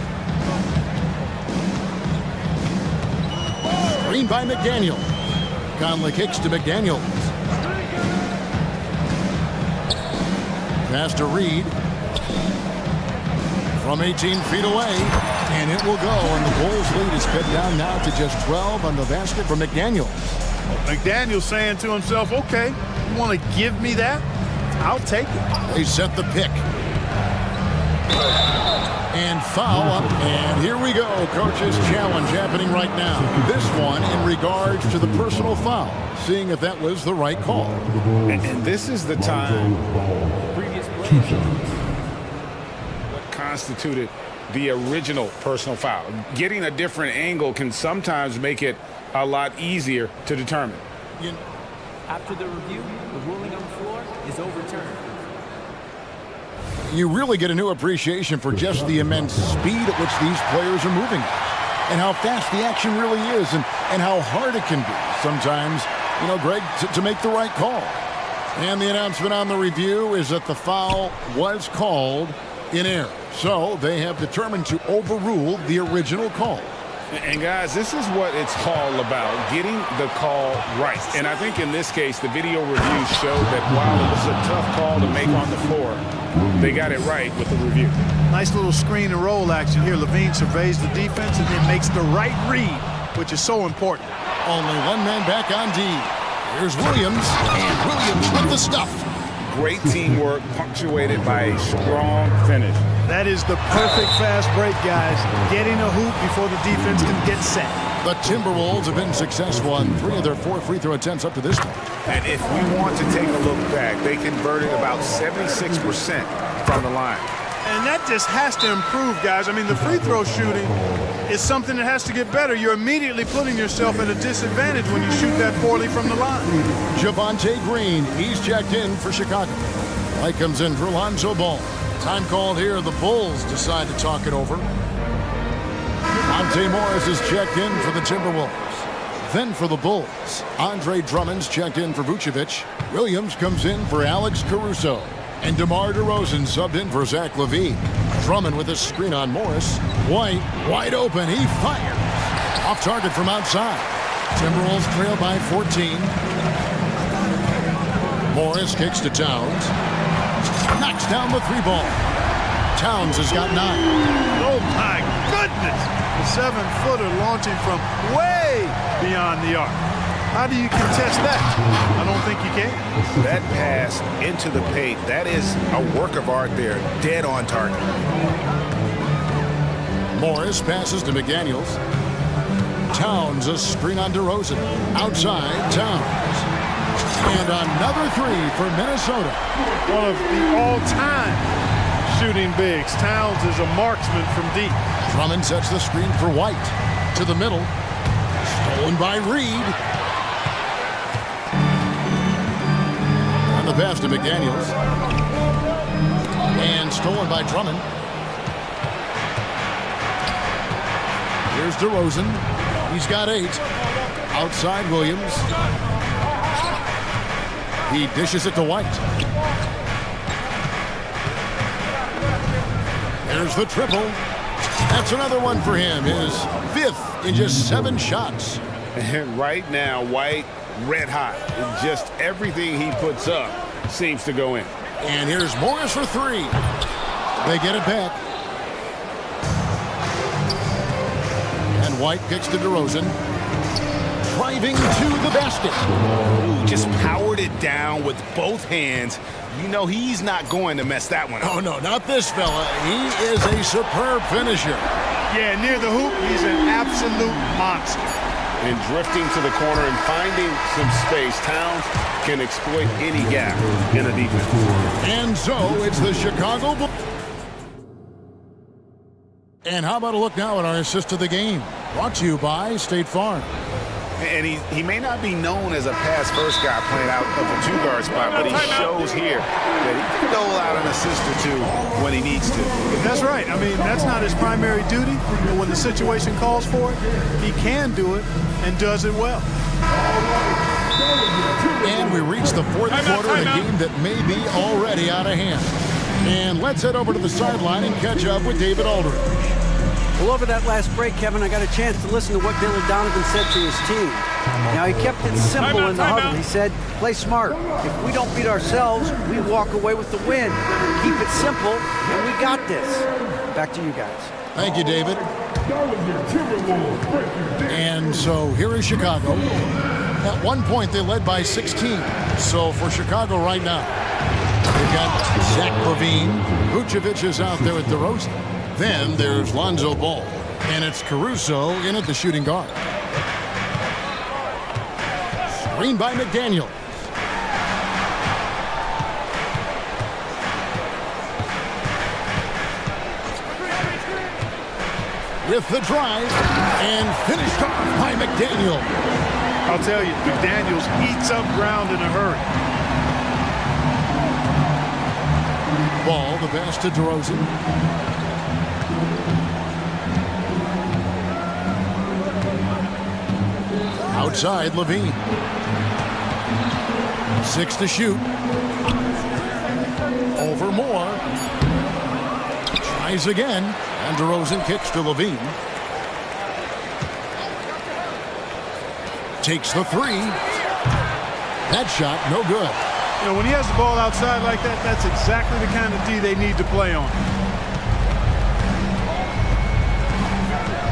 Screen by McDaniel. Conley kicks to McDaniels. Pass to Reid. From 18 feet away. And it will go. And the Bulls lead is cut down now to just 12 on the basket for McDaniels. McDaniels saying to himself, okay, you want to give me that? I'll take it. They set the pick. And foul up. And here we go. Coach's challenge happening right now. This one in regards to the personal foul. Seeing if that was the right call. And this is the time what constituted the original personal foul. Getting a different angle can sometimes make it a lot easier to determine. After the review, the ruling on the floor is overturned. You really get a new appreciation for just the immense speed at which these players are moving and how fast the action really is and how hard it can be sometimes, you know, Greg, to make the right call. And the announcement on the review is that the foul was called in error. So they have determined to overrule the original call. And guys, this is what it's all about, getting the call right. And I think in this case, the video review showed that while it was a tough call to make on the floor, they got it right with the review. Nice little screen and roll action here. Levine surveys the defense and then makes the right read, which is so important. Only one man back on D. Here's Williams, and Williams with the stuff. Great teamwork punctuated by a strong finish. That is the perfect fast break, guys. Getting a hoop before the defense can get set. The Timberwolves have been successful on 3 of their 4 free throw attempts up to this point. And if we want to take a look back, they converted about 76% from the line. And that just has to improve, guys. I mean, the free throw shooting is something that has to get better. You're immediately putting yourself at a disadvantage when you shoot that poorly from the line. Javonte Green, he's checked in for Chicago. Light comes in for Lonzo Ball. Time called here. The Bulls decide to talk it over. Monte Morris is checked in for the Timberwolves. Then for the Bulls, Andre Drummond's checked in for Vucevic. Williams comes in for Alex Caruso. And DeMar DeRozan subbed in for Zach LaVine. Drummond with a screen on Morris. White, wide open. He fires. Off target from outside. Timberwolves trail by 14. Morris kicks to Towns. Knocks down the 3-ball. Towns has got 9. Oh, my goodness. The 7-footer launching from way beyond the arc. How do you contest that? I don't think you can. That pass into the paint, that is a work of art there. Dead on target. Morris passes to McDaniels. Towns a screen on DeRozan. Outside, Towns. And another 3 for Minnesota. One of the all-time shooting bigs. Towns is a marksman from deep. Drummond sets the screen for White. To the middle. Stolen by Reed. On the pass to McDaniels. And stolen by Drummond. Here's DeRozan. He's got 8. Outside Williams. He dishes it to White. There's the triple. That's another one for him. His 5th in just 7 shots. And right now, White red hot. Just everything he puts up seems to go in. And here's Morris for 3. They get it back. And White kicks to DeRozan. Driving to the basket. Ooh, just powered it down with both hands. You know he's not going to mess that one up. Oh, no, not this fella. He is a superb finisher. Yeah, near the hoop, he's an absolute monster. And drifting to the corner and finding some space, Towns can exploit any gap in a defense. And so it's the Chicago Bulls. And how about a look now at our assist of the game? Brought to you by State Farm. And he may not be known as a pass-first guy playing out of the 2-guard spot, but he shows here that he can dole out an assist or 2 when he needs to. That's right. I mean, that's not his primary duty, but when the situation calls for it, he can do it and does it well. And we reach the 4th quarter in a game that may be already out of hand. And let's head over to the sideline and catch up with David Aldridge. Well, over that last break, Kevin, I got a chance to listen to what Dylan Donovan said to his team. Now, he kept it simple in the huddle. He said, play smart. If we don't beat ourselves, we walk away with the win. Keep it simple, and we got this. Back to you guys. Thank you, David. And so here is Chicago. At one point, they led by 16. So for Chicago right now, they've got Zach LaVine. Vucevic is out there with DeRozan. Then there's Lonzo Ball, and it's Caruso in at the shooting guard. Screen by McDaniel. With the drive, and finished off by McDaniel. I'll tell you, McDaniels eats up ground in a hurry. Ball, the pass to DeRozan. Outside, LaVine. 6 to shoot. Over Moore. Tries again. And DeRozan kicks to LaVine. Takes the 3. That shot, no good. You know, when he has the ball outside like that, that's exactly the kind of D they need to play on.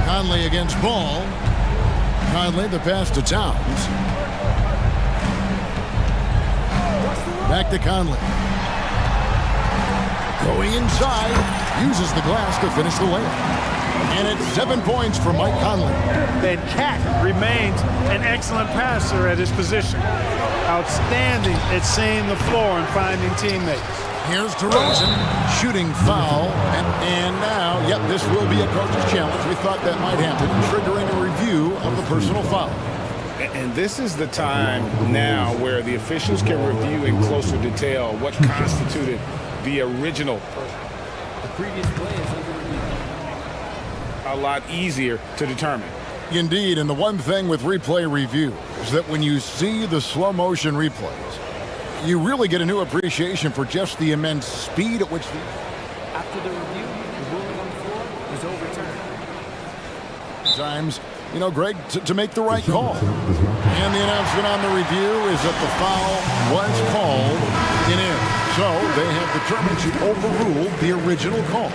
Conley against Ball. Conley, the pass to Towns. Back to Conley. Going inside. Uses the glass to finish the layup. And it's 7 points for Mike Conley. And Cat remains an excellent passer at his position. Outstanding at seeing the floor and finding teammates. Here's DeRozan, shooting foul, and now, yep, this will be a coach's challenge. We thought that might happen, triggering a review of the personal foul. And this is the time now where the officials can review in closer detail what constituted the original. The previous play is under review. A lot easier to determine. Indeed, and the one thing with replay review is that when you see the slow motion replays, you really get a new appreciation for just the immense speed at which the... After the review, the ruling on the floor is overturned. Times you know, Greg, to make the right call. And the announcement on the review is that the foul was called in. So they have determined to overrule the original call.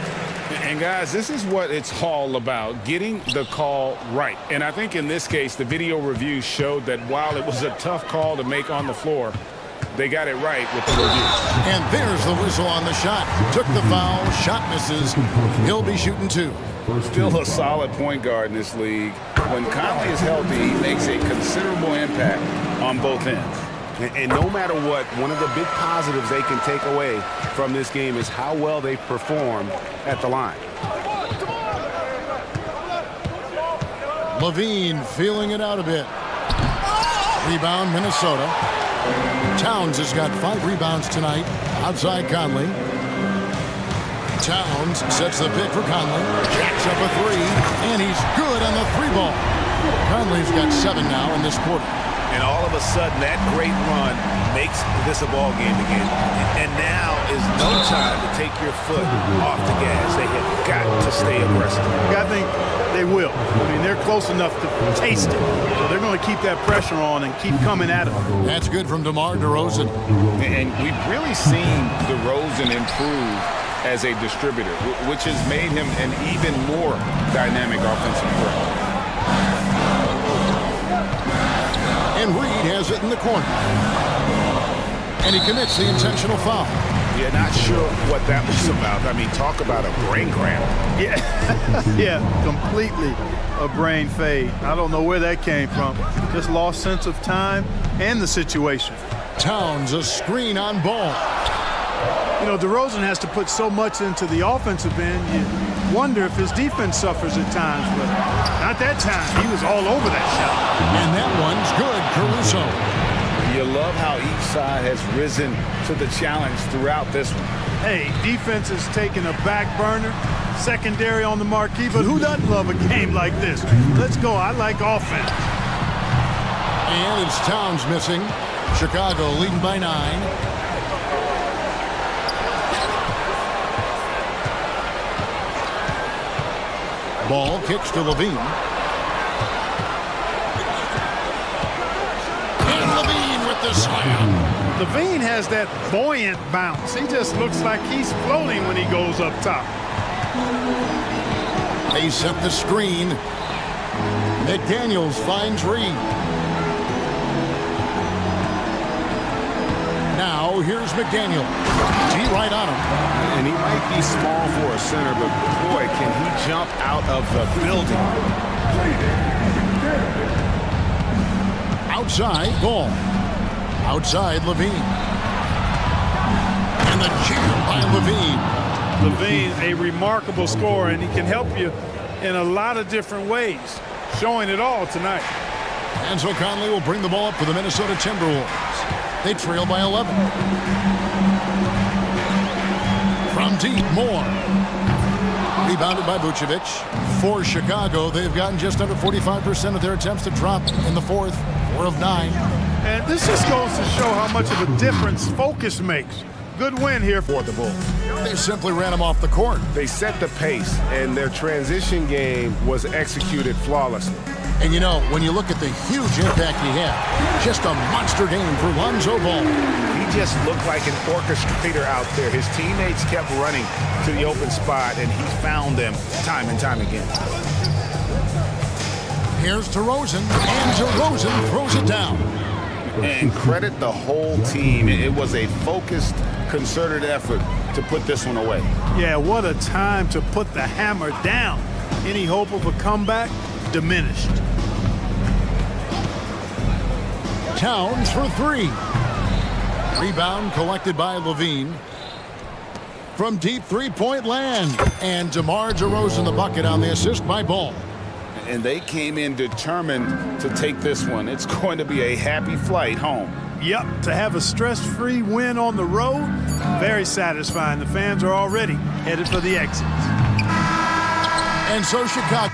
And guys, this is what it's all about, getting the call right. And I think in this case, the video review showed that while it was a tough call to make on the floor, they got it right with the review. And there's the whistle on the shot. Took the foul, shot misses. He'll be shooting 2. Still a solid point guard in this league. When Conley is healthy, he makes a considerable impact on both ends. And no matter what, one of the big positives they can take away from this game is how well they perform at the line. Levine feeling it out a bit. Rebound, Minnesota. Towns has got 5 rebounds tonight. Outside Conley. Towns sets the pick for Conley. Jacks up a 3, and he's good on the 3-ball. Conley's got 7 now in this quarter. And all of a sudden, that great run makes this a ball game again. And now is no time to take your foot off the gas. They have got to stay aggressive. I think they will. I mean, they're close enough to taste it. So they're going to keep that pressure on and keep coming at it. That's good from DeMar DeRozan. And we've really seen DeRozan improve as a distributor, which has made him an even more dynamic offensive threat. And Reed has it in the corner. And he commits the intentional foul. Yeah, not sure what that was about. I mean, talk about a brain cramp. Yeah, yeah, completely a brain fade. I don't know where that came from. Just lost sense of time and the situation. Towns, a screen on ball. You know, DeRozan has to put so much into the offensive end. You wonder if his defense suffers at times, but not that time. He was all over that shot. And that one's good, Caruso. You love how each side has risen to the challenge throughout this one. Hey, defense is taking a back burner, secondary on the marquee, but who doesn't love a game like this? Let's go. I like offense. And it's Towns missing. Chicago leading by 9. Ball kicks to Levine. And Levine with the slam. Levine has that buoyant bounce. He just looks like he's floating when he goes up top. They set the screen. McDaniels finds Reed. Now here's McDaniel. He right on him. And he might be small for a center, but boy, can he jump out of the building. Outside, ball. Outside, Levine. And the jam by Levine. Levine, a remarkable scorer, and he can help you in a lot of different ways. Showing it all tonight. And so Conley will bring the ball up for the Minnesota Timberwolves. They trail by 11. From deep, Moore. Rebounded by Vucevic. For Chicago, they've gotten just under 45% of their attempts to drop in the fourth. 4 of 9. And this just goes to show how much of a difference focus makes. Good win here for the Bulls. They simply ran him off the court. They set the pace, and their transition game was executed flawlessly. And you know, when you look at the huge impact he had, just a monster game for Lonzo Ball. He just looked like an orchestrator out there. His teammates kept running to the open spot, and he found them time and time again. Here's DeRozan, and DeRozan throws it down. And credit the whole team. It was a focused, concerted effort to put this one away. Yeah, what a time to put the hammer down. Any hope of a comeback? Diminished. Towns for 3. Rebound collected by Levine. From deep three-point land. And DeMar DeRozan the bucket on the assist by Ball. And they came in determined to take this one. It's going to be a happy flight home. Yep, to have a stress-free win on the road, very satisfying. The fans are already headed for the exits. And so Chicago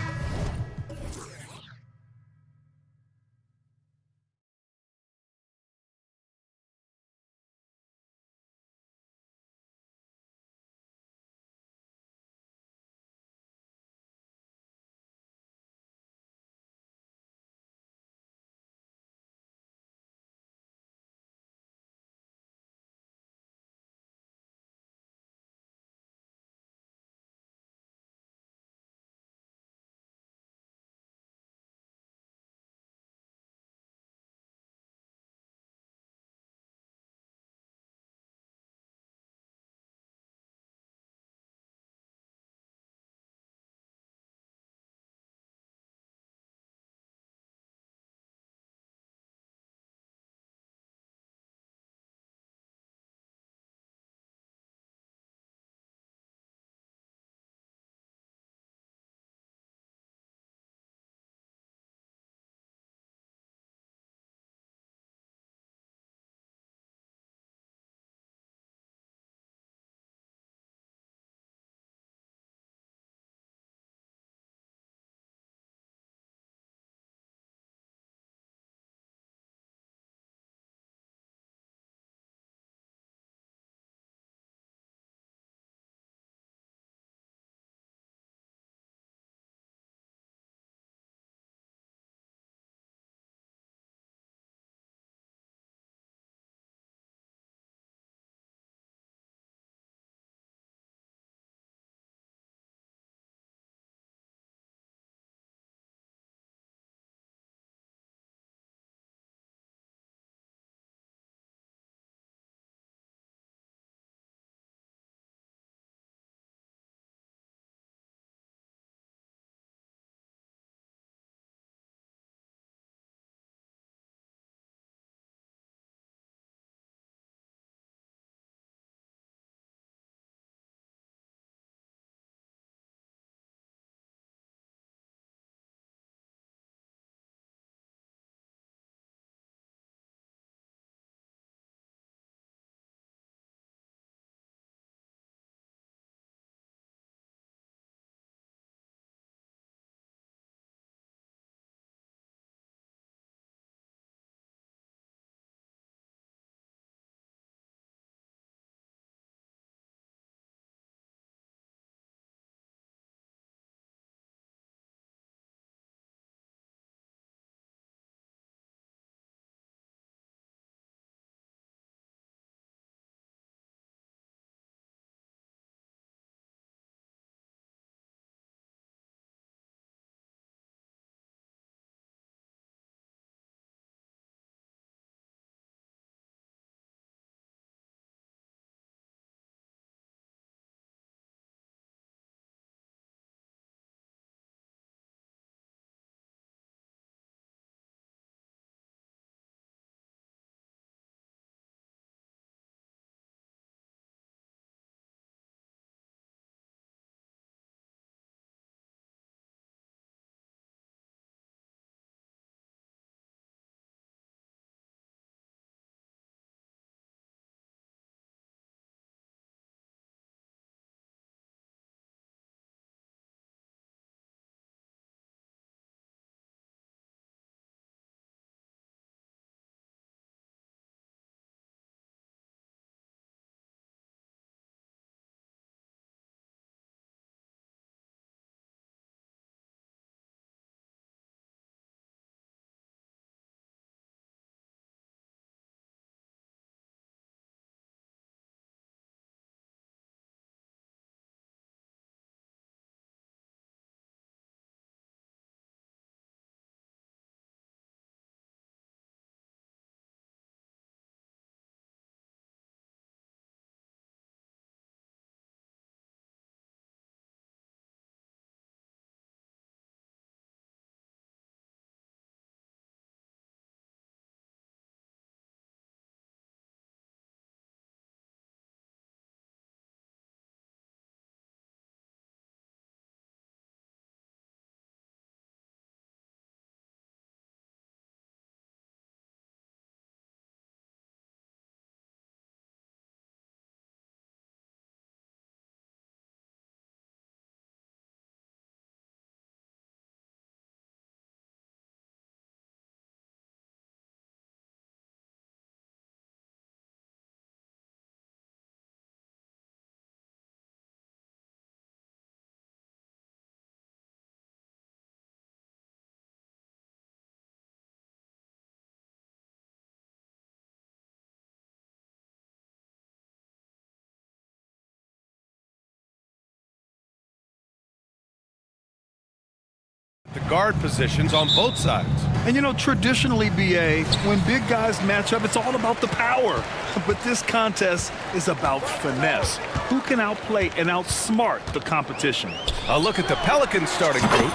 guard positions on both sides. And you know, traditionally, BA, when big guys match up, it's all about the power. But this contest is about finesse. Who can outplay and outsmart the competition? A look at the Pelicans starting group.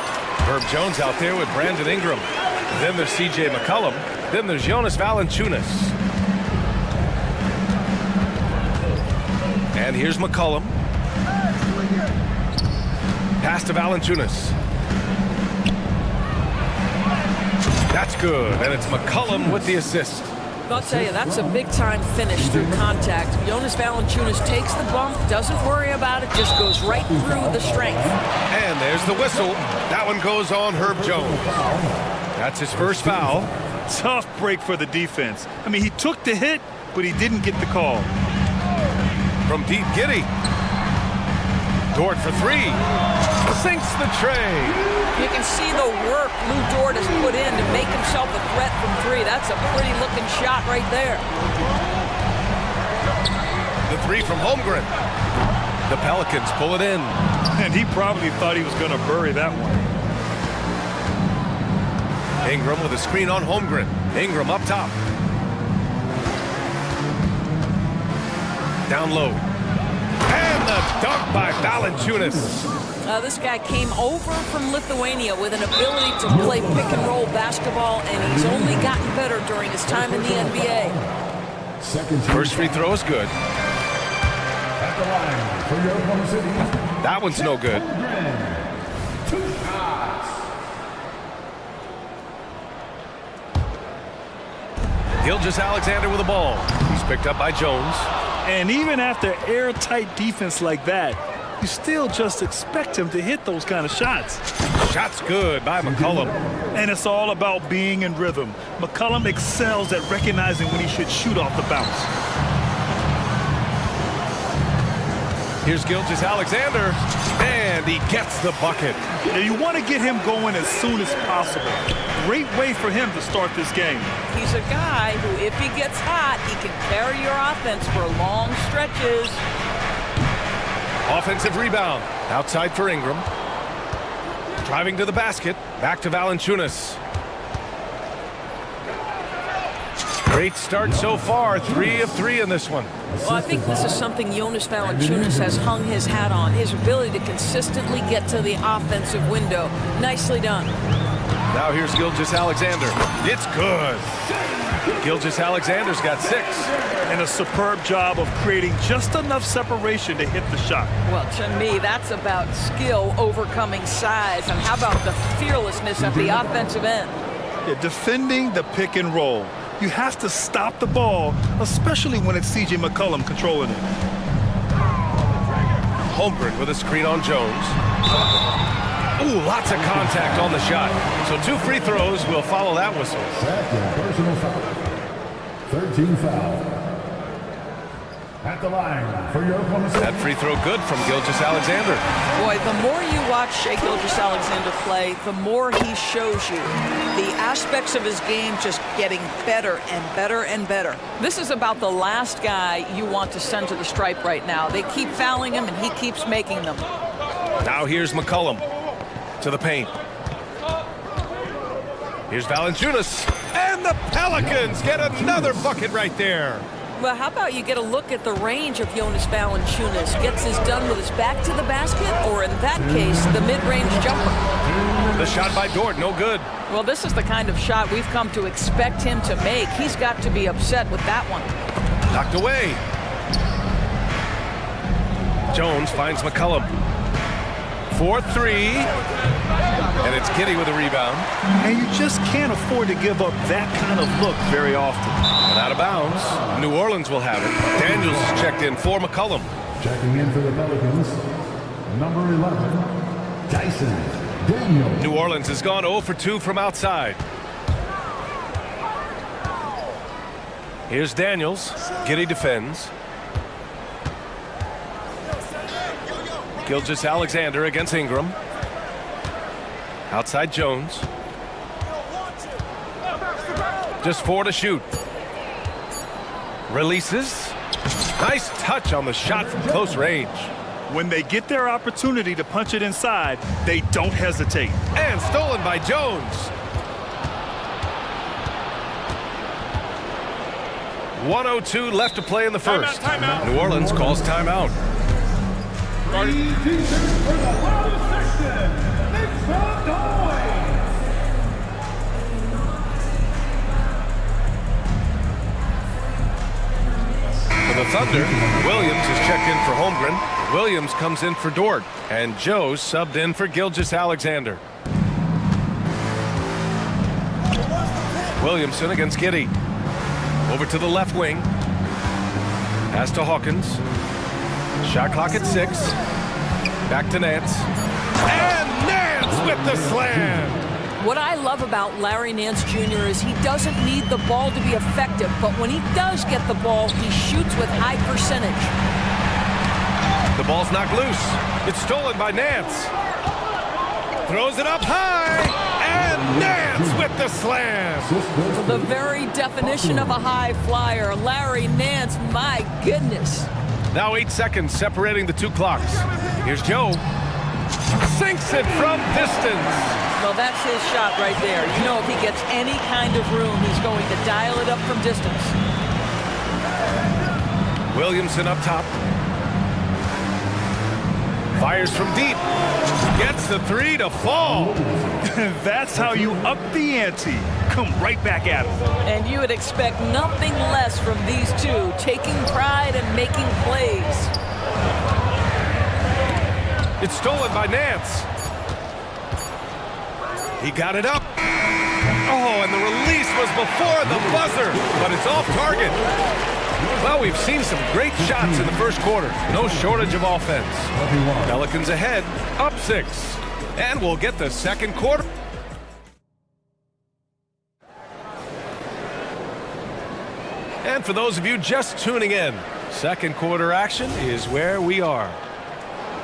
Herb Jones out there with Brandon Ingram. Then there's CJ McCollum. Then there's Jonas Valanciunas. And here's McCollum. Pass to Valanciunas. That's good, and it's McCollum with the assist. I'll tell you, that's a big-time finish through contact. Jonas Valanciunas takes the bump, doesn't worry about it, just goes right through the strength. And there's the whistle. That one goes on Herb Jones. That's his first foul. Tough break for the defense. I mean, he took the hit, but he didn't get the call. From deep, Giddey. Dort for three. Sinks the tray. You can see the work Lou Dort has put in to make himself a threat from three. That's a pretty looking shot right there. The three from Holmgren. The Pelicans pull it in. And he probably thought he was going to bury that one. Ingram with a screen on Holmgren. Ingram up top. Down low. And the dunk by Valanciunas. This guy came over from Lithuania with an ability to play pick-and-roll basketball, and he's only gotten better during his time in the NBA. First free throw is good. That one's no good. Gilgeous-Alexander with the ball. He's picked up by Jones. And even after airtight defense like that, you still just expect him to hit those kind of shots. Shot's good by McCollum. And it's all about being in rhythm. McCollum excels at recognizing when he should shoot off the bounce. Here's Gilgeous-Alexander, and he gets the bucket. Now you want to get him going as soon as possible. Great way for him to start this game. He's a guy who, if he gets hot, he can carry your offense for long stretches. Offensive rebound. Outside for Ingram. Driving to the basket. Back to Valanciunas. Great start so far. 3 of 3 in this one. Well, I think this is something Jonas Valanciunas has hung his hat on. His ability to consistently get to the offensive window. Nicely done. Now here's Gilgeous-Alexander. It's good. Gilgeous-Alexander's got 6. And a superb job of creating just enough separation to hit the shot. Well, to me, that's about skill overcoming size. And how about the fearlessness at the offensive end? Yeah, defending the pick and roll. You have to stop the ball, especially when it's CJ McCollum controlling it. Holmgren with a screen on Jones. Ooh, lots of contact on the shot. So 2 free throws will follow that whistle. Second personal foul. 13 foul. At the line for your opponent's. That free throw good from Gilgeous-Alexander. Boy, the more you watch Shai Gilgeous-Alexander play, the more he shows you the aspects of his game just getting better and better and better. This is about the last guy you want to send to the stripe right now. They keep fouling him, and he keeps making them. Now here's McCollum to the paint. Here's Valanciunas. And the Pelicans get another bucket right there. Well, how about you get a look at the range of Jonas Valanciunas? Gets his done with his back to the basket, or in that case, the mid-range jumper. The shot by Dort, no good. Well, this is the kind of shot we've come to expect him to make. He's got to be upset with that one. Knocked away. Jones finds McCollum. 4-3. And it's Giddey with a rebound. And you just can't afford to give up that kind of look very often. And out of bounds. New Orleans will have it. Daniels is checked in for McCollum. Checking in for the Pelicans, number 11, Dyson Daniels. New Orleans has gone 0 for 2 from outside. Here's Daniels. Giddey defends. Gilgeous-Alexander against Ingram. Outside Jones. Just 4 to shoot. Releases. Nice touch on the shot from close range. When they get their opportunity to punch it inside, they don't hesitate. And stolen by Jones. 1:02 left to play in the first. Timeout. New Orleans calls timeout. Three teasers for the loudest section. Make some noise. For the Thunder, Williams is checked in for Holmgren. Williams comes in for Dort. And Joe subbed in for Gilgeous-Alexander. Williamson against Giddey. Over to the left wing. Pass to Hawkins. Shot clock at 6. Back to Nance. And Nance with the slam! What I love about Larry Nance Jr. is he doesn't need the ball to be effective, but when he does get the ball, he shoots with high percentage. The ball's knocked loose. It's stolen by Nance. Throws it up high, and Nance with the slam. The very definition of a high flyer, Larry Nance, my goodness. Now 8 seconds separating the two clocks. Here's Joe. Sinks it from distance. Well, that's his shot right there. You know, if he gets any kind of room, he's going to dial it up from distance. Williamson up top. Fires from deep. Gets the three to fall. That's how you up the ante. Come right back at him. And you would expect nothing less from these two, taking pride and making plays. It's stolen by Nance. He got it up. Oh, and the release was before the buzzer, but it's off target. Well, we've seen some great shots in the first quarter. No shortage of offense. Pelicans ahead, up 6. And we'll get the second quarter. And for those of you just tuning in, second quarter action is where we are.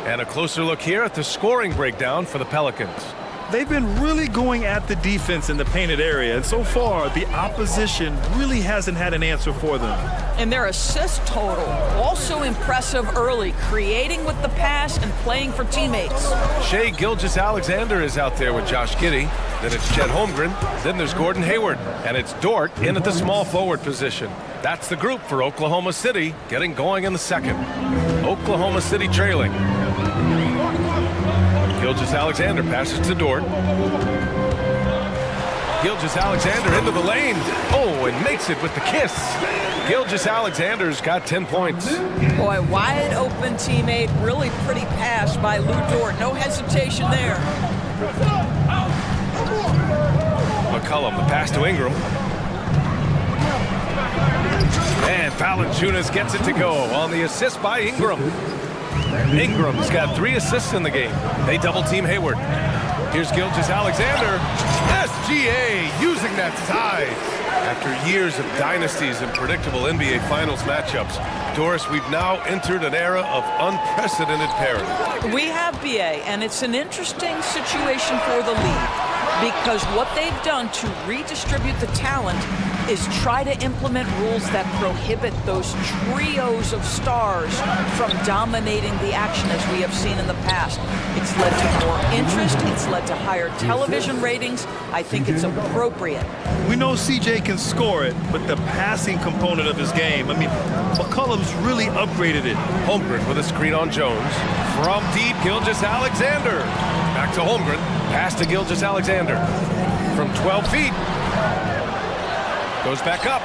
And a closer look here at the scoring breakdown for the Pelicans. They've been really going at the defense in the painted area, and so far, the opposition really hasn't had an answer for them. And their assist total, also impressive early, creating with the pass and playing for teammates. Shai Gilgeous-Alexander is out there with Josh Giddey. Then it's Chet Holmgren. Then there's Gordon Hayward. And it's Dort in at the small forward position. That's the group for Oklahoma City, getting going in the second. Oklahoma City trailing. Gilgeous-Alexander passes to Dort. Gilgeous-Alexander into the lane. Oh, and makes it with the kiss. Gilgeous-Alexander's got 10 points. Boy, wide open teammate, really pretty pass by Lou Dort. No hesitation there. McCollum, the pass to Ingram. And Valanciunas gets it to go on the assist by Ingram. Ingram's got 3 assists in the game. They double team Hayward. Here's Gilgeous-Alexander. SGA using that size. After years of dynasties and predictable NBA Finals matchups, Doris, we've now entered an era of unprecedented parity. We have BA, and it's an interesting situation for the league because what they've done to redistribute the talent is try to implement rules that prohibit those trios of stars from dominating the action as we have seen in the past. It's led to more interest. It's led to higher television ratings. I think it's appropriate. We know CJ can score it, but the passing component of his game, I mean, McCollum's really upgraded it. Holmgren with a screen on Jones. From deep, Gilgeous-Alexander. Back to Holmgren. Pass to Gilgeous-Alexander. From 12 feet. Goes back up.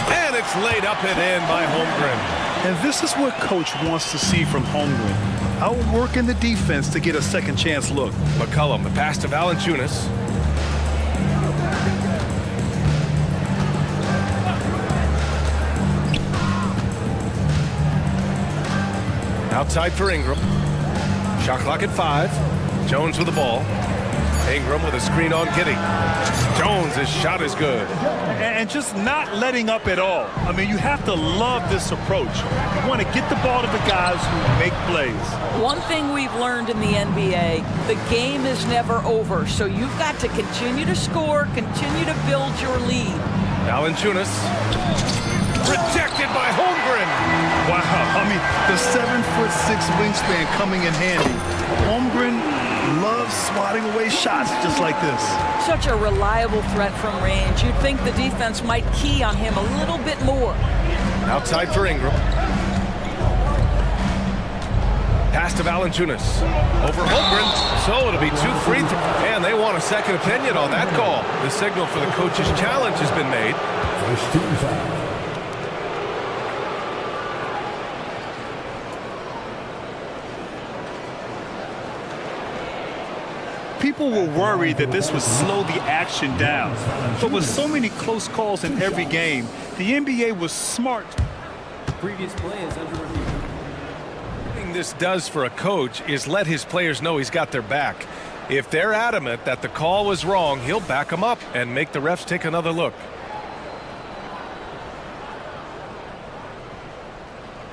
And it's laid up and in by Holmgren. And this is what Coach wants to see from Holmgren. Outworking the defense to get a second chance look. McCollum, the pass to Valanciunas. Outside for Ingram. Shot clock at 5. Jones with the ball. Ingram with a screen on Giddey. Jones' shot is good. And just not letting up at all. I mean, you have to love this approach. You want to get the ball to the guys who make plays. One thing we've learned in the NBA, the game is never over. So you've got to continue to score, continue to build your lead. Valanciunas. Rejected by Holmgren. Wow, I mean, the 7'6" wingspan coming in handy. Holmgren loves swatting away shots just like this. Such a reliable threat from range. You'd think the defense might key on him a little bit more. Outside for Ingram. Pass to Valanciunas. Over Holmgren. So it'll be 2 free throws. And they want a second opinion on that call. The signal for the coach's challenge has been made. People were worried that this would slow the action down. But with so many close calls in every game, the NBA was smart. Previous play is under review. The thing this does for a coach is let his players know he's got their back. If they're adamant that the call was wrong, he'll back them up and make the refs take another look.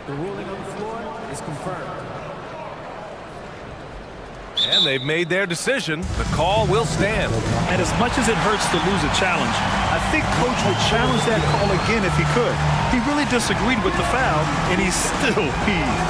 The ruling on the floor is confirmed. And they've made their decision. The call will stand. And as much as it hurts to lose a challenge, I think Coach would challenge that call again if he could. He really disagreed with the foul, and he's still peeved.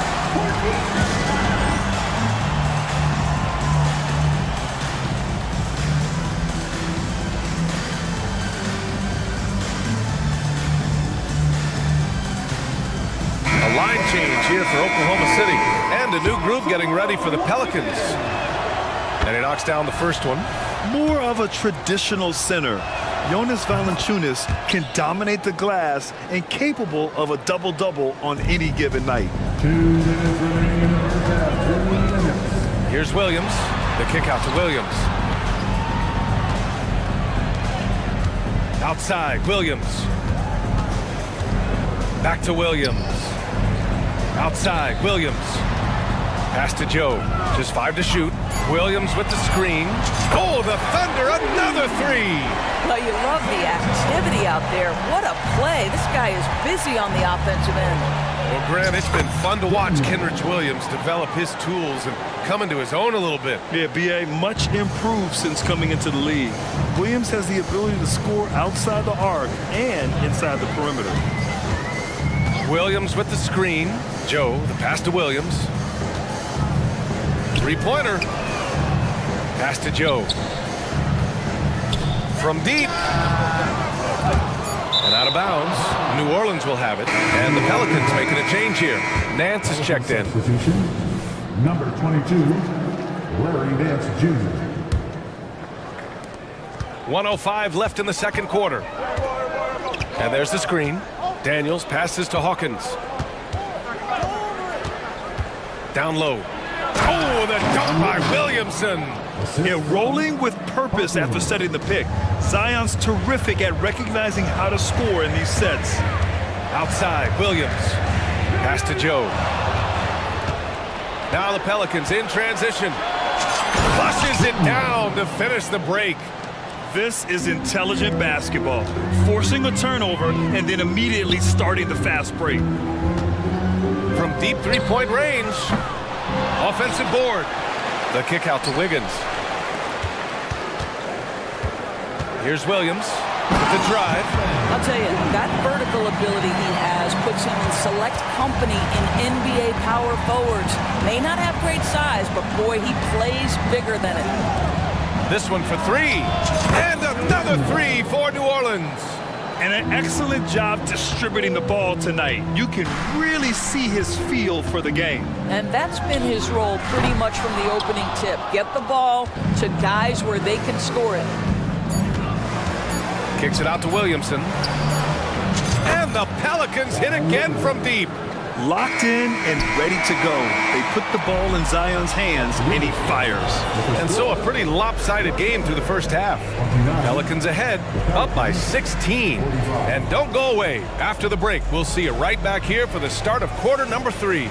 A line change here for Oklahoma City. And a new group getting ready for the Pelicans. And he knocks down the first one. More of a traditional center. Jonas Valanciunas can dominate the glass and capable of a double-double on any given night. Here's Williams. The kick out to Williams. Outside, Williams. Back to Williams. Outside, Williams. Pass to Joe. Just 5 to shoot. Williams with the screen. Oh, the Thunder, another 3. Well, you love the activity out there. What a play. This guy is busy on the offensive end. Well, Grant, it's been fun to watch Kenrich Williams develop his tools and come into his own a little bit. Yeah, B.A. much improved since coming into the league. Williams has the ability to score outside the arc and inside the perimeter. Williams with the screen. Joe, the pass to Williams. Three-pointer. Pass to Joe. From deep. And out of bounds. New Orleans will have it. And the Pelicans making a change here. Nance is checked in. Number 22, Larry Nance Jr. 1:05 left in the second quarter. And there's the screen. Daniels passes to Hawkins. Down low. Oh, the dunk by Williamson. Yeah, rolling with purpose after setting the pick. Zion's terrific at recognizing how to score in these sets. Outside, Williams. Pass to Joe. Now the Pelicans in transition. Flushes it down to finish the break. This is intelligent basketball. Forcing a turnover and then immediately starting the fast break. From deep three-point range. Offensive board. The kick out to Wiggins. Here's Williams with the drive. I'll tell you, that vertical ability he has puts him in select company in NBA power forwards. May not have great size, but boy, he plays bigger than it. This one for 3. And another 3 for New Orleans. And an excellent job distributing the ball tonight. You can really see his feel for the game. And that's been his role pretty much from the opening tip. Get the ball to guys where they can score it. Kicks it out to Williamson. And the Pelicans hit again from deep. Locked in and ready to go. They put the ball in Zion's hands, and he fires. And so a pretty lopsided game through the first half. Pelicans ahead, up by 16. And don't go away. After the break, we'll see you right back here for the start of quarter number 3.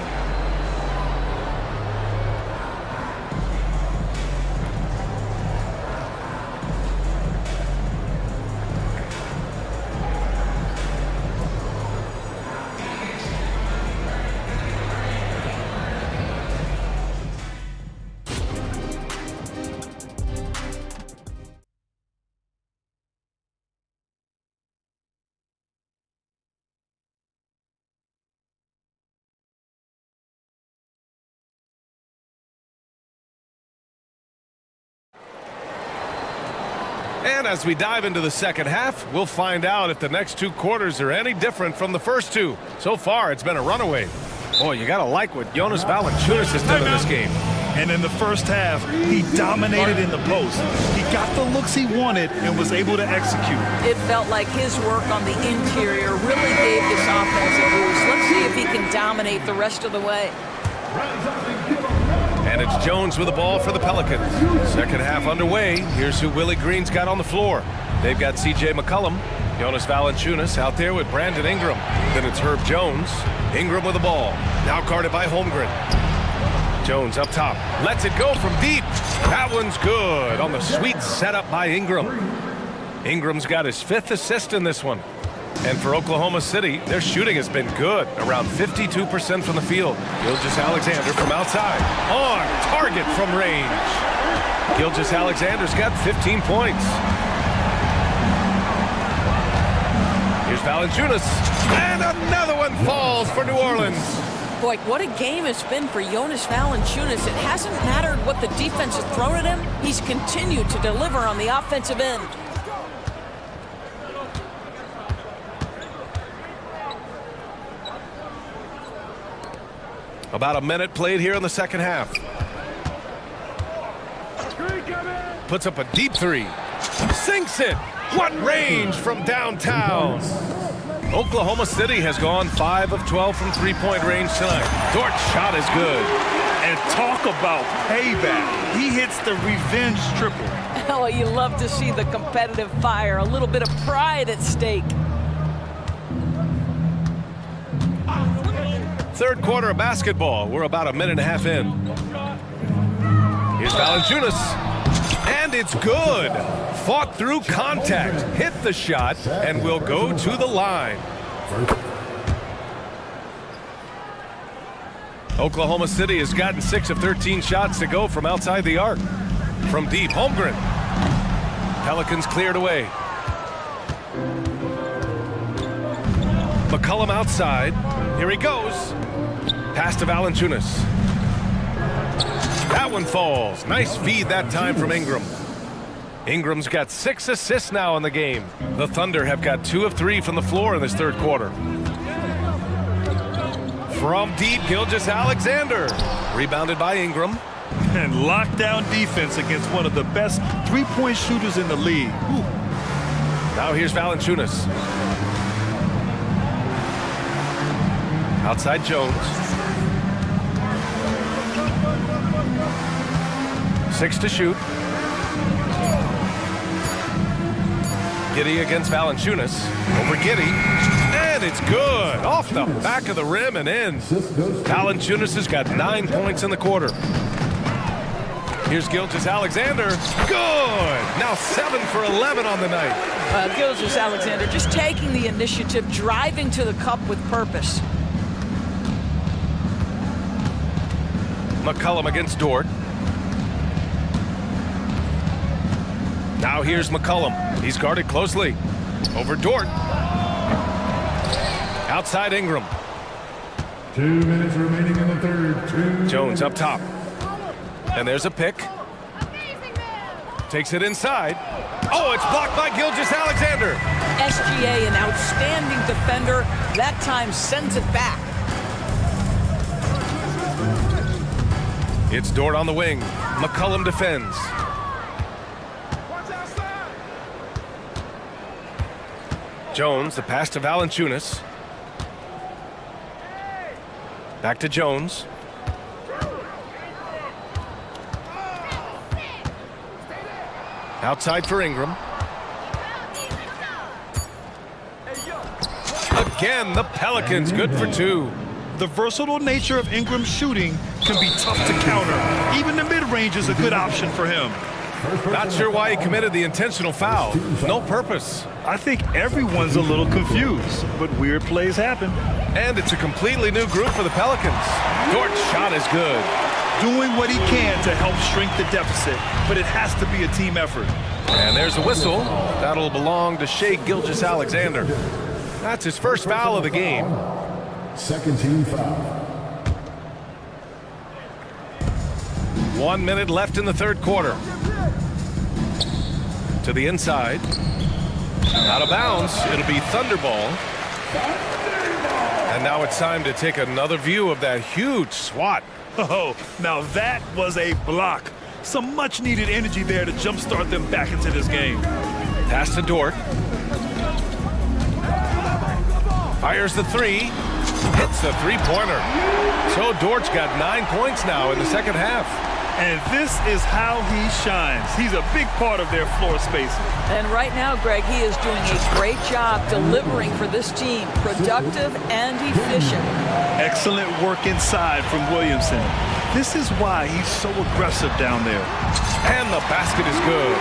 And as we dive into the second half, we'll find out if the next 2 quarters are any different from the first 2. So far, it's been a runaway. Boy, you gotta like what Jonas Valanciunas has done in this game. And in the first half, he dominated in the post. He got the looks he wanted and was able to execute. It felt like his work on the interior really gave this offense a boost. Let's see if he can dominate the rest of the way. And it's Jones with the ball for the Pelicans. Second half underway. Here's who Willie Green's got on the floor. They've got C.J. McCollum, Jonas Valanciunas out there with Brandon Ingram. Then it's Herb Jones. Ingram with the ball. Now guarded by Holmgren. Jones up top. Lets it go from deep. That one's good on the sweet setup by Ingram. Ingram's got his 5th assist in this one. And for Oklahoma City, their shooting has been good, around 52% from the field. Gilgeous-Alexander from outside. On target from range. Gilgeous-Alexander's got 15 points. Here's Valanciunas. And another one falls for New Orleans. Boy, what a game it's been for Jonas Valanciunas. It hasn't mattered what the defense has thrown at him. He's continued to deliver on the offensive end. About a minute played here in the second half. Puts up a deep 3. Sinks it. What range from downtown. Oklahoma City has gone 5 of 12 from three-point range tonight. Dort's shot is good. And talk about payback. He hits the revenge triple. Oh, you love to see the competitive fire. A little bit of pride at stake. Third quarter of basketball. We're about a minute and a half in. Here's Valanciunas. And it's good. Fought through contact. Hit the shot and will go to the line. Oklahoma City has gotten 6 of 13 shots to go from outside the arc. From deep, Holmgren. Pelicans cleared away. McCollum outside. Here he goes. Pass to Valanciunas. That one falls. Nice feed that time from Ingram. Ingram's got 6 assists now in the game. The Thunder have got 2 of 3 from the floor in this third quarter. From deep, Gilgeous-Alexander. Rebounded by Ingram. And lockdown defense against one of the best three-point shooters in the league. Whew. Now here's Valanciunas. Outside Jones. 6 to shoot. Giddey against Valanciunas. Over Giddey. And it's good. Off the back of the rim and in. Valanciunas has got 9 points in the quarter. Here's Gilgeous-Alexander. Good. Now 7 for 11 on the night. Gilgeous-Alexander just taking the initiative, driving to the cup with purpose. McCollum against Dort. Now here's McCollum. He's guarded closely. Over Dort. Outside Ingram. 2 minutes remaining in the third. Jones up top. And there's a pick. Takes it inside. Oh, it's blocked by Gilgeous-Alexander. SGA, an outstanding defender. That time sends it back. It's Dort on the wing. McCollum defends. Jones, the pass to Valanciunas. Back to Jones. Outside for Ingram. Again, the Pelicans, good for 2. The versatile nature of Ingram's shooting can be tough to counter. Even the mid-range is a good option for him. Not sure why he committed the intentional foul. No purpose. I think everyone's a little confused, but weird plays happen. And it's a completely new group for the Pelicans. Dort's shot is good. Doing what he can to help shrink the deficit, but it has to be a team effort. And there's a whistle. That'll belong to Shai Gilgeous-Alexander. That's his first foul of the game. Second team foul. 1 minute left in the third quarter. To To the inside. Out of bounds. It'll be Thunderball. And now it's time to take another view of that huge swat. Oh, now that was a block. Some much-needed energy there to jumpstart them back into this game. Pass to Dort. Fires the three. Hits the three-pointer. So Dort's got 9 points now in the second half. And this is how he shines. He's a big part of their floor space. And right now, Greg, he is doing a great job delivering for this team. Productive and efficient. Excellent work inside from Williamson. This is why he's so aggressive down there. And the basket is good.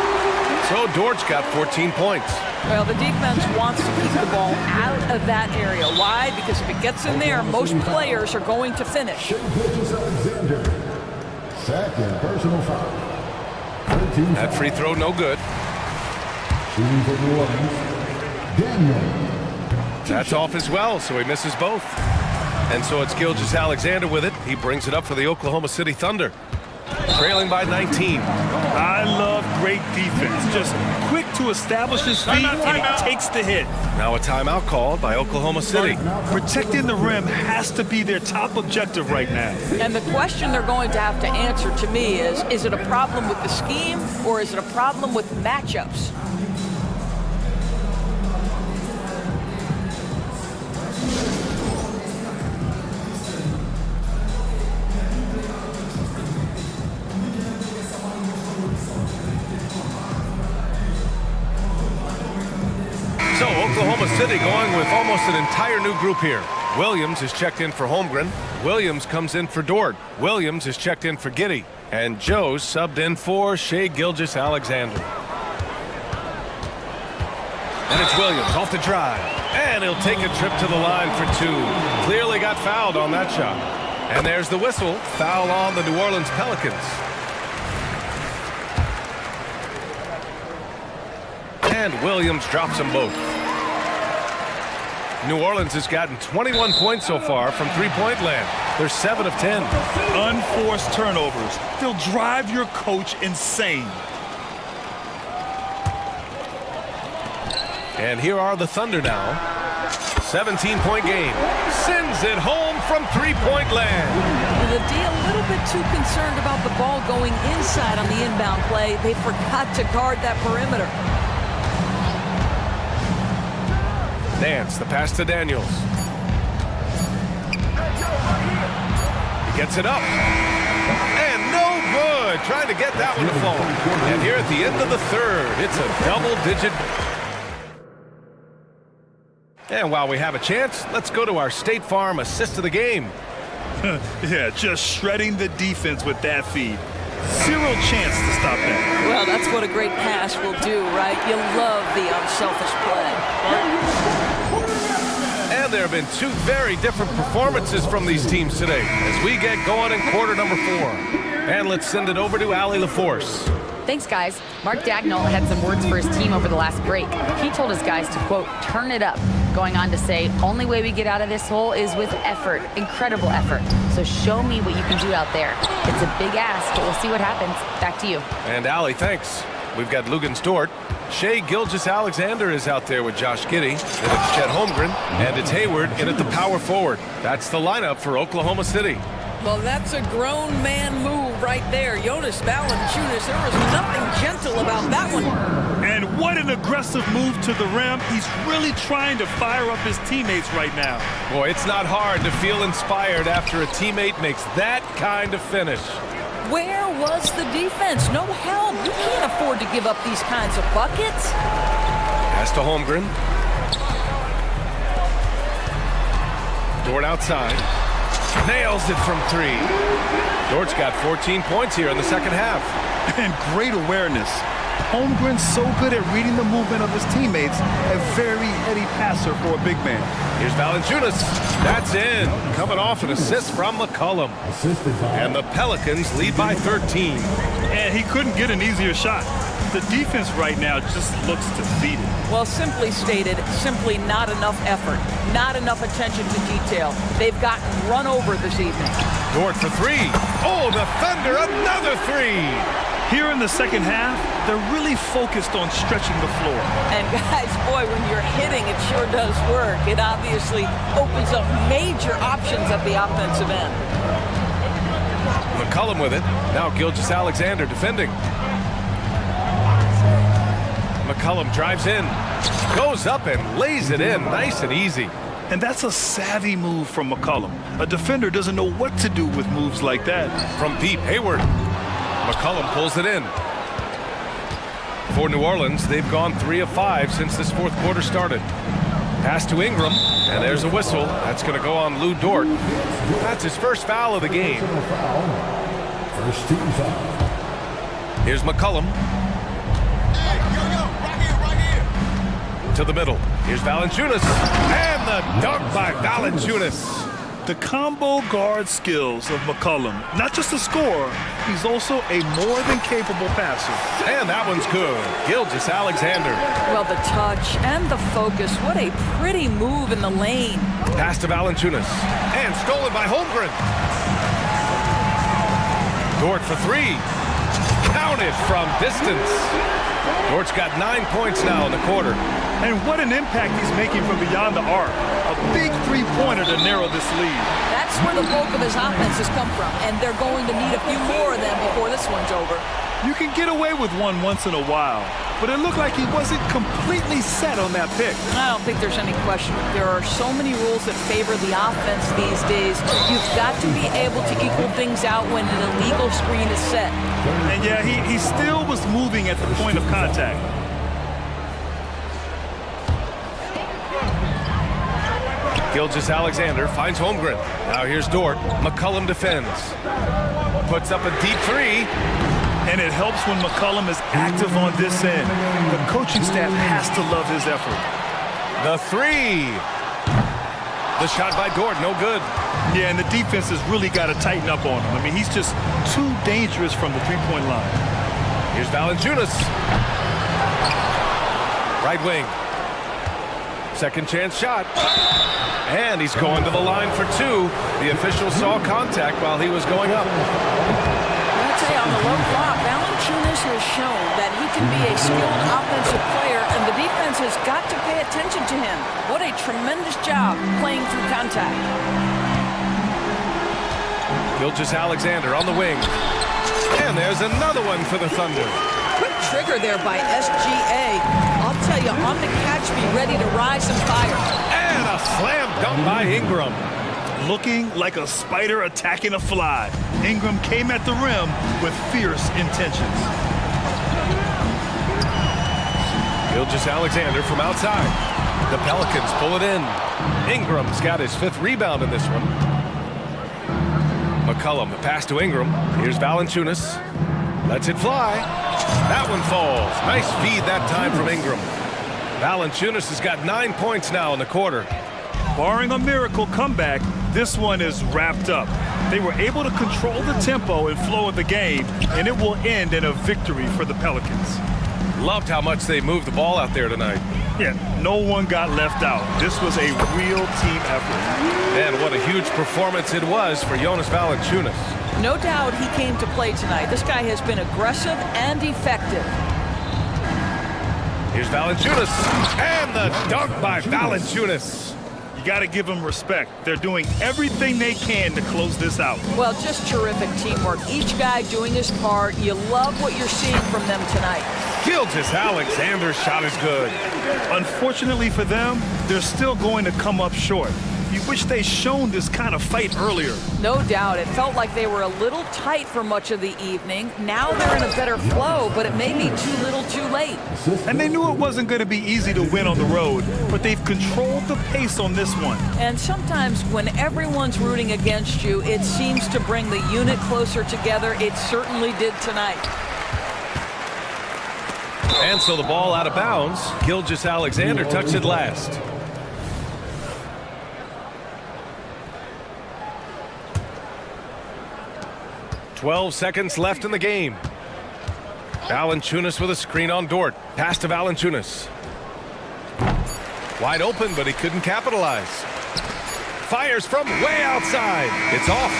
So Dort's got 14 points. Well, the defense wants to keep the ball out of that area. Why? Because if it gets in there, most players are going to finish. Second personal foul. That free throw no good. Shooting for New Orleans, Daniel. That's off as well, so he misses both. And so it's Gilgeous-Alexander with it. He brings it up for the Oklahoma City Thunder. Trailing by 19. I love great defense. Just quick to establish his feet, and he takes the hit. Now a timeout called by Oklahoma City. Protecting the rim has to be their top objective right now. And the question they're going to have to answer to me is it a problem with the scheme or is it a problem with matchups? So Oklahoma City going with almost an entire new group here. Williams is checked in for Holmgren. Williams comes in for Dort. Williams is checked in for Giddey. And Joe's subbed in for Shai Gilgeous-Alexander. And it's Williams off the drive. And he'll take a trip to the line for two. Clearly got fouled on that shot. And there's the whistle. Foul on the New Orleans Pelicans. And Williams drops them both. New Orleans has gotten 21 points so far from three-point land. They're 7 of 10. Unforced turnovers. They'll drive your coach insane. And here are the Thunder now. 17-point game. Sends it home from three-point land. And the D a little bit too concerned about the ball going inside on the inbound play. They forgot to guard that perimeter. Nance, the pass to Daniels. He gets it up. And no good. Trying to get that one to fall. And here at the end of the third, it's a double-digit. And while we have a chance, let's go to our State Farm assist of the game. Yeah, just shredding the defense with that feed. Zero chance to stop that. Well, that's what a great pass will do, right? You love the unselfish play. And there have been two very different performances from these teams today as we get going in quarter number 4. And let's send it over to Allie LaForce. Thanks, guys. Mark Dagnall had some words for his team over the last break. He told his guys to, quote, turn it up, going on to say, only way we get out of this hole is with effort, incredible effort. So show me what you can do out there. It's a big ask, but we'll see what happens. Back to you. And Allie, thanks. We've got Lugan Dort. Shai Gilgeous-Alexander is out there with Josh Giddey. And it's Chet Holmgren. And it's Hayward in at the power forward. That's the lineup for Oklahoma City. Well, that's a grown man move right there. Jonas Valanciunas, there was nothing gentle about that one. And what an aggressive move to the rim. He's really trying to fire up his teammates right now. Boy, it's not hard to feel inspired after a teammate makes that kind of finish. Where was the defense? No help. You can't afford to give up these kinds of buckets. Pass to Holmgren. Dort outside. Nails it from 3. Dort's got 14 points here in the second half. And great awareness. Holmgren's so good at reading the movement of his teammates. A very heady passer for a big man. Here's Valanciunas. That's in. Coming off an assist from McCollum. And the Pelicans lead by 13. And he couldn't get an easier shot. The defense right now just looks defeated. Well, simply stated, simply not enough effort. Not enough attention to detail. They've gotten run over this evening. Dort for 3. Oh, the Thunder, another 3. Here in the second half, they're really focused on stretching the floor. And guys, boy, when you're hitting, it sure does work. It obviously opens up major options at the offensive end. McCollum with it. Now Gilgeous-Alexander defending. McCollum drives in, goes up and lays it in, nice and easy. And that's a savvy move from McCollum. A defender doesn't know what to do with moves like that. From deep, Hayward. McCollum pulls it in. For New Orleans, they've gone 3 of 5 since this fourth quarter started. Pass to Ingram, and there's a whistle. That's going to go on Lou Dort. That's his first foul of the game. First team foul. Here's McCollum. To the middle. Here's Valanciunas. And the dunk by Valanciunas. The combo guard skills of McCollum, not just a scorer, he's also a more than capable passer. And that one's good. Gilgeous-Alexander. Well, the touch and the focus, what a pretty move in the lane. Pass to Valanciunas. And stolen by Holmgren. Dort for 3. Counted from distance. Dort's got 9 points now in the quarter. And what an impact he's making from beyond the arc. A big three-pointer to narrow this lead. That's where the bulk of his offense has come from, and they're going to need a few more of them before this one's over. You can get away with one once in a while, but it looked like he wasn't completely set on that pick. I don't think there's any question. There are so many rules that favor the offense these days. You've got to be able to equal things out when an illegal screen is set. And yeah, he still was moving at the point of contact. Gilgeous-Alexander finds Holmgren. Now here's Dort. McCollum defends. Puts up a deep 3. And it helps when McCollum is active on this end. The coaching staff has to love his effort. The 3. The shot by Dort, no good. Yeah, and the defense has really got to tighten up on him. I mean, he's just too dangerous from the three-point line. Here's Valanciunas. Right wing. Second chance shot. And he's going to the line for 2. The official saw contact while he was going up. I'll tell you, on the low block, Valanciunas has shown that he can be a skilled offensive player, and the defense has got to pay attention to him. What a tremendous job playing through contact. Gilgeous-Alexander on the wing. And there's another one for the Thunder. Quick trigger there by SGA. I'll tell you, on the catch, be ready to rise and fire. And a slam dunk by Ingram. Looking like a spider attacking a fly. Ingram came at the rim with fierce intentions. Gilgeous-Alexander from outside. The Pelicans pull it in. Ingram's got his 5th rebound in this one. McCollum, the pass to Ingram. Here's Valanciunas. Lets it fly. That one falls. Nice feed that time from Ingram. Valanciunas has got 9 points now in the quarter. Barring a miracle comeback, this one is wrapped up. They were able to control the tempo and flow of the game, and it will end in a victory for the Pelicans. Loved how much they moved the ball out there tonight. Yeah, no one got left out. This was a real team effort. And what a huge performance it was for Jonas Valanciunas. No doubt he came to play tonight. This guy has been aggressive and effective. Here's Valanciunas. And the dunk by Valanciunas. You got to give them respect. They're doing everything they can to close this out. Well, just terrific teamwork. Each guy doing his part. You love what you're seeing from them tonight. Gilgeous-Alexander's shot is good. Unfortunately for them, they're still going to come up short. You wish they'd shown this kind of fight earlier. No doubt. It felt like they were a little tight for much of the evening. Now they're in a better flow, but it may be too little too late. And they knew it wasn't going to be easy to win on the road, but they've controlled the pace on this one. And sometimes when everyone's rooting against you, it seems to bring the unit closer together. It certainly did tonight. And so the ball out of bounds. Gilgeous-Alexander touched it last. "12 seconds left in the game. Valanciunas with a screen on Dort. Pass to Valanciunas. Wide open, but he couldn't capitalize. Fires from way outside. It's off.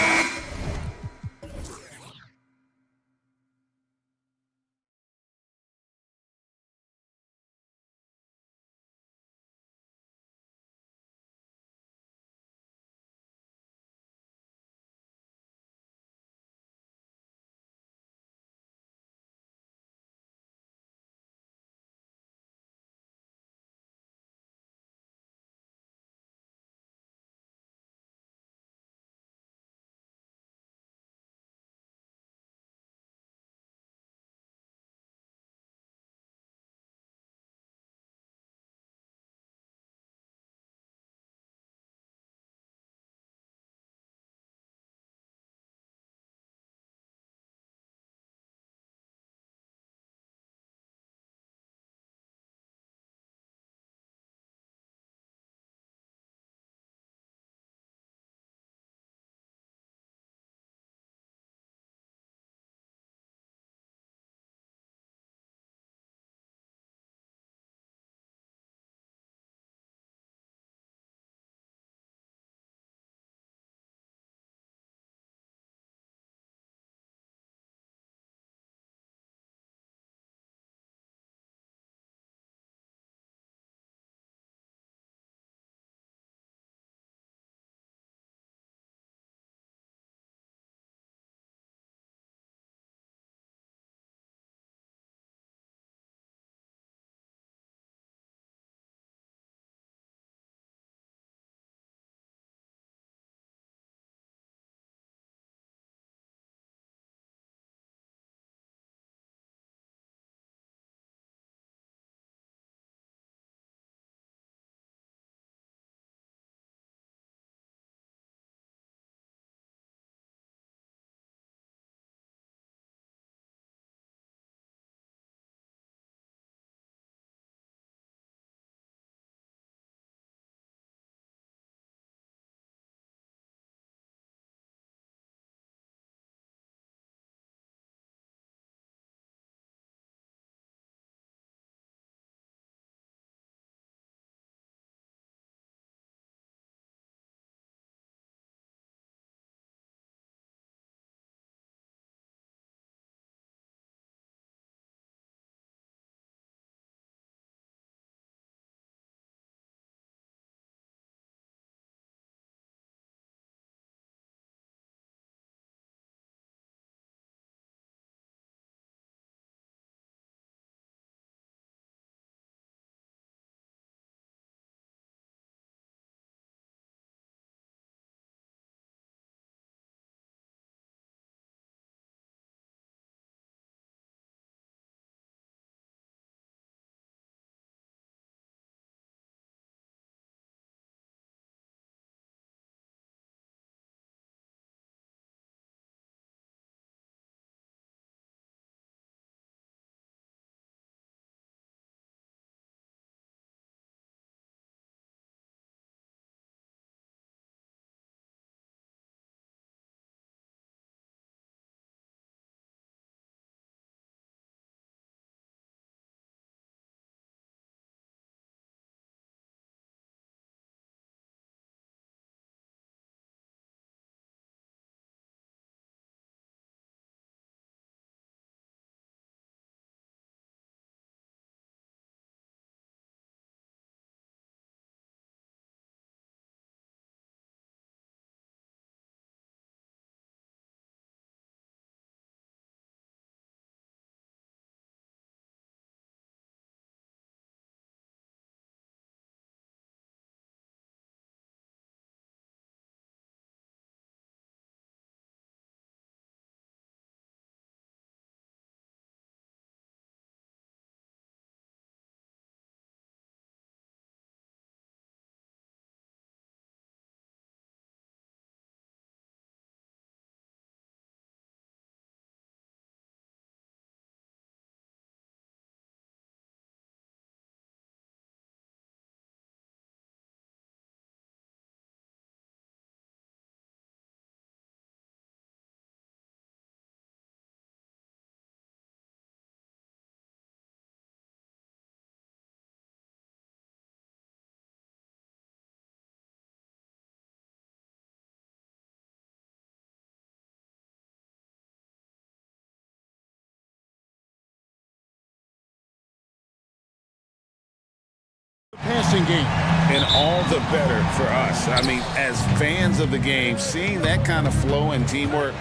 passing game. And all the better for us. I mean, as fans of the game, seeing that kind of flow and teamwork,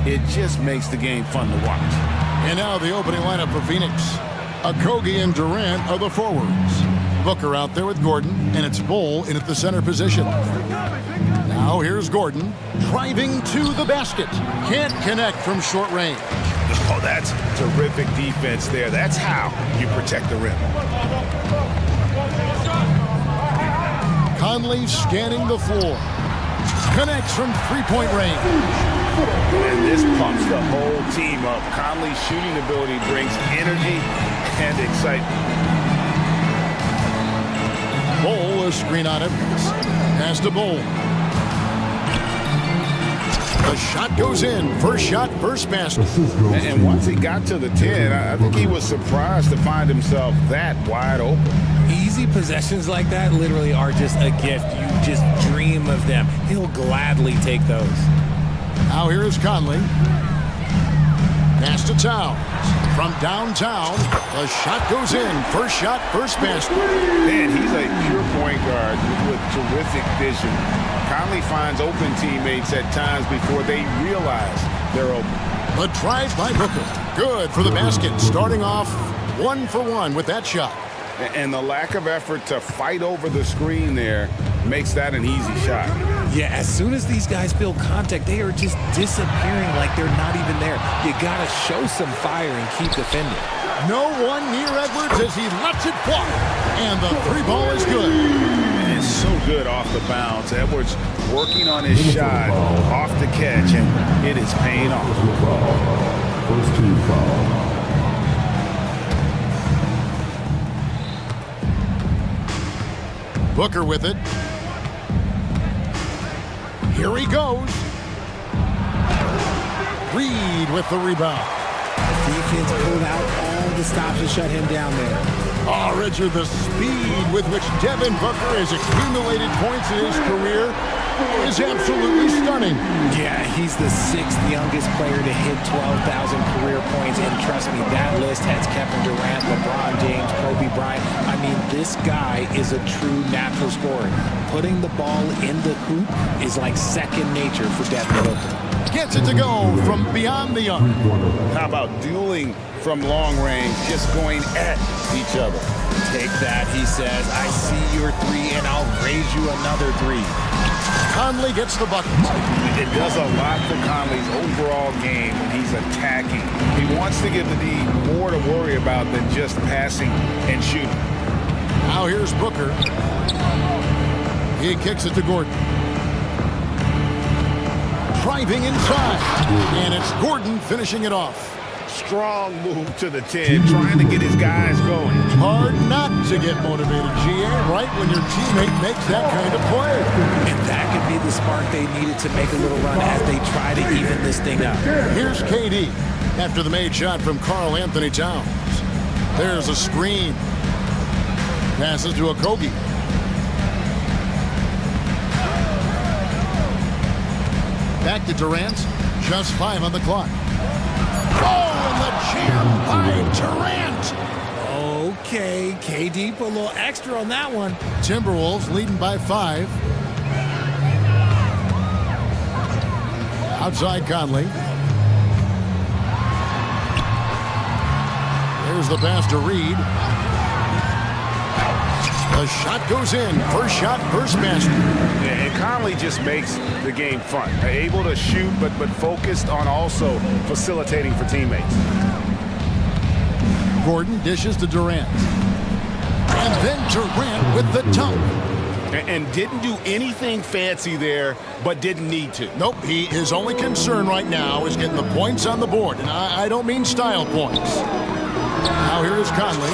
it just makes the game fun to watch. And now the opening lineup for Phoenix. Okogie and Durant are the forwards. Booker out there with Gordon, and it's Bull in at the center position. Now here's Gordon, driving to the basket. Can't connect from short range. Oh, that's terrific defense there. That's how you protect the rim. Conley scanning the floor. Connects from three-point range. And this pumps the whole team up. Conley's shooting ability brings energy and excitement. Bull, a screen on him. Pass to Bull. The shot goes in. First shot, first basket. And once he got to the 10, I think he was surprised to find himself that wide open. Easy possessions like that literally are just a gift. You just dream of them. He'll gladly take those. Now here is Conley. Pass to Towns. From downtown, the shot goes in. First shot, first basket. Man, he's a pure point guard with terrific vision. Conley finds open teammates at times before they realize they're open. The drive by Booker. Good for the basket. Starting off 1 for 1 with that shot. And the lack of effort to fight over the screen there makes that an easy shot. Yeah, as soon as these guys feel contact, they are just disappearing like they're not even there. You gotta show some fire and keep defending. No one near Edwards as he lets it fly. And the three ball is good. And it's so good off the bounce. Edwards working on his shot off the catch, and it is paying off. First team foul. Booker with it. Here he goes. Reed with the rebound. Defense pulled out all the stops to shut him down there. Oh, Richard, the speed with which Devin Booker has accumulated points in his career is absolutely stunning. Yeah, he's the 6th youngest player to hit 12,000 career points, and trust me, that list has Kevin Durant, LeBron James, Kobe Bryant. I mean, this guy is a true natural scorer. Putting the ball in the hoop is like second nature for Devin Booker. Gets it to go from beyond the arc. How about dueling from long range, just going at each other? Take that, he says. I see your three, and I'll raise you another three. Conley gets the bucket. It does a lot for Conley's overall game when he's attacking. He wants to give the D more to worry about than just passing and shooting. Now here's Booker. He kicks it to Gordon. Driving inside. And it's Gordon finishing it off. Strong move to the 10, trying to get his guys going. Hard not to get motivated, GA, right when your teammate makes that kind of play. And that could be the spark they needed to make a little run as they try to even this thing up. Here's KD after the made shot from Karl Anthony Towns. There's a screen. Passes to Okogie. Back to Durant. Just 5 on the clock. Oh, and the jam by Durant. Okay, KD put a little extra on that one. Timberwolves leading by 5. Outside Conley. There's the pass to Reed. The shot goes in. First shot, first basket. And Conley just makes the game fun. Able to shoot, but focused on also facilitating for teammates. Gordon dishes to Durant. And then Durant with the dunk. And didn't do anything fancy there, but didn't need to. Nope, his only concern right now is getting the points on the board. And I don't mean style points. Now here is Conley.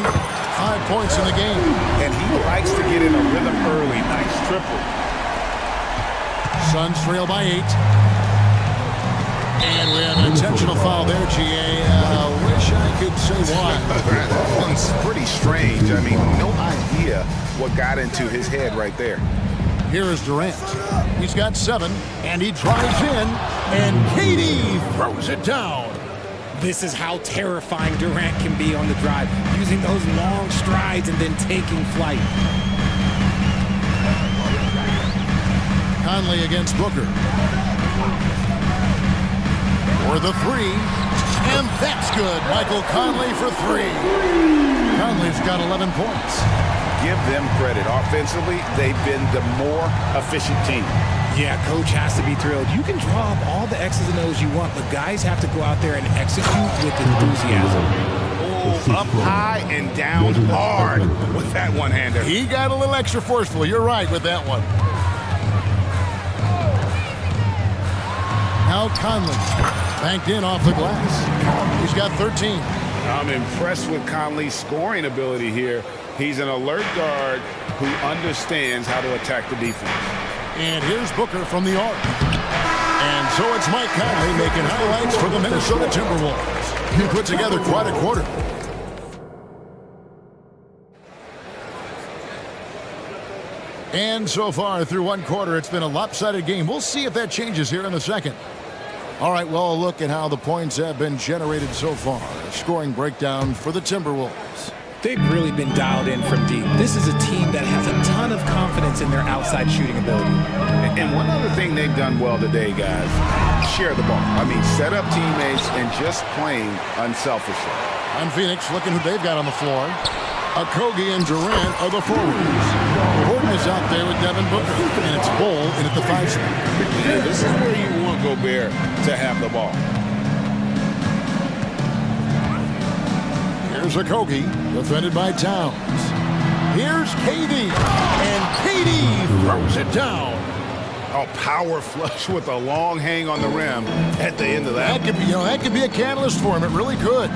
5 points in the game. And he likes to get in a rhythm early. Nice triple. Suns trail by 8. And we have an intentional foul there, GA. Wish I could say why. That one's pretty strange. I mean, no idea what got into his head right there. Here is Durant. He's got 7, and he drives in, and KD throws it down. This is how terrifying Durant can be on the drive, using those long strides and then taking flight. Conley against Booker. For the three. And that's good. Michael Conley for three. Conley's got 11 points. Give them credit. Offensively, they've been the more efficient team. Yeah, coach has to be thrilled. You can draw up all the X's and O's you want, but guys have to go out there and execute with enthusiasm. Oh, up high and down hard with that one-hander. He got a little extra forceful. You're right with that one. Now Conley, banked in off the glass. He's got 13. I'm impressed with Conley's scoring ability here. He's an alert guard who understands how to attack the defense. And here's Booker from the arc. And so it's Mike Conley making highlights for the Minnesota Timberwolves. He put together quite a quarter. And so far through one quarter, it's been a lopsided game. We'll see if that changes here in the second. All right, well, a look at how the points have been generated so far. A scoring breakdown for the Timberwolves. They've really been dialed in from deep. This is a team that has a ton of confidence in their outside shooting ability. And one other thing they've done well today, guys, share the ball. I mean, set up teammates and just playing unselfishly. On Phoenix, looking who they've got on the floor. Okogie and Durant are the forwards. Gordon is out there with Devin Booker, and it's Bull in at the 5 spot. Yeah, this is where you want Gobert to have the ball. Here's Okogie, defended by Towns. Here's KD, and KD throws it down. Oh, power flush with a long hang on the rim at the end of that. That could be a catalyst for him. It really could.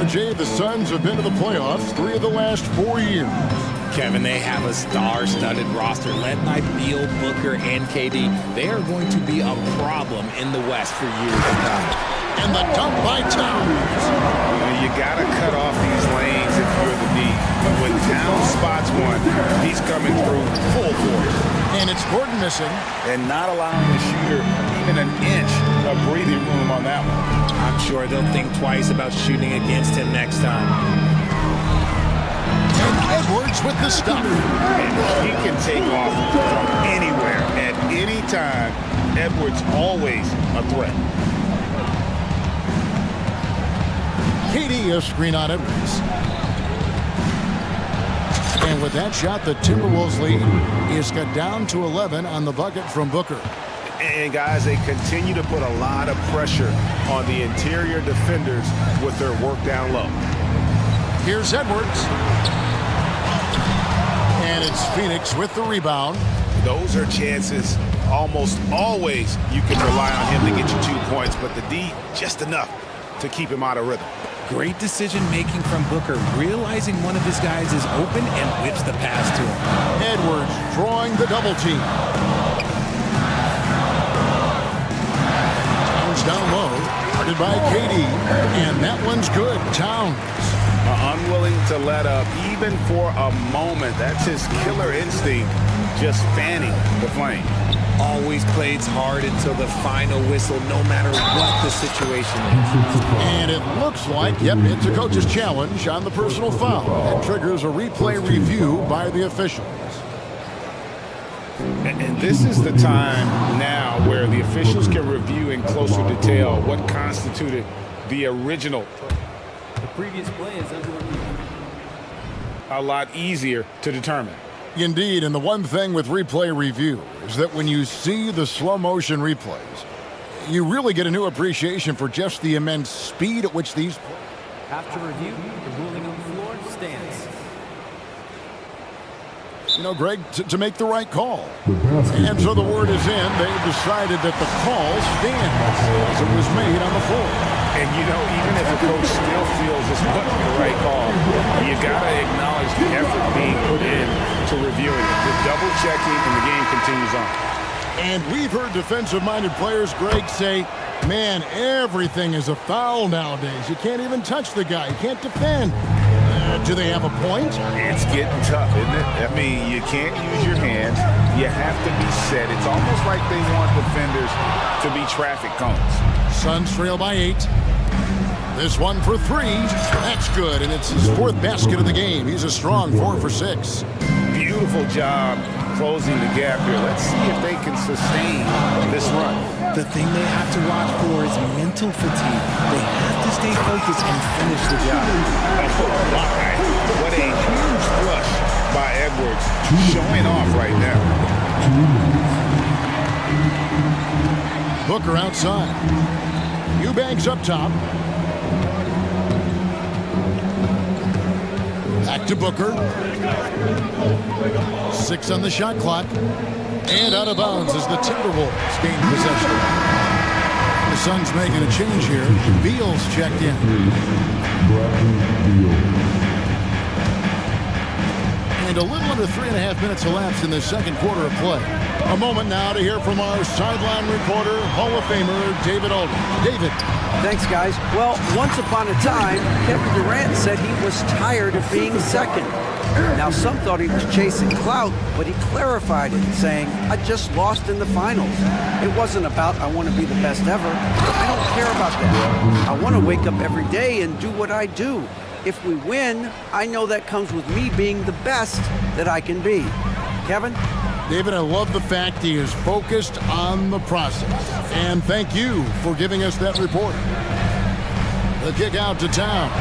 Jay, the Suns have been to the playoffs 3 of the last 4 years. Kevin, they have a star-studded roster led by Beal, Booker, and KD. They are going to be a problem in the West for years to come. And the dunk by Towns. You got to cut off these lanes if you're the D. When Towns spots one, he's coming through full force. And it's Gordon missing. And not allowing the shooter even an inch of breathing room on that one. I'm sure they'll think twice about shooting against him next time. And Edwards with the stop. And he can take off from anywhere at any time. Edwards always a threat. KD a screen on Edwards. And with that shot, the Timberwolves lead is cut down to 11 on the bucket from Booker. And guys, they continue to put a lot of pressure on the interior defenders with their work down low. Here's Edwards. And it's Phoenix with the rebound. Those are chances almost always you can rely on him to get you 2 points, but the D just enough to keep him out of rhythm. Great decision-making from Booker, realizing one of his guys is open and whips the pass to him. Edwards drawing the double team. Towns down low, guarded by KD, and that one's good. Towns. Unwilling to let up even for a moment. That's his killer instinct, just fanning the flame. Always plays hard until the final whistle, no matter what the situation is. And it looks like, yep, it's a coach's challenge on the personal foul. That triggers a replay review by the officials. And this is the time now where the officials can review in closer detail what constituted the original. The previous play is under review. A lot easier to determine. Indeed, and the one thing with replay review is that when you see the slow motion replays, you really get a new appreciation for just the immense speed at which these plays. After review, the ruling on the floor stands. You know, Greg, to make the right call. And so the word is in. They've decided that the call stands as it was made on the floor. And, you know, even if a coach still feels this wasn't the right call, you got to acknowledge the effort being put in to reviewing it. The double checking, and the game continues on. And we've heard defensive-minded players, Greg, say, man, everything is a foul nowadays. You can't even touch the guy. You can't defend. Do they have a point? It's getting tough, isn't it? I mean, you can't use your hands. You have to be set. It's almost like they want defenders to be traffic cones. Suns trail by 8. This one for 3. That's good, and it's his 4th basket of the game. He's a strong 4 for 6. Beautiful job closing the gap here. Let's see if they can sustain this run. The thing they have to watch for is mental fatigue. They have to stay focused and finish the job. What a huge flush by Edwards, showing off right now. Booker outside. Eubanks up top. Back to Booker. 6 on the shot clock. And out of bounds as the Timberwolves gain possession. The Suns making a change here. Beal's checked in. And a little under 3.5 minutes elapsed in the second quarter of play. A moment now to hear from our sideline reporter, Hall of Famer David Alden. David. Thanks, guys. Well, once upon a time, Kevin Durant said he was tired of being second. Now, some thought he was chasing clout, but he clarified it, saying, I just lost in the finals. It wasn't about, I want to be the best ever. I don't care about that. I want to wake up every day and do what I do. If we win, I know that comes with me being the best that I can be. Kevin? David, I love the fact he is focused on the process. And thank you for giving us that report. The kick out to Towns.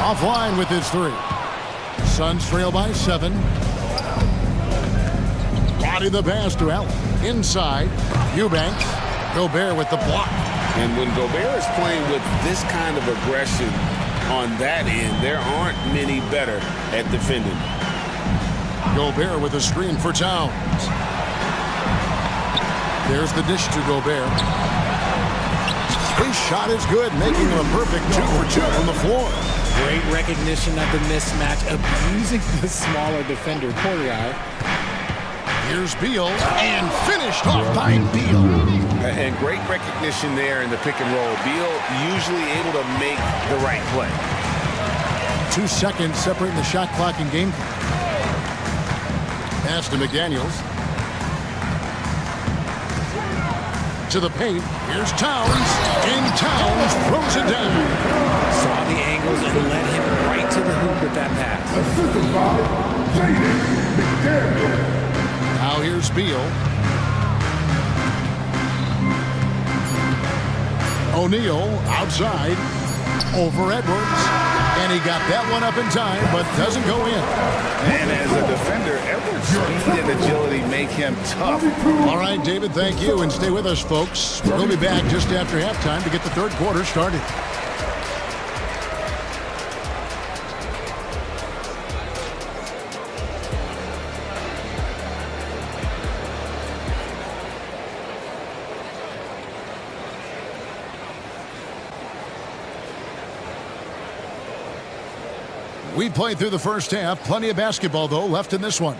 Offline with his 3. Suns trail by 7. Body the pass to Allen. Inside, Eubanks. Gobert with the block. And when Gobert is playing with this kind of aggression on that end, there aren't many better at defending. Gobert with a screen for Towns. There's the dish to Gobert. His shot is good, making him a perfect 2 for 2 from the floor. Great recognition of the mismatch, abusing the smaller defender, Poirier. Here's Beal, and finished off by Beal. And great recognition there in the pick and roll. Beal usually able to make the right play. 2 seconds separating the shot clock and game clock. Pass to McDaniels. To the paint. Here's Towns. And Towns throws it down. Saw the angles and led him right to the hoop with that pass. Now here's Beal. O'Neal outside. Over Edwards. And he got that one up in time, but doesn't go in. And as a defender, Edwards' speed and agility make him tough. All right, David, thank you. And stay with us, folks. We'll be back just after halftime to get the third quarter started. We played through the first half. Plenty of basketball, though, left in this one.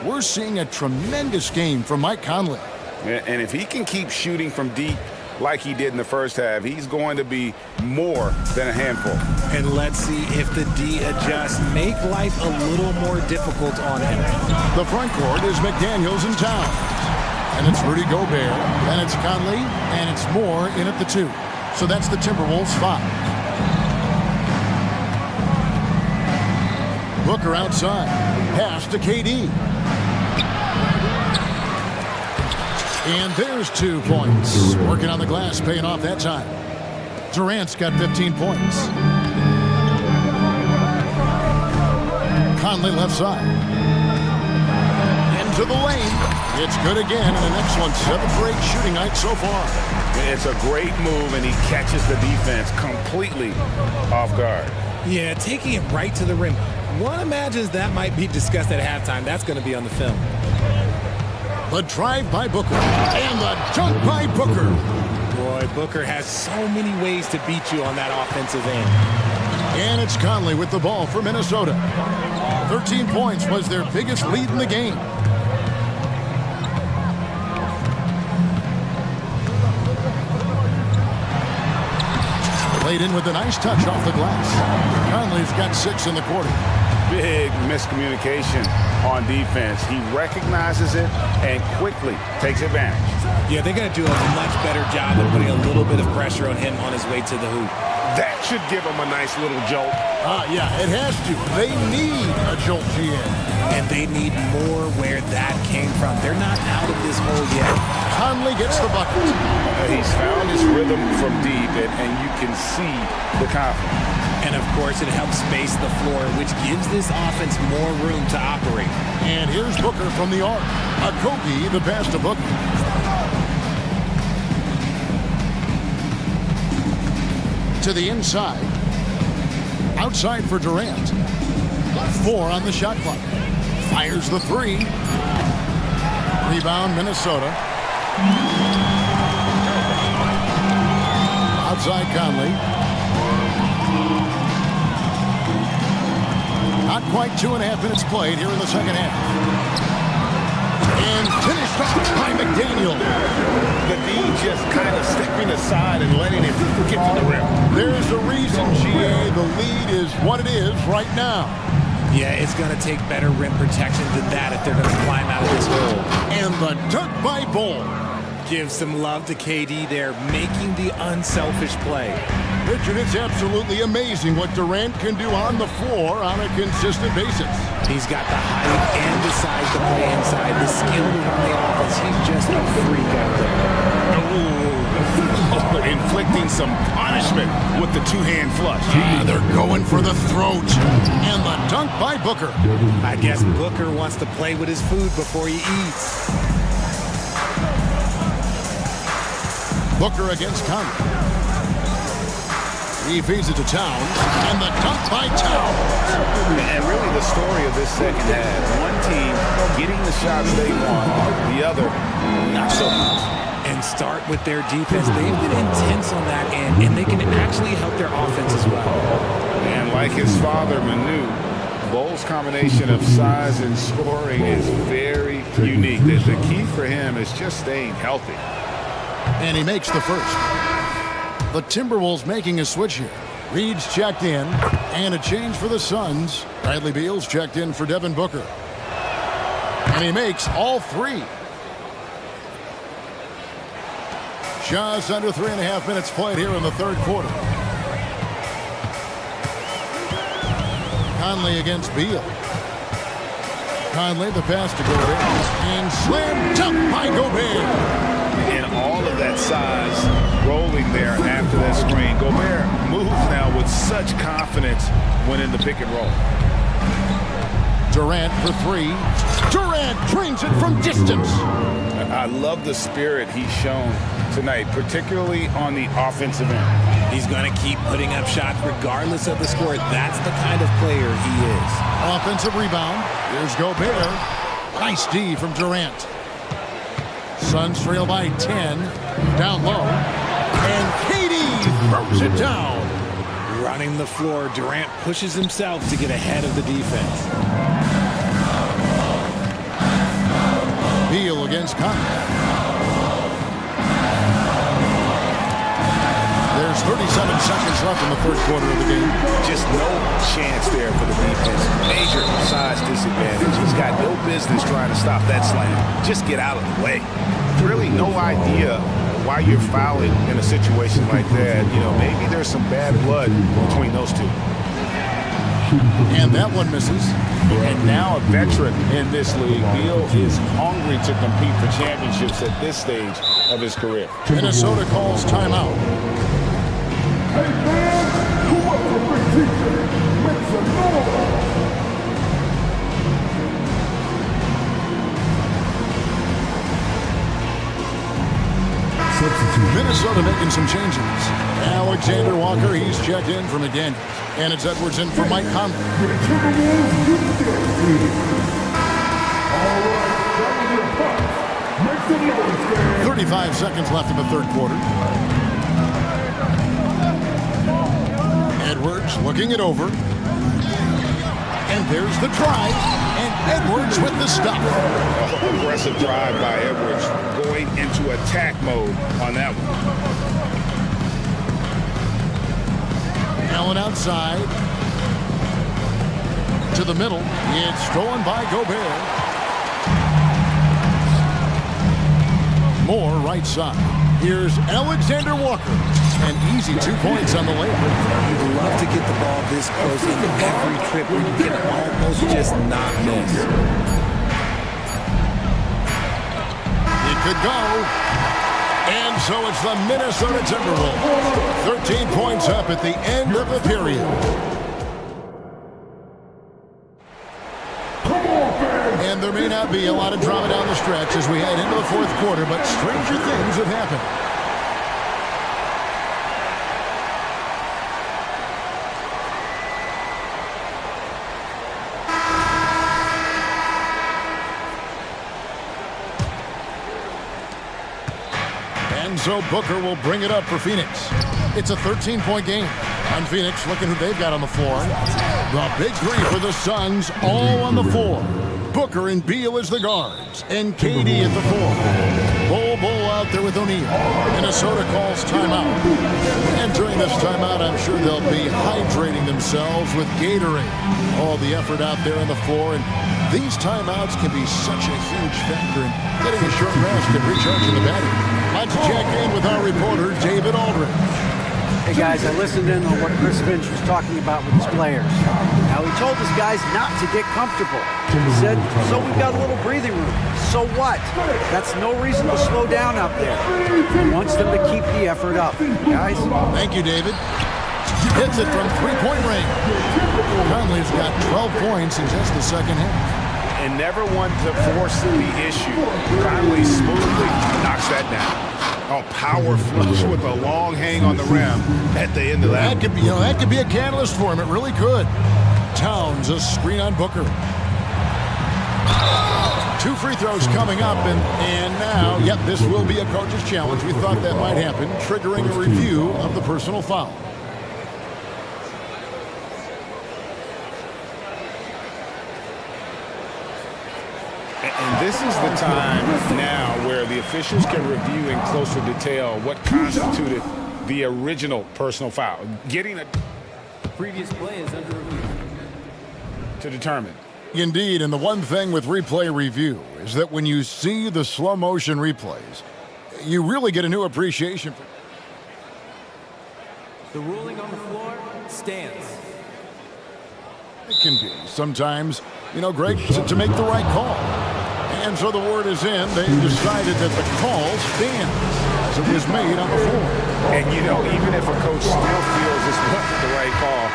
We're seeing a tremendous game from Mike Conley. And if he can keep shooting from deep like he did in the first half, he's going to be more than a handful. And let's see if the D adjusts, make life a little more difficult on him. The front court is McDaniels and Towns. And it's Rudy Gobert. And it's Conley. And it's Moore in at the 2. So that's the Timberwolves 5. Booker outside. Pass to KD. And there's 2 points. Working on the glass, paying off that time. Durant's got 15 points. Conley left side. Into the lane. It's good again, and an excellent 7 for 8 shooting night so far. It's a great move, and he catches the defense completely off guard. Yeah, taking it right to the rim. One imagines that might be discussed at halftime. That's going to be on the film. The drive by Booker. And the dunk by Booker. Boy, Booker has so many ways to beat you on that offensive end. And it's Conley with the ball for Minnesota. 13 points was their biggest lead in the game. Played in with a nice touch off the glass. Conley's got 6 in the quarter. Big miscommunication on defense. He recognizes it and quickly takes advantage. Yeah, they're going to do a much better job of putting a little bit of pressure on him on his way to the hoop. That should give them a nice little jolt. Yeah, it has to. They need a jolt, GA. And they need more where that came from. They're not out of this hole yet. Conley gets the bucket. He's found his rhythm from deep, and you can see the confidence. And, of course, it helps space the floor, which gives this offense more room to operate. And here's Booker from the arc. Kobe, the pass to Booker. To the inside. Outside for Durant. 4 on the shot clock. Fires the 3. Rebound, Minnesota. Outside Conley. Not quite 2.5 minutes played here in the second half. And finished off by McDaniel. The D just kind of stepping aside and letting it get to the rim. There's a reason, GA, the lead is what it is right now. Yeah, it's going to take better rim protection than that if they're going to climb out of this hole. And the dunk by Bull. Give some love to KD there, making the unselfish play. Richard, it's absolutely amazing what Durant can do on the floor on a consistent basis. He's got the height and the size to play inside, the skill to run the offense. He's just a freak out there. Oh, inflicting some punishment with the two-hand flush. They're going for the throat. And the dunk by Booker. I guess Booker wants to play with his food before he eats. Booker against Conley. He feeds it to Towns, and the dunk by Towns. And really the story of this second half, one team getting the shots they want, the other not so much. And start with their defense. They've been intense on that end, and they can actually help their offense as well. And like his father, Manu, Bull's combination of size and scoring is very unique. The key for him is just staying healthy. And he makes the first. The Timberwolves making a switch here. Reed's checked in, and a change for the Suns. Bradley Beal's checked in for Devin Booker. And he makes all 3. Just under 3.5 minutes played here in the third quarter. Conley against Beal. Conley, the pass to Gobert. And slam dunk by Gobert. And all of that size rolling there after that screen. Gobert moves now with such confidence when in the pick and roll. Durant for 3. Durant drains it from distance. I love the spirit he's shown tonight, particularly on the offensive end. He's going to keep putting up shots regardless of the score. That's the kind of player he is. Offensive rebound. Here's Gobert. Nice D from Durant. Suns trail by 10. Down low. And KD throws it down. Running the floor, Durant pushes himself to get ahead of the defense. Beal against Conley. There's 37 seconds left in the first quarter of the game. Just no chance there for the defense. Major size disadvantage. He's got no business trying to stop that slam. Just get out of the way. Really no idea why you're fouling in a situation like that. You know, maybe there's some bad blood between those two. And that one misses. And now a veteran in this league, Beal is hungry to compete for championships at this stage of his career. Minnesota calls timeout. Hey man, who up for free t-shirt? Make some noise. Minnesota making some changes. Alexander Walker, he's checked in for McDaniel. And it's Edwards in for Mike Conley. 35 seconds left in the third quarter. Edwards looking it over. And there's the drive. And Edwards with the stop. Aggressive drive by Edwards, going into attack mode on that one. Allen outside. To the middle. It's stolen by Gobert. Moore right side. Here's Alexander Walker. An easy 2 points on the layup. You'd love to get the ball this close in every trip where you can almost just not miss. He could go. And so it's the Minnesota Timberwolves. 13 points up at the end of the period. And there may not be a lot of drama down the stretch as we head into the fourth quarter, but stranger things have happened. And so Booker will bring it up for Phoenix. It's a 13-point game. On Phoenix, looking who they've got on the floor. The big three for the Suns, all on the floor. Booker and Beal as the guards, and KD at the four. Bull out there with O'Neal. Minnesota calls timeout. And during this timeout, I'm sure they'll be hydrating themselves with Gatorade. All the effort out there on the floor, and these timeouts can be such a huge factor in getting a short rest and recharging the battery. Let's check in with our reporter, David Aldridge. Hey guys, I listened in on what Chris Finch was talking about with his players. Now he told his guys not to get comfortable. He said, so we've got a little breathing room. So what? That's no reason to slow down out there. He wants them to keep the effort up. Guys? Thank you, David. Hits it from three-point range. Conley's got 12 points in just the second half. And never one to force the issue. Conley smoothly knocks that down. Oh, power flush with a long hang on the rim at the end of that. That could be a catalyst for him. It really could. Towns, a screen on Booker. 2 free throws coming up, and now, yep, this will be a coach's challenge. We thought that might happen, triggering a review of the personal foul. And this is the time now where the officials can review in closer detail what constituted the original personal foul. Getting a previous play is under review to determine. Indeed, and the one thing with replay review is that when you see the slow motion replays, you really get a new appreciation for the ruling on the floor stands. It can be sometimes, great to make the right call. And so the word is in. They decided that the call stands as it was made on the floor. And, even if a coach still feels this wasn't the right call,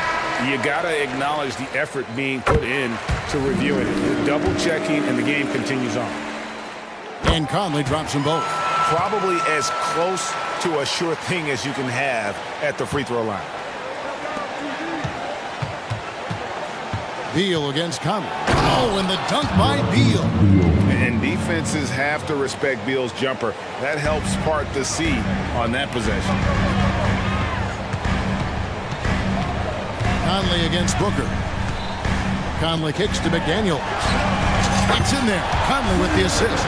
you got to acknowledge the effort being put in to reviewing it. Double-checking, and the game continues on. And Conley drops them both. Probably as close to a sure thing as you can have at the free throw line. Beal against Conley. Oh, and the dunk by Beal. And defenses have to respect Beal's jumper. That helps part the sea on that possession. Conley against Booker. Conley kicks to McDaniel. It's in there. Conley with the assist.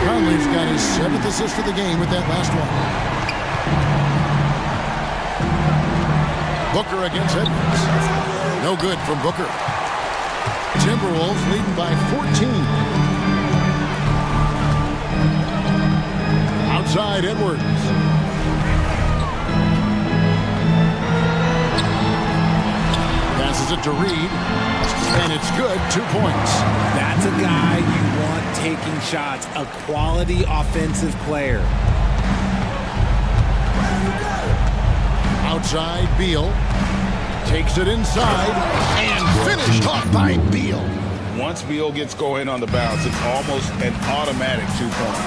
Conley's got his 7th assist of the game with that last one. Booker against Edwards. No good from Booker. Timberwolves leading by 14. Outside Edwards. Passes it to Reed. And it's good. 2 points. That's a guy you want taking shots. A quality offensive player. Outside Beal. Takes it inside and finished off by Beal. Once Beal gets going on the bounce, it's almost an automatic 2 points.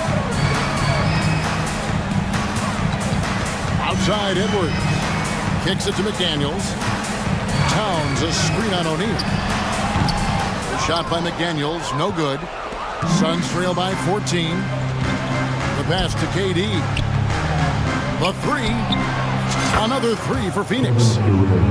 Outside Edwards. Kicks it to McDaniels. Towns, a screen on O'Neal. Shot by McDaniels, no good. Suns trail by 14. The pass to KD. The three. Another 3 for Phoenix.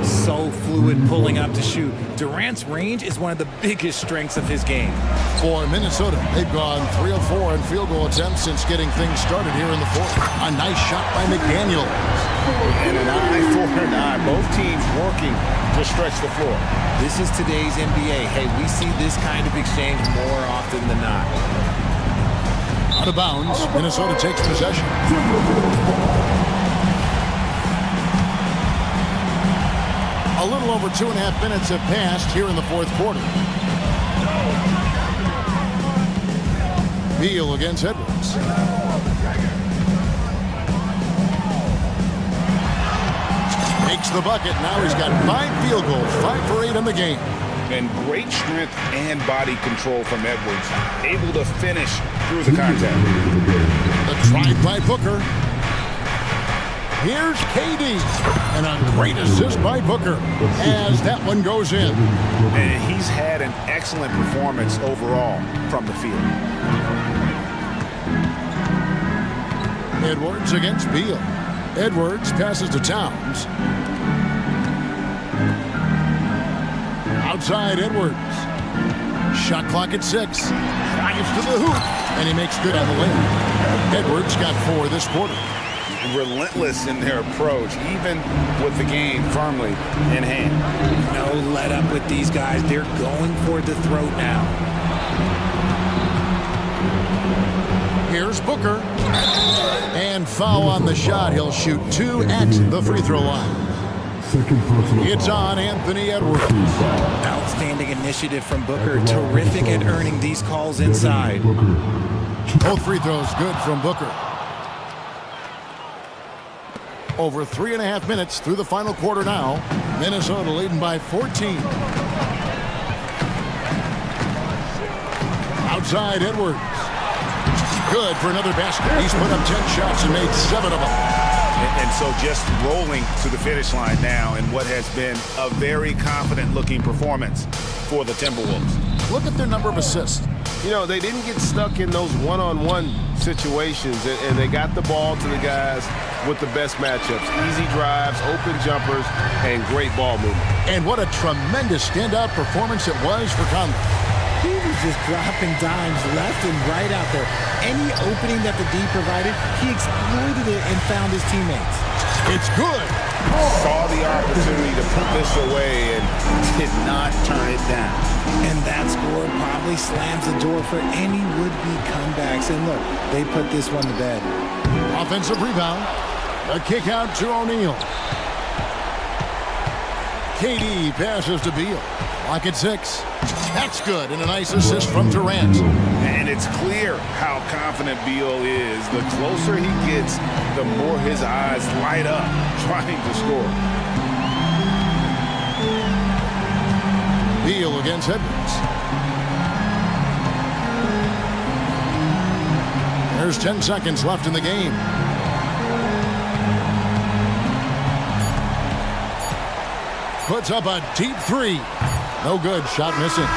So fluid pulling up to shoot. Durant's range is one of the biggest strengths of his game. For Minnesota, they've gone 3 of 4 in field goal attempts since getting things started here in the fourth. A nice shot by McDaniel. And an eye for an eye. Both teams working to stretch the floor. This is today's NBA. Hey, we see this kind of exchange more often than not. Out of bounds. Minnesota takes possession. A little over 2.5 minutes have passed here in the fourth quarter. Beal against Edwards. Makes the bucket. Now he's got 5 field goals, 5 for 8 in the game. And great strength and body control from Edwards. Able to finish through the contact. The drive by Booker. Here's KD. And a great assist by Booker as that one goes in. And he's had an excellent performance overall from the field. Edwards against Beal. Edwards passes to Towns. Outside Edwards. Shot clock at 6. Drives to the hoop. And he makes good on the layup. Edwards got 4 this quarter. Relentless in their approach, even with the game firmly in hand. No let up with these guys. They're going for the throat now. Here's Booker. And foul on the shot. He'll shoot 2 at the free throw line. It's on Anthony Edwards. Outstanding initiative from Booker. Terrific at earning these calls inside. Both free throws good from Booker. Over 3.5 minutes through the final quarter now. Minnesota leading by 14. Outside Edwards. Good for another basket. He's put up 10 shots and made 7 of them. And so just rolling to the finish line now in what has been a very confident-looking performance for the Timberwolves. Look at their number of assists. You know, they didn't get stuck in those one-on-one situations, and they got the ball to the guys with the best matchups. Easy drives, open jumpers, and great ball movement. And what a tremendous standout performance it was for Conley. He was just dropping dimes left and right out there. Any opening that the D provided, he exploited it and found his teammates. It's good. Saw the opportunity to put this away and did not turn it down. And that score probably slams the door for any would-be comebacks. And look, they put this one to bed. Offensive rebound. A kick out to O'Neal. KD passes to Beal. Lock at 6. That's good, and a nice assist from Durant. And it's clear how confident Beal is. The closer he gets, the more his eyes light up trying to score. Beal against Edwards. There's 10 seconds left in the game. Puts up a deep 3. No good. Shot missing.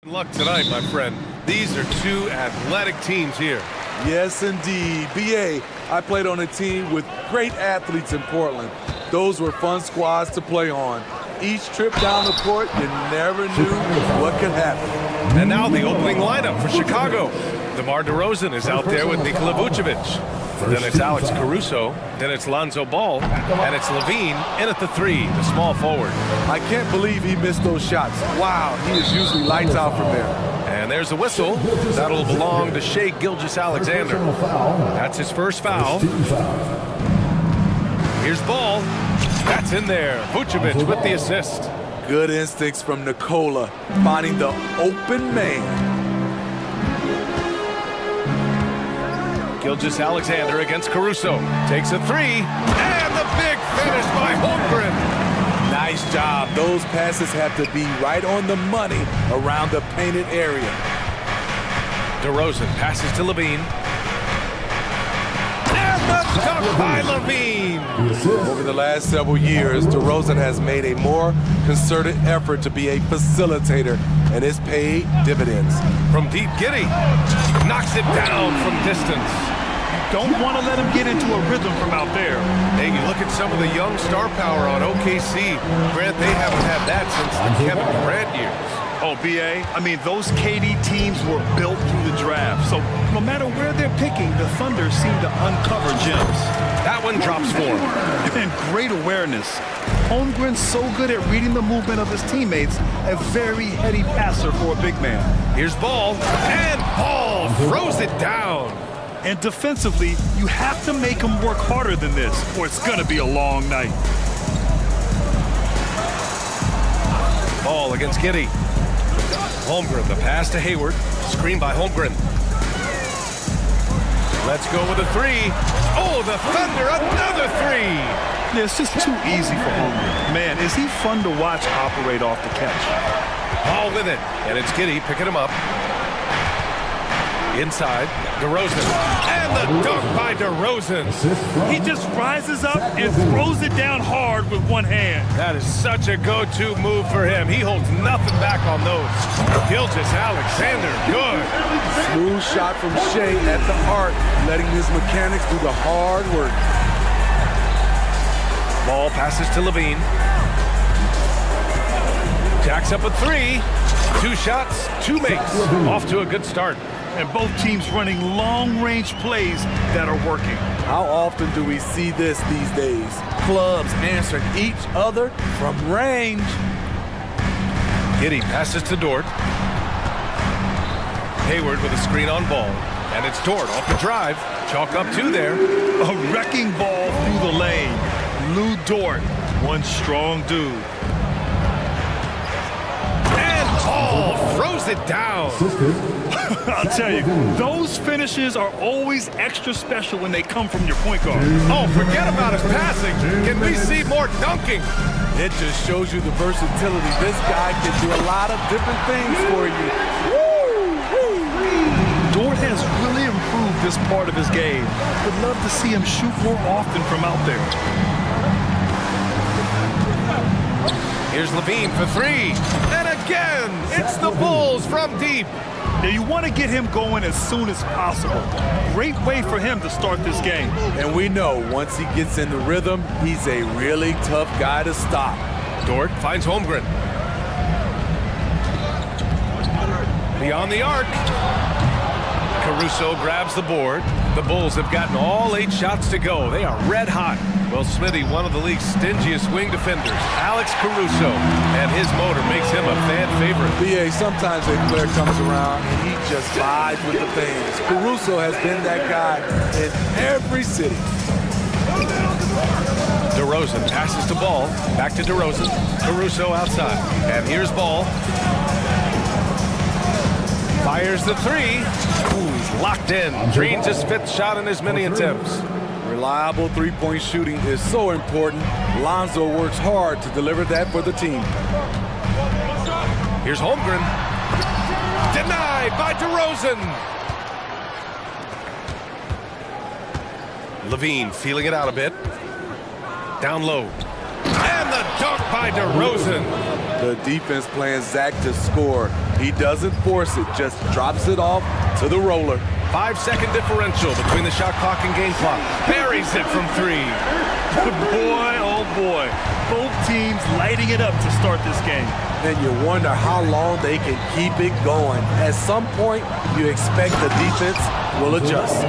Luck tonight, my friend. These are two athletic teams here. Yes, indeed. BA, I played on a team with great athletes in Portland. Those were fun squads to play on. Each trip down the court, you never knew what could happen. And now the opening lineup for Chicago. DeMar DeRozan is out there with Nikola Vucevic. Then it's Alex Caruso. Then it's Lonzo Ball. And it's Levine in at the 3, the small forward. I can't believe he missed those shots. Wow, he is usually lights out from there. And there's a whistle. That'll belong to Shai Gilgeous-Alexander. That's his first foul. Here's Ball. That's in there. Vucevic with the assist. Good instincts from Nikola, finding the open man. Gilgeous-Alexander against Caruso. Takes a 3. And the big finish by Holmgren. Nice job. Those passes have to be right on the money around the painted area. DeRozan passes to Levine. And the dunk by Levine. Over the last several years, DeRozan has made a more concerted effort to be a facilitator, and it's paid dividends. From deep, Giddey knocks it down from distance. Don't want to let him get into a rhythm from out there. Hey, you look at some of the young star power on OKC. Grant, they haven't had that since the Kevin Durant years. Oh, BA, I mean, those KD teams were built through the draft. So no matter where they're picking, the Thunder seem to uncover gems. That one drops for him. And great awareness. Holmgren's so good at reading the movement of his teammates, a very heady passer for a big man. Here's Ball, and Ball throws it down. And defensively, you have to make him work harder than this, or it's going to be a long night. Ball against Giddey. Holmgren, the pass to Hayward. Screen by Holmgren. Let's go with a 3. Oh, the Thunder, another 3. Yeah, it's just too easy for Holmgren. Man, is he fun to watch operate off the catch. Ball with it, and it's Giddey picking him up. Inside, DeRozan. And the dunk by DeRozan. He just rises up and throws it down hard with one hand. That is such a go-to move for him. He holds nothing back on those. Gilgeous-Alexander, good. Smooth shot from Shai at the arc, letting his mechanics do the hard work. Ball passes to Levine. Jacks up a 3. 2 shots, 2 makes. Off to a good start. And both teams running long-range plays that are working. How often do we see this these days? Clubs answering each other from range. Giddey passes to Dort. Hayward with a screen on Ball. And it's Dort off the drive. Chalk up 2 there. A wrecking ball through the lane. Lou Dort, one strong dude. And Ball throws it down. I'll tell you, those finishes are always extra special when they come from your point guard. Oh, forget about his passing. Can we see more dunking? It just shows you the versatility. This guy can do a lot of different things for you. Dort has really improved this part of his game. Would love to see him shoot more often from out there. Here's Levine for 3. And again, it's the Bulls from deep. Now you want to get him going as soon as possible. Great way for him to start this game. And we know once he gets in the rhythm, he's a really tough guy to stop. Dort finds Holmgren. Beyond the arc. Caruso grabs the board. The Bulls have gotten all 8 shots to go. They are red hot. Well, Smithy, one of the league's stingiest wing defenders, Alex Caruso, and his motor makes him a fan favorite. BA, sometimes a player comes around and he just vibes with the things. Caruso has been that guy in every city. DeRozan passes to Ball. Back to DeRozan. Caruso outside. And here's Ball. Fires the 3. Ooh, he's locked in. Green's his 5th shot in as many attempts. Reliable three-point shooting is so important. Lonzo works hard to deliver that for the team. Here's Holmgren. Denied by DeRozan. Levine feeling it out a bit. Down low. And the dunk by DeRozan. The defense playing Zach to score. He doesn't force it, just drops it off to the roller. 5-second differential between the shot clock and game clock. Buries it from 3. Boy, oh boy. Both teams lighting it up to start this game. And you wonder how long they can keep it going. At some point, you expect the defense will adjust.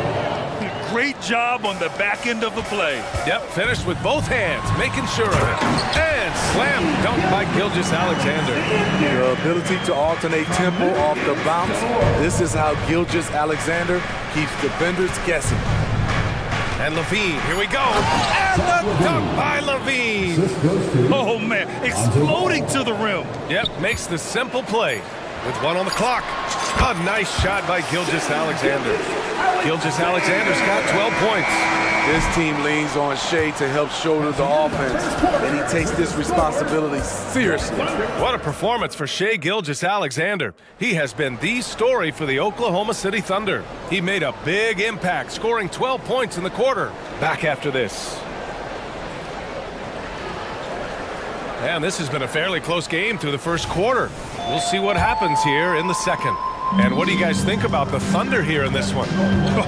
Great job on the back end of the play. Yep, finished with both hands, making sure of it. And slam dunk by Gilgeous-Alexander. The ability to alternate tempo off the bounce. This is how Gilgeous-Alexander keeps defenders guessing. And Levine, here we go. And the dunk by Levine. Oh, man, exploding to the rim. Yep, makes the simple play with 1 on the clock. A nice shot by Gilgeous-Alexander. Gilgeous-Alexander's got 12 points. This team leans on Shea to help shoulder the offense, and he takes this responsibility seriously. What a performance for Shea Gilgeous-Alexander. He has been the story for the Oklahoma City Thunder. He made a big impact, scoring 12 points in the quarter. Back after this. And this has been a fairly close game through the first quarter. We'll see what happens here in the second. And what do you guys think about the Thunder here in this one?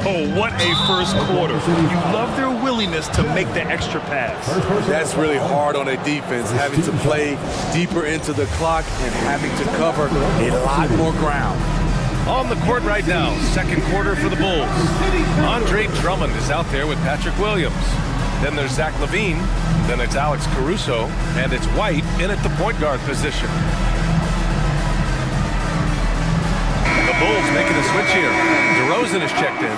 Oh, what a first quarter. You love their willingness to make the extra pass. That's really hard on a defense, having to play deeper into the clock and having to cover a lot more ground. On the court right now, second quarter for the Bulls. Andre Drummond is out there with Patrick Williams. Then there's Zach LaVine. Then it's Alex Caruso. And it's White in at the point guard position. The Bulls making a switch here. DeRozan is checked in.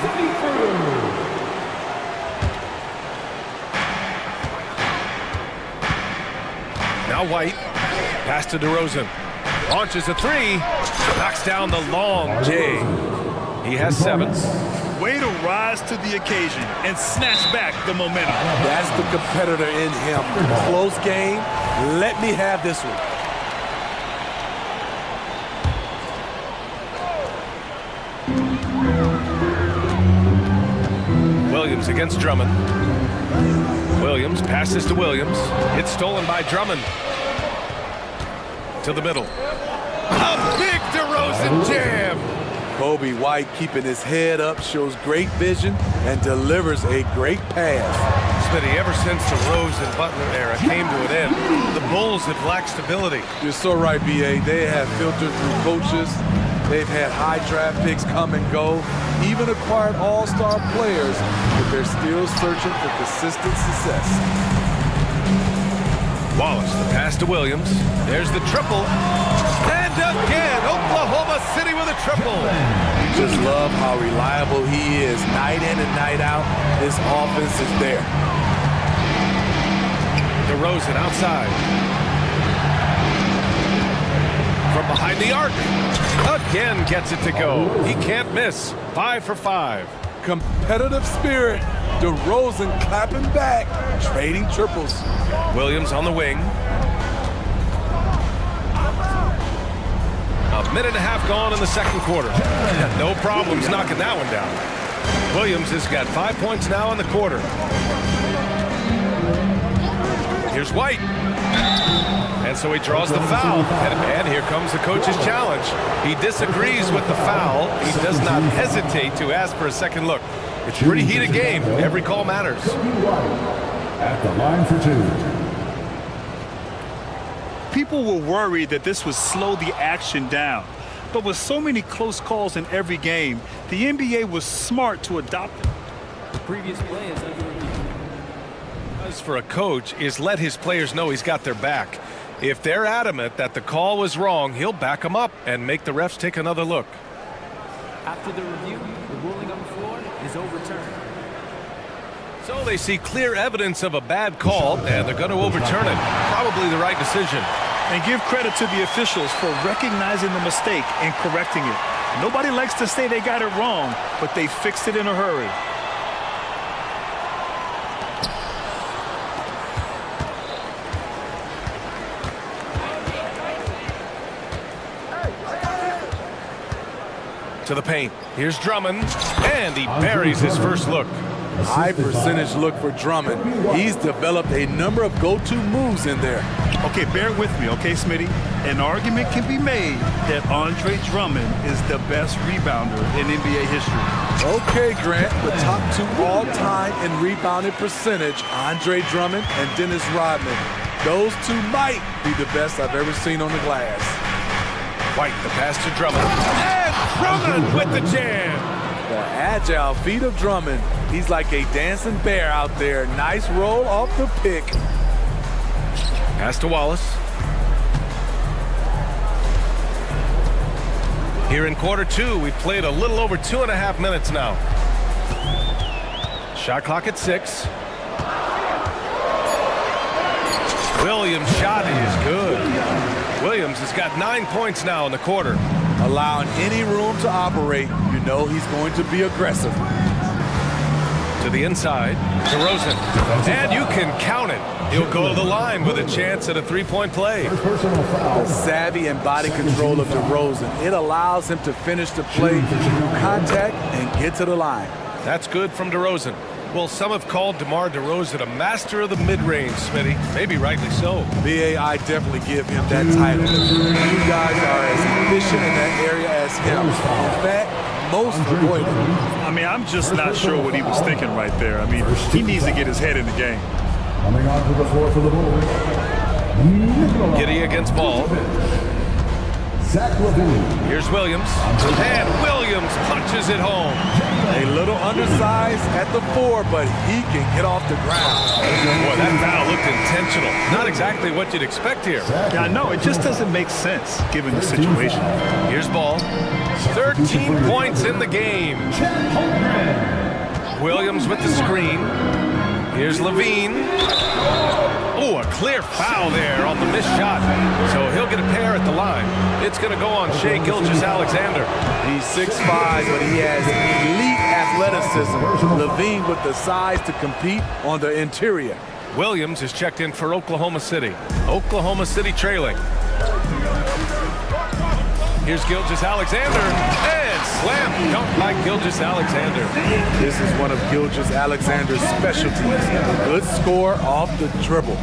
Now White. Pass to DeRozan. Launches a 3. Knocks down the long J. He has 7. Way to rise to the occasion and snatch back the momentum. That's the competitor in him. Close game. Let me have this one. Williams against Drummond. Williams passes to Williams. It's stolen by Drummond. To the middle. A big DeRozan jam. Kobe White keeping his head up, shows great vision, and delivers a great pass. Smitty, ever since the Rose and Butler era came to an end, the Bulls have lacked stability. You're so right, B.A. They have filtered through coaches. They've had high draft picks come and go, even acquired all-star players, but they're still searching for consistent success. Wallace, the pass to Williams. There's the triple. And again, Oklahoma City with a triple. You just love how reliable he is. Night in and night out, this offense is there. DeRozan outside. From behind the arc. Again gets it to go. He can't miss. 5 for 5. Competitive spirit. DeRozan clapping back, trading triples. Williams on the wing. A minute and a half gone in the second quarter. No problems knocking that one down. Williams has got 5 points now in the quarter. Here's White. And so he draws the foul. And here comes the coach's challenge. He disagrees with the foul. He does not hesitate to ask for a second look. It's a pretty heated game. Every call matters. At the line for 2. People were worried that this would slow the action down. But with so many close calls in every game, the NBA was smart to adopt it. The previous play is under review. As for a coach is let his players know he's got their back. If they're adamant that the call was wrong, he'll back them up and make the refs take another look. After the review, the ruling on the floor is overturned. So they see clear evidence of a bad call, and they're going to overturn it. Probably the right decision. And give credit to the officials for recognizing the mistake and correcting it. Nobody likes to say they got it wrong, but they fixed it in a hurry. To the paint. Here's Drummond, and he buries his first look. High percentage look for Drummond. He's developed a number of go-to moves in there. Okay, bear with me, okay, Smitty? An argument can be made that Andre Drummond is the best rebounder in NBA history. Okay, Grant, the top two all-time in rebounding percentage, Andre Drummond and Dennis Rodman. Those two might be the best I've ever seen on the glass. White, the pass to Drummond. And Drummond with the jam. The agile feet of Drummond. He's like a dancing bear out there. Nice roll off the pick. Pass to Wallace. Here in quarter two, we've played a little over 2.5 minutes now. Shot clock at 6. Williams' shot is good. Williams has got 9 points now in the quarter. Allowing any room to operate, you know he's going to be aggressive. To the inside, DeRozan. And you can count it. He'll go to the line with a chance at a three-point play. The savvy and body control of DeRozan. It allows him to finish the play through contact and get to the line. That's good from DeRozan. Well, some have called DeMar DeRozan a master of the mid-range, Smitty. Maybe rightly so. BA, I definitely give him that title. You guys are as efficient in that area as him. In fact, most avoid it. I mean, I'm just not sure what he was thinking right there. I mean, he needs to get his head in the game. Coming onto the floor for the Bulls. Giddy against Ball. Here's Williams. And Williams punches it home. A little undersized at the 4, but he can get off the ground. Boy, that foul looked intentional. Not exactly what you'd expect here. Yeah, I know. It just doesn't make sense given the situation. Here's Ball. 13 points in the game. Williams with the screen. Here's Levine. Oh, a clear foul there on the missed shot. So he'll get a pair at the line. It's going to go on Shai Gilgeous-Alexander. He's 6'5", but he has elite athleticism. Levine with the size to compete on the interior. Williams is checked in for Oklahoma City. Oklahoma City trailing. Here's Gilgeous-Alexander, and slam dunk by Gilgeous-Alexander. This is one of Gilgeous-Alexander's specialties. A good score off the dribble.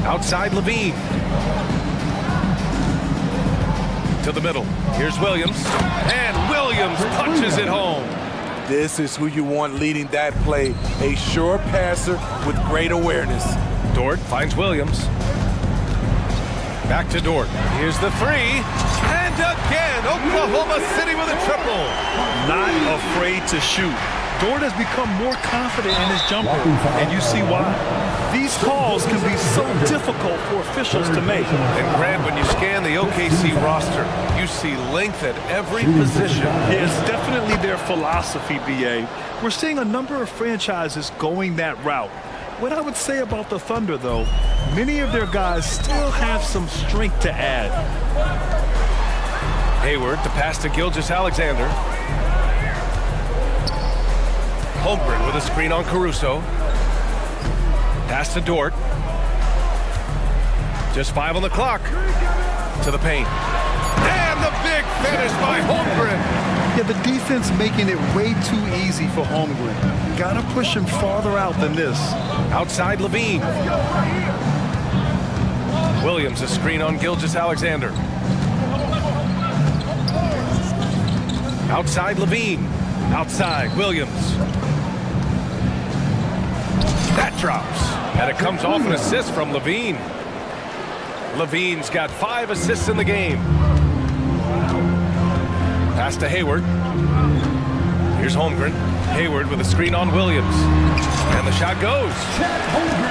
Outside Levine. To the middle. Here's Williams, and Williams punches it home. This is who you want leading that play. A sure passer with great awareness. Dort finds Williams. Back to Dort. Here's the three. And again, Oklahoma City with a triple. Not afraid to shoot. Dort has become more confident in his jumper, and you see why. These calls can be so difficult for officials to make. And Grant, when you scan the OKC roster, you see length at every position. Yeah, it's definitely their philosophy, BA. We're seeing a number of franchises going that route. What I would say about the Thunder, though, many of their guys still have some strength to add. Hayward, the pass to Gilgeous-Alexander. Holmgren with a screen on Caruso. Pass to Dort. Just 5 on the clock. To the paint. And the big finish by Holmgren. Yeah, the defense making it way too easy for Holmgren. Gotta push him farther out than this. Outside Levine. Williams, a screen on Gilgeous-Alexander. Outside Levine. Outside Williams. That drops. And it comes off an assist from Levine. Levine's got 5 assists in the game. Pass to Hayward. Here's Holmgren. Hayward with a screen on Williams. And the shot goes.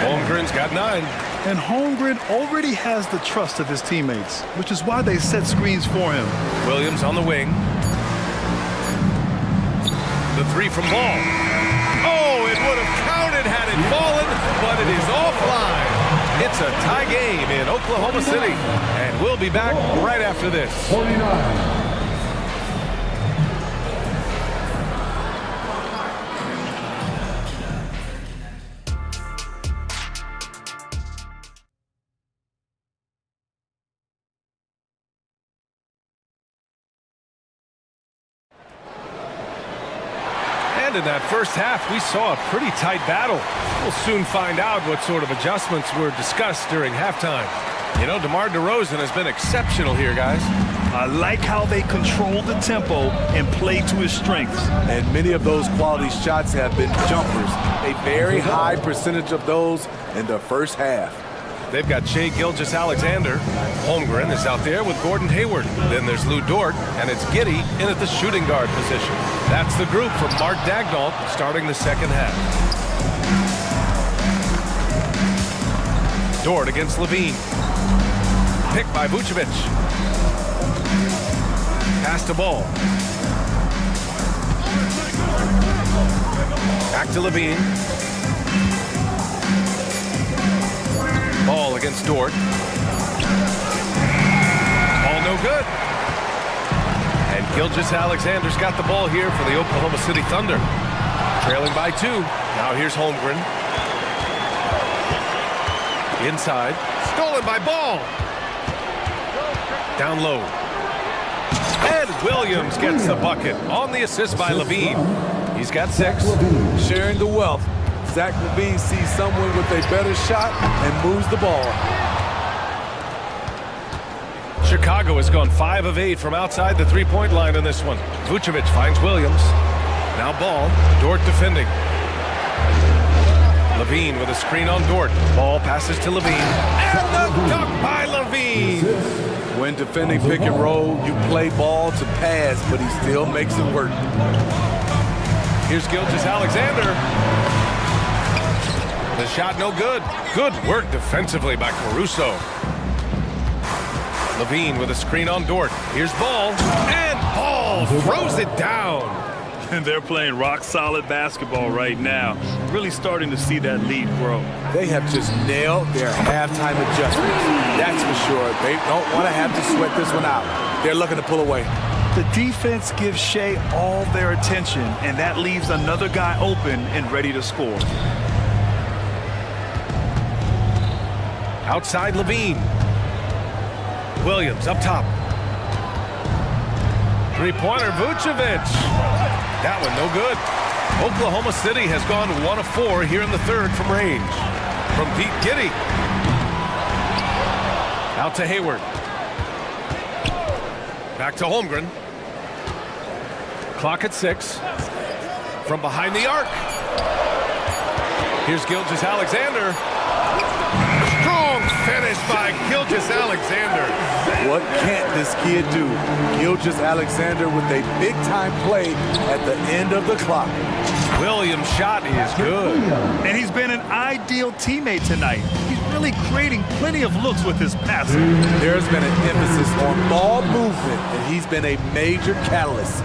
Holmgren's got 9. And Holmgren already has the trust of his teammates, which is why they set screens for him. Williams on the wing. The three from Ball. Oh, it would have counted had it fallen, but it is offline. It's a tie game in Oklahoma City. And we'll be back right after this. 49. And in that first half, we saw a pretty tight battle. We'll soon find out what sort of adjustments were discussed during halftime. You know, DeMar DeRozan has been exceptional here, guys. I like how they control the tempo and play to his strengths. And many of those quality shots have been jumpers. A very high percentage of those in the first half. They've got Shai Gilgeous-Alexander. Holmgren is out there with Gordon Hayward. Then there's Lou Dort, and it's Giddey in at the shooting guard position. That's the group from Mark Daigneault starting the second half. Dort against Levine. Picked by Vucevic. Pass to Ball. Back to Levine. Ball against Dort. Ball no good. And Gilgeous-Alexander's got the ball here for the Oklahoma City Thunder. Trailing by 2. Now here's Holmgren. Inside. Stolen by Ball. Down low. And Williams gets the bucket on the assist by Levine. He's got 6. Sharing the wealth. Zach LaVine sees someone with a better shot and moves the ball. Chicago has gone 5 of 8 from outside the three-point line in this one. Vucevic finds Williams. Now Ball. Dort defending. Levine with a screen on Dort. Ball passes to Levine. And the dunk by Levine. When defending pick and roll, you play ball to pass, but he still makes it work. Here's Gilgeous-Alexander. The shot no good. Good work defensively by Caruso. Levine with a screen on Dort. Here's Ball. And Ball throws it down. And they're playing rock-solid basketball right now. Really starting to see that lead grow. They have just nailed their halftime adjustments. That's for sure. They don't want to have to sweat this one out. They're looking to pull away. The defense gives Shai all their attention, and that leaves another guy open and ready to score. Outside Levine. Williams up top. Three-pointer Vucevic. That one no good. Oklahoma City has gone 1 of 4 here in the third from range. From Pete Giddey. Out to Hayward. Back to Holmgren. Clock at 6. From behind the arc. Here's Gilgeous-Alexander. Strong finish by Gilgeous-Alexander. What can't this kid do? Gilgeous-Alexander with a big-time play at the end of the clock. Williams' shot is good. And he's been an ideal teammate tonight. He's really creating plenty of looks with his passing. There's been an emphasis on ball movement, and he's been a major catalyst.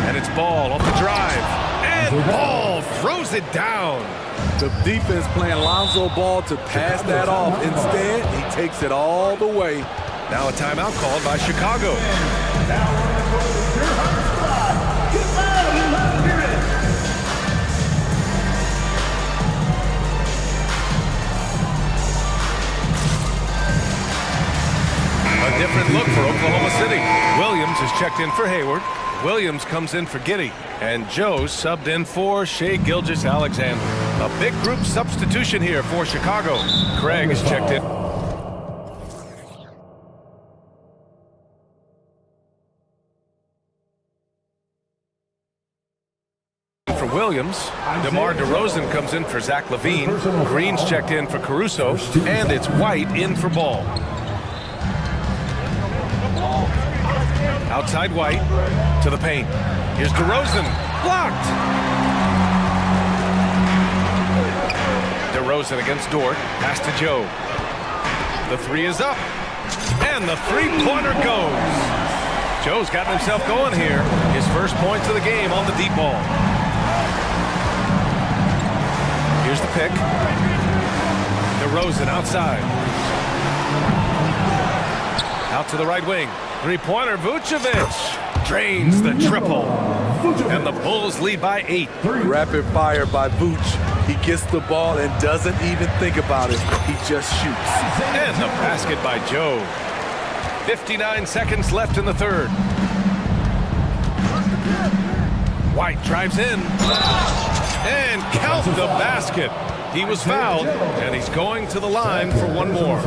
And it's Ball off the drive. And Ball throws it down. The defense playing Lonzo Ball to pass that off. Instead, he takes it all the way. Now a timeout called by Chicago. A different look for Oklahoma City. Williams is checked in for Hayward. Williams comes in for Giddey. And Joe subbed in for Shai Gilgeous-Alexander. A big group substitution here for Chicago. Craig is checked in. For Williams, DeMar DeRozan comes in for Zach LaVine. Green's checked in for Caruso. And it's White in for Ball. Outside White to the paint. Here's DeRozan. Blocked. DeRozan against Dort. Pass to Joe. The three is up. And the three-pointer goes. Joe's gotten himself going here. His first points of the game on the deep ball. Here's the pick. DeRozan outside. Out to the right wing. Three-pointer Vucevic drains the triple. And the Bulls lead by 8. Rapid fire by Vuce. He gets the ball and doesn't even think about it. He just shoots. And the basket by Joe. 59 seconds left in the third. White drives in. And count the basket. He was fouled, and he's going to the line for one more.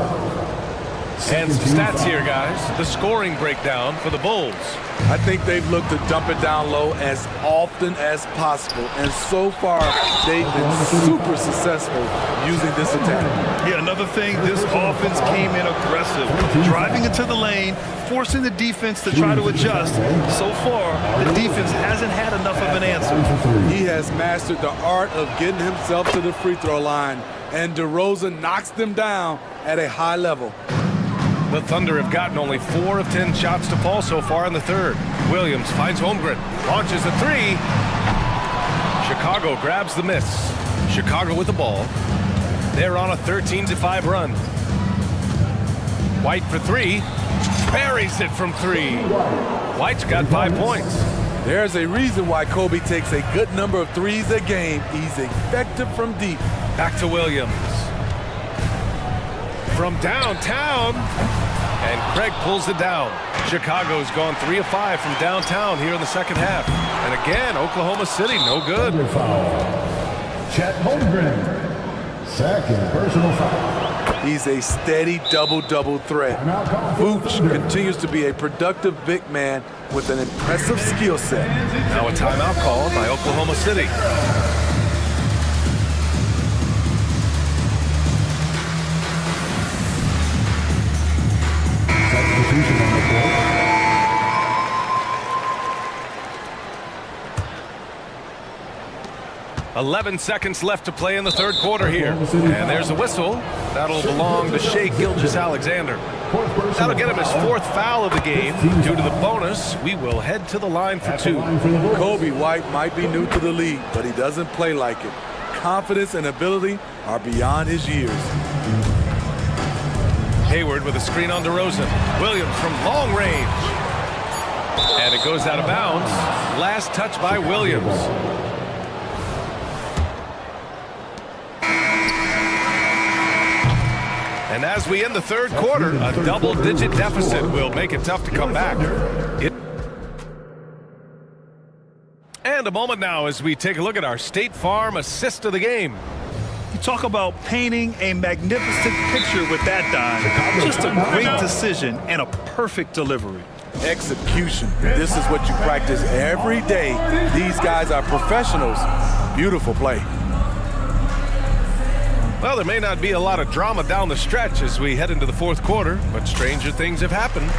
And some stats here, guys. The scoring breakdown for the Bulls. I think they've looked to dump it down low as often as possible. And so far, they've been super successful using this attack. Yeah, another thing, this offense came in aggressive, driving into the lane, forcing the defense to try to adjust. So far, the defense hasn't had enough of an answer. He has mastered the art of getting himself to the free throw line, and DeRozan knocks them down at a high level. The Thunder have gotten only 4 of 10 shots to fall so far in the third. Williams finds Holmgren, launches a three. Chicago grabs the miss. Chicago with the ball. They're on a 13-5 run. White for three. Buries it from three. White's got 5 points. There's a reason why Kobe takes a good number of threes a game. He's effective from deep. Back to Williams. From downtown, and Craig pulls it down. Chicago's gone 3 of 5 from downtown here in the second half. And again, Oklahoma City, no good. Chet Holmgren, second personal foul. He's a steady double-double threat. Vooch continues to be a productive big man with an impressive skill set. Now a timeout called by Oklahoma City. Substitution on the court. "11 seconds left to play in the third quarter here. And there's a whistle. That'll belong to Shai Gilgeous-Alexander. That'll get him his 4th foul of the game. Due to the bonus, we will head to the line for 2. Kobe White might be new to the league, but he doesn't play like it. Confidence and ability are beyond his years. Hayward with a screen on DeRozan. Williams from long range. And it goes out of bounds. Last touch by Williams. And as we end the third quarter, a double-digit deficit will make it tough to come back. And a moment now as we take a look at our State Farm assist of the game. You talk about painting a magnificent picture with that dime. Just a great decision and a perfect delivery. Execution. This is what you practice every day. These guys are professionals. Beautiful play. Well, there may not be a lot of drama down the stretch as we head into the fourth quarter, but stranger things have happened.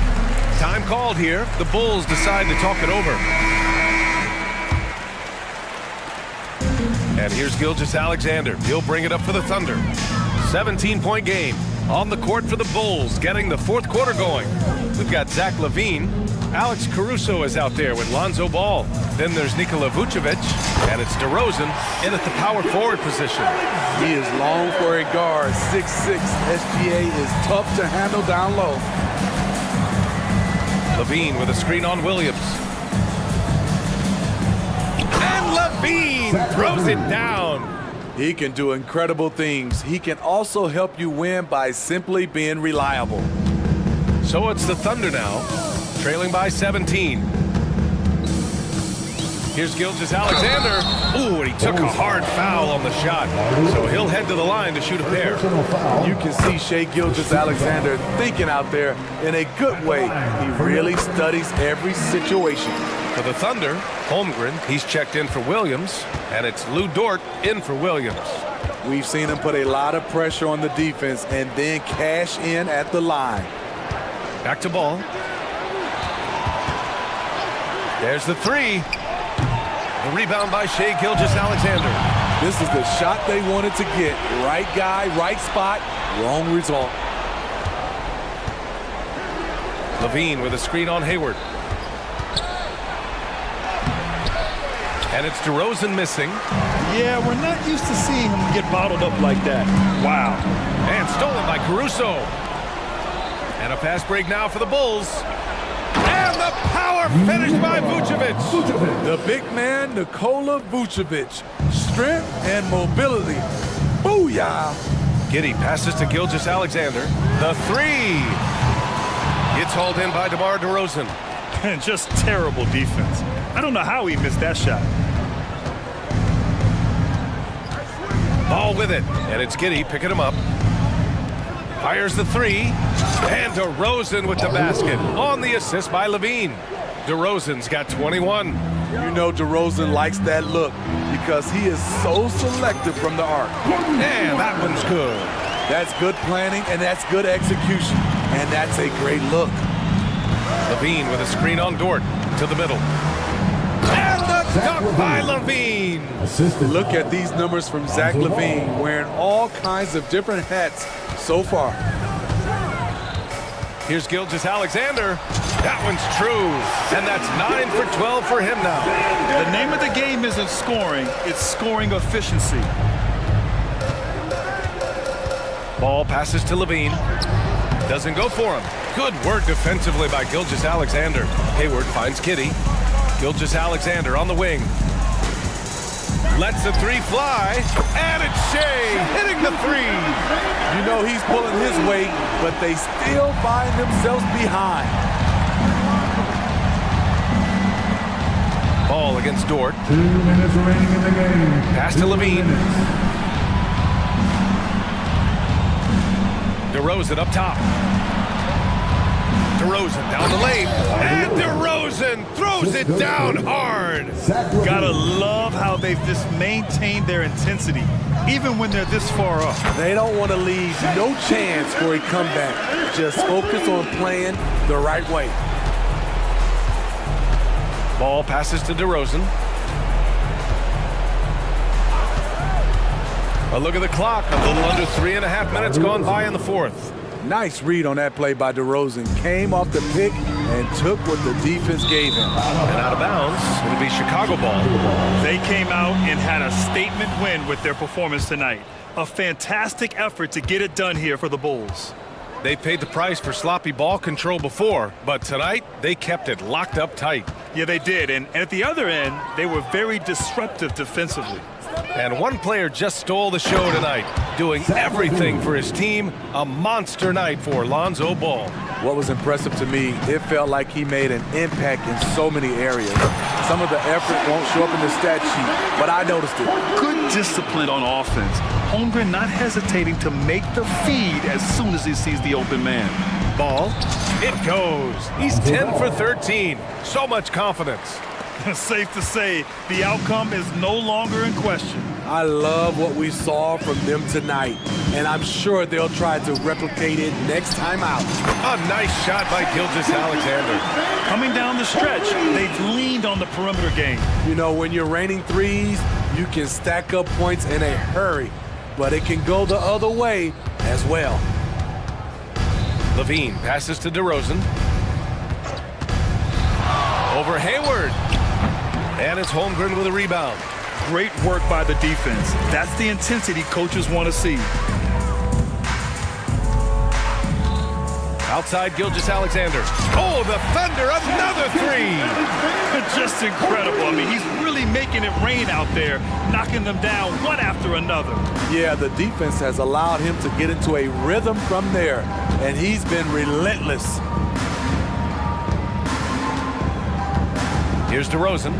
Time called here. The Bulls decide to talk it over. And here's Gilgeous-Alexander. He'll bring it up for the Thunder. 17-point game on the court for the Bulls, getting the fourth quarter going. We've got Zach LaVine. Alex Caruso is out there with Lonzo Ball. Then there's Nikola Vucevic, and it's DeRozan in at the power forward position. He is long for a guard. 6'6". SGA is tough to handle down low. LaVine with a screen on Williams. And LaVine throws it down. He can do incredible things. He can also help you win by simply being reliable. So it's the Thunder now, trailing by 17. Here's Gilgeous-Alexander. Ooh, and he took a hard foul on the shot. So he'll head to the line to shoot a pair. You can see Shai Gilgeous-Alexander thinking out there in a good way. He really studies every situation. For the Thunder, Holmgren, he's checked in for Williams, and it's Lou Dort in for Williams. We've seen him put a lot of pressure on the defense and then cash in at the line. Back to Ball. There's the three. The rebound by Shai Gilgeous-Alexander. This is the shot they wanted to get. Right guy, right spot, wrong result. LaVine with a screen on Hayward. And it's DeRozan missing. Yeah, we're not used to seeing him get bottled up like that. Wow. And stolen by Caruso. And a fast break now for the Bulls. And the power finish by Vucevic. The big man, Nikola Vucevic. Strength and mobility. Booyah! Giddey passes to Gilgeous-Alexander. The three. Gets hauled in by DeMar DeRozan. And just terrible defense. I don't know how he missed that shot. Ball with it, and it's Giddy picking him up. Fires the three, and DeRozan with the basket on the assist by Levine. DeRozan's got 21. You know DeRozan likes that look because he is so selective from the arc. And that one's good. That's good planning, and that's good execution. And that's a great look. Levine with a screen on Dort to the middle. And the dunk by Levine. Look at these numbers from Zach Levine, wearing all kinds of different hats so far. Here's Gilgeous-Alexander. That one's true. And that's 9 for 12 for him now. The name of the game isn't scoring, it's scoring efficiency. Ball passes to Levine. Doesn't go for him. Good work defensively by Gilgeous-Alexander. Hayward finds Kitty. Gilgeous-Alexander on the wing. Lets the three fly. And it's Shea hitting the three. You know he's pulling his weight, but they still find themselves behind. Ball against Dort. 2 minutes remaining in the game. Pass to Levine. DeRozan up top. DeRozan down the lane. And DeRozan throws it down hard. Gotta love how they've just maintained their intensity, even when they're this far up. They don't want to leave no chance for a comeback. Just focus on playing the right way. Ball passes to DeRozan. A look at the clock. A little under 3.5 minutes gone by in the fourth. Nice read on that play by DeRozan. Came off the pick and took what the defense gave him. And out of bounds, it'll be Chicago ball. They came out and had a statement win with their performance tonight. A fantastic effort to get it done here for the Bulls. They paid the price for sloppy ball control before, but tonight they kept it locked up tight. Yeah, they did. And at the other end, they were very disruptive defensively. And one player just stole the show tonight, doing everything for his team. A monster night for Lonzo Ball. What was impressive to me, it felt like he made an impact in so many areas. Some of the effort won't show up in the stat sheet, but I noticed it. Good discipline on offense. Holmgren not hesitating to make the feed as soon as he sees the open man. Ball, it goes. He's 10 for 13. So much confidence. Safe to say, the outcome is no longer in question. I love what we saw from them tonight, and I'm sure they'll try to replicate it next time out. A nice shot by Gilgeous-Alexander. Coming down the stretch, they've leaned on the perimeter game. You know, when you're raining threes, you can stack up points in a hurry, but it can go the other way as well. Levine passes to DeRozan. Over Hayward. And it's Holmgren with a rebound. Great work by the defense. That's the intensity coaches want to see. Outside Gilgeous-Alexander. Oh, the Thunder, another three. Just incredible. I mean, he's really making it rain out there, knocking them down one after another. Yeah, the defense has allowed him to get into a rhythm from there, and he's been relentless. Here's DeRozan.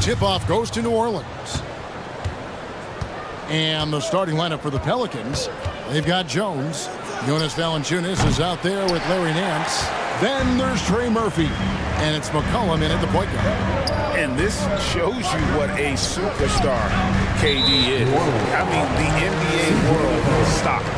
Tip-off goes to New Orleans. And the starting lineup for the Pelicans, they've got Jones. Jonas Valanciunas is out there with Larry Nance. Then there's Trey Murphy. And it's McCollum in at the point guard. And this shows you what a superstar KD is. I mean, the NBA world was stopped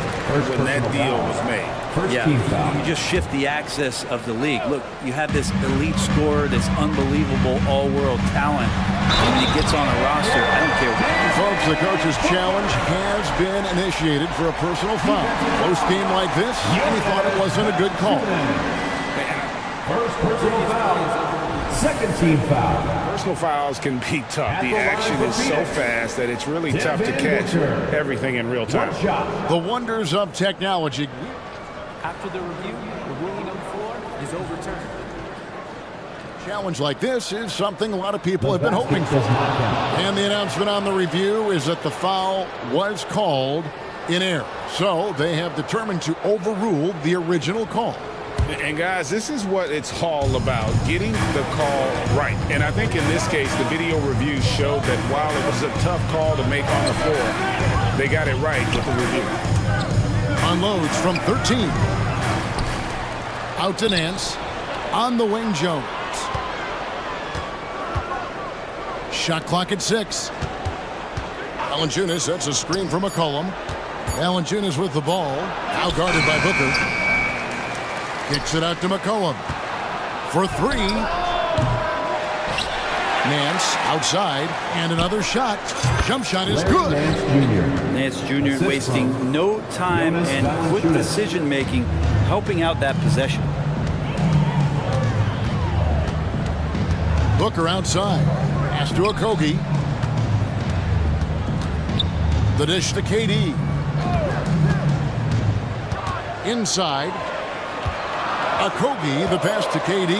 when that deal was made. Yeah, you just shift the axis of the league. Look, you have this elite scorer, this unbelievable all-world talent, and when he gets on a roster, I don't care what. Folks, the coach's challenge has been initiated for a personal foul. Close game like this, and he thought it wasn't a good call. First personal foul. Second team foul. Personal fouls can be tough. The action is so fast that it's really tough to catch everything in real time. The wonders of technology. After the review, the ruling on the floor is overturned. Challenge like this is something a lot of people have been hoping for. And the announcement on the review is that the foul was called in error. So they have determined to overrule the original call. And guys, this is what it's all about, getting the call right. And I think in this case, the video review showed that while it was a tough call to make on the floor, they got it right with the review. Unloads from 13. Out to Nance. On the wing, Jones. Shot clock at 6. Valanciunas sets a screen for McCollum. Valanciunas with the ball. Now guarded by Booker. Kicks it out to McCollum. For 3. Nance outside. And another shot. Jump shot is good. Nance Jr. wasting no time and quick decision-making, helping out that possession. Booker outside. Pass to Okogie. The dish to KD. Inside. Okogie, the pass to KD.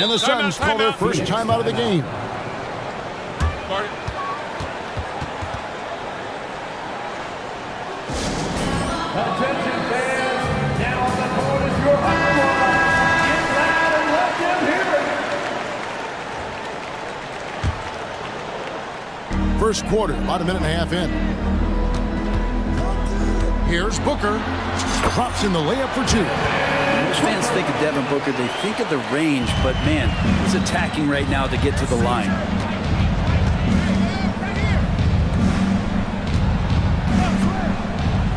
And the Suns call their first time out of the game. Attention fans, now on the court is your umpire. Get loud and let them hear it. First quarter, about a minute and a half in. Here's Booker. Drops in the layup for 2. Most fans think of Devin Booker, they think of the range, but man, he's attacking right now to get to the line.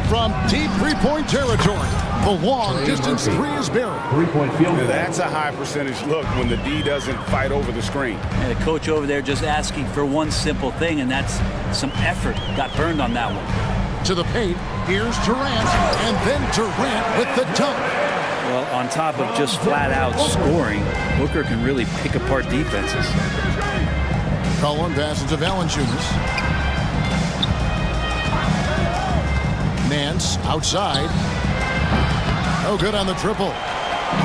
From deep three-point territory, the long distance 3 is buried. Three-point field goal. That's a high percentage look when the D doesn't fight over the screen. And the coach over there just asking for one simple thing, and that's some effort. Got burned on that one. To the paint, here's Durant, and then Durant with the dunk. Well, on top of just flat-out scoring, Booker can really pick apart defenses. Cullen passes to Valanciunas. Nance outside. No good on the triple.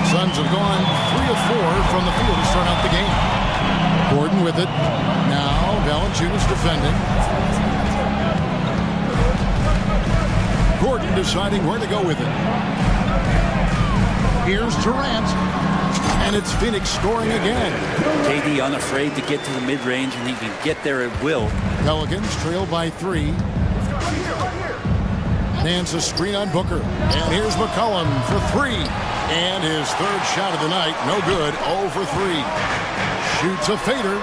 Suns have gone 3 of 4 from the field to start out the game. Gordon with it. Now Valanciunas defending. Gordon deciding where to go with it. Here's Durant. And it's Phoenix scoring again. KD unafraid to get to the mid-range, and he can get there at will. Pelicans trail by 3. Nance a screen on Booker. And here's McCollum for 3. And his third shot of the night. No good. 0 for 3. Shoots a fader.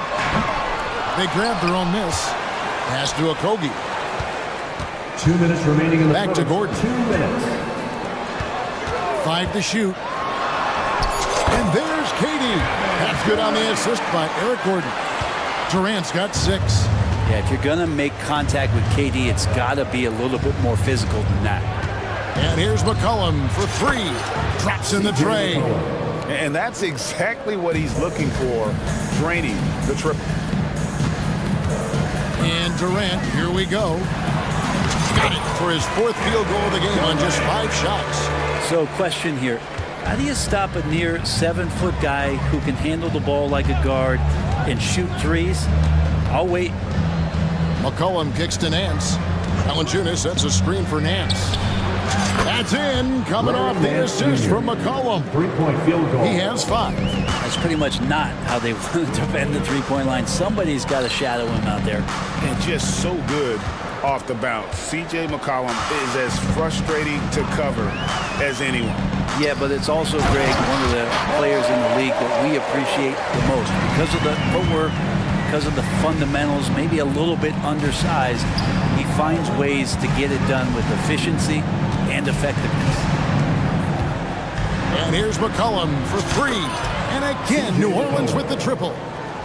They grab their own miss. Pass to Okogie. 2 minutes remaining in the back to Gordon. 2 minutes. 5 to shoot. And there's KD. That's good on the assist by Eric Gordon. Durant's got 6. Yeah, if you're going to make contact with KD, it's got to be a little bit more physical than that. And here's McCollum for 3. Drops in the tray. And that's exactly what he's looking for, draining the triple. And Durant, here we go. Got it for his 4th field goal of the game on just 5 shots. So, question here. How do you stop a near 7-foot guy who can handle the ball like a guard and shoot threes? I'll wait. McCollum kicks to Nance. Valanciunas sets a screen for Nance. That's in, coming off the assist from McCollum. Three-point field goal. He has 5. That's pretty much not how they want to defend the three-point line. Somebody's got to shadow him out there. And just so good off the bounce. C.J. McCollum is as frustrating to cover as anyone. Yeah, but it's also, Greg, one of the players in the league that we appreciate the most. Because of the footwork, because of the fundamentals, maybe a little bit undersized, he finds ways to get it done with efficiency and effectiveness. And here's McCollum for 3. And again, New Orleans with the triple.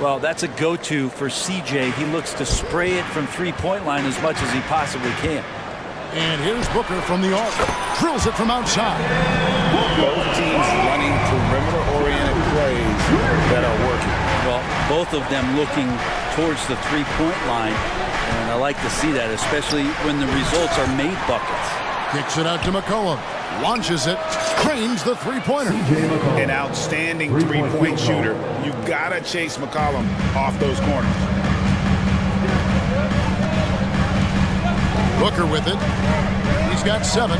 Well, that's a go-to for CJ. He looks to spray it from three-point line as much as he possibly can. And here's Booker from the arc. Drills it from outside. Both teams running perimeter-oriented plays that are working. Well, both of them looking towards the three-point line. And I like to see that, especially when the results are made buckets. Kicks it out to McCollum. Launches it. Cranes the three-pointer. An outstanding three-point shooter. You gotta chase McCollum off those corners. Booker with it. He's got 7.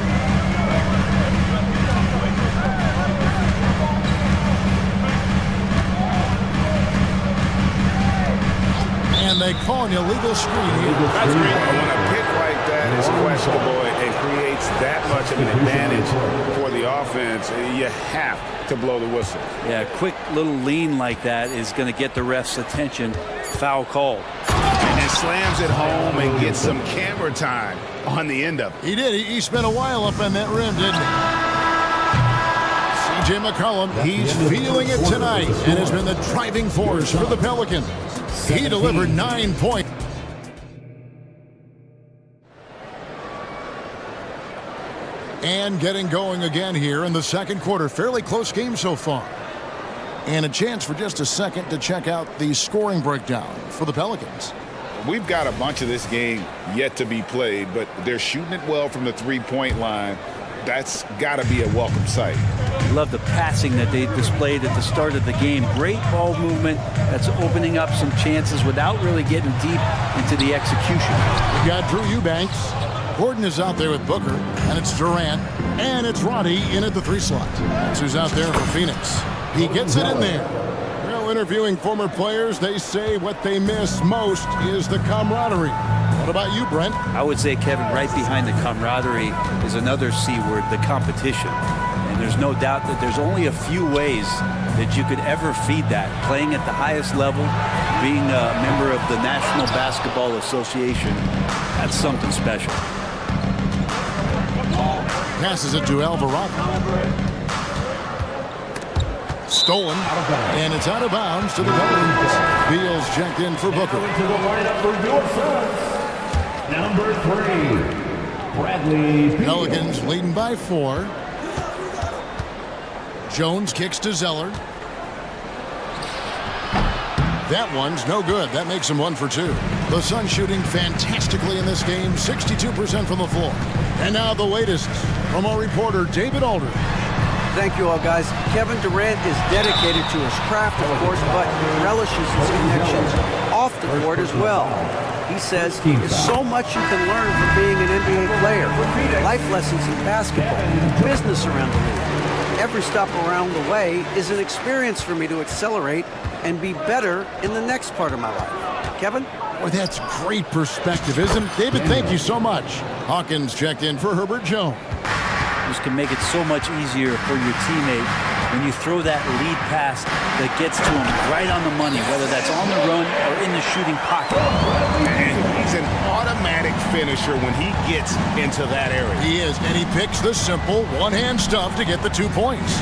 And they call an illegal screen. That's great. When a pick like that is questionable and creates that much of an advantage for the offense, you have to blow the whistle. Yeah, a quick little lean like that is going to get the ref's attention. Foul call. And slams it home and gets some camera time on the end of it. He did. He spent a while up on that rim, didn't he? C.J. McCollum, he's feeling it tonight and has been the driving force for the Pelicans. He delivered 9 points. And getting going again here in the second quarter. Fairly close game so far. And a chance for just a second to check out the scoring breakdown for the Pelicans. We've got a bunch of this game yet to be played, but they're shooting it well from the three-point line. That's got to be a welcome sight. Love the passing that they displayed at the start of the game. Great ball movement that's opening up some chances without really getting deep into the execution. We got Drew Eubanks. Gordon is out there with Booker, and it's Durant, and it's Roddy in at the 3 slot. That's who's out there for Phoenix. He gets it in there. Well, interviewing former players, they say what they miss most is the camaraderie. What about you, Brent? I would say, Kevin, right behind the camaraderie is another C word, the competition. And there's no doubt that there's only a few ways that you could ever feed that. Playing at the highest level, being a member of the National Basketball Association, that's something special. Passes it to Alvarado. Stolen, and it's out of bounds to the Pelicans. Beals checked in for Booker. To the lineup for your Suns, number 3, Bradley Beal. Pelicans leading by 4. Jones kicks to Zeller. That one's no good. That makes him 1 for 2. The Suns shooting fantastically in this game, 62% from the floor. And now the latest from our reporter, David Alder. Thank you all, guys. Kevin Durant is dedicated to his craft, of course, but relishes his connections off the court as well. He says there's so much you can learn from being an NBA player. Life lessons in basketball, business around the league. Every stop around the way is an experience for me to accelerate and be better in the next part of my life. Kevin? Well, that's great perspective, isn't it? David, thank you so much. Hawkins checked in for Herbert Jones. This can make it so much easier for your teammate when you throw that lead pass that gets to him right on the money, whether that's on the run or in the shooting pocket. And he's an automatic finisher when he gets into that area. He is, and he picks the simple one-hand stuff to get the 2 points.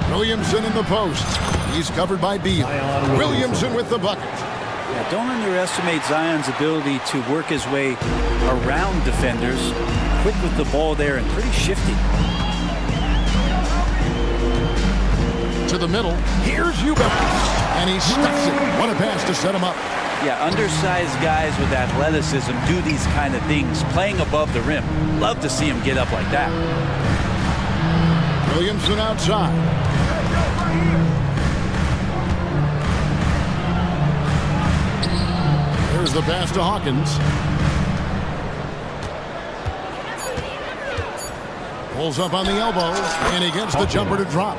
Williamson in the post. He's covered by Beal. Williamson with the bucket. Yeah, don't underestimate Zion's ability to work his way around defenders. Quick with the ball there and pretty shifty. To the middle. Here's Eubanks. And he stuffs it. What a pass to set him up. Yeah, undersized guys with athleticism do these kind of things, playing above the rim. Love to see him get up like that. Williamson outside. Here's the pass to Hawkins. Pulls up on the elbow, and he gets the jumper to drop.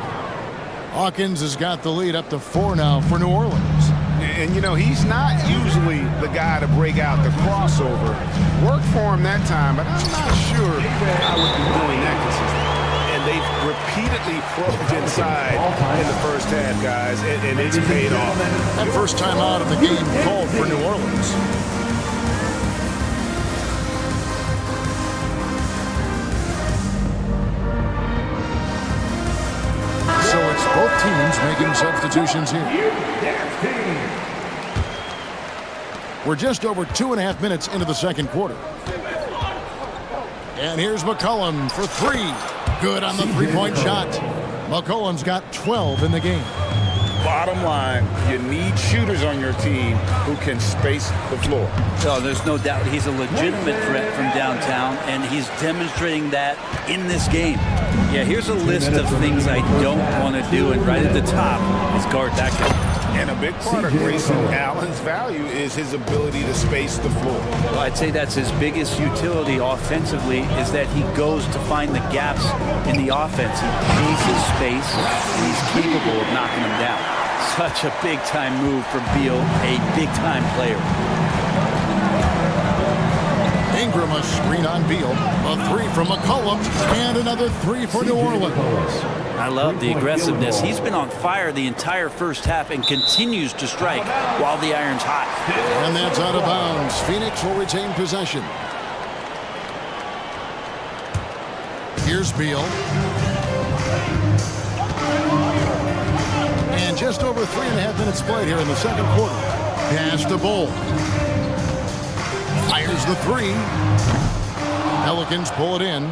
Hawkins has got the lead up to 4 now for New Orleans. And, you know, he's not usually the guy to break out the crossover. Worked for him that time, but I'm not sure I would be doing that consistently. And they've repeatedly probed inside in the first half, guys, and it's paid off. That first time out of the game called for New Orleans. So it's both teams making substitutions here. We're just over 2.5 minutes into the second quarter. And here's McCollum for 3. Good on the three-point shot. McCollum's got 12 in the game. Bottom line, you need shooters on your team who can space the floor. So there's no doubt he's a legitimate threat from downtown, and he's demonstrating that in this game. Yeah, here's a list of things I don't want to do, and right at the top is guard that guy. And a big part of Grayson Allen's value is his ability to space the floor. Well, I'd say that's his biggest utility offensively, is that he goes to find the gaps in the offense. He chases space, and he's capable of knocking them down. Such a big-time move from Beal, a big-time player. Ingram a screen on Beal. A 3 from McCollum, and another 3 for New Orleans. I love the aggressiveness. He's been on fire the entire first half and continues to strike while the iron's hot. And that's out of bounds. Phoenix will retain possession. Here's Beal. And just over 3.5 minutes played here in the second quarter. Pass to Bull. Fires the 3. Pelicans pull it in.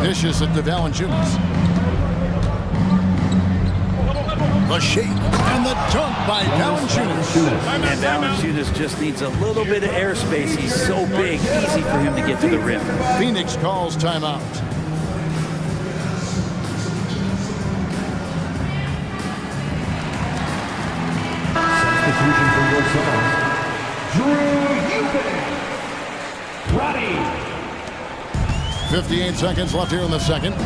Vicious at Valanciunas. The shake and the dunk by Valanciunas. And Valanciunas just needs a little bit of airspace. He's so big, easy for him to get to the rim. Phoenix calls timeout. Substitution for your side. Drew Eubanks. Ready. 58 seconds left here in the second.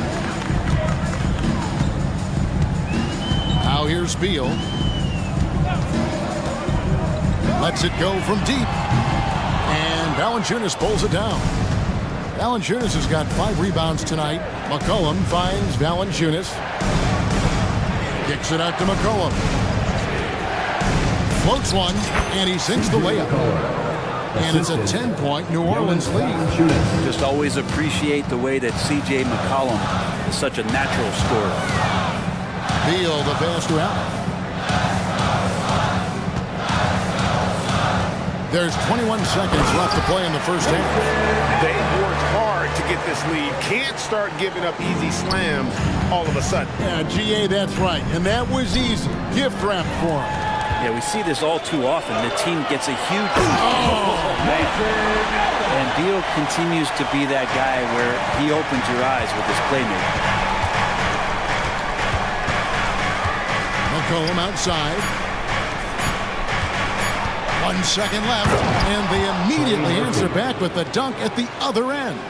Now here's Beal. Lets it go from deep. And Valanciunas pulls it down. Valanciunas has got 5 rebounds tonight. McCollum finds Valanciunas. Kicks it out to McCollum. Floats one, and he sinks the layup. And it's a 10-point New Orleans lead. Just always appreciate the way that C.J. McCollum is such a natural scorer. Beal, the pass to Allen. There's 21 seconds left to play in the first half. They've worked hard to get this lead. Can't start giving up easy slams all of a sudden. Yeah, GA, that's right. And that was easy. Gift wrap for him. Yeah, we see this all too often. The team gets a huge... man. And Beal continues to be that guy where he opens your eyes with his playmaking. McCollum outside. 1 second left, and they immediately answer back with the dunk at the other end.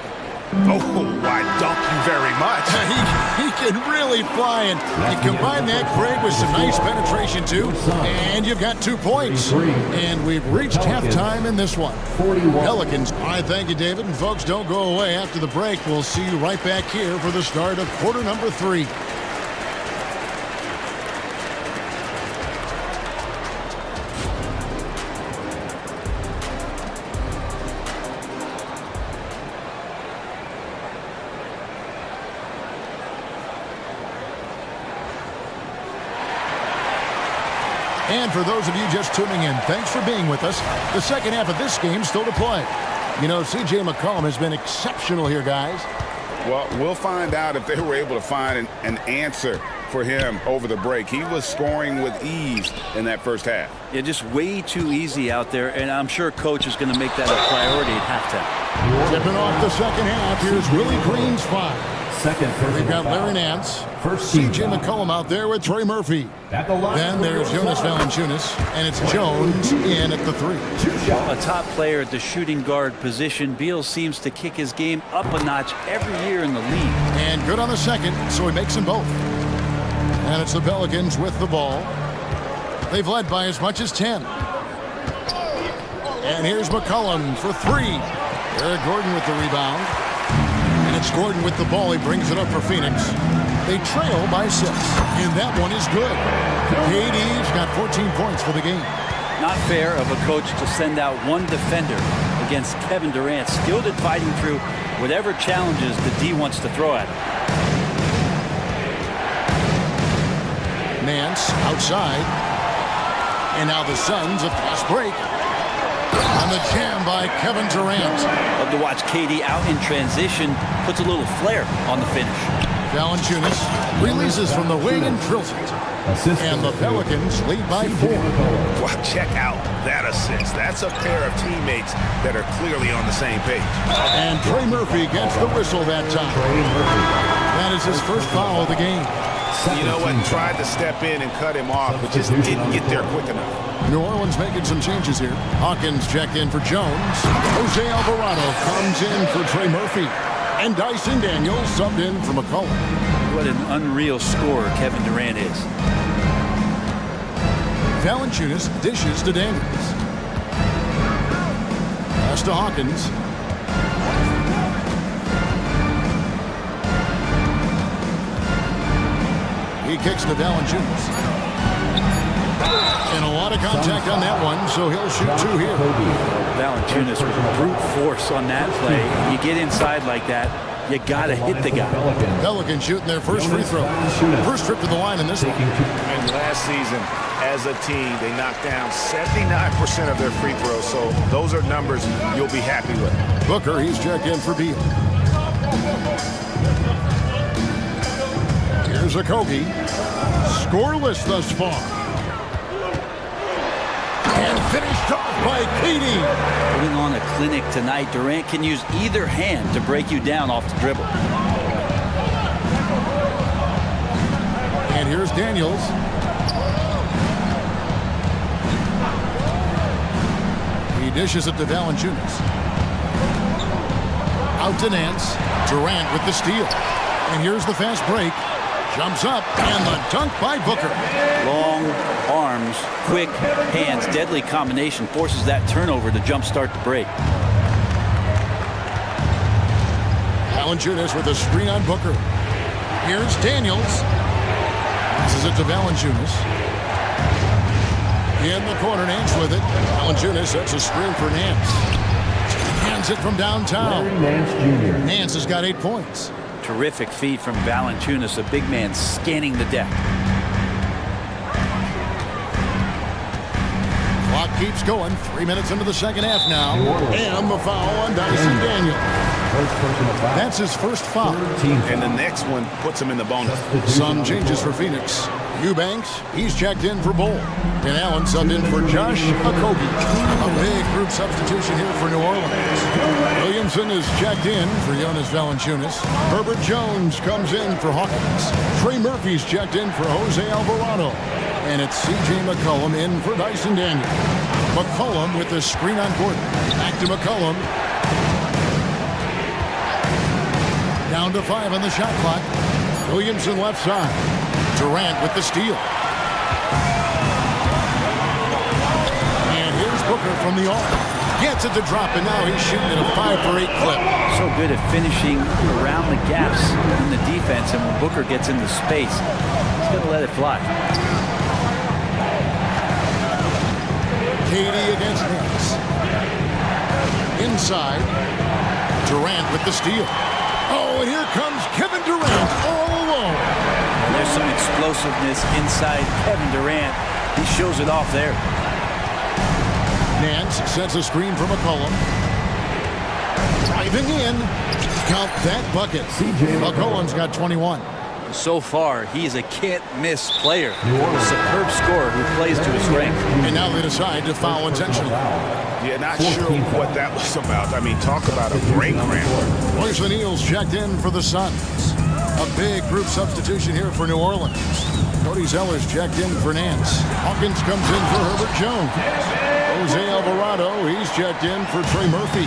Oh, I dunk you very much. He can really fly, and you combine that, Craig, with some nice penetration, too, and you've got 2 points. And we've reached halftime in this one. Pelicans. All right, thank you, David. And, folks, don't go away. After the break, we'll see you right back here for the start of quarter number 3. And for those of you just tuning in, thanks for being with us. The second half of this game still to play. You know, C.J. McCollum has been exceptional here, guys. Well, we'll find out if they were able to find an answer for him over the break. He was scoring with ease in that first half. Yeah, just way too easy out there, and I'm sure Coach is going to make that a priority at halftime. Tipping off the second half, here's Willie Green's 5. We've got Larry Nance, C.J. McCollum out there with Trey Murphy. Then there's Jonas Valanciunas, and it's Jones in at the 3. A top player at the shooting guard position, Beal seems to kick his game up a notch every year in the league. And good on the second, so he makes them both. And it's the Pelicans with the ball. They've led by as much as 10. And here's McCollum for 3. Eric Gordon with the rebound. And it's Gordon with the ball. He brings it up for Phoenix. They trail by 6. And that one is good. KD's got 14 points for the game. Not fair of a coach to send out one defender against Kevin Durant, skilled at fighting through whatever challenges the D wants to throw at him. Nance outside. And now the Suns a fast break. On the jam by Kevin Durant. Love to watch KD out in transition. Puts a little flair on the finish. Valanciunas releases from the wing and drills it. And the Pelicans lead by 4. Wow, check out that assist. That's a pair of teammates that are clearly on the same page. And Trey Murphy gets the whistle that time. That is his first foul of the game. You know what? Tried to step in and cut him off, but just didn't get there quick enough. New Orleans making some changes here. Hawkins checked in for Jones. Jose Alvarado comes in for Trey Murphy. And Dyson Daniels subbed in for McCollum. What an unreal scorer Kevin Durant is. Valanciunas dishes to Daniels. Pass to Hawkins. He kicks to Valanciunas. And a lot of contact on that one, so he'll shoot 2 here. Valanciunas with brute force on that play. You get inside like that, you gotta hit the guy. Pelicans shooting their first free throw. First trip to the line in this one. And last season, as a team, they knocked down 79% of their free throws, so those are numbers you'll be happy with. Booker, he's checked in for Beal. Here's Okogie. Scoreless thus far. And finished off by KD. Putting on a clinic tonight, Durant can use either hand to break you down off the dribble. And here's Daniels. He dishes it to Valanciunas. Out to Nance. Durant with the steal. And here's the fast break. Jumps up, and the dunk by Booker. Long arms, quick hands, deadly combination forces that turnover to jumpstart the break. Valanciunas with a screen on Booker. Here's Daniels. Passes it to Valanciunas. In the corner, Nance with it. Valanciunas sets a screen for Nance. Hands it from downtown. Nance has got 8 points. Terrific feed from Valanciunas, a big man scanning the deck. Clock keeps going. 3 minutes into the second half now. And the foul on Dyson Daniels. That's his first foul. And the next one puts him in the bonus. Some changes for Phoenix. Eubanks, he's checked in for Bull. And Allen subbed in for Josh Okogie. A big group substitution here for New Orleans. Williamson is checked in for Jonas Valanciunas. Herbert Jones comes in for Hawkins. Trey Murphy's checked in for Jose Alvarado. And it's C.J. McCollum in for Dyson Daniels. McCollum with the screen on Gordon. Back to McCollum. Down to 5 on the shot clock. Williamson left side. Durant with the steal. And here's Booker from the arc. Gets it to drop, and now he's shooting at a 5-for-8 clip. So good at finishing around the gaps in the defense, and when Booker gets into space, he's going to let it fly. KD against Nance. Inside. Durant with the steal. Oh, and here comes Kevin Durant all alone. And there's some explosiveness inside Kevin Durant. He shows it off there. Nance sets a screen for McCollum. Driving in. Count that bucket. McCollum's got 21. So far, he's a can't-miss player. A superb scorer who plays to his strength. And now they decide to foul intentionally. Yeah, not sure what that was about. I mean, talk about a brain cramp. Royce O'Neal's checked in for the Suns. big group substitution here for New Orleans. Cody Zeller's checked in for Nance. Hawkins comes in for Herbert Jones. Jose Alvarado, he's checked in for Trey Murphy.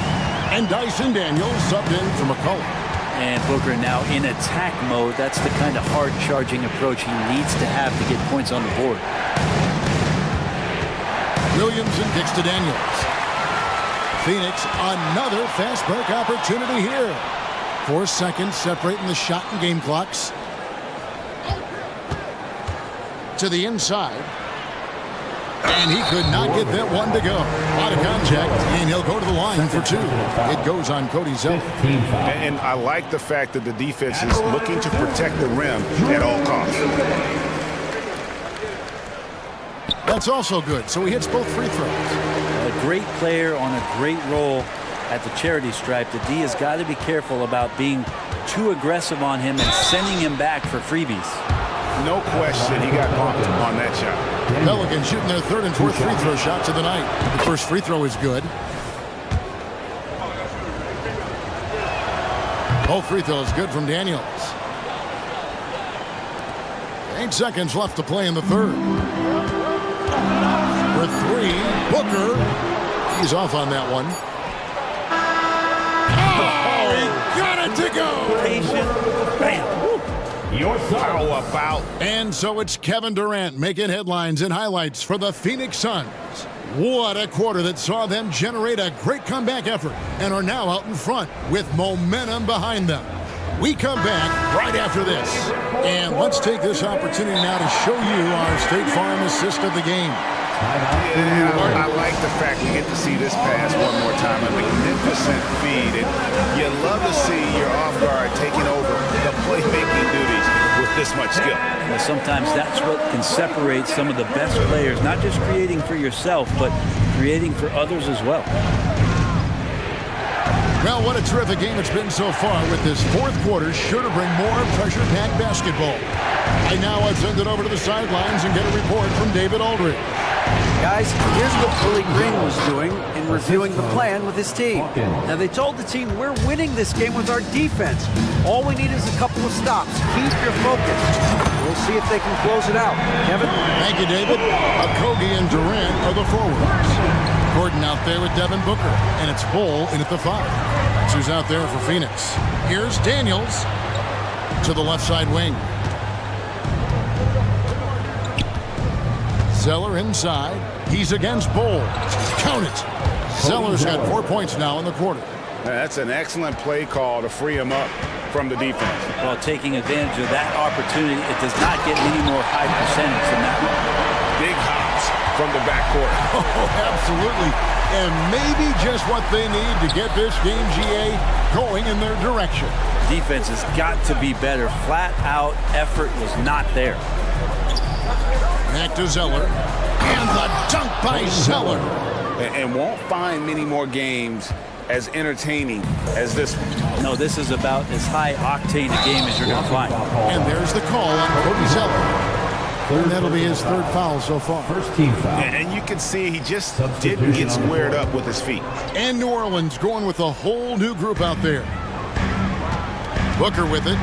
And Dyson Daniels subbed in for McCullough. And Booker now in attack mode. That's the kind of hard-charging approach he needs to have to get points on the board. Williamson kicks to Daniels. Phoenix, another fast break opportunity here. 4 seconds separating the shot and game clocks. To the inside. And he could not get that one to go. Out of contact, and he'll go to the line for 2. It goes on Cody Zeller. And I like the fact that the defense is looking to protect the rim at all costs. That's also good, so he hits both free throws. A great player on a great role at the charity stripe. The D has got to be careful about being too aggressive on him and sending him back for freebies. No question, he got bumped on that shot. Pelicans shooting their 3rd and 4th free throw shots of the night. The first free throw is good. Both free throws good from Daniels. 8 seconds left to play in the 3rd. For 3, Booker. He's off on that one. Oh, he got it to go. Patient. Bam. How about? And so it's Kevin Durant making headlines and highlights for the Phoenix Suns. What a quarter that saw them generate a great comeback effort and are now out in front with momentum behind them. We come back right after this. And let's take this opportunity now to show you our State Farm assist of the game. Yeah, I like the fact we get to see this pass one more time. A magnificent feed. And you love to see your off guard taking over the playmaking duties with this much skill. Well, sometimes that's what can separate some of the best players, not just creating for yourself, but creating for others as well. Well, what a terrific game it's been so far, with this 4th quarter sure to bring more pressure-packed basketball. I now send it over to the sidelines and get a report from David Aldridge. Guys, here's what Willie Green was doing in reviewing the plan with his team. Now, they told the team, we're winning this game with our defense. All we need is a couple of stops. Keep your focus. We'll see if they can close it out. Kevin? Thank you, David. Okogie and Durant are the forwards. Gordon out there with Devin Booker, and it's Bull in at the 5. That's who's out there for Phoenix. Here's Daniels to the left side wing. Zeller inside. He's against Bull. Count it. Zeller's got 4 points now in the quarter. That's an excellent play call to free him up from the defense. Well, taking advantage of that opportunity, it does not get any more high percentage than that one. Big hops from the backcourt. Oh, absolutely. And maybe just what they need to get this game, GA, going in their direction. Defense has got to be better. Flat out effort was not there. Back to Zeller. And the dunk by Zeller. And won't find many more games as entertaining as this one. No, this is about as high octane a game as you're going to find. And there's the call on Cody Zeller. And that'll be his 3rd foul so far. First team foul. And you can see he just didn't get squared up with his feet. And New Orleans going with a whole new group out there. Booker with it.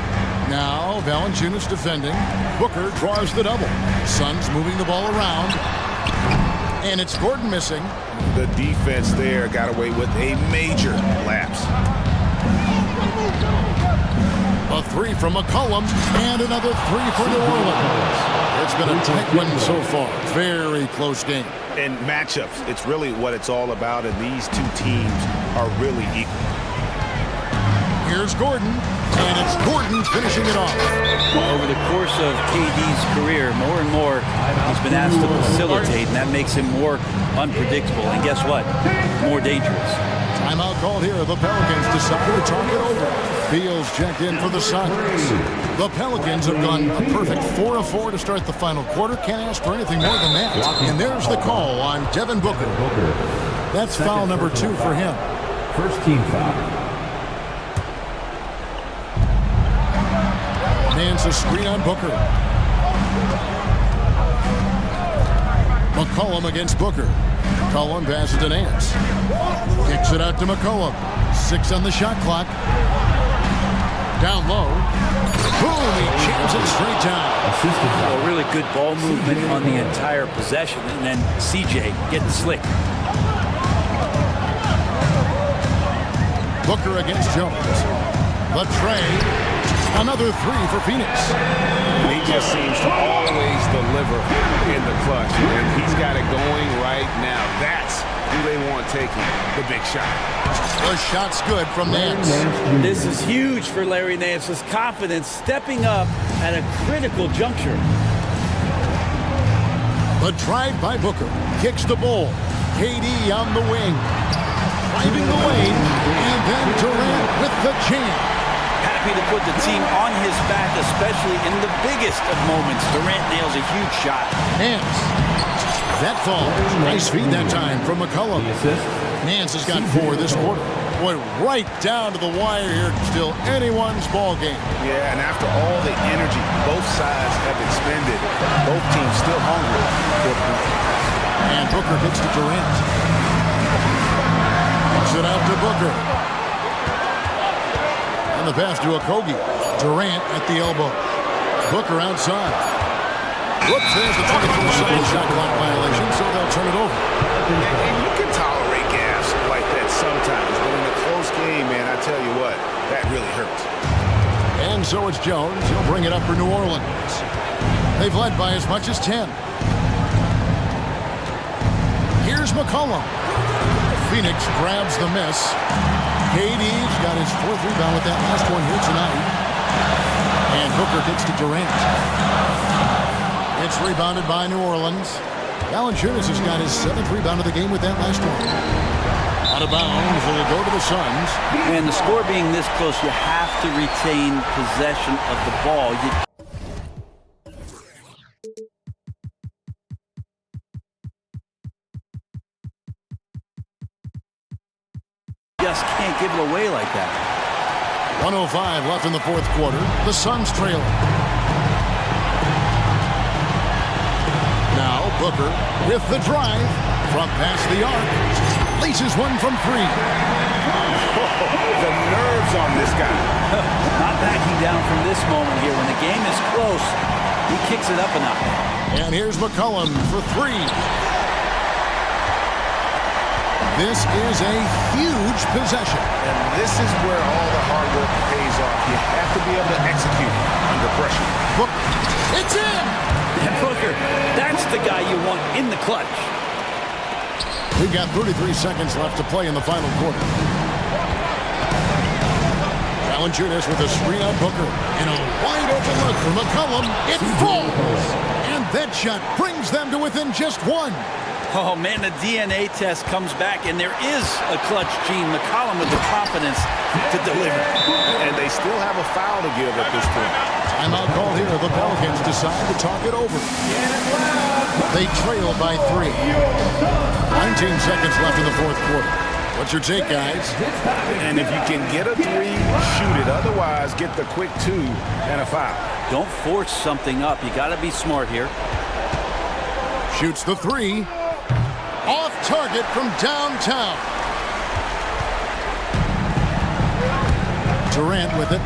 Now Valanciunas defending. Booker draws the double. Suns moving the ball around. And it's Gordon missing. The defense there got away with a major lapse. A 3 from McCollum, and another 3 for New Orleans. It's been a tight one so far. Very close game. And matchups, it's really what it's all about, and these two teams are really equal. Here's Gordon, and it's Gordon finishing it off. Over the course of KD's career, more and more he's been asked to facilitate, and that makes him more unpredictable. And guess what? More dangerous. Timeout called here. The Pelicans decide to talk it over. Beals checked in for the Suns. The Pelicans have gone a perfect 4 of 4 to start the final quarter. Can't ask for anything more than that. And there's the call on Devin Booker. That's foul number 2 for him. First team foul. Nance a screen on Booker. McCollum against Booker. McCollum passes to Nance. Kicks it out to McCollum. 6 on the shot clock. Down low. Boom, he jams it straight down. A really good ball movement on the entire possession, and then CJ getting slick. Booker against Jones. The tray. Another three for Phoenix. He just seems to always deliver in the clutch, and he's got it going right now. That's who they want taking the big shot. The shot's good from Nance. This is huge for Larry Nance's confidence, stepping up at a critical juncture. The drive by Booker. Kicks the ball. KD on the wing. Driving the lane. And then Durant with the jam. Happy to put the team on his back, especially in the biggest of moments. Durant nails a huge shot. Nance. That falls. Nice feed that time from McCollum. Nance has got 4 this quarter. Boy, right down to the wire here. Still anyone's ball game. Yeah, and after all the energy both sides have expended, both teams still hungry for a point. And Booker gets to Durant. Puts it out to Booker. And the pass to Okogie. Durant at the elbow. Booker outside. Whoops, there's the 24-second shot clock violation, so they'll turn it over. And you can tolerate gaps like that sometimes, but in a close game, man, I tell you what, that really hurts. And so it's Jones. He'll bring it up for New Orleans. They've led by as much as 10. Here's McCollum. Phoenix grabs the miss. KD's got his 4th rebound with that last one here tonight. And Booker gets to Durant. It's rebounded by New Orleans. Valanciunas has got his 7th rebound of the game with that last one. Out of bounds, it'll go to the Suns. And the score being this close, you have to retain possession of the ball. You just can't give it away like that. 1:05 left in the 4th quarter. The Suns trail. Now Booker with the drive from past the arc. Laces one from 3. The nerves on this guy. Not backing down from this moment here. When the game is close, he kicks it up a notch. And here's McCollum for 3. This is a huge possession. And this is where all the hard work pays off. You have to be able to execute under pressure. Booker. It's in! And Booker, that's the guy you want in the clutch. We've got 33 seconds left to play in the final quarter. Valanciunas with a screen on Booker. And a wide open look for McCollum. It falls! And that shot brings them to within just 1. Oh, man, the DNA test comes back, and there is a clutch gene. McCollum with the confidence to deliver. And they still have a foul to give at this point. Timeout call here. The Pelicans decide to talk it over. They trail by 3. 19 seconds left in the 4th quarter. What's your take, guys? And if you can get a 3, shoot it. Otherwise, get the quick 2 and a foul. Don't force something up. You got to be smart here. Shoots the 3. Off target from downtown. Durant with it.